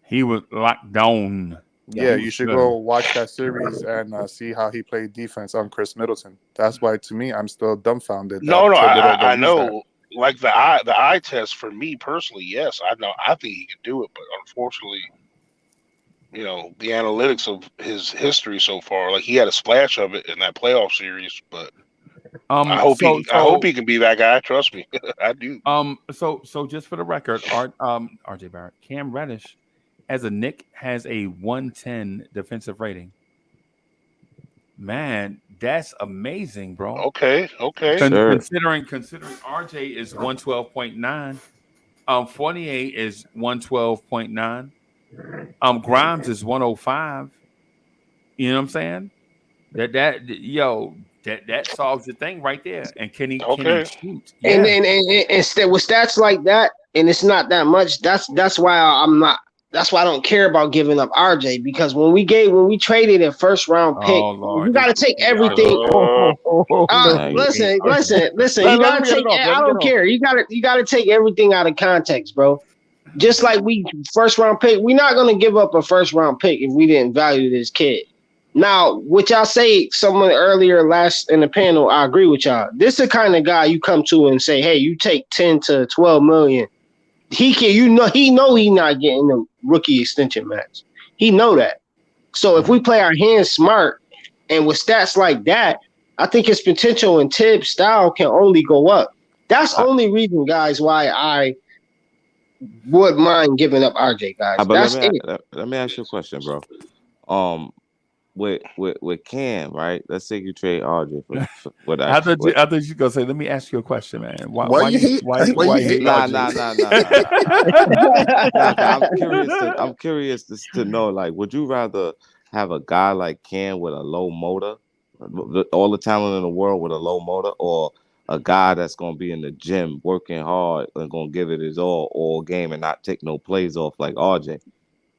He was locked down.
Yeah, you should go watch that series and see how he played defense on Chris Middleton. That's why, to me, I'm still dumbfounded.
I know. Like the eye test for me personally, yes, I know. I think he can do it, but unfortunately, you know, the analytics of his history so far, like he had a splash of it in that playoff series, but I hope he can be that guy. Trust me, I do.
So just for the record, RJ Barrett, Cam Reddish, as a Knick, has a 110 defensive rating. Man, that's amazing, bro.
Okay.
Considering RJ is 112.9, Fournier is 112.9. Grimes is 105. You know what I'm saying? That solves the thing right there. And can he shoot? Yeah.
And with stats like that, and it's not that much. That's why I'm not. That's why I don't care about giving up RJ, because when we traded a first round pick, you got to take everything. Listen. You got to take. I don't care. You got to take everything out of context, bro. Just like we first round pick, we're not gonna give up a first round pick if we didn't value this kid. Now, which I say someone earlier last in the panel, I agree with y'all. This is the kind of guy you come to and say, hey, you take 10 to 12 million. He know he not getting the rookie extension max. He know that. So if we play our hands smart and with stats like that, I think his potential and Tibbs style can only go up. That's the only reason, guys, why I would mind giving up RJ, guys.
Let me ask you a question, bro. With Cam, right? Let's say you trade RJ for that.
I thought you were gonna say, let me ask you a question, man.
Why you hate RJ?
Nah. I'm curious to know, like, would you rather have a guy like Cam with a low motor, all the talent in the world with a low motor, or a guy that's gonna be in the gym working hard and gonna give it his all game and not take no plays off like RJ?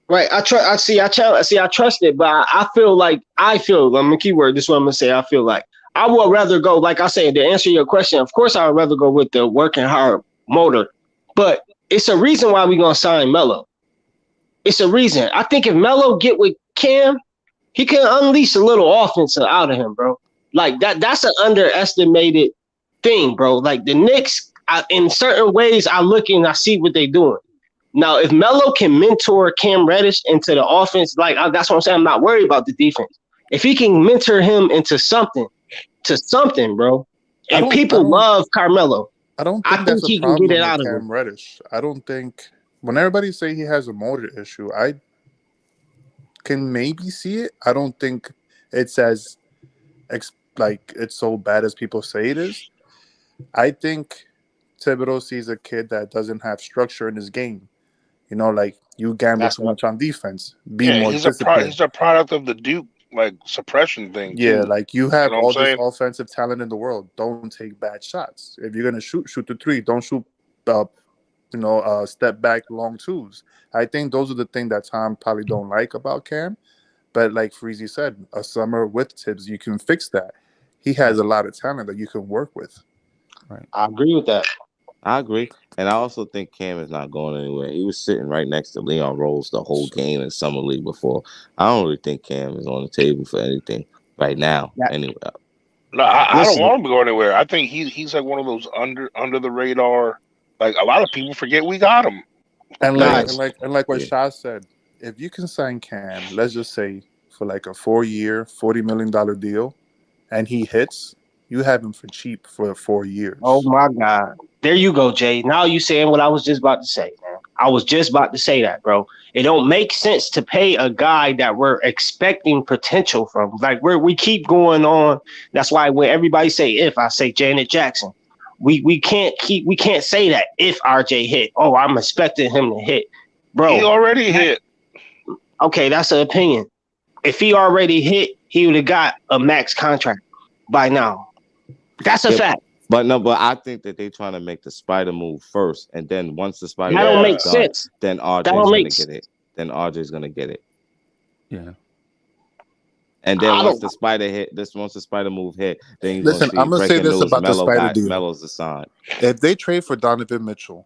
Right. I trust it, but I feel. I'm a keyword. This is what I'm gonna say. I feel like I would rather go, like I said, to answer your question. Of course, I would rather go with the working hard motor, but it's a reason why we're gonna sign Melo. It's a reason. I think if Melo get with Cam, he can unleash a little offense out of him, bro. Like that's an underestimated thing, bro. Like the Knicks, in certain ways, I look and I see what they're doing. Now, if Melo can mentor Cam Reddish into the offense, that's what I'm saying. I'm not worried about the defense. If he can mentor him into something, bro. And people love Carmelo.
I don't
I
think
think
that's a
he can get it
problem with
out of him.
Cam Reddish. I don't think when everybody say he has a motor issue, I can maybe see it. I don't think it's as it's so bad as people say it is. I think Thibodeau sees a kid that doesn't have structure in his game. You know, like you gamble too much on defense. Be
Yeah,
more
he's
disciplined.
a product of the Duke suppression thing
Yeah,
too.
like you have
know what
all
I'm
this
saying?
offensive talent in the world. Don't take bad shots. If you're gonna shoot the three. Don't shoot, step back long twos. I think those are the things that Tom probably don't like about Cam. But like Freezy said, a summer with Tibbs, you can fix that. He has a lot of talent that you can work with.
Right.
I agree with that.
I agree. And I also think Cam is not going anywhere. He was sitting right next to Leon Rose the whole game in Summer League before. I don't really think Cam is on the table for anything right now. Anyway.
No, I don't want him to go anywhere. I think he's like one of those under the radar. Like a lot of people forget we got him.
And like what Shah said, if you can sign Cam, let's just say for like a 4-year, $40 million deal, and he hits, you have him for cheap for 4 years.
Oh my God. There you go, Jay. Now you saying what I was just about to say, man. I was just about to say that, bro. It don't make sense to pay a guy that we're expecting potential from. Like we keep going on. That's why when everybody say if, I say Janet Jackson. We can't say that if RJ hit. Oh, I'm expecting him to hit. Bro.
He already hit.
Okay, that's an opinion. If he already hit, he would have got a max contract by now. That's a fact.
But I think that they're trying to make the spider move first, and then once the spider
that don't
move
make
is done,
sense.
then RJ's gonna get it. Then RJ's gonna get it.
Yeah.
And then once the spider move hit, then you're
Listen, I'm gonna say this about the spider deal.
Melo's assigned.
If they trade for Donovan Mitchell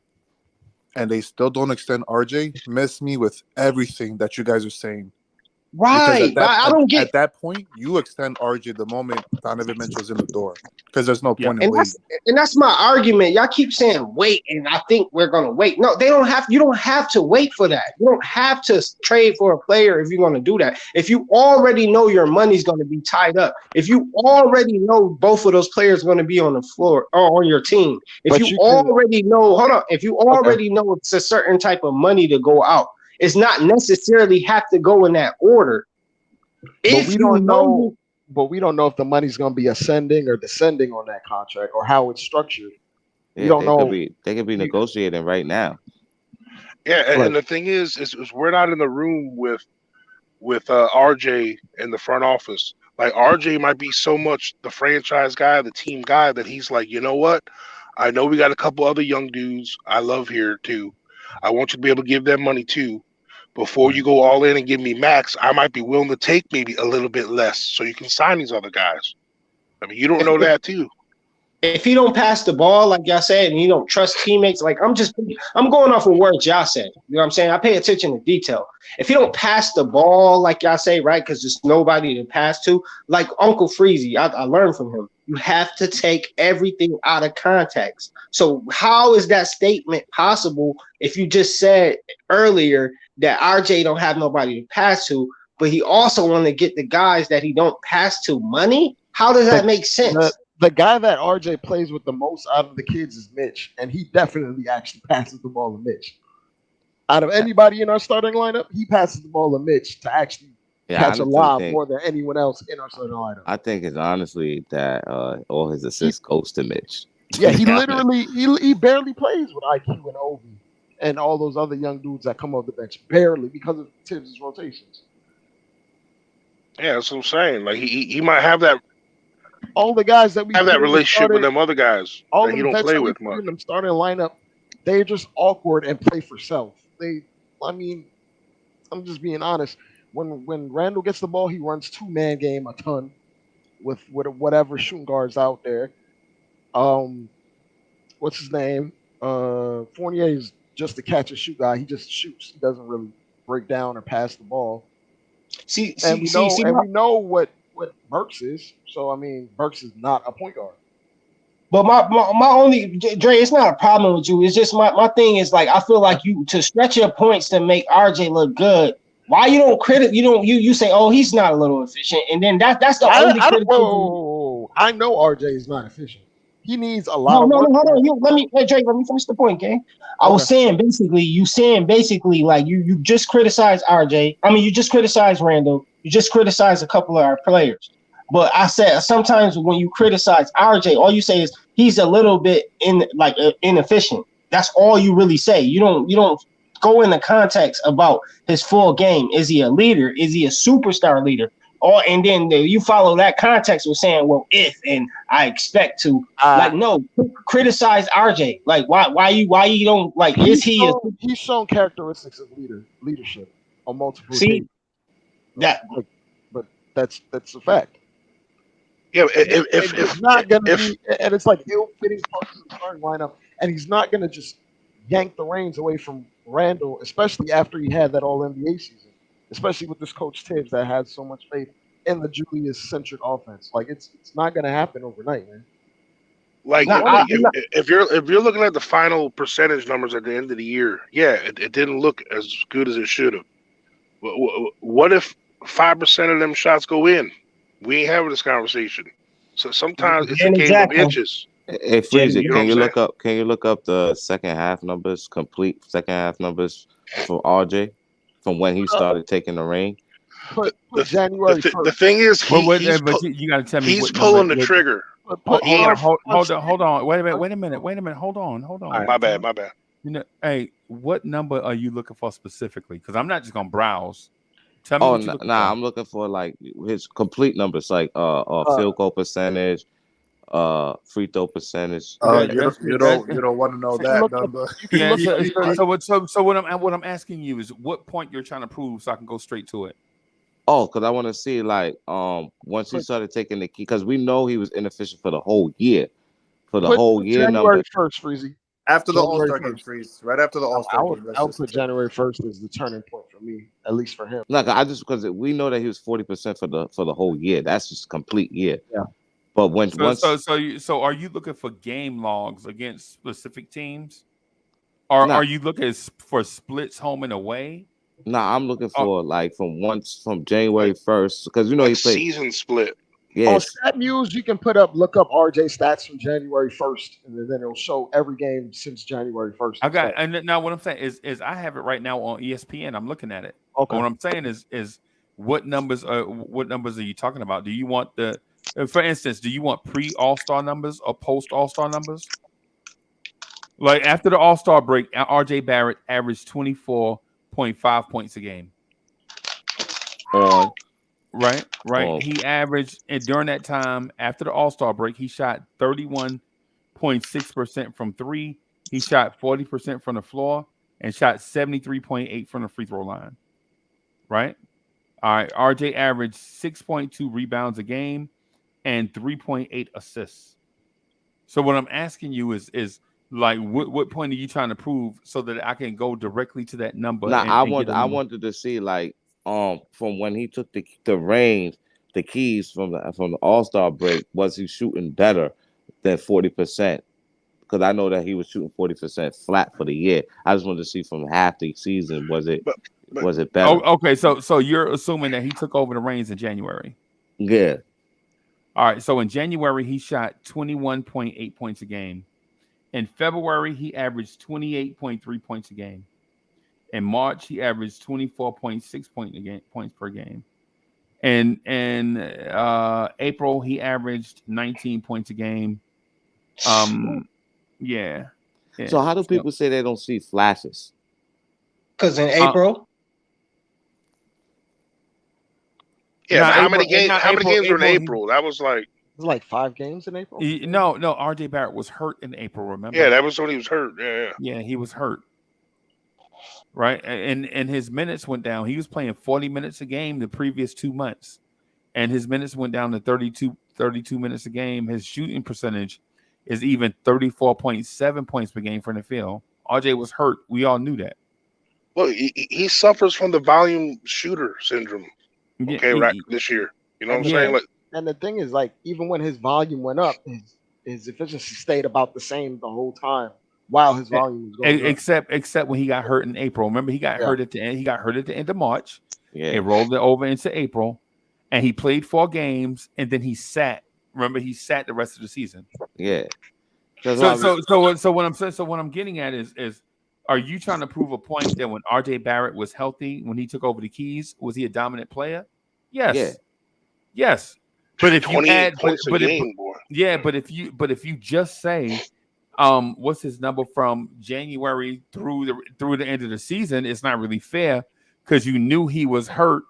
and they still don't extend RJ, miss me with everything that you guys are saying.
Right.
At that point, you extend RJ the moment Donovan Mitchell's in the door. Because there's no point in waiting.
That's my argument. Y'all keep saying wait, and I think we're gonna wait. No, you don't have to wait for that. You don't have to trade for a player if you're gonna do that. If you already know your money's gonna be tied up, if you already know both of those players are gonna be on the floor or on your team, if you already know it's a certain type of money to go out, it's not necessarily have to go in that order.
But we don't know if the money's going to be ascending or descending on that contract or how it's structured.
Yeah,
we don't know.
They could be negotiating right now.
Yeah, and the thing is we're not in the room with RJ in the front office. Like RJ might be so much the franchise guy, the team guy, that he's like, you know what? I know we got a couple other young dudes I love here too. I want you to be able to give them money too. Before you go all in and give me max, I might be willing to take maybe a little bit less so you can sign these other guys. I mean, you don't know that too.
If he don't pass the ball, like y'all said, and you don't trust teammates, like I'm going off of words y'all said. You know what I'm saying? I pay attention to detail. If he don't pass the ball, like y'all say, right, because there's nobody to pass to, like Uncle Freezy, I learned from him. You have to take everything out of context. So how is that statement possible if you just said earlier that RJ don't have nobody to pass to, but he also want to get the guys that he don't pass to money? How does that make sense?
The guy that RJ plays with the most out of the kids is Mitch, and he definitely actually passes the ball to Mitch. Out of anybody in our starting lineup, he passes the ball to Mitch to actually catch a lob more than anyone else in our starting lineup.
I think it's honestly that all his assists goes to Mitch.
Yeah, he literally he barely plays with IQ and Obi and all those other young dudes that come off the bench, barely, because of Tibbs' rotations.
Yeah, that's what I'm saying. Like he might have that.
All the guys that we
have that relationship with them other guys that he don't play with much.
In them starting lineup, they're just awkward and play for self. I'm just being honest. When Randall gets the ball, he runs 2-man game a ton with whatever shooting guards out there. What's his name? Fournier is just a catch and shoot guy. He just shoots. He doesn't really break down or pass the ball. We know what Burks is. So I mean, Burks is not a point guard.
But my only Dre, it's not a problem with you. It's just my thing is like I feel like you to stretch your points to make RJ look good. Why you don't you say, oh, he's not a little efficient, and then that's the only criticism.
Whoa. I know RJ is not efficient. He needs a lot
No,
of work.
hold on. Drake, let me finish the point, okay? I was saying basically like you just criticize RJ. I mean, you just criticize Randall. You just criticize a couple of our players. But I said sometimes when you criticize RJ, all you say is he's a little bit inefficient. That's all you really say. You don't go into context about his full game. Is he a leader? Is he a superstar leader? And then you follow that context with saying, well, if and I expect to no, criticize RJ. Like why you don't like is he
he's shown characteristics of leadership on multiple
occasions.
But that's a fact.
Yeah,
it's not gonna be, and it's like ill-fitting parts of the starting lineup, and he's not gonna just yank the reins away from Randall, especially after he had that All-NBA season, especially with this coach Tibbs that has so much faith in the Julius-centric offense. Like it's not gonna happen overnight, man.
Like if you're looking at the final percentage numbers at the end of the year, yeah, it didn't look as good as it should have. What if 5% of them shots go in? We ain't having this conversation. So sometimes it's a game of inches.
Hey, Freezy, can you look up the second half numbers, complete second half numbers for RJ from when he started taking the reign?
January 1st.
The thing is,
you got to tell me
he's pulling the trigger.
Hold on. Wait a minute. Hold on.
Right. My bad.
You know, hey, what number are you looking for specifically? Because I'm not just gonna browse. Tell me
I'm looking for like his complete numbers, like field goal percentage, free throw percentage.
You don't want to know that number.
So what I'm asking you is what point you're trying to prove, so I can go straight to it.
Oh, because I want to see like once he started taking the key, because we know he was inefficient for the whole year.
January 1st, Freezy.
After the All-Star game, Freeze. Right after the All-Star game.
I would put January 1st as the turning point for me, at least for him.
Like because we know that he was 40% for the whole year. That's just complete year.
Yeah.
But
so are you looking for game logs against specific teams? Or are you looking for splits home and away?
I'm looking for like from January 1st, because you know he played
season split.
Yeah.
On StatMuse, you can look up RJ stats from January 1st, and then it'll show every game since January 1st.
I got, and now what I'm saying is I have it right now on ESPN. I'm looking at it.
Okay.
What I'm saying is what numbers are you talking about? Do you want for instance, do you want pre All-Star numbers or post All-Star numbers? Like after the All-Star break, RJ Barrett averaged 24.5 points a game. Right. He averaged, and during that time, after the All-Star break, he shot 31.6% from three. He shot 40% from the floor and shot 73.8% from the free throw line. Right. All right. RJ averaged 6.2 rebounds a game and 3.8 assists. So what I'm asking you is like, what point are you trying to prove so that I can go directly to that number?
I wanted to see like, from when he took the reins, the keys from the All-Star break, was he shooting better than 40%? Because I know that he was shooting 40% flat for the year. I just wanted to see from half the season, was it better?
Oh, okay, so you're assuming that he took over the reins in January?
Yeah.
All right, so in January he shot 21.8 points a game. In February he averaged 28.3 points a game. In March, he averaged 24.6 points per game. And in April, he averaged 19 points a game. Yeah.
So how do people say they don't see flashes?
Because in April.
How many games were in April? That was like.
It was like 5 games in April.
No. RJ Barrett was hurt in April. Remember?
Yeah, that was when he was hurt.
Yeah, he was hurt. Right, and his minutes went down. He was playing 40 minutes a game the previous 2 months, and his minutes went down to 32 minutes a game. His shooting percentage is even 34.7 points per game from the field. RJ was hurt. We all knew that.
Well, he suffers from the volume shooter syndrome. Okay, this year. You know what I'm saying? Like,
and the thing is, like, even when his volume went up, his efficiency stayed about the same the whole time while his volume was going up.
Except when he got hurt in April. Remember, he got hurt at the end. He got hurt at the end of March.
Yeah.
It rolled it over into April, and he played 4 games, and then he sat. Remember, he sat the rest of the season.
Yeah.
So what I'm getting at is, are you trying to prove a point that when RJ Barrett was healthy, when he took over the keys, was he a dominant player? Yes.
Yeah.
Yes. But if you add,
points a game, boy.
Yeah, but if you just say, what's his number from January through the end of the season, it's not really fair because you knew he was hurt.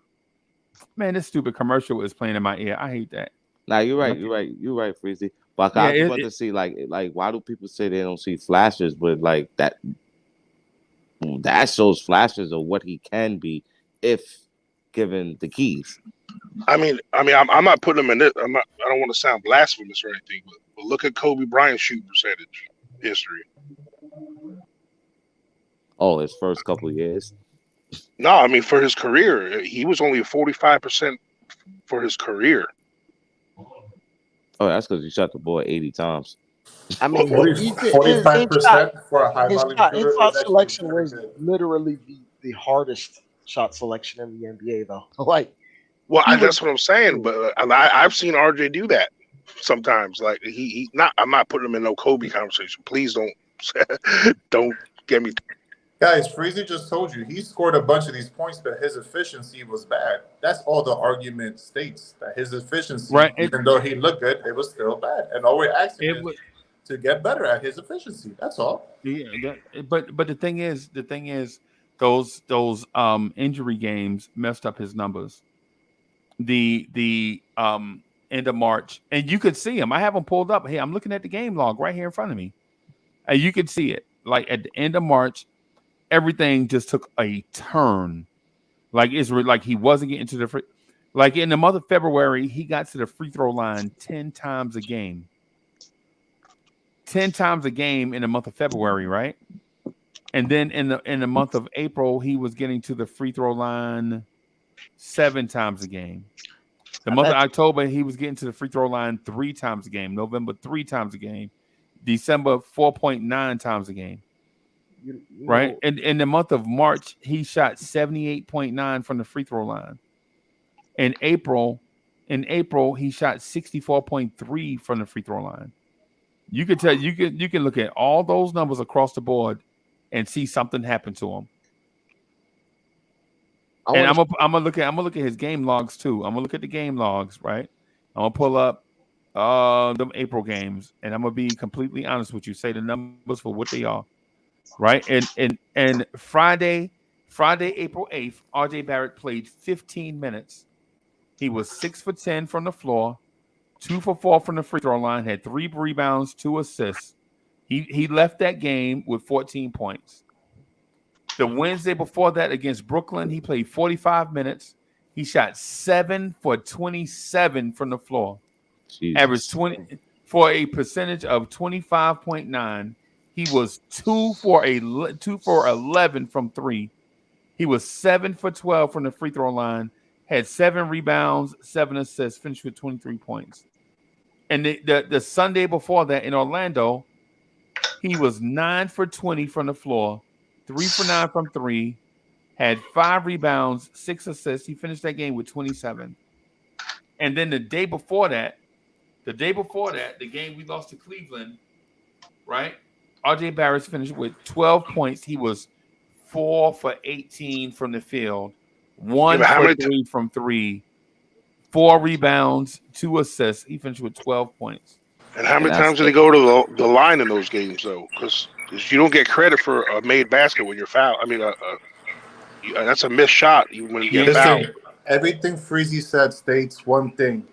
Man, this stupid commercial is playing in my ear. I hate that.
Nah, you're right, Freezy. But I just want to see like why do people say they don't see flashes, but like that shows flashes of what he can be if given the keys.
I mean, I'm not putting him in this. I don't want to sound blasphemous or anything, but look at Kobe Bryant's shooting percentage history.
Oh, his first couple of years.
No, I mean for his career, he was only 45% for his career.
Oh, that's because he shot the ball 80 times.
I mean,
45% for a high volume shooter.
His shot selection was literally the hardest shot selection in the NBA, though. Like,
that's what I'm saying. But I've seen RJ do that sometimes. Like he not. I'm not putting him in no Kobe conversation. Please don't get me.
Guys, Freezy just told you he scored a bunch of these points, but his efficiency was bad. That's all the argument states, that his efficiency, even though he looked good, it was still bad. And all we're asking is to get better at his efficiency. That's all.
Yeah, but the thing is, those injury games messed up his numbers. The end of March, and you could see him. I have him pulled up. Hey, I'm looking at the game log right here in front of me, and you could see it. Like at the end of March, everything just took a turn. Like he wasn't getting to the like in the month of February, he got to the free throw line 10 times a game. 10 times a game in the month of February, right? And then in the month of April, he was getting to the free throw line 7 times a game. The month of October, he was getting to the free throw line 3 times a game. November, 3 times a game. December, 4.9 times a game. Right? And in the month of March, he shot 78.9 from the free throw line. In April, he shot 64.3 from the free throw line. You could tell you can look at all those numbers across the board and see something happen to him. I'm gonna look at his game logs too. I'm gonna look at the game logs, right? I'm gonna pull up them April games, and I'm gonna be completely honest with you. Say the numbers for what they are, right? And Friday, April 8th, RJ Barrett played 15 minutes. He was 6 for 10 from the floor, 2 for 4 from the free throw line, had 3 rebounds, 2 assists. He left that game with 14 points. The Wednesday before that against Brooklyn, he played 45 minutes. He shot 7 for 27 from the floor. Jesus. Averaged 20 for a percentage of 25.9. He was 2 for 11 from 3. He was 7 for 12 from the free throw line. Had 7 rebounds, 7 assists, finished with 23 points. And the Sunday before that in Orlando, he was 9 for 20 from the floor, 3 for 9 from 3, had 5 rebounds, 6 assists. He finished that game with 27. And then the day before that, the game we lost to Cleveland, right? RJ Barrett finished with 12 points. He was 4 for 18 from the field, 1 for 3 from 3, 4 rebounds, 2 assists. He finished with 12 points.
And how many times did he go to the line in those games, though? Because you don't get credit for a made basket when you're fouled. I mean, that's a missed shot when you get fouled.
Everything Freezy said states one thing.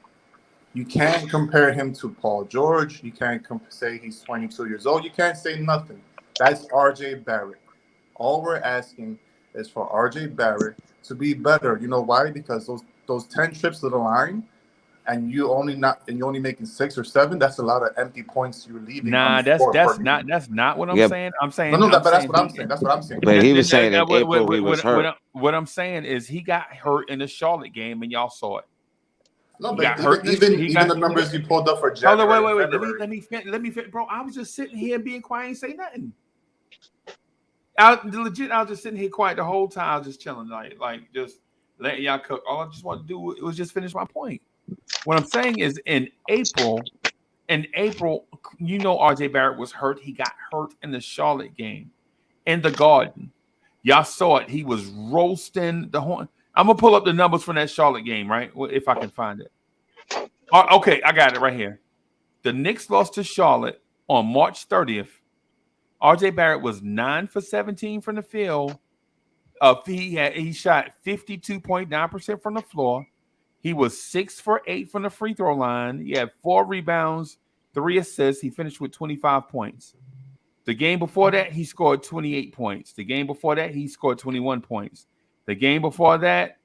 You can't compare him to Paul George. You can't say he's 22 years old. You can't say nothing. That's RJ Barrett. All we're asking is for RJ Barrett to be better. You know why? Because those 10 trips to the line, and you're only making 6 or 7. That's a lot of empty points you're leaving.
Nah, that's not what I'm saying. I'm saying
no, but that's what I'm saying. That's what I'm saying.
But he was saying in April he was hurt.
What I'm saying is he got hurt in the Charlotte game, and y'all saw it.
No,
He
but
got hurt.
even the numbers you pulled up for January.
Hold on, wait. Let me finish, bro. I was just sitting here being quiet and say nothing. I was just sitting here quiet the whole time. I was just chilling, like just letting y'all cook. All I just wanted to do was just finish my point. What I'm saying is, in April, you know, RJ Barrett was hurt. He got hurt in the Charlotte game in the Garden. Y'all saw it. He was roasting the horn. I'm gonna pull up the numbers from that Charlotte game, right? If I can find it. Okay, I got it right here. The Knicks lost to Charlotte on March 30th. RJ Barrett was 9 for 17 from the field. He shot 52.9% from the floor. He was 6 for 8 from the free throw line. He had 4 rebounds, 3 assists. He finished with 25 points. The game before that, he scored 28 points. The game before that, he scored 21 points. The game before that,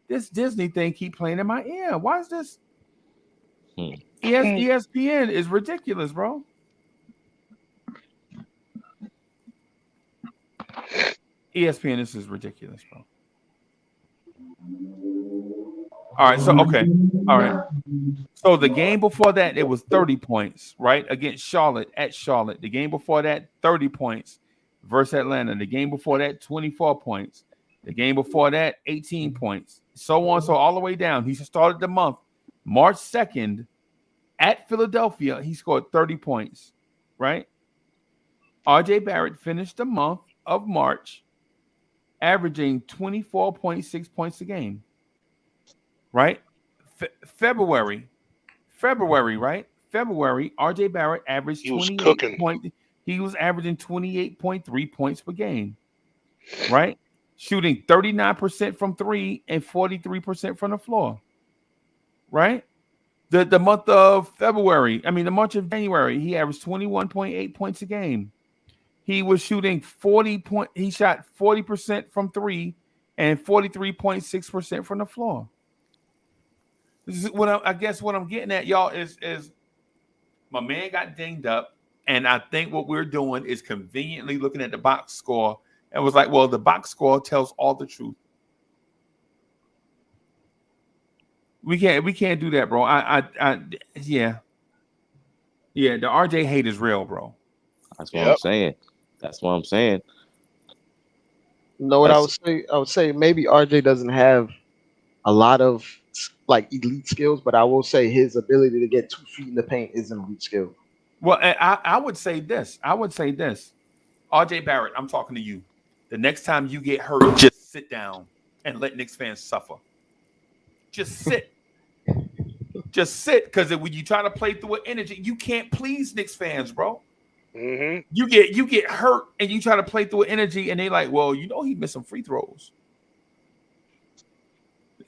this Disney thing keep playing in my ear. Why is this? ESPN is ridiculous, bro. ESPN, this is ridiculous, bro. All right, so okay. All right. So the game before that, it was 30 points, right? Against Charlotte, at Charlotte. The game before that, 30 points versus Atlanta. The game before that, 24 points. The game before that, 18 points. So on, so all the way down. He started the month, March 2nd, at Philadelphia. He scored 30 points, right? RJ Barrett finished the month of March averaging 24.6 points a game, right? February, right? February, RJ Barrett averaged 28 points. He was averaging 28.3 points per game, right? Shooting 39% from 3 and 43% from the floor, right? The month of February, the month of January, he averaged 21.8 points a game. He was shooting 40 point. He shot 40% from 3 and 43.6% from the floor. This is what I guess what I'm getting at, y'all, is my man got dinged up, and I think what we're doing is conveniently looking at the box score and was like, well, the box score tells all the truth. We can't do that, bro. Yeah. The RJ hate is real, bro.
That's what I'm saying. That's what I'm saying.
You know what I would say maybe RJ doesn't have a lot of like elite skills, but I will say his ability to get 2 feet in the paint is an elite skill.
Well, I would say this. RJ Barrett, I'm talking to you. The next time you get hurt, just sit down and let Knicks fans suffer. Just sit. Just sit, because when you try to play through an energy, you can't please Knicks fans, bro. Mm-hmm. You get hurt and you try to play through an energy, and they like, well, he missed some free throws.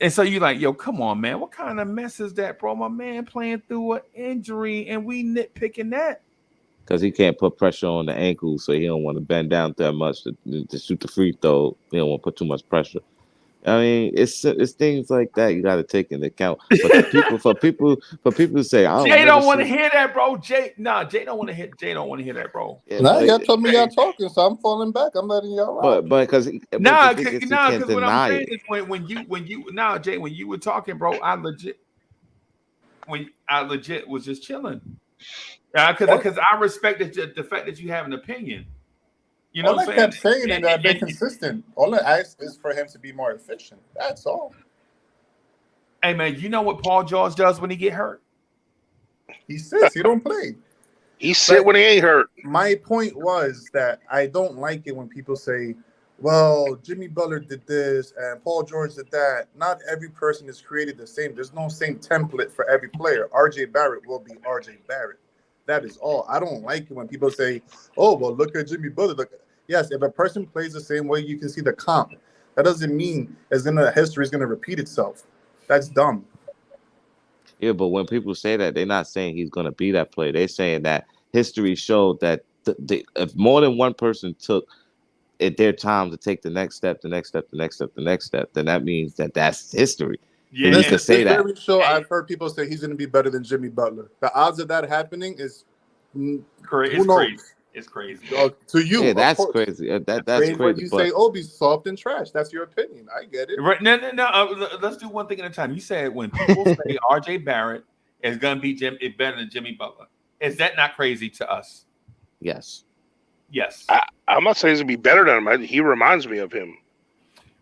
And so you're like, yo, come on, man. What kind of mess is that, bro? My man playing through an injury, and we nitpicking that.
Because he can't put pressure on the ankle, so he don't want to bend down that much to shoot the free throw. He don't want to put too much pressure. I mean, it's things like that you got to take into account. But for people to say,
Jay don't want to hear that, bro. Jay don't want to hear. Jay don't want to hear that, bro.
Yeah, now y'all told me y'all talking, so I'm falling back. I'm letting y'all rock.
But because
because what I'm saying is when Jay, when you were talking, bro, I legit was just chilling. Because I respected the fact that you have an opinion. You know,
all I kept saying is that they're consistent. All I ask is for him to be more efficient. That's all.
Hey man, you know what Paul George does when he get hurt?
He sits. He don't play.
He sit when he ain't hurt.
My point was that I don't like it when people say, "Well, Jimmy Butler did this and Paul George did that." Not every person is created the same. There's no same template for every player. RJ Barrett will be RJ Barrett. That is all. I don't like it when people say, "Oh, well, look at Jimmy Butler." Yes, if a person plays the same way, you can see the comp. That doesn't mean history is gonna repeat itself. That's dumb.
Yeah, but when people say that, they're not saying he's gonna be that player. They're saying that history showed that if more than one person took at their time to take the next step, then that means that's history.
Yeah, you can say that. Very sure I've heard people say he's going to be better than Jimmy Butler. The odds of that happening is crazy.
It's crazy.
To you,
Yeah,
of
that's
course.
crazy. That's
Same way
crazy.
you
But
say Obi's soft and trash. That's your opinion. I get it.
Right? No. Let's do one thing at a time. You said when people say R.J. Barrett is going to be better than Jimmy Butler, is that not crazy to us?
yes.
Yes.
I'm not saying he's gonna be better than him. He reminds me of him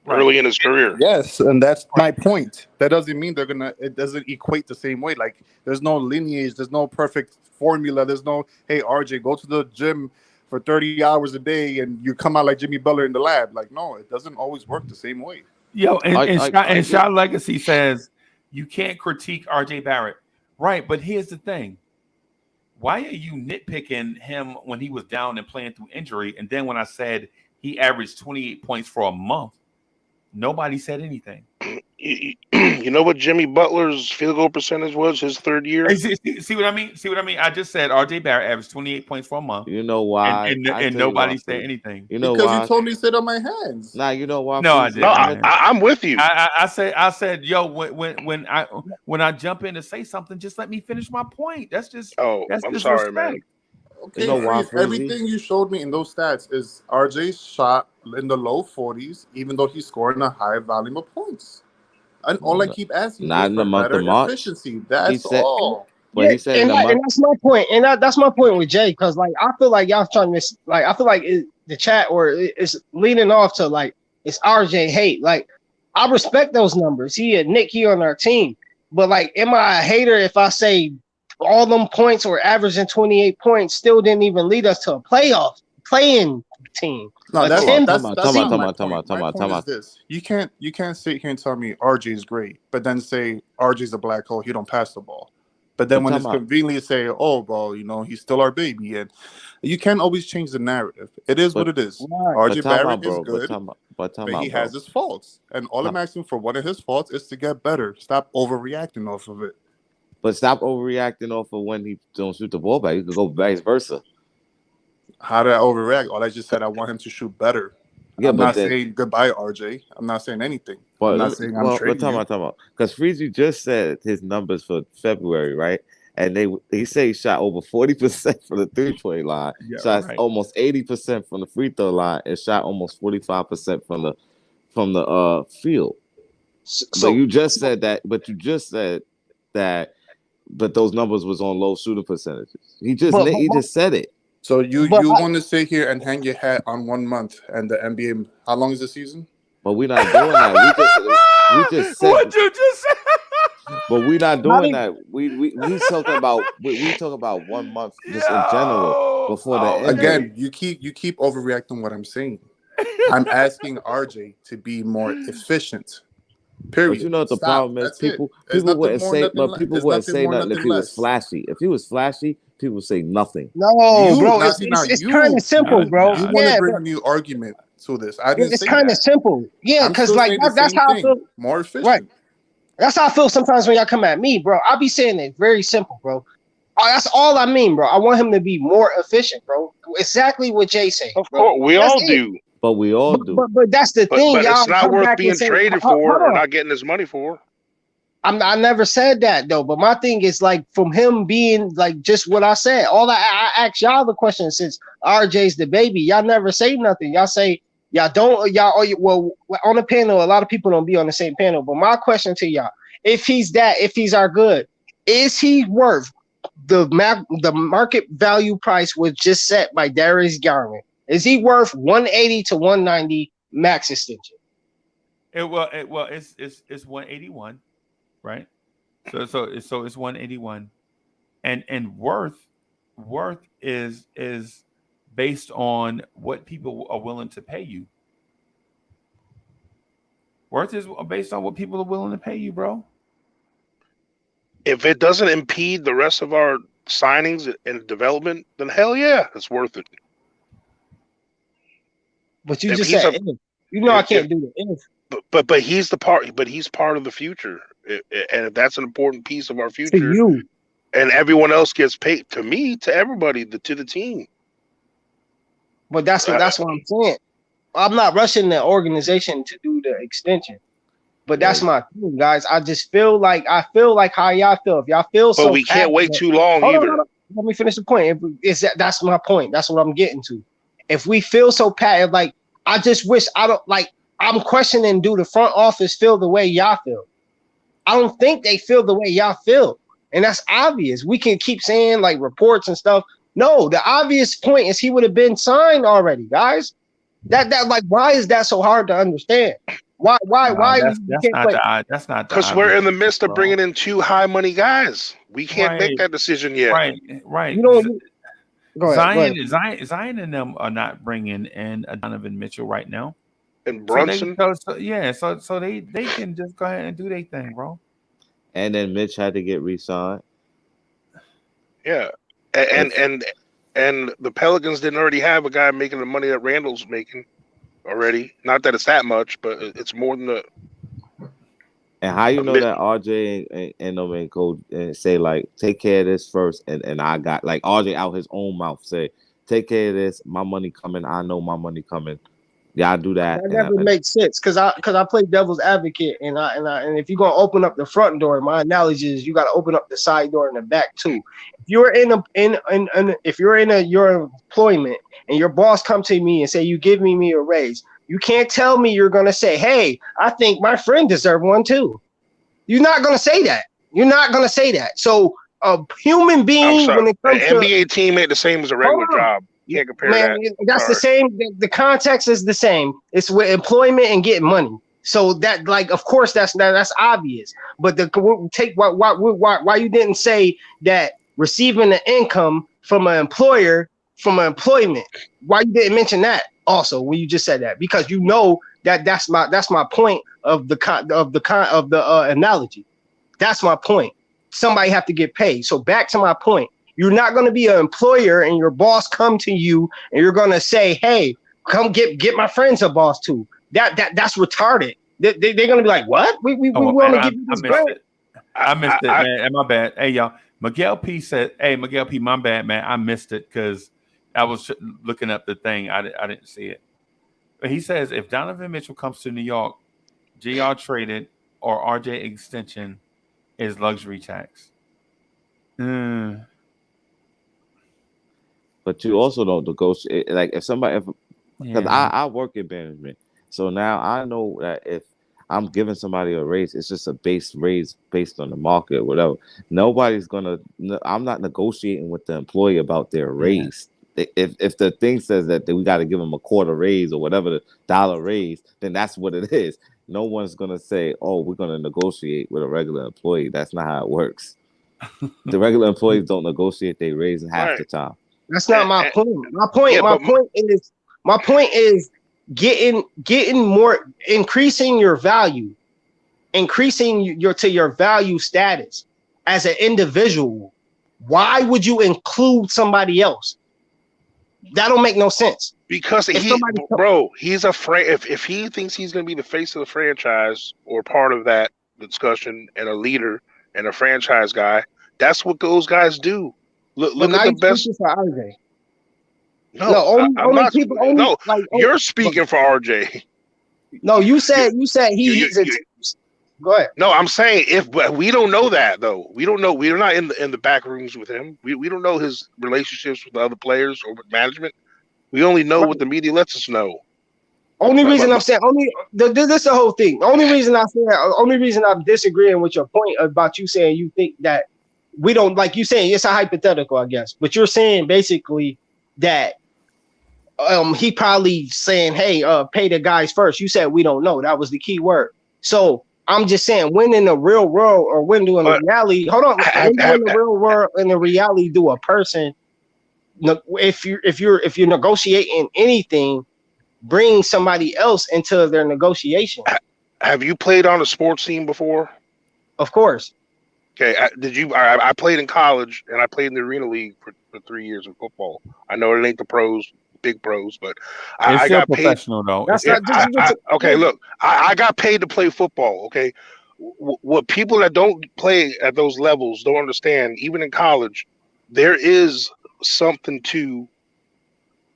early in his career.
Yes, and that's my point. That doesn't mean they're gonna. It doesn't equate the same way. Like there's no lineage. There's no perfect formula. There's no, hey RJ, go to the gym for 30 hours a day and you come out like Jimmy Butler in the lab. Like no, it doesn't always work the same way.
Yo, and Shot Legacy says you can't critique R.J. Barrett, right? But here's the thing: why are you nitpicking him when he was down and playing through injury? And then when I said he averaged 28 points for a month, nobody said anything.
You know what Jimmy Butler's field goal percentage was his third year?
See what I mean? See what I mean? I just said R.J. Barrett averaged 28 points for a month.
You know why?
And nobody said anything.
You know
because
why?
you told me to sit on my hands.
Nah, you know why?
No, I didn't.
No, I'm with you.
I said, yo, when I jump in to say something, just let me finish my point. That's just
I'm
disrespect.
sorry, man.
Okay,
You know why,
Freeze, everything you showed me in those stats is RJ's shot in the low 40s, even though he's scoring a high volume of points. And all I keep asking
Not
is
in the
for
month
better
of March.
efficiency. That's
He said-
all.
But he said in the month.
And that's my point. And that's my point with Jay, because like I feel like y'all trying to I feel like the chat or it's leaning off to like it's RJ hate. Like I respect those numbers. He and Nick here on our team, but like, am I a hater if I say all them points or averaging 28 points still didn't even lead us to a playing team?
No, that's
Talking
not my point. My point is
about.
this: you can't sit here and tell me RJ is great, but then say RJ's a black hole. He don't pass the ball. But then when it's convenient, say, oh, well, you know, he's still our baby, and you can't always change the narrative. It is what it is. RJ Barrett is good, but he has his faults, and all I'm asking for one of his faults is to get better. Stop overreacting off of it.
But stop overreacting off of when he don't shoot the ball back. You could go vice versa.
How did I overreact? All I just said I want him to shoot better.
Yeah,
I'm
but
not
then,
saying goodbye, RJ. I'm not saying anything.
but,
I'm not saying I'm trading you.
about because Freezy just said his numbers for February, right? And he said he shot over 40% from the 3-point line, shot almost 80% from the free throw line, and shot almost 45% from the field. So you just said that, but those numbers was on low shooting percentages. He just said it.
So you want to sit here and hang your hat on 1 month and the NBA? How long is the season?
But we're not doing that. We just said
what you just said.
But we're not doing that. We talking about 1 month just in general before the end.
Again, you keep overreacting what I'm saying. I'm asking RJ to be more efficient. Period.
But you know what the problem is? People wouldn't say nothing if he was flashy. If he was flashy, people would say nothing.
No, bro, it's kind of simple, bro.
You want to bring a new argument to this? I didn't say
it's kind of simple. Yeah, because like that's how I feel.
More efficient.
Right. That's how I feel sometimes when y'all come at me, bro. I'll be saying it very simple, bro. That's all I mean, bro. I want him to be more efficient, bro. Exactly what Jay said.
Of course, we all do.
But we all do.
But that's the thing,
but
y'all.
It's not worth being traded for or not getting his money for.
I never said that though. But my thing is like from him being like just what I said. I asked y'all the question since RJ's the baby. Y'all never say nothing. Y'all say y'all don't. Well, on the panel, a lot of people don't be on the same panel. But my question to y'all: if he's our good, is he worth the market value price was just set by Darius Garland? Is he worth 180 to 190 max extension?
It's 181, right? So it's 181, and worth is based on what people are willing to pay you. Worth is based on what people are willing to pay you, bro.
If it doesn't impede the rest of our signings and development, then hell yeah, it's worth it.
But you just said, I can't do that.
But he's he's part of the future, and if that's an important piece of our future,
to you,
and everyone else gets paid to me, to everybody, to the team.
But that's what I'm saying. I'm not rushing the organization to do the extension, but that's my thing, guys. I just feel like how y'all feel. If y'all feel so,
but we can't wait too long either.
let me finish the point. That's my point. That's what I'm getting to. If we feel so like I just wish I'm questioning, do the front office feel the way y'all feel? I don't think they feel the way y'all feel. And that's obvious. We can keep saying like reports and stuff. No, the obvious point is he would have been signed already, guys. That like, why is that so hard to understand? Why
That's not
because we're in the midst of bringing in 2 high money guys. We can't make that decision yet.
Right.
You know, go ahead.
Zion and them are not bringing in a Donovan Mitchell right now.
And Brunson.
So they can just go ahead and do their thing, bro.
And then Mitch had to get re-signed.
Yeah, and the Pelicans didn't already have a guy making the money that Randall's making already. Not that it's that much, but it's more than the.
And how you know that RJ and them and Coach say like, take care of this first, and I got like RJ out his own mouth say, take care of this. My money coming. I know my money coming. Y'all do that.
That never makes sense because I play devil's advocate and if you're gonna open up the front door, my analogy is you got to open up the side door and the back too. If you're in your employment and your boss come to me and say you give me a raise, you can't tell me you're gonna say, hey, I think my friend deserved one too. You're not gonna say that. You're not gonna say that. So a human being when it comes to
an NBA team ain't the same as a regular job. You can't compare that.
That's the same. The context is the same. It's with employment and getting money. So that, like, of course, that's obvious. But why you didn't say that receiving the income from an employer from an employment? Why you didn't mention that also when you just said that? Because you know that's my point of the analogy. That's my point. Somebody have to get paid. So back to my point. You're not going to be an employer and your boss come to you and you're going to say, hey, come get my friends a boss too. That's retarded. They're going to be like, what? We want to give you this grant.
I missed it, man. My bad. Hey, y'all. Miguel P said, hey, Miguel P, my bad, man. I missed it because I was looking up the thing. I didn't see it. But he says, if Donovan Mitchell comes to New York, JR traded or RJ extension is luxury tax.
But you also don't negotiate. Like if somebody, because I work in management, so now I know that if I'm giving somebody a raise, it's just a base raise based on the market or whatever. Nobody's gonna. I'm not negotiating with the employee about their raise. If the thing says that we got to give them a quarter raise or whatever the dollar raise, then that's what it is. No one's gonna say, "Oh, we're gonna negotiate with a regular employee." That's not how it works. The regular employees don't negotiate their raise in half the time.
That's not my point. My point is getting more, increasing your value, increasing your value status as an individual. Why would you include somebody else? That don't make no sense.
Because he's afraid if he thinks he's going to be the face of the franchise or part of that discussion and a leader and a franchise guy, that's what those guys do. Look at the best.
For RJ.
You're speaking for RJ.
No, you said he's go ahead.
No, I'm saying but we don't know that though. We don't know. We're not in the back rooms with him. We don't know his relationships with the other players or with management. We only know what the media lets us know.
Only reason I'm saying this is the whole thing. Only reason I'm disagreeing with your point about you saying you think that we don't, like you saying it's a hypothetical, I guess. But you're saying basically that he probably saying, hey, pay the guys first. You said we don't know. That was the key word. So I'm just saying, when in the real world or when doing the reality, hold on, when doing the real world and the reality do a person, if you're negotiating anything, bring somebody else into their negotiation.
Have you played on a sports team before?
Of course.
Okay, I played in college and I played in the Arena League for 3 years in football. I know it ain't the pros, big pros, but I got paid.
Professional though.
Okay, look, I got paid to play football. Okay, what people that don't play at those levels don't understand, even in college, there is something to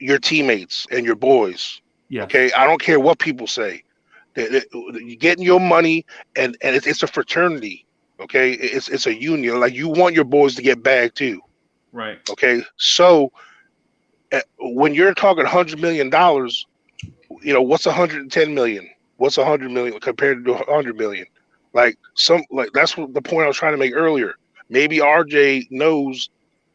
your teammates and your boys.
Yeah.
Okay, I don't care what people say. You're getting your money, and it's a fraternity. Okay, it's a union. Like you want your boys to get bagged too.
Right.
Okay. So when you're talking $100 million, what's 110 million? What's 100 million compared to 100 million? Like that's what the point I was trying to make earlier. Maybe RJ knows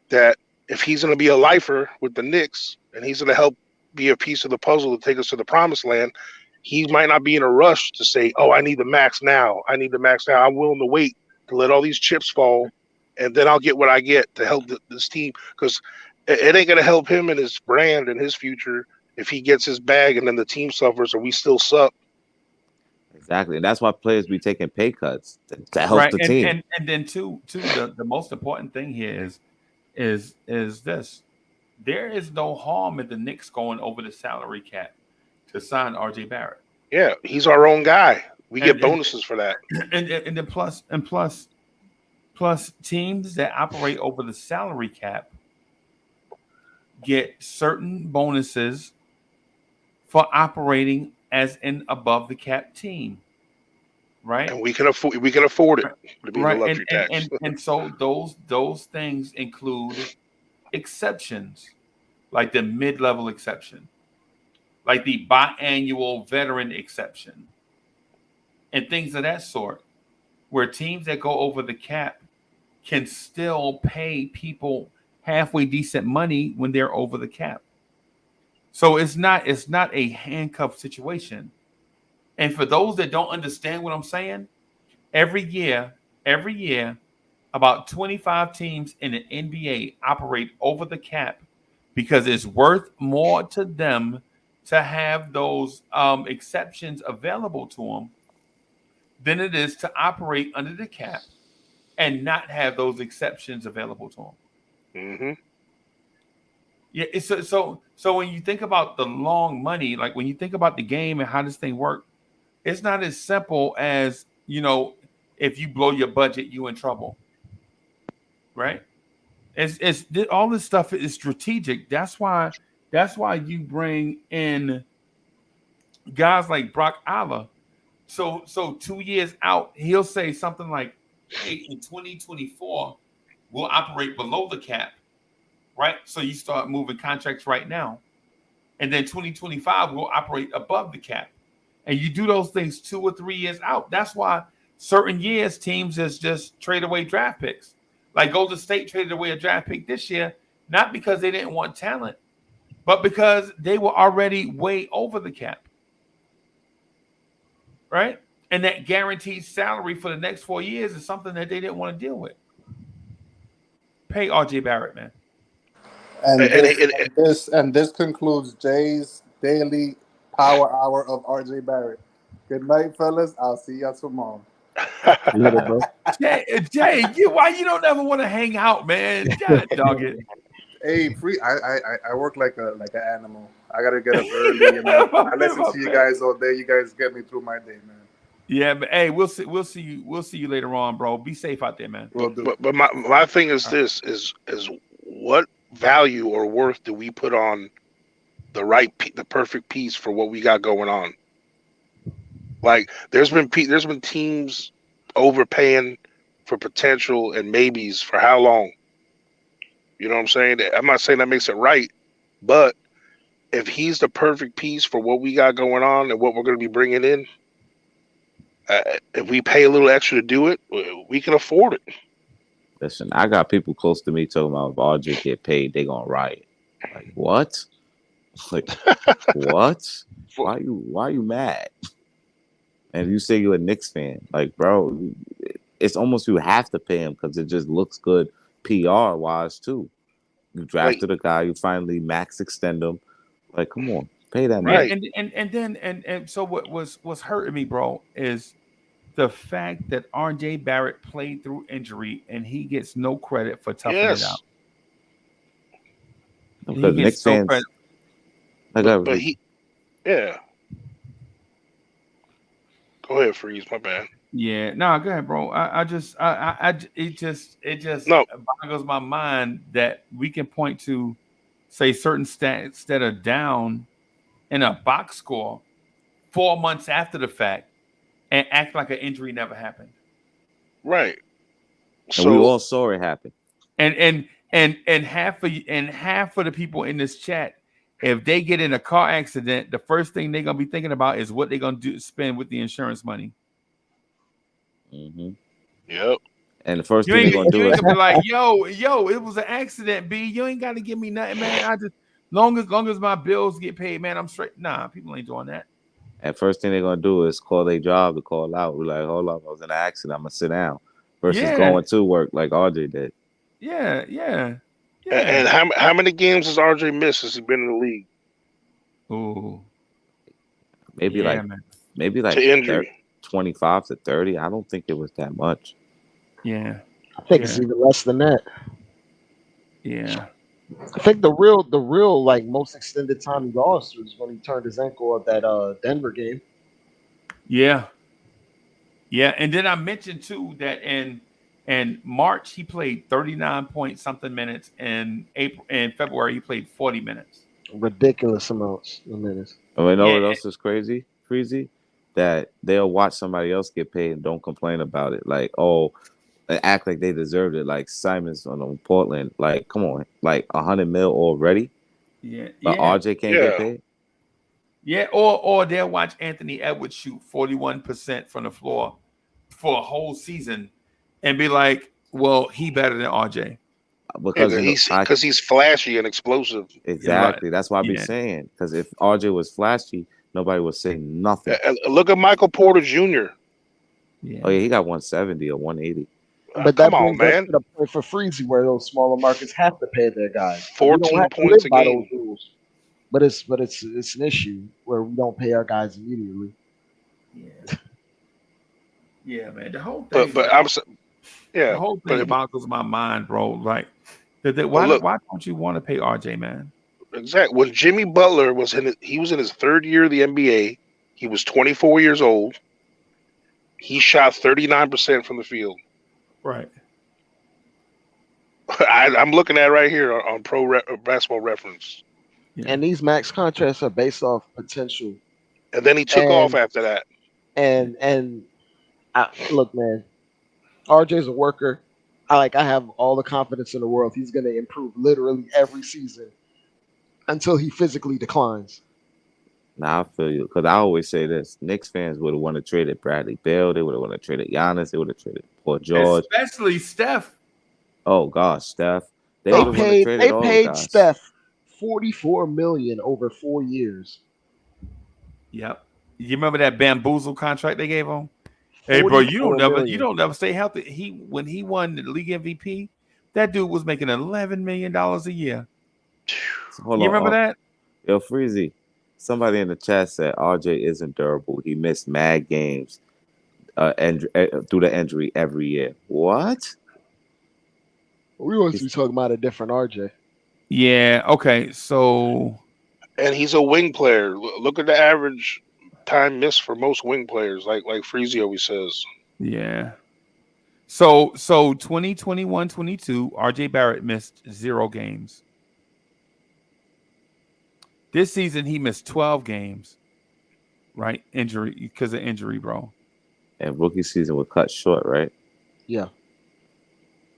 that if he's going to be a lifer with the Knicks and he's going to help be a piece of the puzzle to take us to the promised land, he might not be in a rush to say, "Oh, I need the max now. I need the max now. I'm willing to wait to let all these chips fall, and then I'll get what I get to help this team." Because it ain't going to help him and his brand and his future if he gets his bag and then the team suffers or we still suck.
Exactly. And that's why players be taking pay cuts to help
Right.
the team.
And then too the most important thing here is this. There is no harm in the Knicks going over the salary cap to sign RJ Barrett.
Yeah, he's our own guy. We get bonuses for that.
And then plus teams that operate over the salary cap get certain bonuses for operating as an above the cap team. Right.
And we can afford it to be
right.
the luxury tax.
And so those things include exceptions, like the mid-level exception, like the biannual veteran exception, and things of that sort, where teams that go over the cap can still pay people halfway decent money when they're over the cap. So it's not a handcuff situation. And for those that don't understand what I'm saying, every year, about 25 teams in the NBA operate over the cap because it's worth more to them to have those exceptions available to them than it is to operate under the cap and not have those exceptions available to them.
Mm-hmm.
Yeah, so when you think about the long money, like when you think about the game and how this thing works, it's not as simple as, if you blow your budget, you in trouble. Right? It's all this stuff is strategic. That's why you bring in guys like Brock Aller. So 2 years out, he'll say something like, "Hey, in 2024, we'll operate below the cap." Right? So you start moving contracts right now. And then 2025 we'll operate above the cap. And you do those things 2 or 3 years out. That's why certain years teams just trade away draft picks. Like Golden State traded away a draft pick this year, not because they didn't want talent, but because they were already way over the cap. Right? And that guaranteed salary for the next 4 years is something that they didn't want to deal with. Pay RJ Barrett, man.
And this concludes Jay's daily power hour of RJ Barrett. Good night, fellas. I'll see y'all tomorrow.
Later, bro.
Jay, why you don't ever want to hang out, man? God, dog it.
Hey, free. I work like an animal. I gotta get up early. I listen to you guys all day. You guys get me through my day, man.
Yeah, but hey, we'll see you later on, bro. Be safe out there, man.
But my thing is this is what value or worth do we put on the perfect piece for what we got going on? Like there's been teams overpaying for potential and maybes for how long? You know what I'm saying? I'm not saying that makes it right, but if he's the perfect piece for what we got going on and what we're going to be bringing in, if we pay a little extra to do it, we can afford it.
Listen, I got people close to me talking about if RJ get paid, they gonna riot. Like what? Like what? Why you mad? And you say you're a Knicks fan, like bro, it's almost you have to pay him because it just looks good PR wise too. You drafted a guy, you finally max extend him. Like, come on, pay that man.
And so what's hurting me, bro, is the fact that RJ Barrett played through injury and he gets no credit for toughing it out.
Because Knicks fans,
but he, yeah. Go ahead, Freeze. My bad.
Yeah, no, go ahead, bro. It just boggles my mind that we can point to, say, certain stats that are down in a box score 4 months after the fact and act like an injury never happened.
Right.
And we all saw it happen.
And And half of the people in this chat, if they get in a car accident, the first thing they're gonna be thinking about is what they're gonna spend with the insurance money.
Mm-hmm.
Yep.
And the first thing they're gonna do
you
is
ain't gonna be like, yo, it was an accident, B. You ain't gotta give me nothing, man. I just long as my bills get paid, man, I'm straight. Nah, people ain't doing that.
and first thing they're gonna do is call their job to call out. We're like, hold up, I was in an accident. I'm gonna sit down. Versus going to work like RJ did.
Yeah.
And how many games has RJ missed since he's been in the league?
Ooh.
Maybe like
to injury.
25 to 30. I don't think it was that much.
Yeah.
I think it's even less than that.
Yeah.
I think the real like most extended time he lost was when he turned his ankle at that Denver game.
Yeah. Yeah. And then I mentioned too that in March he played 39 point something minutes, and February he played 40 minutes.
Ridiculous amounts of minutes.
And you know what else is crazy? That they'll watch somebody else get paid and don't complain about it. Like, act like they deserved it. Like Simon's on Portland. Like, come on, like $100 million already.
Yeah.
But RJ can't get paid.
Yeah, or they'll watch Anthony Edwards shoot 41% from the floor for a whole season and be like, well, he better than RJ.
Because he's flashy and explosive.
Exactly. That's why I be saying. Because if RJ was flashy, nobody would say nothing.
Look at Michael Porter Jr.
Yeah.
Oh yeah, he got 170 or 180.
But that brings us to the point for Freezy where those smaller markets have to pay their guys.
14 points a game.
But it's an issue where we don't pay our guys immediately.
Yeah, man. The whole thing. The whole thing boggles my mind, bro. Like, why don't you want to pay RJ, man?
Exactly. When Jimmy Butler was in his third year of the NBA, he was 24 years old. He shot 39% from the field.
Right.
I'm looking at it right here on Basketball Reference.
Yeah. And these max contracts are based off potential.
And then he took off after that.
And look, man, RJ's a worker. I have all the confidence in the world. He's going to improve literally every season until he physically declines.
Nah, I feel you. Because I always say this. Knicks fans would have wanted to trade Bradley Beal. They would have wanted to trade Giannis. They would have traded Paul George.
Especially Steph.
Oh, gosh, Steph. They
paid Steph $44 million over 4 years.
Yep. You remember that bamboozle contract they gave him? Hey, bro, you don't never stay healthy. When he won the league MVP, that dude was making $11 million a year.
You
remember that?
Yo, Freezy. Somebody in the chat said RJ isn't durable. He missed mad games through the injury every year. What?
We want to be talking about a different RJ.
Yeah. Okay. So.
And he's a wing player. Look at the average time missed for most wing players, like Freezy always says.
Yeah. So 2021-22, RJ Barrett missed 0 games. This season he missed 12 games. Right? Injury, because of injury, bro.
And rookie season was cut short, right?
Yeah.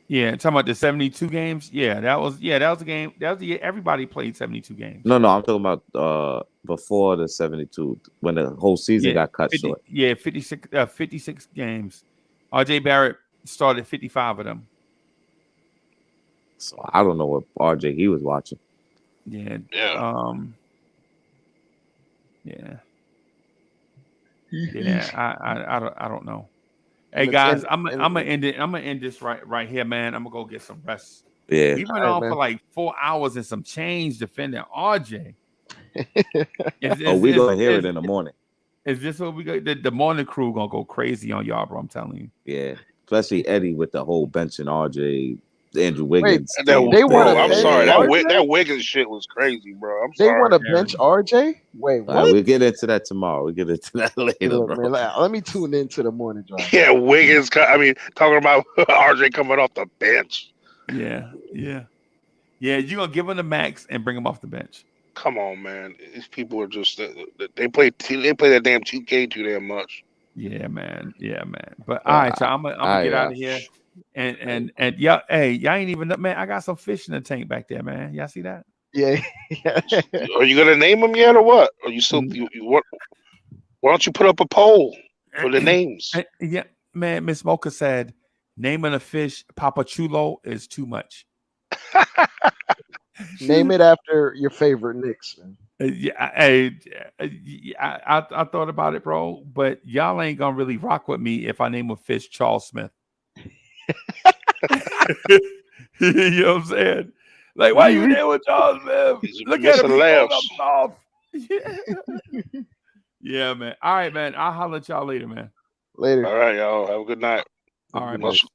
Yeah, talking about the 72 games. Yeah, that was the game. That was the year everybody played 72 games.
No, I'm talking about before the 72, when the whole season got cut short.
Yeah, 56 games. RJ Barrett started 55 of them.
So I don't know what RJ he was watching.
Yeah.
Yeah.
I don't know. Hey guys, I'm gonna end it. I'm gonna end this right here, man. I'm gonna go get some rest.
Yeah,
we went on for like 4 hours and some change defending RJ.
We gonna hear it in the morning.
Is this what we got? The morning crew gonna go crazy on y'all, bro. I'm telling you.
Yeah, especially Eddie with the whole benching RJ, Andrew Wiggins.
I'm sorry, that Wiggins shit was crazy, bro. I'm sorry.
They want to bench RJ? Wait, what?
We'll get into that tomorrow. We'll get into that later,
Look,
bro.
man, let me tune into the morning drive.
Yeah, Wiggins. I mean, talking about RJ coming off the bench.
Yeah. You're gonna give him the max and bring him off the bench.
Come on, man. These people are just they play that damn 2K too damn much.
Yeah, man. But all right, so I'm gonna get out of here. And yeah, hey, y'all ain't even man. I got some fish in the tank back there, man. Y'all see that?
Yeah.
Are you gonna name them yet, or what? Are you still? What? Why don't you put up a poll for the names?
Yeah, man. Miss Mocha said, naming a fish Papa Chulo is too much.
Name it after your favorite Knicks.
I thought about it, bro, but y'all ain't gonna really rock with me if I name a fish Charles Smith. You know what I'm saying? Like, why you there with Charles Smith? Look at him, he's soft. Yeah, man. All right, man. I'll holler at y'all later, man.
Later.
All right, y'all. Have a good night.
All right,
much